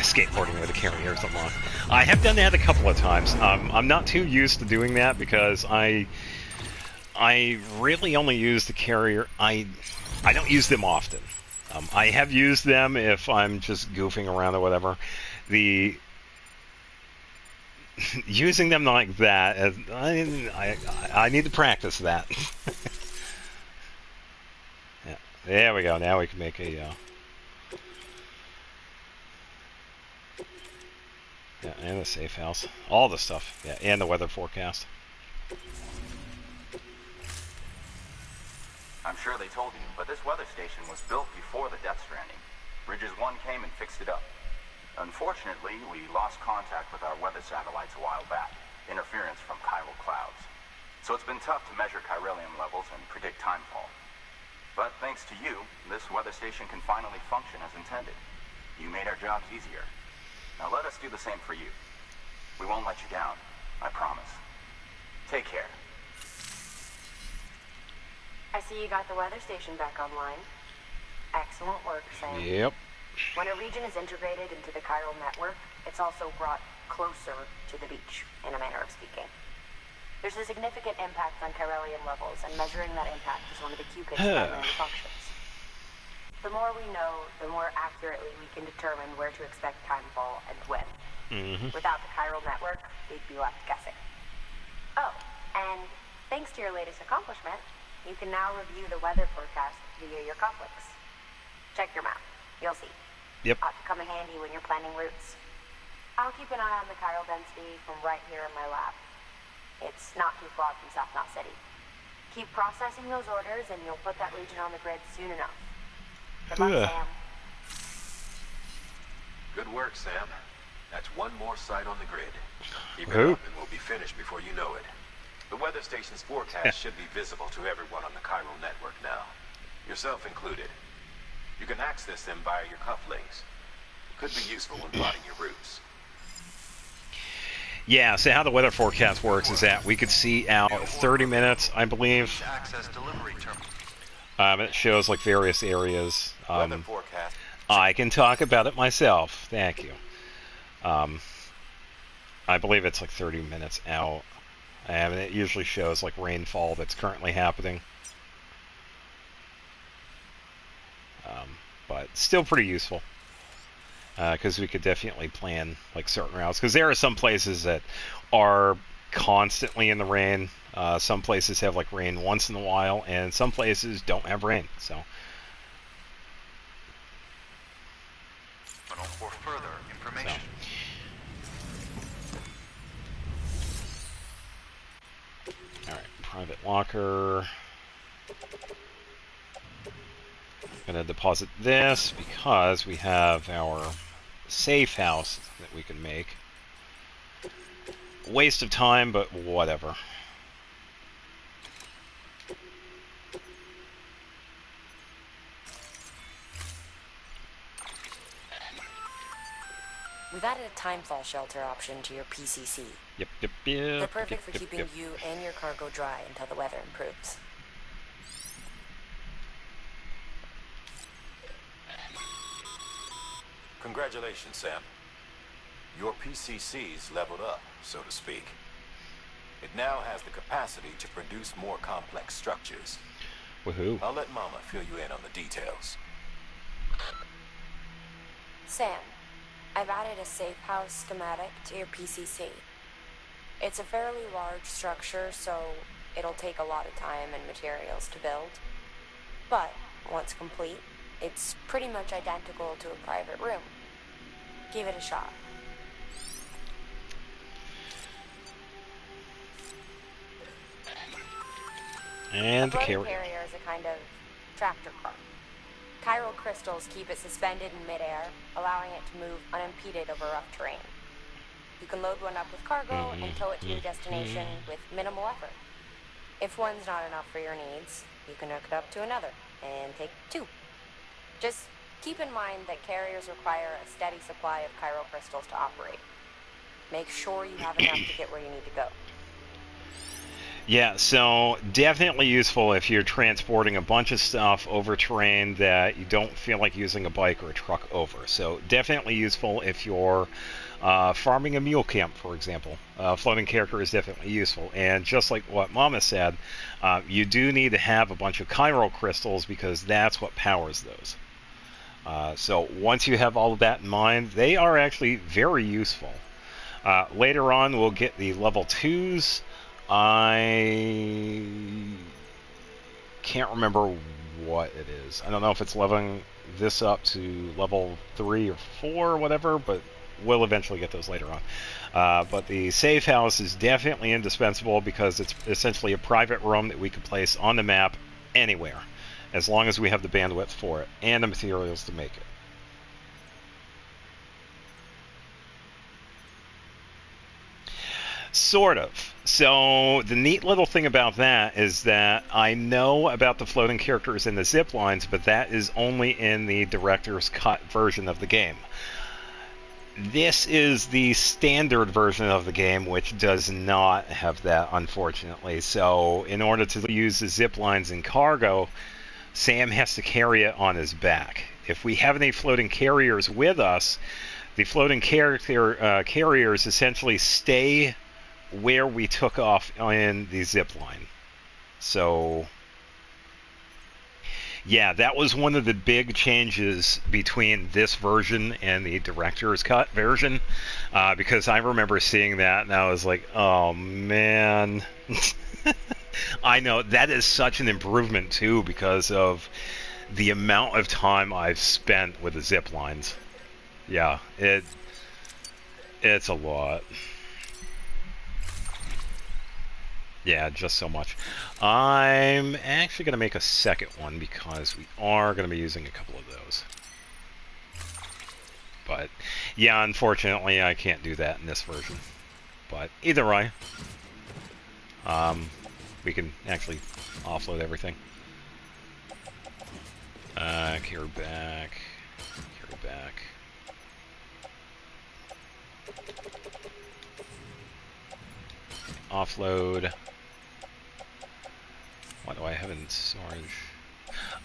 Skateboarding with a carrier is unlocked. I have done that a couple of times. I'm not too used to doing that because I really only use the carrier. I don't use them often. I have used them if I'm just goofing around or whatever. Using them like that, I need to practice that. Yeah, there we go. Now we can make a. Yeah, and the safe house. All the stuff. Yeah, and the weather forecast.
I'm sure they told you, but this weather station was built before the Death Stranding. Bridges 1 came and fixed it up. Unfortunately, we lost contact with our weather satellites a while back. Interference from chiral clouds. So it's been tough to measure chiralium levels and predict timefall. But thanks to you, this weather station can finally function as intended. You made our jobs easier. Now let us do the same for you. We won't let you down, I promise. Take care.
I see you got the weather station back online. Excellent work, Sam.
Yep.
When a region is integrated into the chiral network, it's also brought closer to the beach, in a manner of speaking. There's a significant impact on chiralium levels, and measuring that impact is one of the Cupid's primary functions. The more we know, the more accurately we can determine where to expect timefall and when. Without the chiral network, we'd be left guessing. Oh, and thanks to your latest accomplishment, you can now review the weather forecast via your cufflinks. Check your map. You'll see.
Yep.
Ought to come in handy when you're planning routes. I'll keep an eye on the chiral density from right here in my lab. It's not too far from South Knot City. Keep processing those orders and you'll put that region on the grid soon enough. Good luck, Sam.
Good work, Sam. That's one more site on the grid. Keep it up and we'll be finished before you know it. The weather station's forecast should be visible to everyone on the chiral network now, yourself included. You can access them via your cufflinks. It could be useful when plotting your routes.
Yeah, so how the weather forecast works is that we could see out 30 minutes, I believe. It shows like various areas.
Weather forecast.
I can talk about it myself. Thank you. I believe it's like 30 minutes out. And it usually shows like rainfall that's currently happening. But still pretty useful. Because we could definitely plan like certain routes. Because there are some places that are constantly in the rain. Some places have like rain once in a while, and some places don't have rain. So.
For further information.
Alright, private locker. Gonna deposit this because we have our safe house that we can make. Waste of time, but whatever.
We've added a timefall shelter option to your PCC.
Yep.
They're perfect for keeping you and your cargo dry until the weather improves.
Congratulations, Sam. Your PCC's leveled up, so to speak. It now has the capacity to produce more complex structures.
Woohoo.
I'll let Mama fill you in on the details.
Sam, I've added a safe house schematic to your PCC. It's a fairly large structure, so it'll take a lot of time and materials to build. But once complete, it's pretty much identical to a private room. Give it a shot.
And the
carrier is a kind of tractor car. Chiral crystals keep it suspended in midair, allowing it to move unimpeded over rough terrain. You can load one up with cargo and tow it to your destination with minimal effort. If one's not enough for your needs, you can hook it up to another and take two. Just keep in mind that carriers require a steady supply of chiral crystals to operate. Make sure you have enough to get where you need to go.
Yeah, so definitely useful if you're transporting a bunch of stuff over terrain that you don't feel like using a bike or a truck over. So definitely useful if you're farming a mule camp, for example. Floating character is definitely useful. And just like what Mama said, you do need to have a bunch of chiral crystals because that's what powers those. So once you have all of that in mind, they are actually very useful. Later on, we'll get the level 2s. I can't remember what it is. I don't know if it's leveling this up to level 3 or 4 or whatever, but we'll eventually get those later on. But the safe house is definitely indispensable because it's essentially a private room that we can place on the map anywhere, as long as we have the bandwidth for it and the materials to make it. Sort of. So the neat little thing about that is that I know about the floating characters and the zip lines, but that is only in the director's cut version of the game. This is the standard version of the game, which does not have that, unfortunately. So in order to use the zip lines in cargo, Sam has to carry it on his back. If we have any floating carriers with us, the floating carriers essentially stay where we took off in the zip line. So yeah, that was one of the big changes between this version and the director's cut version, because I remember seeing that and I was like, oh man. I know that is such an improvement too because of the amount of time I've spent with the zip lines. Yeah, it's a lot. Yeah, just so much. I'm actually going to make a second one because we are going to be using a couple of those. But, yeah, unfortunately, I can't do that in this version. But, either way, we can actually offload everything. Carry back. Carry back. Offload. What do I have in storage?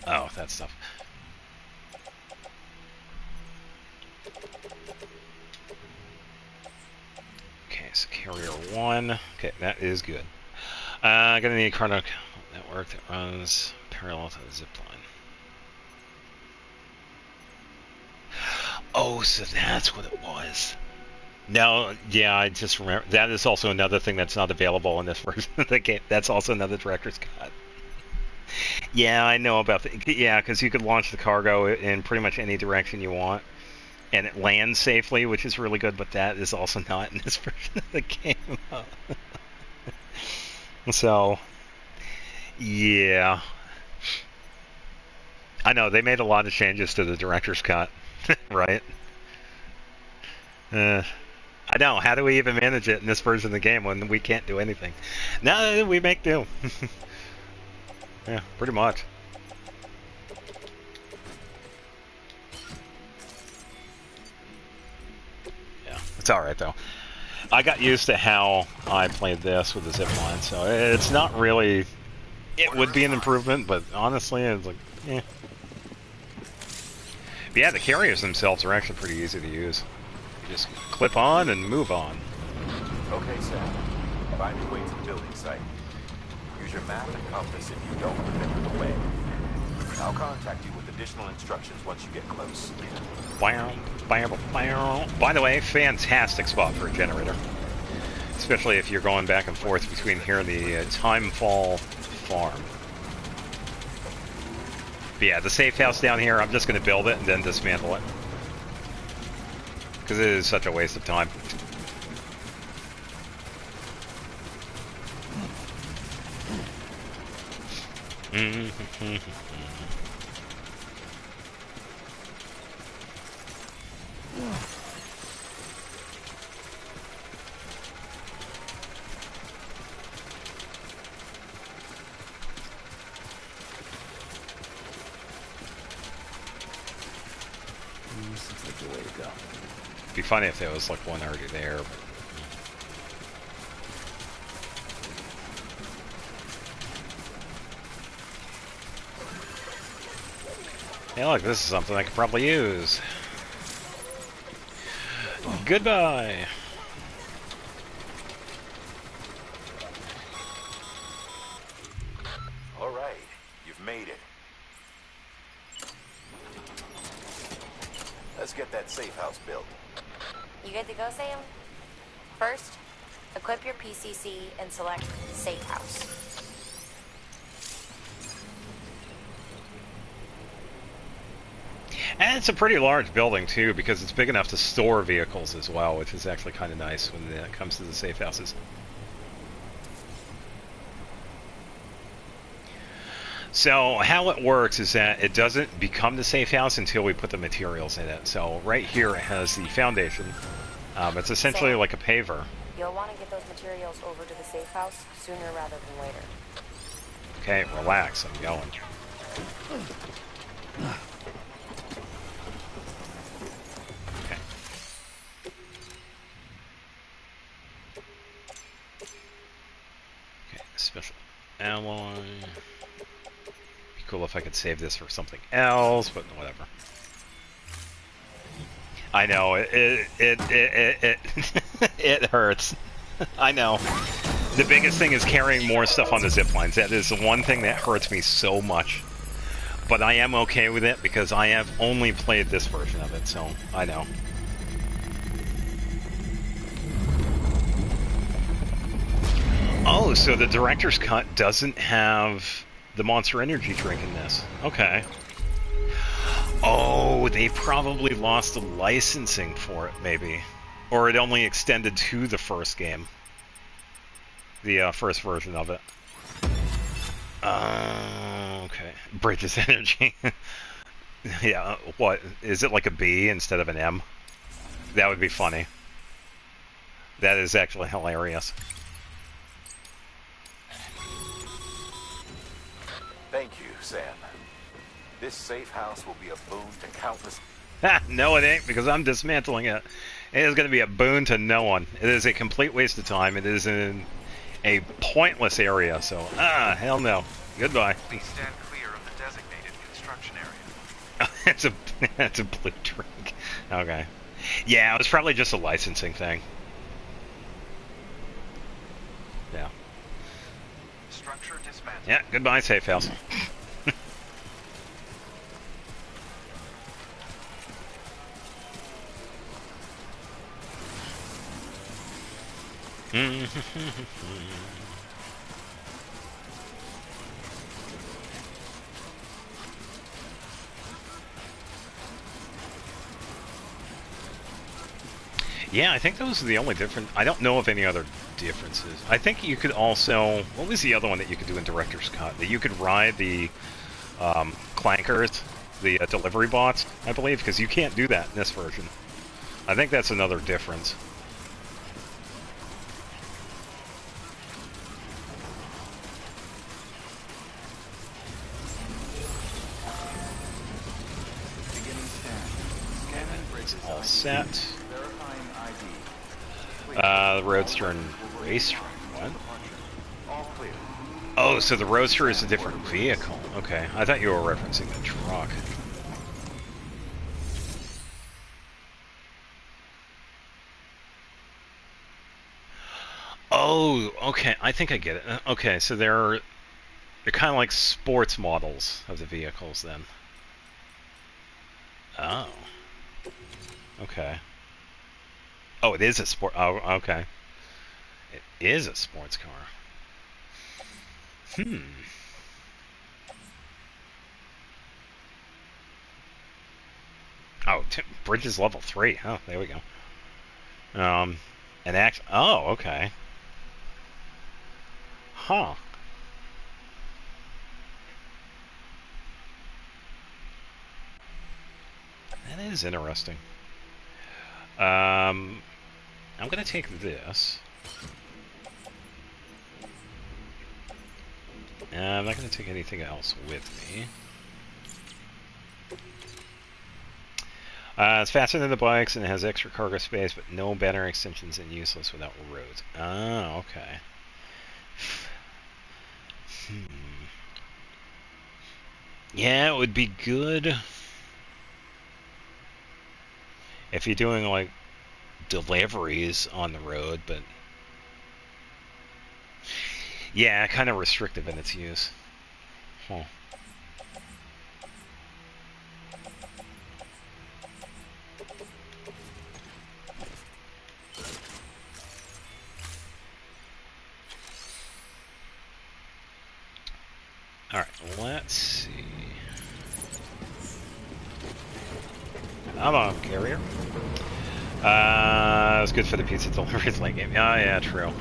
Oh, that stuff. Okay, so Carrier 1. Okay, that is good. Gonna need a cargo network that runs parallel to the zip line. Oh, so that's what it was. No, yeah, I just remember. That is also another thing that's not available in this version of the game. That's also another director's cut. Yeah, I know about the. Yeah, because you could launch the cargo in pretty much any direction you want, and it lands safely, which is really good. But that is also not in this version of the game. So, yeah, I know they made a lot of changes to the director's cut, right? I know. How do we even manage it in this version of the game when we can't do anything? No, we make do. Yeah, pretty much. Yeah, it's all right though. I got used to how I played this with the zipline, so it's not really. It would be an improvement, but honestly, it's like, eh. But yeah, the carriers themselves are actually pretty easy to use. You just clip on and move on.
Okay, Sam. Find your way to the building site. Use your map and compass if you don't remember the way. I'll contact you with additional instructions once you get close.
By the way, fantastic spot for a generator. Especially if you're going back and forth between here and the Timefall farm. But yeah, the safe house down here, I'm just going to build it and then dismantle it. Because it is such a waste of time.
Seems like the way to go.
It'd be funny if there was like one already there. But... Hey, look, this is something I could probably use. Goodbye.
All right, you've made it. Let's get that safe house built.
You good to go, Sam? First, equip your PCC and select Safe House.
And it's a pretty large building, too, because it's big enough to store vehicles as well, which is actually kind of nice when it comes to the safe houses. So how it works is that it doesn't become the safe house until we put the materials in it. So right here it has the foundation. It's essentially like a paver.
You'll want to get those materials over to the safe house sooner rather than later.
Okay, relax, I'm going. Okay. Okay, special alloy. Be cool if I could save this for something else, but whatever. I know, it hurts. I know. The biggest thing is carrying more stuff on the zip lines. That is the one thing that hurts me so much. But I am okay with it because I have only played this version of it, so I know. Oh, so the director's cut doesn't have the Monster Energy drink in this. Okay. Oh, they probably lost the licensing for it, maybe. Or it only extended to the first game. The first version of it. Okay. Bridges Energy. Yeah, what? Is it like a B instead of an M? That would be funny. That is actually hilarious.
Thank you, Sam. This safe house will be a boon to countless...
Ha! No, it ain't, because I'm dismantling it. It is going to be a boon to no one. It is a complete waste of time. It is in a pointless area, so... hell no. Goodbye.
Please stand clear of the designated construction area.
It's a blue drink. Okay. Yeah, it was probably just a licensing thing. Yeah.
Structure dismantled.
Yeah, goodbye, safe house. Yeah, I think those are the only different. I don't know of any other differences. I think you could also. What was the other one that you could do in Director's Cut? That you could ride the clankers, the delivery bots, I believe, because you can't do that in this version. I think that's another difference.
Beginning scan. Scanning bridges
All
ID.
set.
Verifying ID.
The Roadster and Race Truck. What?
All clear.
Oh, so the Roadster is a different vehicle. Okay, I thought you were referencing the truck. Oh, okay. I think I get it. Okay, so they're kind of like sports models of the vehicles then. Oh. Okay. Oh, it is a sport. Oh, okay. It is a sports car. Oh, bridge is level 3. Oh, there we go. And oh, okay. Huh. That is interesting. I'm gonna take this. I'm not gonna take anything else with me. It's faster than the bikes and it has extra cargo space, but no battery extensions and useless without roads. Oh, okay. Yeah, it would be good if you're doing like deliveries on the road, but yeah, kind of restrictive in its use. Huh. Alright, let's see. I'm a carrier. It's good for the pizza deliveries late game. Oh, yeah, true.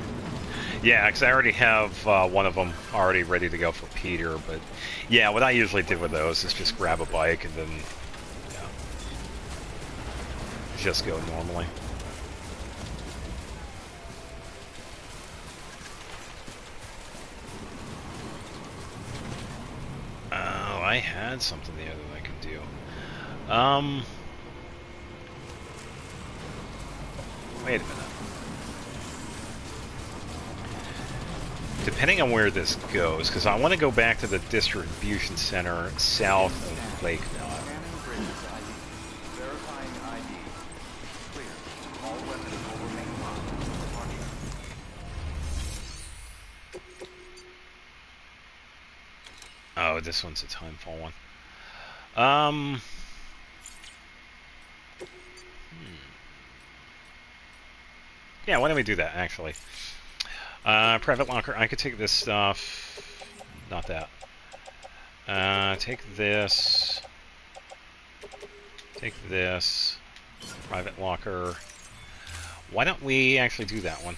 Yeah, because I already have one of them already ready to go for Peter, but yeah, what I usually did with those is just grab a bike and then just go normally. Oh, I had something the other that I could do. Wait a minute. Depending on where this goes, because I want to go back to the distribution center south of Lake Knot.
Scanning bridges ID. Verifying ID. Clear. All weapons will remain locked until departure.
Oh, this one's a timefall one. Yeah, why don't we do that, actually? Private locker, I could take this stuff. Not that. Take this. Take this. Private locker. Why don't we actually do that one?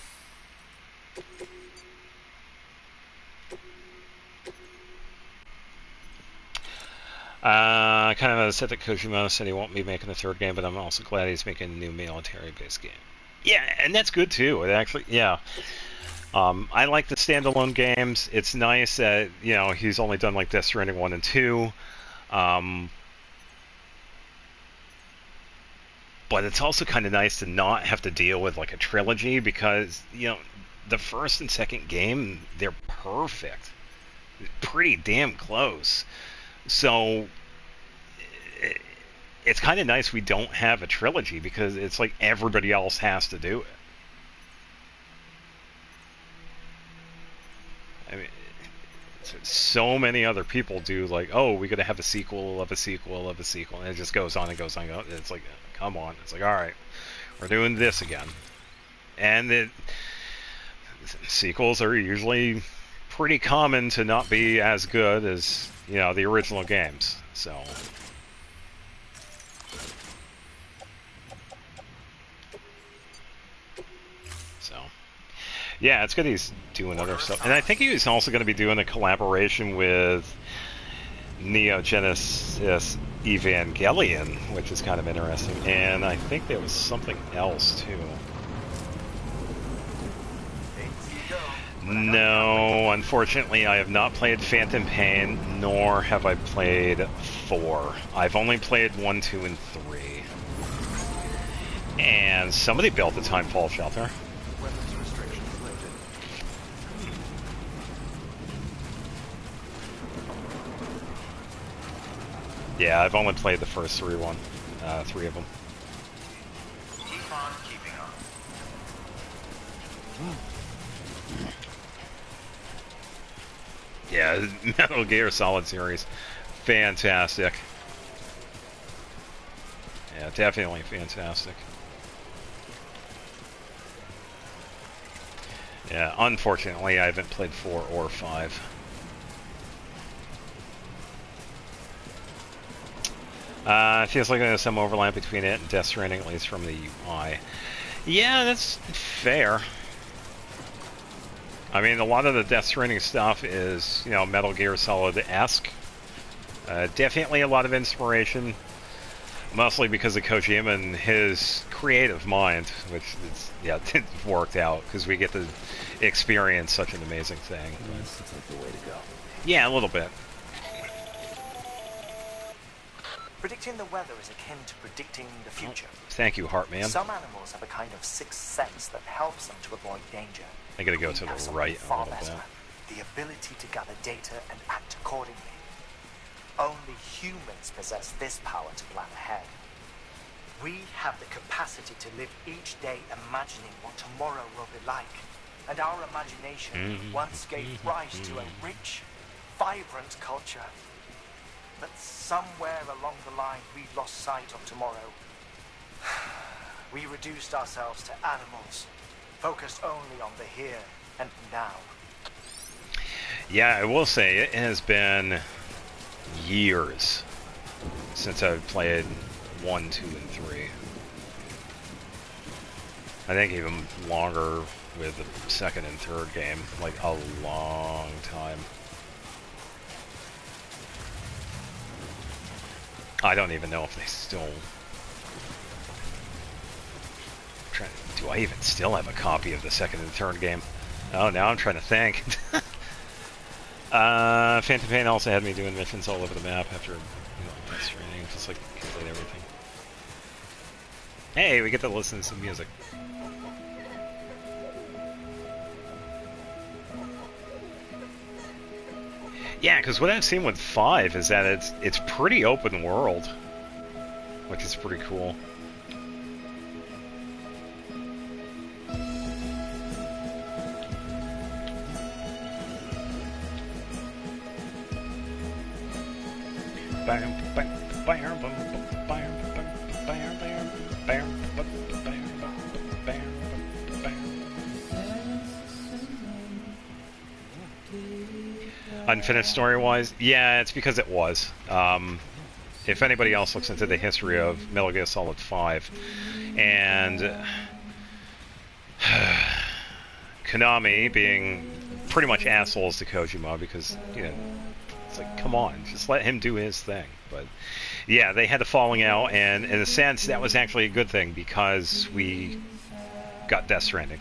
Kind of upset that Kojima said he won't be making a third game, but I'm also glad he's making a new military-based game. Yeah, and that's good too. It actually, yeah. I like the standalone games. It's nice that, you know, he's only done like Death Stranding 1 and 2. But it's also kind of nice to not have to deal with like a trilogy because, you know, the first and second game, they're perfect. Pretty damn close. So it's kind of nice we don't have a trilogy because it's like everybody else has to do it. I mean, so many other people do like, oh, we gotta have a sequel of a sequel of a sequel, and it just goes on and goes on. And goes. It's like, come on. It's like, all right, we're doing this again, and sequels are usually pretty common to not be as good as the original games. So. Yeah, it's good he's doing other stuff. And I think he's also going to be doing a collaboration with Neo Genesis Evangelion, which is kind of interesting. And I think there was something else, too. No, unfortunately, I have not played Phantom Pain, nor have I played 4. I've only played 1, 2, and 3. And somebody built a Timefall shelter. Yeah, I've only played the first 3 of them.
Keep on keeping on.
Yeah, Metal Gear Solid series, fantastic. Yeah, definitely fantastic. Yeah, unfortunately, I haven't played 4 or 5. It feels like there's some overlap between it and Death Stranding, at least from the UI. Yeah, that's fair. I mean, a lot of the Death Stranding stuff is, Metal Gear Solid-esque. Definitely a lot of inspiration, mostly because of Kojima and his creative mind, which it worked out, because we get to experience such an amazing thing.
This looks like the way to go.
Yeah, a little bit.
Predicting the weather is akin to predicting the future.
Thank you, Heartman.
Some animals have a kind of sixth sense that helps them to avoid danger.
I gotta go to the right a little bit.
The ability to gather data and act accordingly. Only humans possess this power to plan ahead. We have the capacity to live each day imagining what tomorrow will be like. And our imagination once gave rise to a rich, vibrant culture. But somewhere along the line, we lost sight of tomorrow. We reduced ourselves to animals, focused only on the here and now.
Yeah, I will say, it has been years since I've played 1, 2, and 3. I think even longer with the second and third game, like a long time. I don't even know if they still... Do I even still have a copy of the second and third game? Oh, now I'm trying to think. Phantom Pain also had me doing missions all over the map after Death Stranding, just like complete everything. Hey, we get to listen to some music. Yeah, because what I've seen with 5 is that it's pretty open world, which is pretty cool. Unfinished story-wise? Yeah, it's because it was. If anybody else looks into the history of Metal Gear Solid 5, and Konami being pretty much assholes to Kojima because, it's like, come on, just let him do his thing. But, yeah, they had a falling out, and in a sense, that was actually a good thing because we got Death Stranding.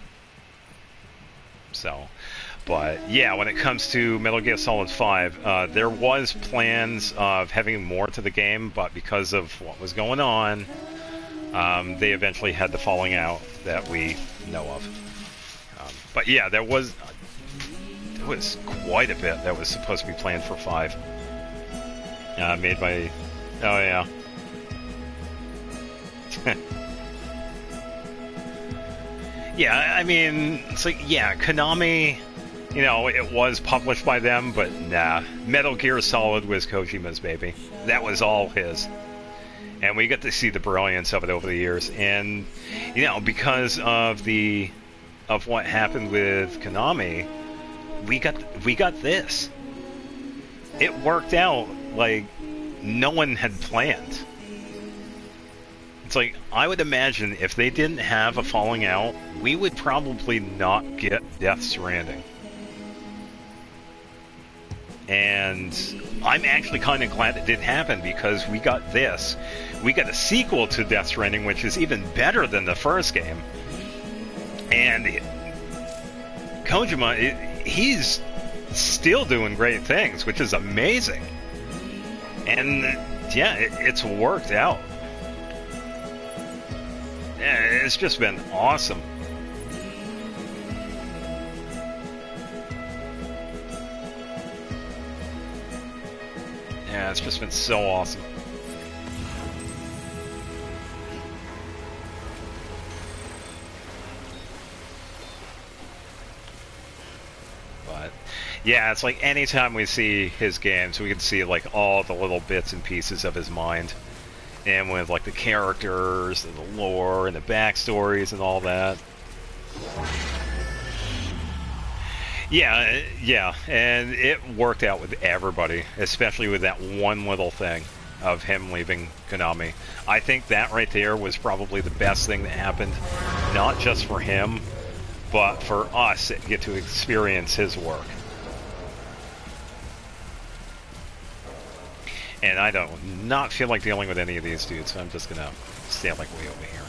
So... But, yeah, when it comes to Metal Gear Solid 5, there was plans of having more to the game, but because of what was going on, they eventually had the falling out that we know of. But, yeah, there was quite a bit that was supposed to be planned for 5. Made by... Oh, yeah. Yeah, I mean, it's like, yeah, Konami... you know, it was published by them, but nah. Metal Gear Solid was Kojima's baby. That was all his. And we get to see the brilliance of it over the years. And, you know, because of what happened with Konami, we got this. It worked out like no one had planned. It's like, I would imagine if they didn't have a falling out, we would probably not get Death Stranding. And I'm actually kind of glad it did happen, because we got this. We got a sequel to Death Stranding, which is even better than the first game. And Kojima, he's still doing great things, which is amazing. And yeah, it's worked out. Yeah, it's just been awesome. Yeah, it's just been so awesome. But yeah, it's like anytime we see his games, we can see like all the little bits and pieces of his mind. And with like the characters and the lore and the backstories and all that. Yeah, and it worked out with everybody, especially with that one little thing of him leaving Konami. I think that right there was probably the best thing that happened, not just for him, but for us that get to experience his work. And I don't not feel like dealing with any of these dudes, so I'm just gonna stand like way over here.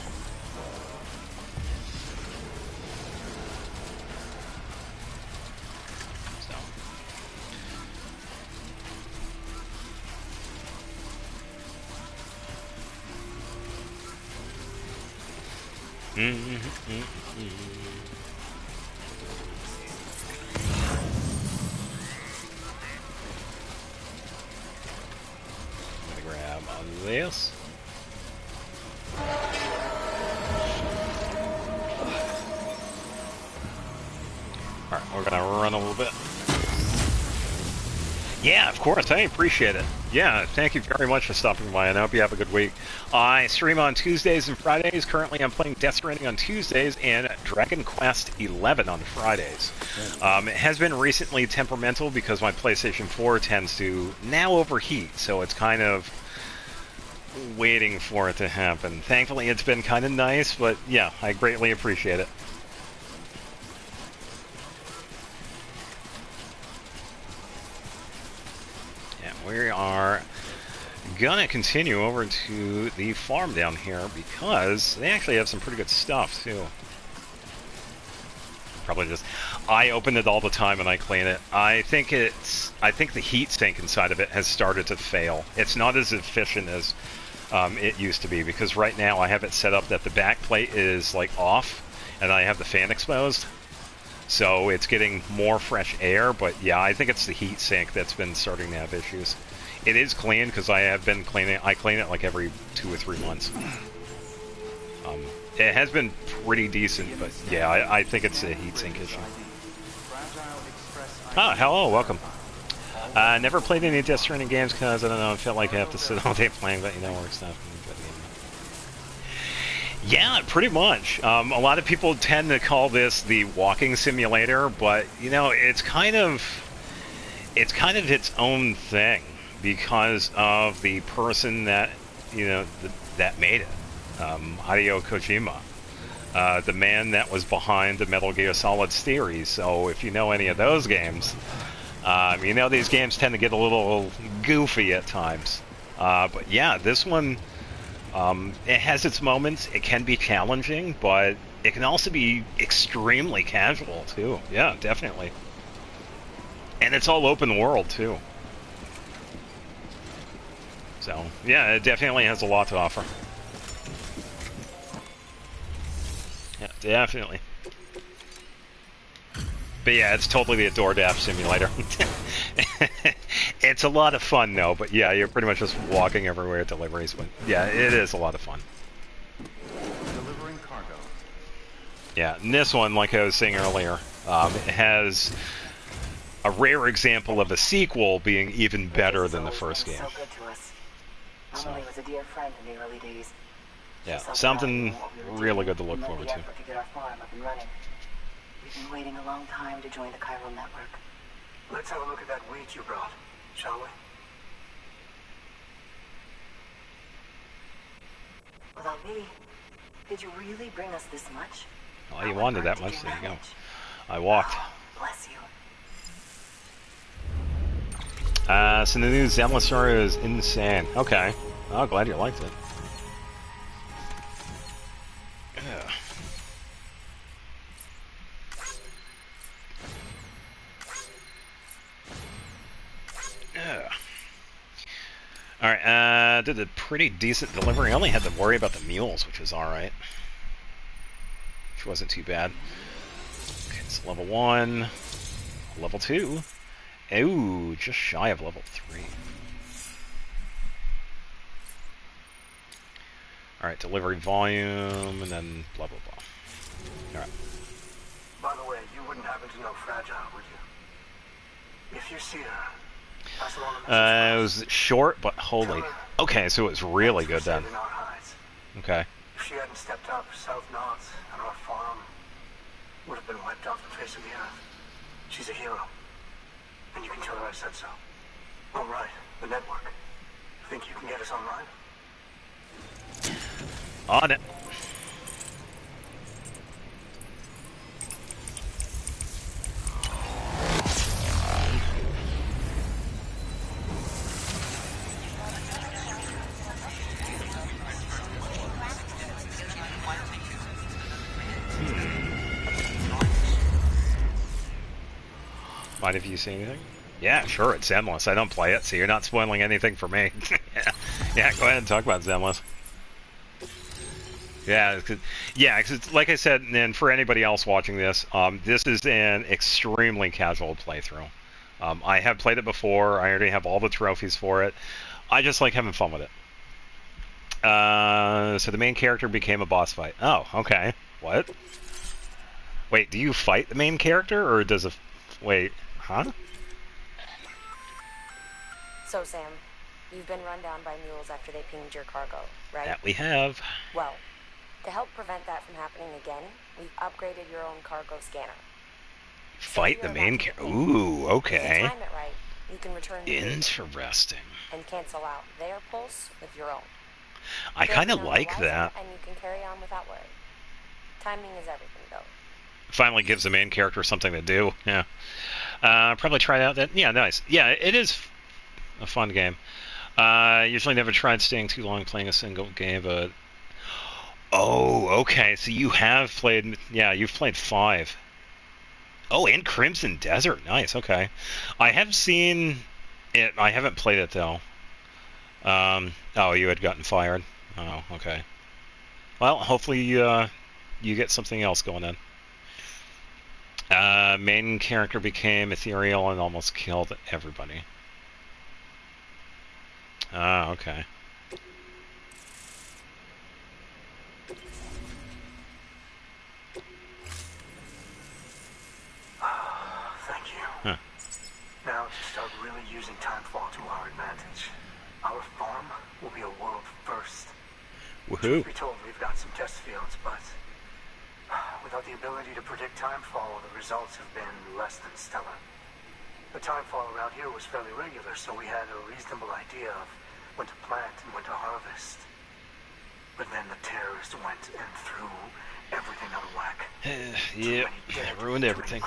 I'm gonna grab on this. Alright, we're gonna run a little bit. Yeah, of course, I appreciate it. Yeah, thank you very much for stopping by, and I hope you have a good week. I stream on Tuesdays and Fridays. Currently, I'm playing Death Stranding on Tuesdays and Dragon Quest XI on Fridays. It has been recently temperamental because my PlayStation 4 tends to now overheat, so it's kind of waiting for it to happen. Thankfully, it's been kind of nice, but yeah, I greatly appreciate it. We are gonna continue over to the farm down here because they actually have some pretty good stuff too. Probably just I open it all the time and I clean it. I think the heat sink inside of it has started to fail. It's not as efficient as it used to be, because right now I have it set up that the back plate is like off and I have the fan exposed. So it's getting more fresh air, but yeah, I think it's the heat sink that's been starting to have issues. It is clean because I have been cleaning it. I clean it like every 2 or 3 months. It has been pretty decent, but yeah, I think it's a heat sink issue. Ah, hello, welcome. Never played any Death Stranding games because, I don't know, I felt like I have to sit all day playing, but you know, work stuff. Yeah, pretty much. A lot of people tend to call this the walking simulator, but you know, it's kind of its own thing because of the person that that made it, Hideo Kojima, the man that was behind the Metal Gear Solid series. So if you know any of those games, you know these games tend to get a little goofy at times. But yeah, this one. It has its moments. It can be challenging, but it can also be extremely casual, too. Yeah, definitely. And it's all open world, too. So, yeah, it definitely has a lot to offer. Yeah, definitely. But yeah, it's totally the DoorDash simulator. It's a lot of fun, though, but yeah, you're pretty much just walking everywhere at deliveries, but yeah, it is a lot of fun.
Delivering cargo.
Yeah, and this one, like I was saying earlier, it has a rare example of a sequel being even better than the first game.
So good to us. Emily was a dear friend in the early days.
Yeah, something really good to look forward to.
To get our farm up and running. We've been waiting a long time to join the chiral network.
Let's have a look at that wheat you brought, shall we?
Without me, did you really bring us this much?
Oh, you wanted that much, there you go. I walked.
Bless you.
So the new Zemla story is insane. Okay. Oh, glad you liked it. Yeah. Yeah. Alright, did a pretty decent delivery. I only had to worry about the mules, which was alright. Which wasn't too bad. Okay, it's level 1. Level 2. Ooh, just shy of level 3. Alright, delivery volume, and then blah blah blah. Alright.
By the way, you wouldn't happen to know Fragile, would you? If you see her, pass along a message.
It was short, but holy. Okay, so it was really good then. Okay.
If she hadn't stepped up, South North and our farm would have been wiped off the face of the earth. She's a hero. And you can tell her I said so. All right, the network. Think you can get us online?
On it. Mind if you see anything? Yeah, sure, it's Zemless. I don't play it, so you're not spoiling anything for me. Yeah, go ahead and talk about Zemless. Yeah, because like I said, and for anybody else watching this, this is an extremely casual playthrough. I have played it before. I already have all the trophies for it. I just like having fun with it. So the main character became a boss fight. Oh, okay. What? Wait, do you fight the main character, or does a... Wait, huh?
So, Sam, you've been run down by mules after they pinged your cargo, right?
That we have.
Well, to help prevent that from happening again, we've upgraded your own cargo scanner.
Fight the main character. Ooh, okay.
If you time it right, you can return the
Interesting.
and cancel out their pulse with your own.
I kind of like that.
And you can carry on without worry. Timing is everything, though.
Finally gives the main character something to do. Yeah. Probably try out that. Yeah, nice. Yeah, it is a fun game. Usually never tried staying too long playing a single game, but... Oh, okay. So you have played... Yeah, you've played 5. Oh, and Crimson Desert. Nice, okay. I have seen it. I haven't played it, though. Oh, you had gotten fired. Oh, okay. Well, hopefully you get something else going on. Main character became ethereal and almost killed everybody. Ah, okay.
Thank you.
Huh.
Now to start really using timefall to our advantage. Our farm will be a world first.
Woohoo.
Truth be told, we've got some test fields, but without the ability to predict timefall, the results have been less than stellar. The timefall around here was fairly regular, so we had a reasonable idea of when to plant and when to harvest. But then the terrorists went and threw everything out of whack.
Yep, ruined everything.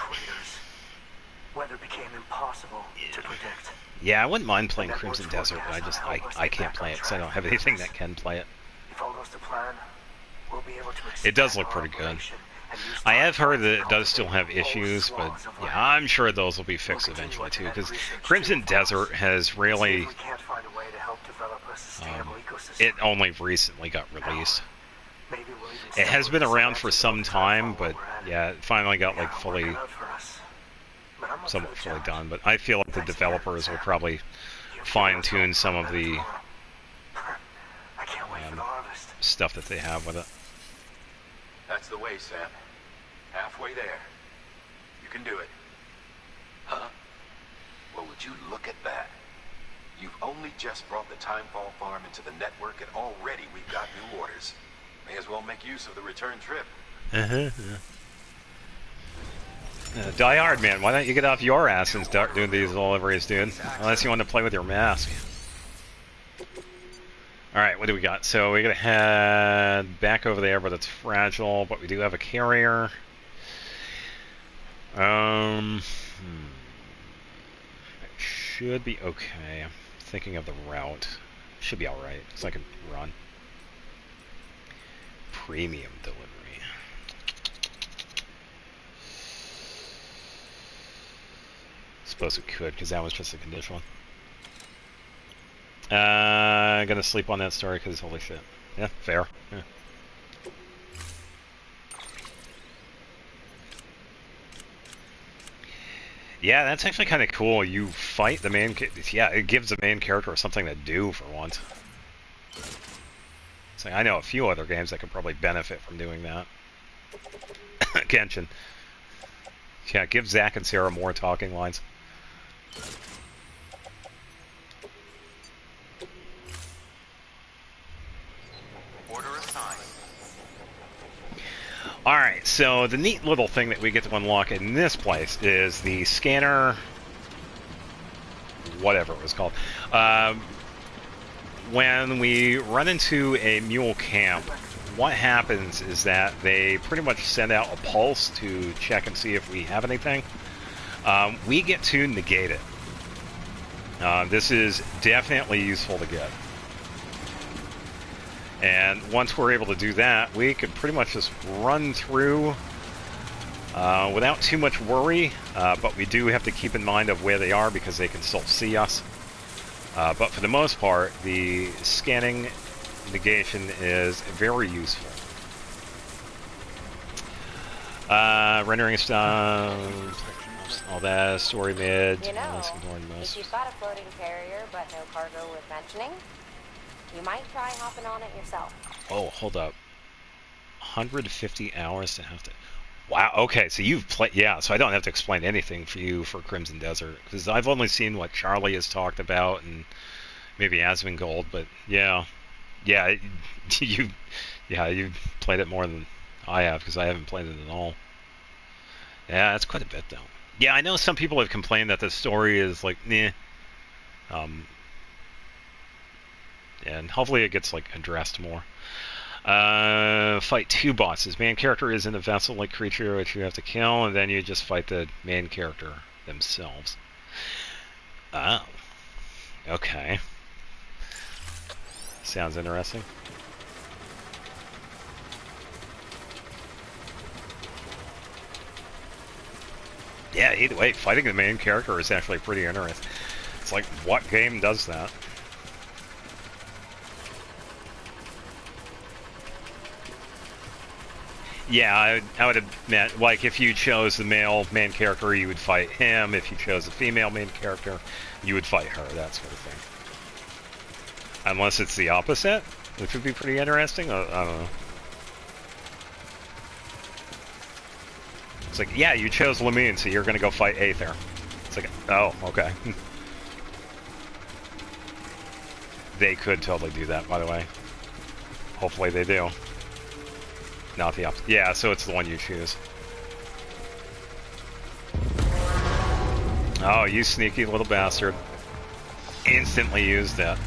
Weather became impossible to predict.
Yeah, I wouldn't mind playing Crimson Desert, but I can't play it because I don't have anything that can play it.
If all goes to plan, we'll be able to
it does look pretty good. I have heard that it does still have issues, but yeah, I'm sure those will be fixed eventually too, because Crimson Desert has really... it only recently got released. It has been around for some time, but yeah, it finally got like somewhat fully done. But I feel like the developers will probably fine-tune some of the stuff that they have with it.
That's the way, Sam. Halfway there. You can do it. Huh? just brought the Timefall farm into the network, and already we've got new orders. May as well make use of the return trip.
Die Hard, man. Why don't you get off your ass and start doing these deliveries, dude? Unless you want to play with your mask. Alright, what do we got? So we're going to head back over there, but it's fragile. But we do have a carrier. It should be okay. I'm thinking of the route. Should be alright, so I can run. Premium delivery. Suppose it could, because that was just a conditional one. I'm gonna sleep on that story, because holy shit. Yeah, fair. Yeah. Yeah, that's actually kind of cool. You fight the main... Yeah, it gives the main character something to do for once. So I know a few other games that could probably benefit from doing that. Genshin. Yeah, give Zack and Sarah more talking lines.
Order assigned.
Alright, so the neat little thing that we get to unlock in this place is the scanner... whatever it was called. When we run into a mule camp, what happens is that they pretty much send out a pulse to check and see if we have anything. We get to negate it. This is definitely useful to get. And once we're able to do that, we can pretty much just run through without too much worry, but we do have to keep in mind of where they are because they can still see us. But for the most part, the scanning negation is very useful. Rendering stuff, all that, story mid.
You know, if you've got a floating carrier but no cargo worth mentioning, you might try hopping on it yourself.
Oh, hold up. 150 hours to have to... Wow, okay, so you've played... Yeah, so I don't have to explain anything for you for Crimson Desert, because I've only seen what Charlie has talked about, and maybe Asmongold, but yeah. Yeah, you've played it more than I have, because I haven't played it at all. Yeah, that's quite a bit, though. Yeah, I know some people have complained that the story is, like, meh. And hopefully it gets, like, addressed more. Fight two bosses. Main character isn't a vessel-like creature which you have to kill, and then you just fight the main character themselves. Oh. Okay. Sounds interesting. Yeah, either way, fighting the main character is actually pretty interesting. It's like, what game does that? Yeah, I would admit, like, if you chose the male main character, you would fight him. If you chose the female main character, you would fight her, that sort of thing. Unless it's the opposite, which would be pretty interesting. I don't know. It's like, yeah, you chose Lamine, so you're going to go fight Aether. It's like, oh, okay. They could totally do that, by the way. Hopefully they do. Not the opposite. Yeah, so it's the one you choose. Oh, you sneaky little bastard. Instantly used that.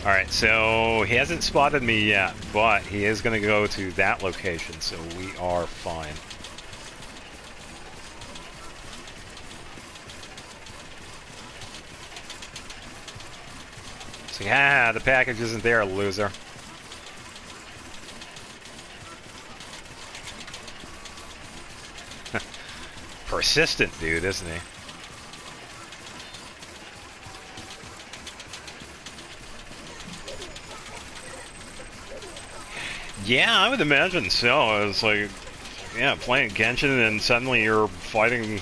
Alright, so he hasn't spotted me yet, but he is going to go to that location, so we are fine. It's like, ah, the package isn't there, loser. Persistent dude, isn't he? Yeah, I would imagine so. It's like, yeah, playing Genshin and suddenly you're fighting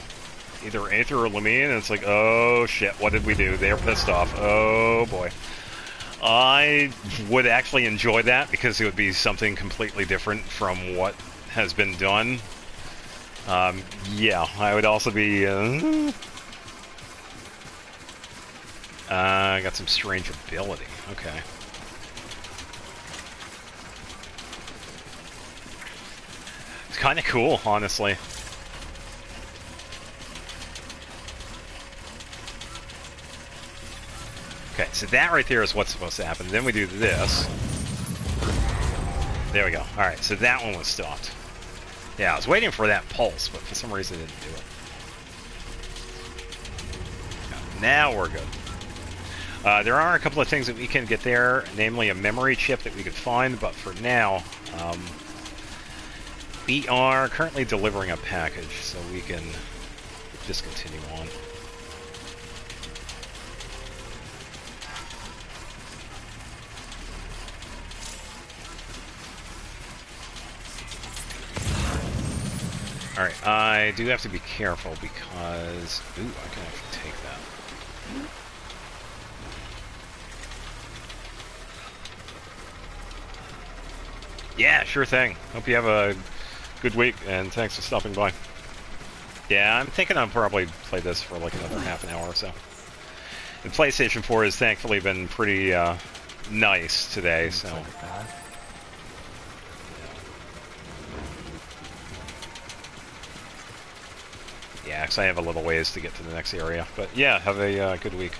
either Aether or Lamine, and it's like, oh shit, what did we do? They're pissed off. Oh boy. I would actually enjoy that because it would be something completely different from what has been done. Yeah, I would also be, I got some strange ability. Okay. It's kind of cool, honestly. Okay, so that right there is what's supposed to happen. Then we do this. There we go. Alright, so that one was stopped. Yeah, I was waiting for that pulse, but for some reason it didn't do it. Now we're good. There are a couple of things that we can get there, namely a memory chip that we could find, but for now, we are currently delivering a package, so we can just continue on. Alright, I do have to be careful because... Ooh, I can actually take that. Yeah, sure thing. Hope you have a good week, and thanks for stopping by. Yeah, I'm thinking I'll probably play this for like another half an hour or so. The PlayStation 4 has thankfully been pretty nice today, so... Yeah, because I have a little ways to get to the next area. But yeah, have a good week.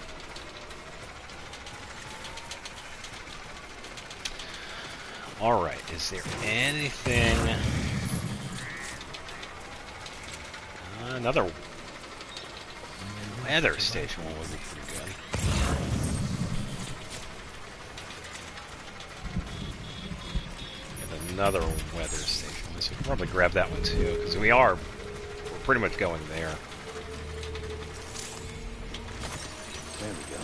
Alright, is there anything... another weather station one would be pretty good. Get another weather station. So we can probably grab that one too, because we're pretty much going there.
There we go.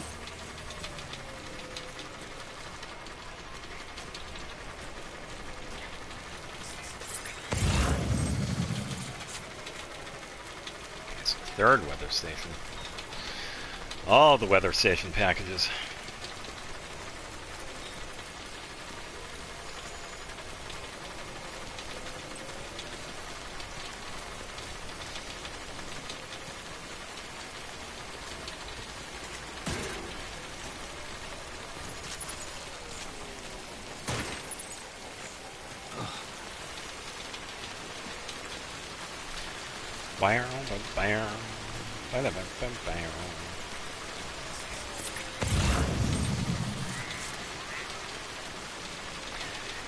Okay, so third weather station. All the weather station packages.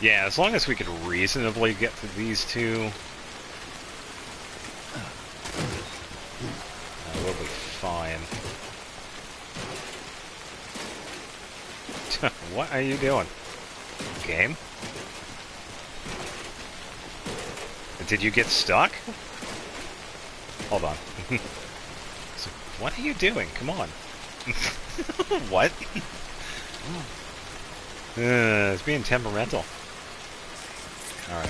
Yeah, as long as we could reasonably get to these two, we'll be fine. What are you doing? Game? Did you get stuck? Hold on. So, what are you doing? Come on. What? It's being temperamental. Alright.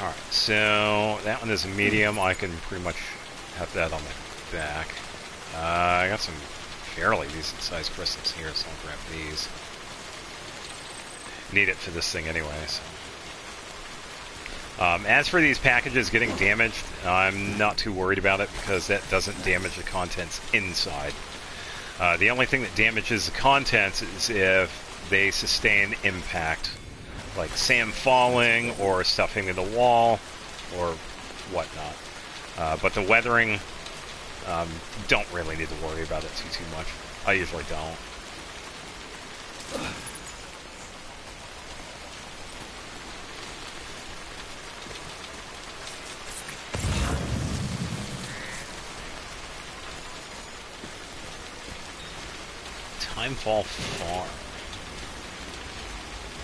Alright, so that one is a medium. I can pretty much have that on my back. I got some fairly decent sized crystals here, so I'll grab these. Need it for this thing anyway, so. As for these packages getting damaged, I'm not too worried about it because that doesn't damage the contents inside. The only thing that damages the contents is if they sustain impact, like sand falling or stuff hitting the wall or whatnot. But the weathering, don't really need to worry about it too much. I usually don't. Timefall Farm.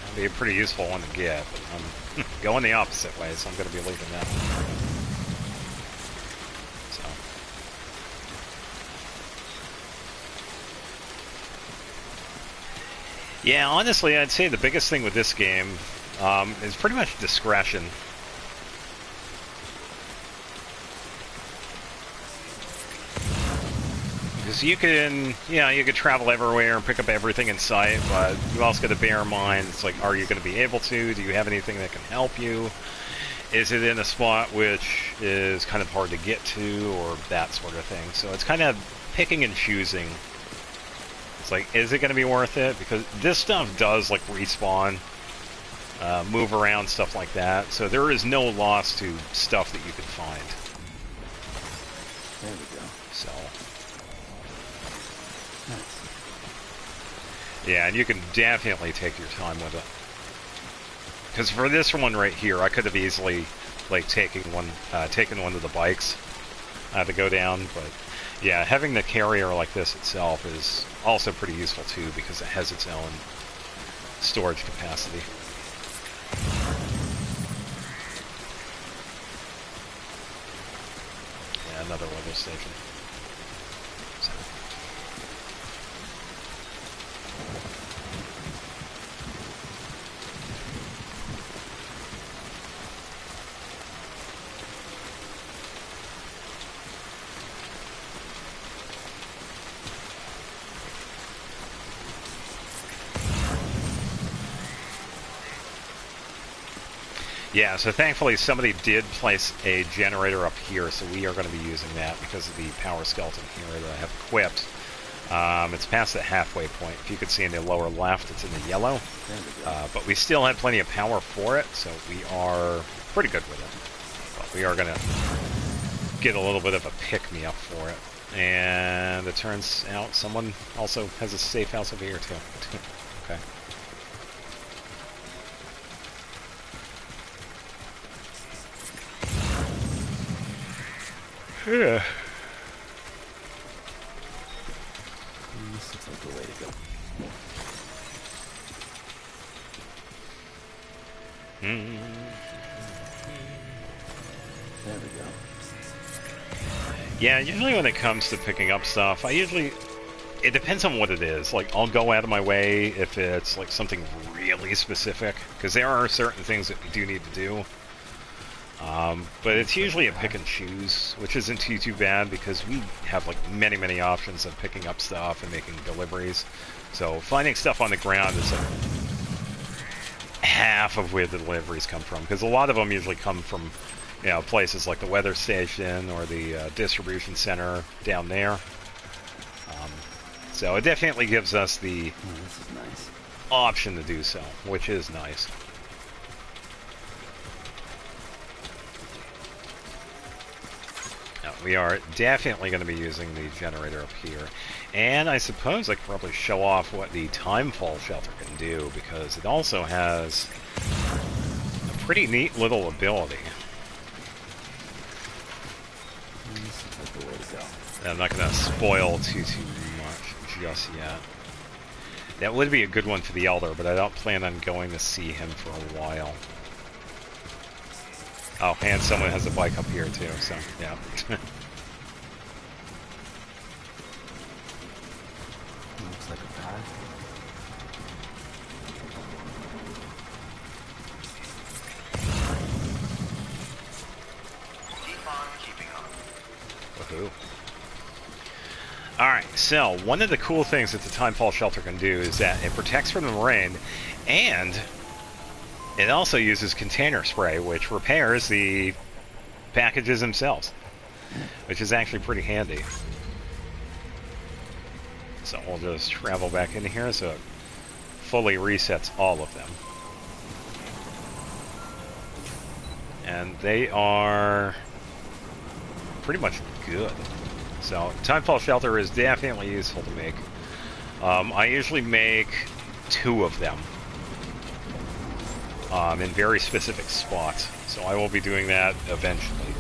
That'd be a pretty useful one to get, but I'm going the opposite way, so I'm going to be leaving that one. Yeah, honestly, I'd say the biggest thing with this game is pretty much discretion. Because you can, you could travel everywhere and pick up everything in sight, but you also got to bear in mind, it's like, are you going to be able to? Do you have anything that can help you? Is it in a spot which is kind of hard to get to, or that sort of thing? So it's kind of picking and choosing. It's like, is it going to be worth it? Because this stuff does, like, respawn, move around, stuff like that. So there is no loss to stuff that you can find.
There we go.
So.
Nice.
Yeah, and you can definitely take your time with it. Because for this one right here, I could have easily, like, taken one of the bikes to go down, but yeah, having the carrier like this itself is also pretty useful too, because it has its own storage capacity. Yeah, another weather station. So. Yeah, so thankfully somebody did place a generator up here, so we are going to be using that because of the power skeleton here that I have equipped. It's past the halfway point. If you could see in the lower left, it's in the yellow. But we still have plenty of power for it, so we are pretty good with it. But we are going to get a little bit of a pick-me-up for it. And it turns out someone also has a safe house over here, too. Okay. Yeah.
This looks like the way to go. There we go.
Yeah, usually when it comes to picking up stuff, it depends on what it is. Like, I'll go out of my way if it's like something really specific, because there are certain things that we do need to do. But it's usually a pick and choose, which isn't too bad because we have like many options of picking up stuff and making deliveries. So finding stuff on the ground is like half of where the deliveries come from, because a lot of them usually come from, places like the weather station or the distribution center down there. So it definitely gives us the
this is nice.
option to do so, which is nice. We are definitely going to be using the generator up here. And I suppose I could probably show off what the timefall shelter can do, because it also has a pretty neat little ability. I'm not going to spoil too much just yet. That would be a good one for the Elder, but I don't plan on going to see him for a while. Oh, and someone has a bike up here too, so yeah.
Looks like a path.
Keep on keeping on.
Woohoo. Alright, so one of the cool things that the timefall shelter can do is that it protects from the rain, and it also uses container spray, which repairs the packages themselves, which is actually pretty handy. So we'll just travel back in here so it fully resets all of them. And they are pretty much good. So timefall shelter is definitely useful to make. I usually make 2 of them in very specific spots. So I will be doing that eventually.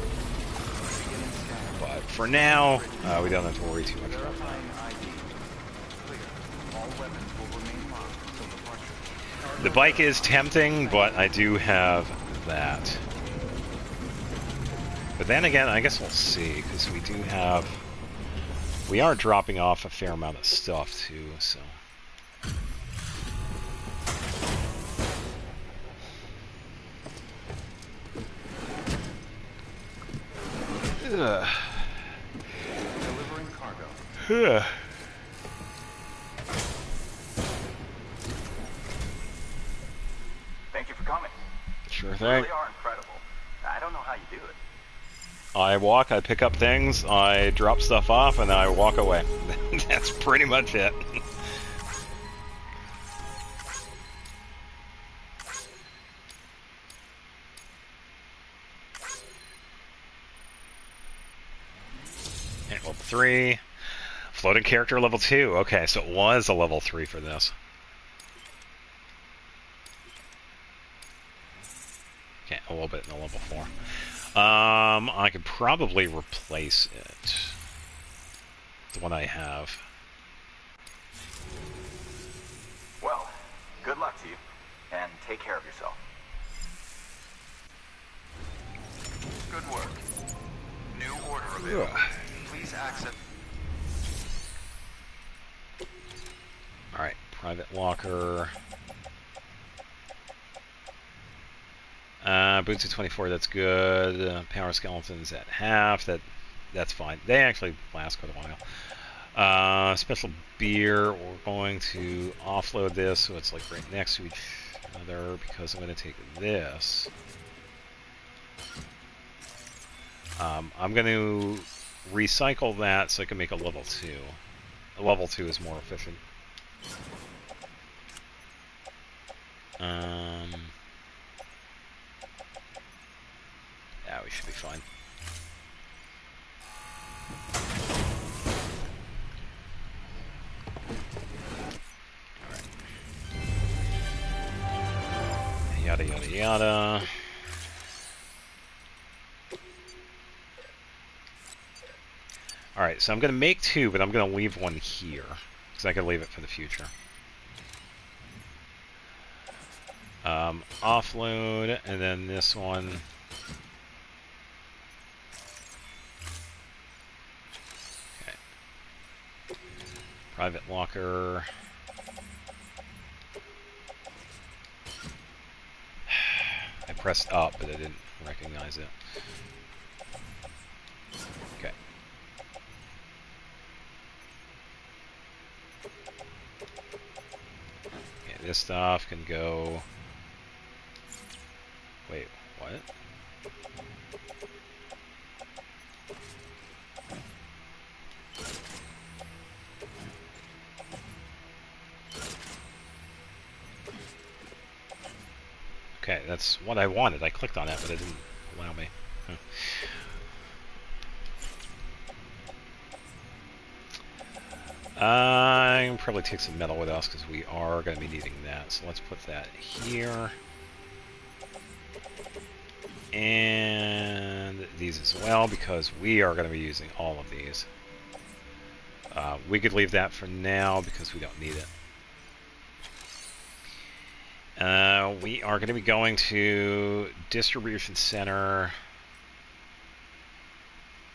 But for now, we don't have to worry too much about that. The bike is tempting, but I do have that. But then again, I guess we'll see, because we are dropping off a fair amount of stuff too, so.
Delivering cargo.
Thank you for coming.
Sure
You
thing.
really are incredible. I don't know how you do it.
I walk, I pick up things, I drop stuff off, and I walk away. That's pretty much it. And level 3. Floating character level 2. Okay, so it was a level 3 for this. Okay, a little bit in the level 4. I could probably replace it. The one I have.
Well, good luck to you, and take care of yourself.
Good work. New order available. Please access.
Alright, private locker. Boots at 24, that's good. Power skeletons at half, that's fine. They actually last quite a while. Special beer, we're going to offload this so it's like right next to each other because I'm going to take this. I'm going to recycle that so I can make a level 2. A level 2 is more efficient. Yeah, we should be fine. Alright. Yada yada yada. Alright, so I'm going to make 2, but I'm going to leave one here. Because I can leave it for the future. Offload, and then this one. Okay. Private locker. I pressed up, but I didn't recognize it. Okay. Okay, this stuff can go... Wait, what? Okay, that's what I wanted. I clicked on it, but it didn't allow me. I can probably take some metal with us because we are going to be needing that. So let's put that here. And these as well because we are going to be using all of these. We could leave that for now because we don't need it. We are going to be going to distribution center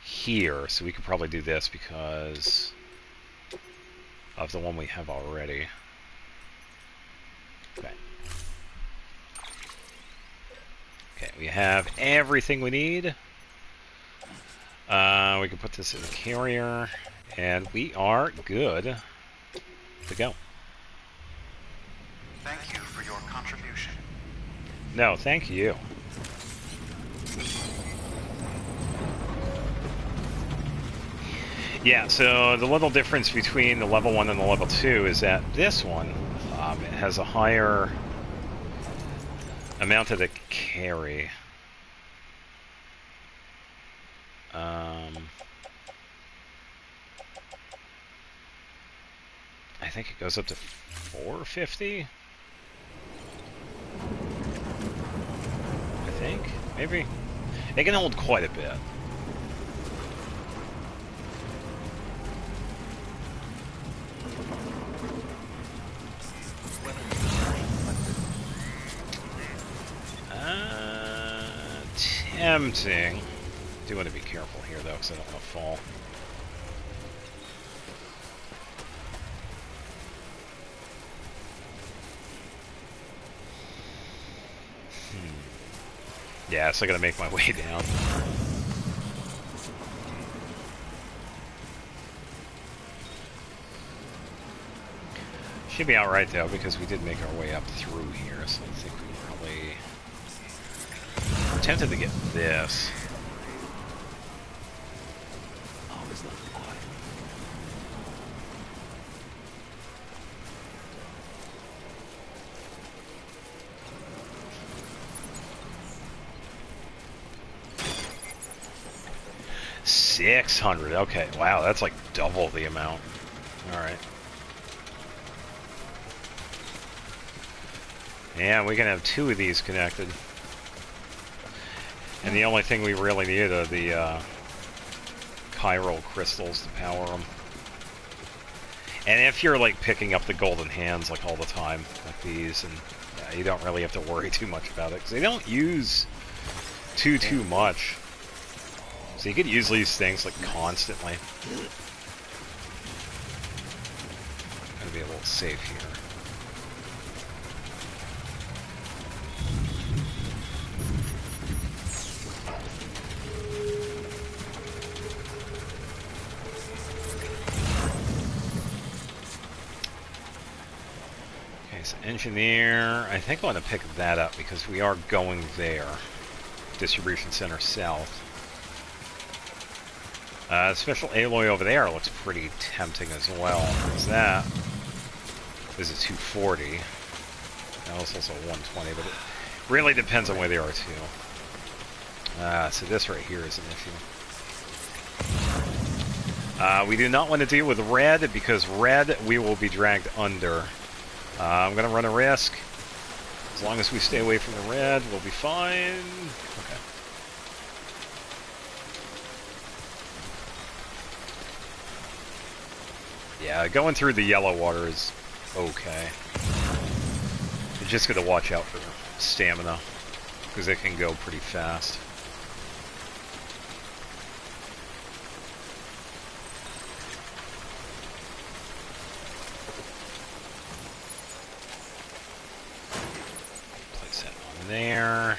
here, so we could probably do this because of the one we have already. Okay. Okay, we have everything we need. We can put this in the carrier, and we are good to go.
Thank you for your contribution.
No, thank you. Yeah, so the little difference between the level 1 and the level 2 is that this one it has a higher amount of the carry. I think it goes up to 450. I think, maybe. It can hold quite a bit. Tempting. I do want to be careful here though, because I don't want to fall. Yeah, so I gotta make my way down. Should be alright though, because we did make our way up through here, so I think we probably tempted to get this.
Always love the quiet.
$600. Okay, wow, that's like double the amount. All right. Yeah, we can have 2 of these connected. And the only thing we really need are the chiral crystals to power them. And if you're like picking up the golden hands like all the time, like these, and you don't really have to worry too much about it, because they don't use too much. So you could use these things like constantly. Gotta be a little safe here. Okay, so engineer, I think I want to pick that up because we are going there. Distribution center south. Special alloy over there looks pretty tempting as well. What's that? This is 240. That was also 120, but it really depends on where they are too. So this right here is an issue. We do not want to deal with red, because red we will be dragged under. I'm going to run a risk. As long as we stay away from the red, we'll be fine. Okay. Yeah, going through the yellow water is okay. You're just going to watch out for stamina, because it can go pretty fast. Place that on there.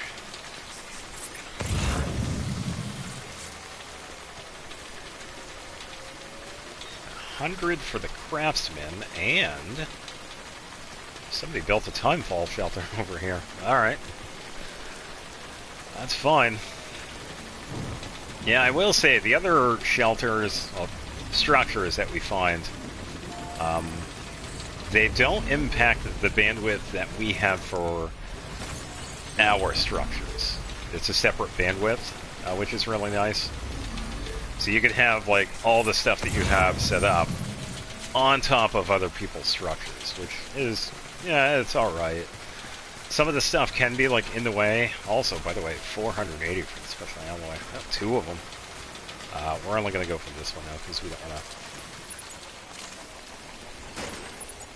$100 for the craftsman, and somebody built a timefall shelter over here. Alright. That's fine. Yeah, I will say, the other shelters, well, structures that we find, they don't impact the bandwidth that we have for our structures. It's a separate bandwidth, which is really nice. So you could have, like, all the stuff that you have set up on top of other people's structures, which is, yeah, it's alright. Some of the stuff can be, like, in the way. Also, by the way, 480 for the special alloy. Oh, 2 of them. We're only going to go for this one now, because we don't want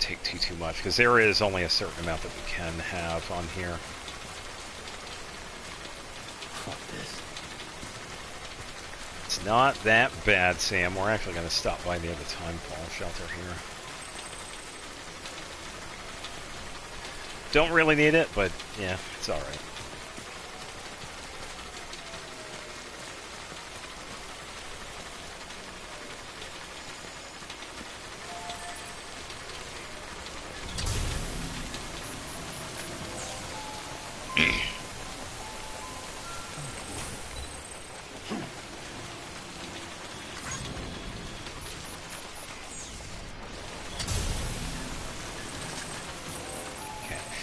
to take too much, because there is only a certain amount that we can have on here.
Fuck this.
It's not that bad, Sam. We're actually going to stop by the other timefall shelter here. Don't really need it, but yeah, it's alright.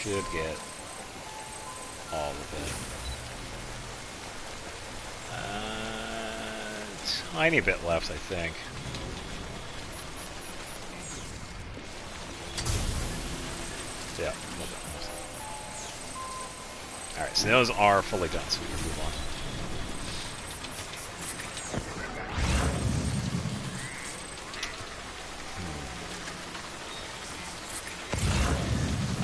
Should get all of it. Tiny bit left, I think. Yeah, a little bit left. Alright, so those are fully done, so we can move on.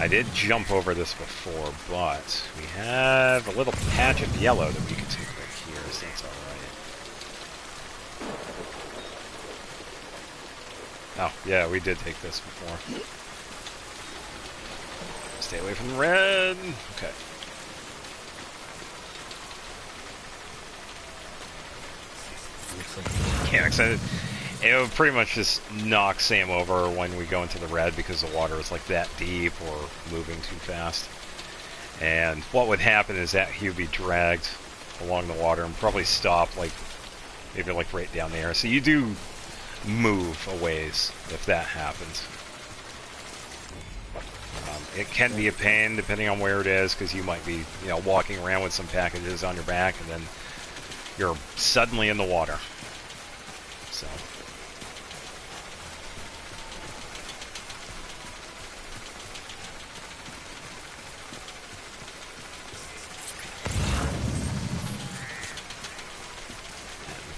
I did jump over this before, but we have a little patch of yellow that we can take right here, so that's alright. Oh, yeah, we did take this before. Stay away from the red. Okay. Yeah, excited. It would pretty much just knock Sam over when we go into the red because the water is like that deep or moving too fast. And what would happen is that he would be dragged along the water and probably stop like maybe like right down there. So you do move a ways if that happens. It can be a pain depending on where it is because you might be, you know, walking around with some packages on your back and then you're suddenly in the water. So.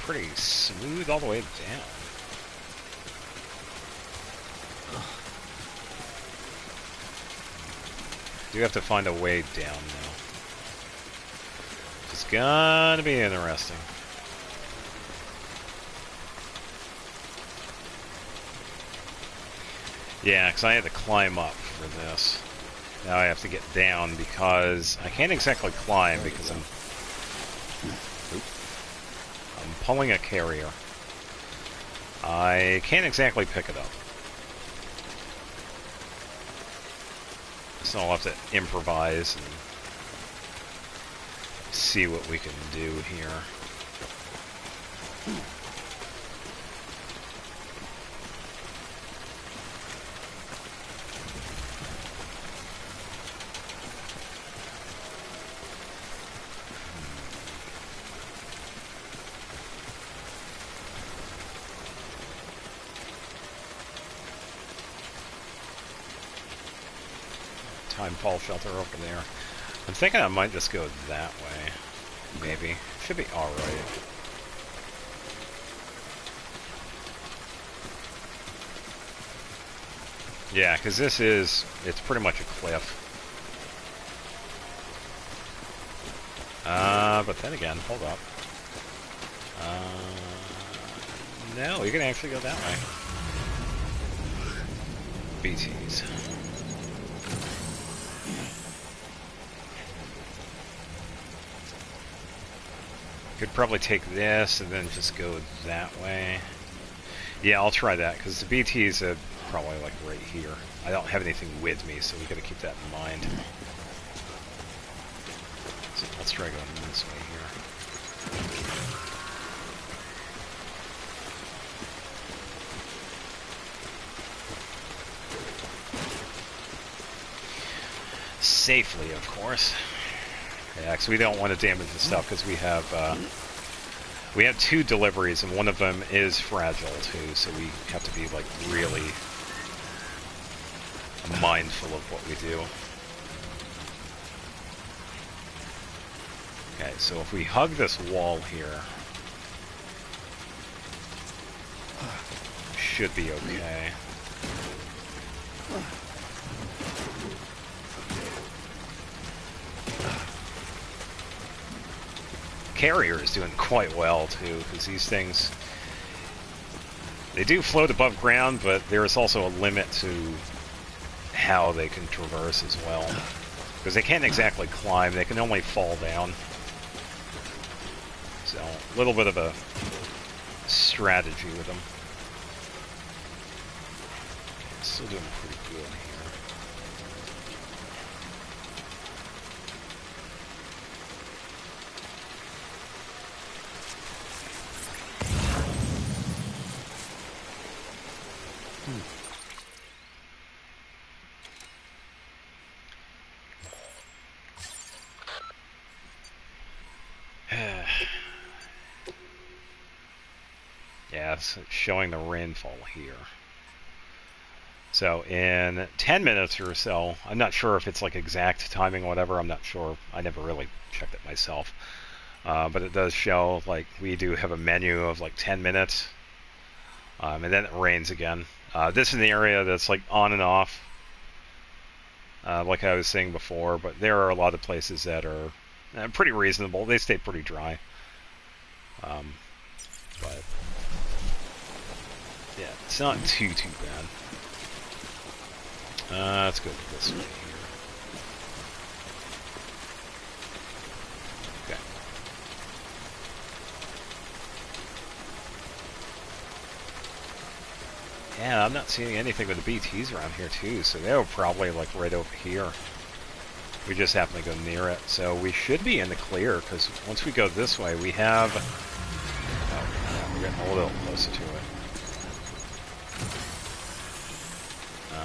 Pretty smooth all the way down. Do have to find a way down now. It's gonna be interesting. Yeah, because I had to climb up for this. Now I have to get down because I can't exactly climb because I'm pulling a carrier. I can't exactly pick it up. So I'll have to improvise and see what we can do here. Time fall shelter over there. I'm thinking I might just go that way. Maybe. Should be alright. Yeah, because it's pretty much a cliff. But then again, hold up. No, you can actually go that way. BTs. Could probably take this and then just go that way. Yeah, I'll try that, because the BTs are probably like right here. I don't have anything with me, so we gotta keep that in mind. So let's try going this way here. Safely, of course. Yeah, because we don't want to damage the stuff, because we have two deliveries, and one of them is fragile too, so we have to be like really mindful of what we do. Okay, so if we hug this wall here, should be okay. Carrier is doing quite well too, because these things, they do float above ground, but there is also a limit to how they can traverse as well, because they can't exactly climb, they can only fall down. So a little bit of a strategy with them. Still doing pretty good here. Yeah, it's showing the rainfall here. So in 10 minutes or so, I'm not sure if it's like exact timing or whatever, I'm not sure. I never really checked it myself. But it does show, like, we do have a menu of like 10 minutes. And then it rains again. This is an area that's like on and off. Like I was saying before, but there are a lot of places that are pretty reasonable. They stay pretty dry. But yeah, it's not too bad. Let's go this way here. Okay. Yeah, I'm not seeing anything with the BTs around here too, so they were probably like right over here. We just happen to go near it, so we should be in the clear, because once we go this way, we have... Oh, yeah, we're getting a little closer to it. A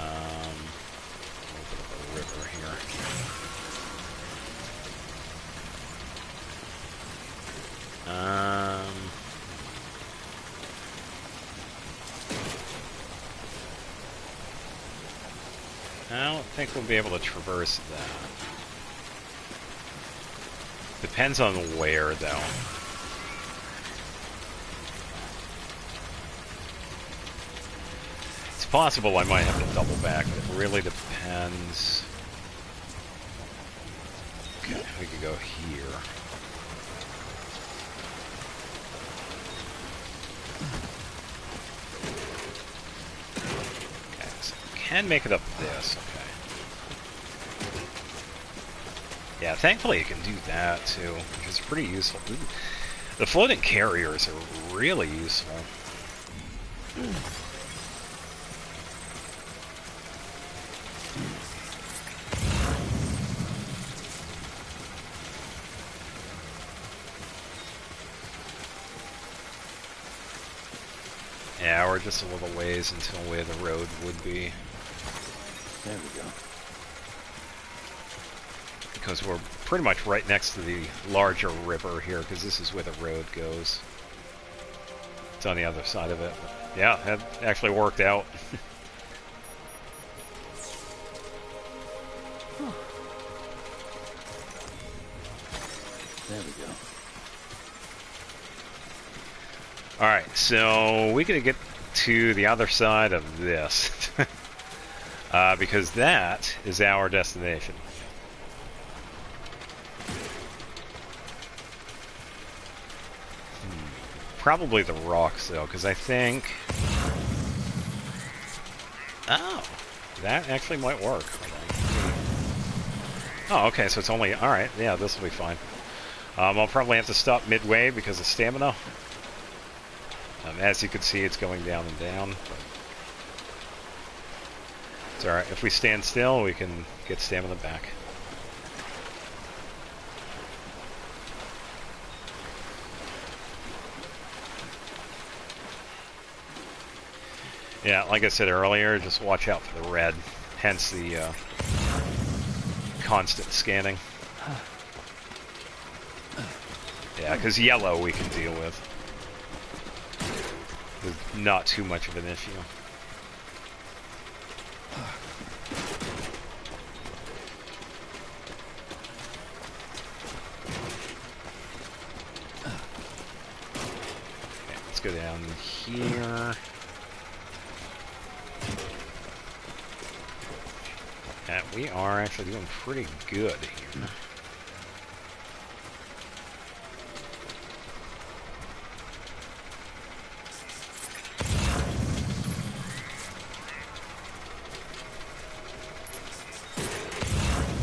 little bit of a river here. I don't think we'll be able to traverse that. Depends on where, though. It's possible I might have to double back, but it really depends. Okay, we could go here. Okay, so can make it up this, okay. Yeah, thankfully you can do that too, which is pretty useful. Ooh, the floating carriers are really useful. Yeah, we're just a little ways until where the road would be.
There we go.
Because we're pretty much right next to the larger river here, because this is where the road goes. It's on the other side of it. But yeah, that actually worked out.
There we go.
Alright, so we gotta get to the other side of this. Because that is our destination. Probably the rocks, though, because I think... Oh, that actually might work. Oh, okay, so it's only... Alright, yeah, this will be fine. I'll probably have to stop midway because of stamina. As you can see, it's going down and down. But it's alright. If we stand still, we can get stamina back. Yeah, like I said earlier, just watch out for the red. Hence the constant scanning. Yeah, because yellow we can deal with. There's not too much of an issue. Okay, let's go down here. And we are actually doing pretty good here.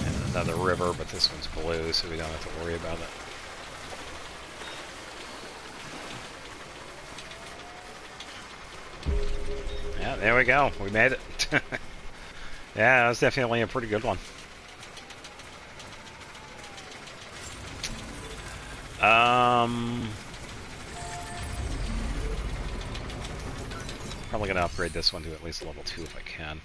And another river, but this one's blue, so we don't have to worry about it. Yeah, there we go. We made it. Yeah, that was definitely a pretty good one. Probably gonna upgrade this one to at least level 2 if I can.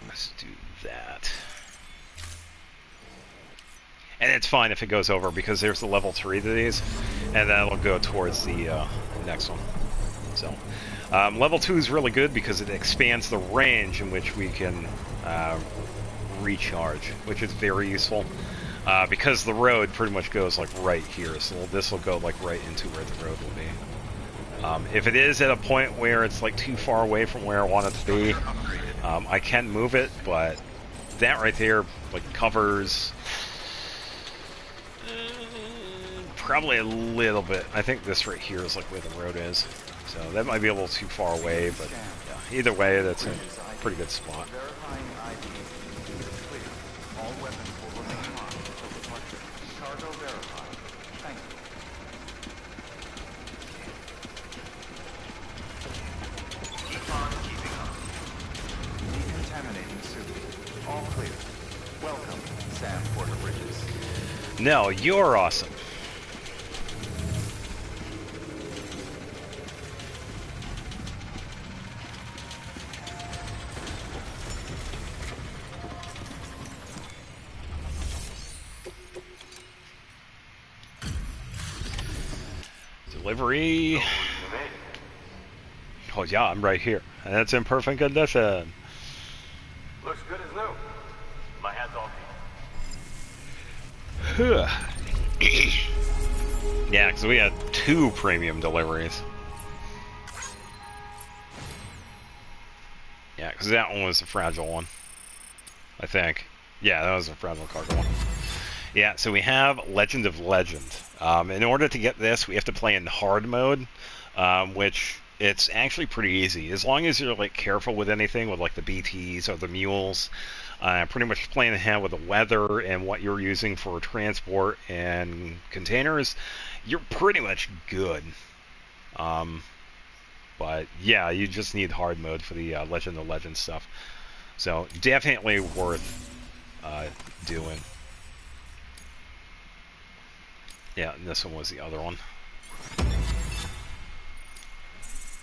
Let's do that. And it's fine if it goes over because there's the level 3 to these, and that'll go towards the next one. So, level 2 is really good because it expands the range in which we can recharge, which is very useful. Because the road pretty much goes like right here, so this will go like right into where the road will be. If it is at a point where it's like too far away from where I want it to be, I can move it, but that right there like covers probably a little bit. I think this right here is like where the road is, so that might be a little too far away, but yeah, either way, that's a pretty good spot.
Verifying ID is clear. All weapons will remain locked until departure. Cargo Welcome, Sam Porter Bridges.
No, you're awesome. Delivery. Oh yeah, I'm right here. And it's in perfect condition.
Looks good as new. My hat's off to you.
Yeah, because we had 2 premium deliveries. Yeah, because that one was a fragile one, I think. Yeah, that was a fragile cargo one. Yeah, so we have Legend of Legend. In order to get this, we have to play in hard mode, which it's actually pretty easy. As long as you're like careful with anything, with like the BTs or the mules, pretty much playing ahead with the weather and what you're using for transport and containers, you're pretty much good. But yeah, you just need hard mode for the Legend of Legend stuff. So definitely worth doing. Yeah, and this one was the other one.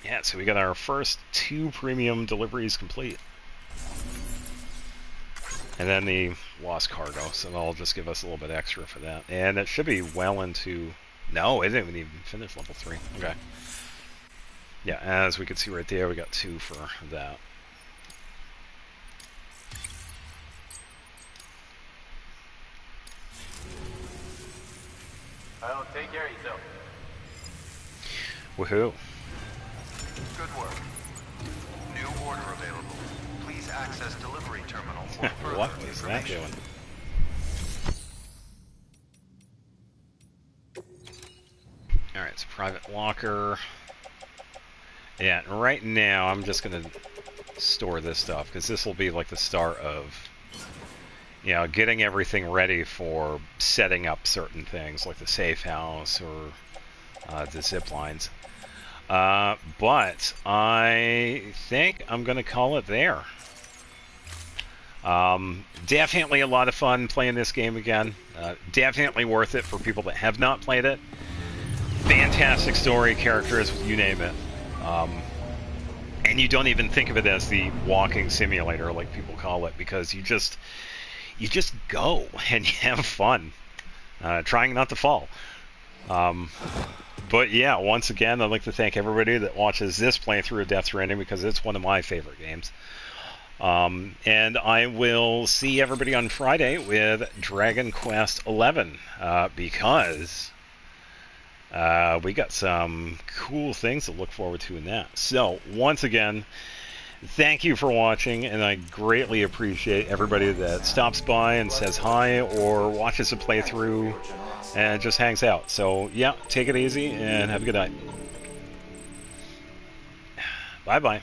Yeah, so we got our first 2 premium deliveries complete. And then the lost cargo, so that'll just give us a little bit extra for that. And it should be well into... No, it didn't even finish level 3. Okay. Yeah, as we can see right there, we got 2 for that.
Well, take care of yourself.
Woohoo.
Good work. New order available. Please access delivery terminal for further
What was that
information.
doing? Alright, so private locker. Yeah, and right now I'm just going to store this stuff, because this will be like the start of, you know, getting everything ready for setting up certain things, like the safe house or the zip lines. But I think I'm going to call it there. Definitely a lot of fun playing this game again. Definitely worth it for people that have not played it. Fantastic story, characters, you name it. And you don't even think of it as the walking simulator, like people call it, because you just go and you have fun, trying not to fall. But yeah, once again, I'd like to thank everybody that watches this playthrough of Death Stranding, because it's one of my favorite games. And I will see everybody on Friday with Dragon Quest XI, because we got some cool things to look forward to in that. So, once again, thank you for watching, and I greatly appreciate everybody that stops by and says hi, or watches a playthrough and just hangs out. So, yeah, take it easy and have a good night. Bye-bye.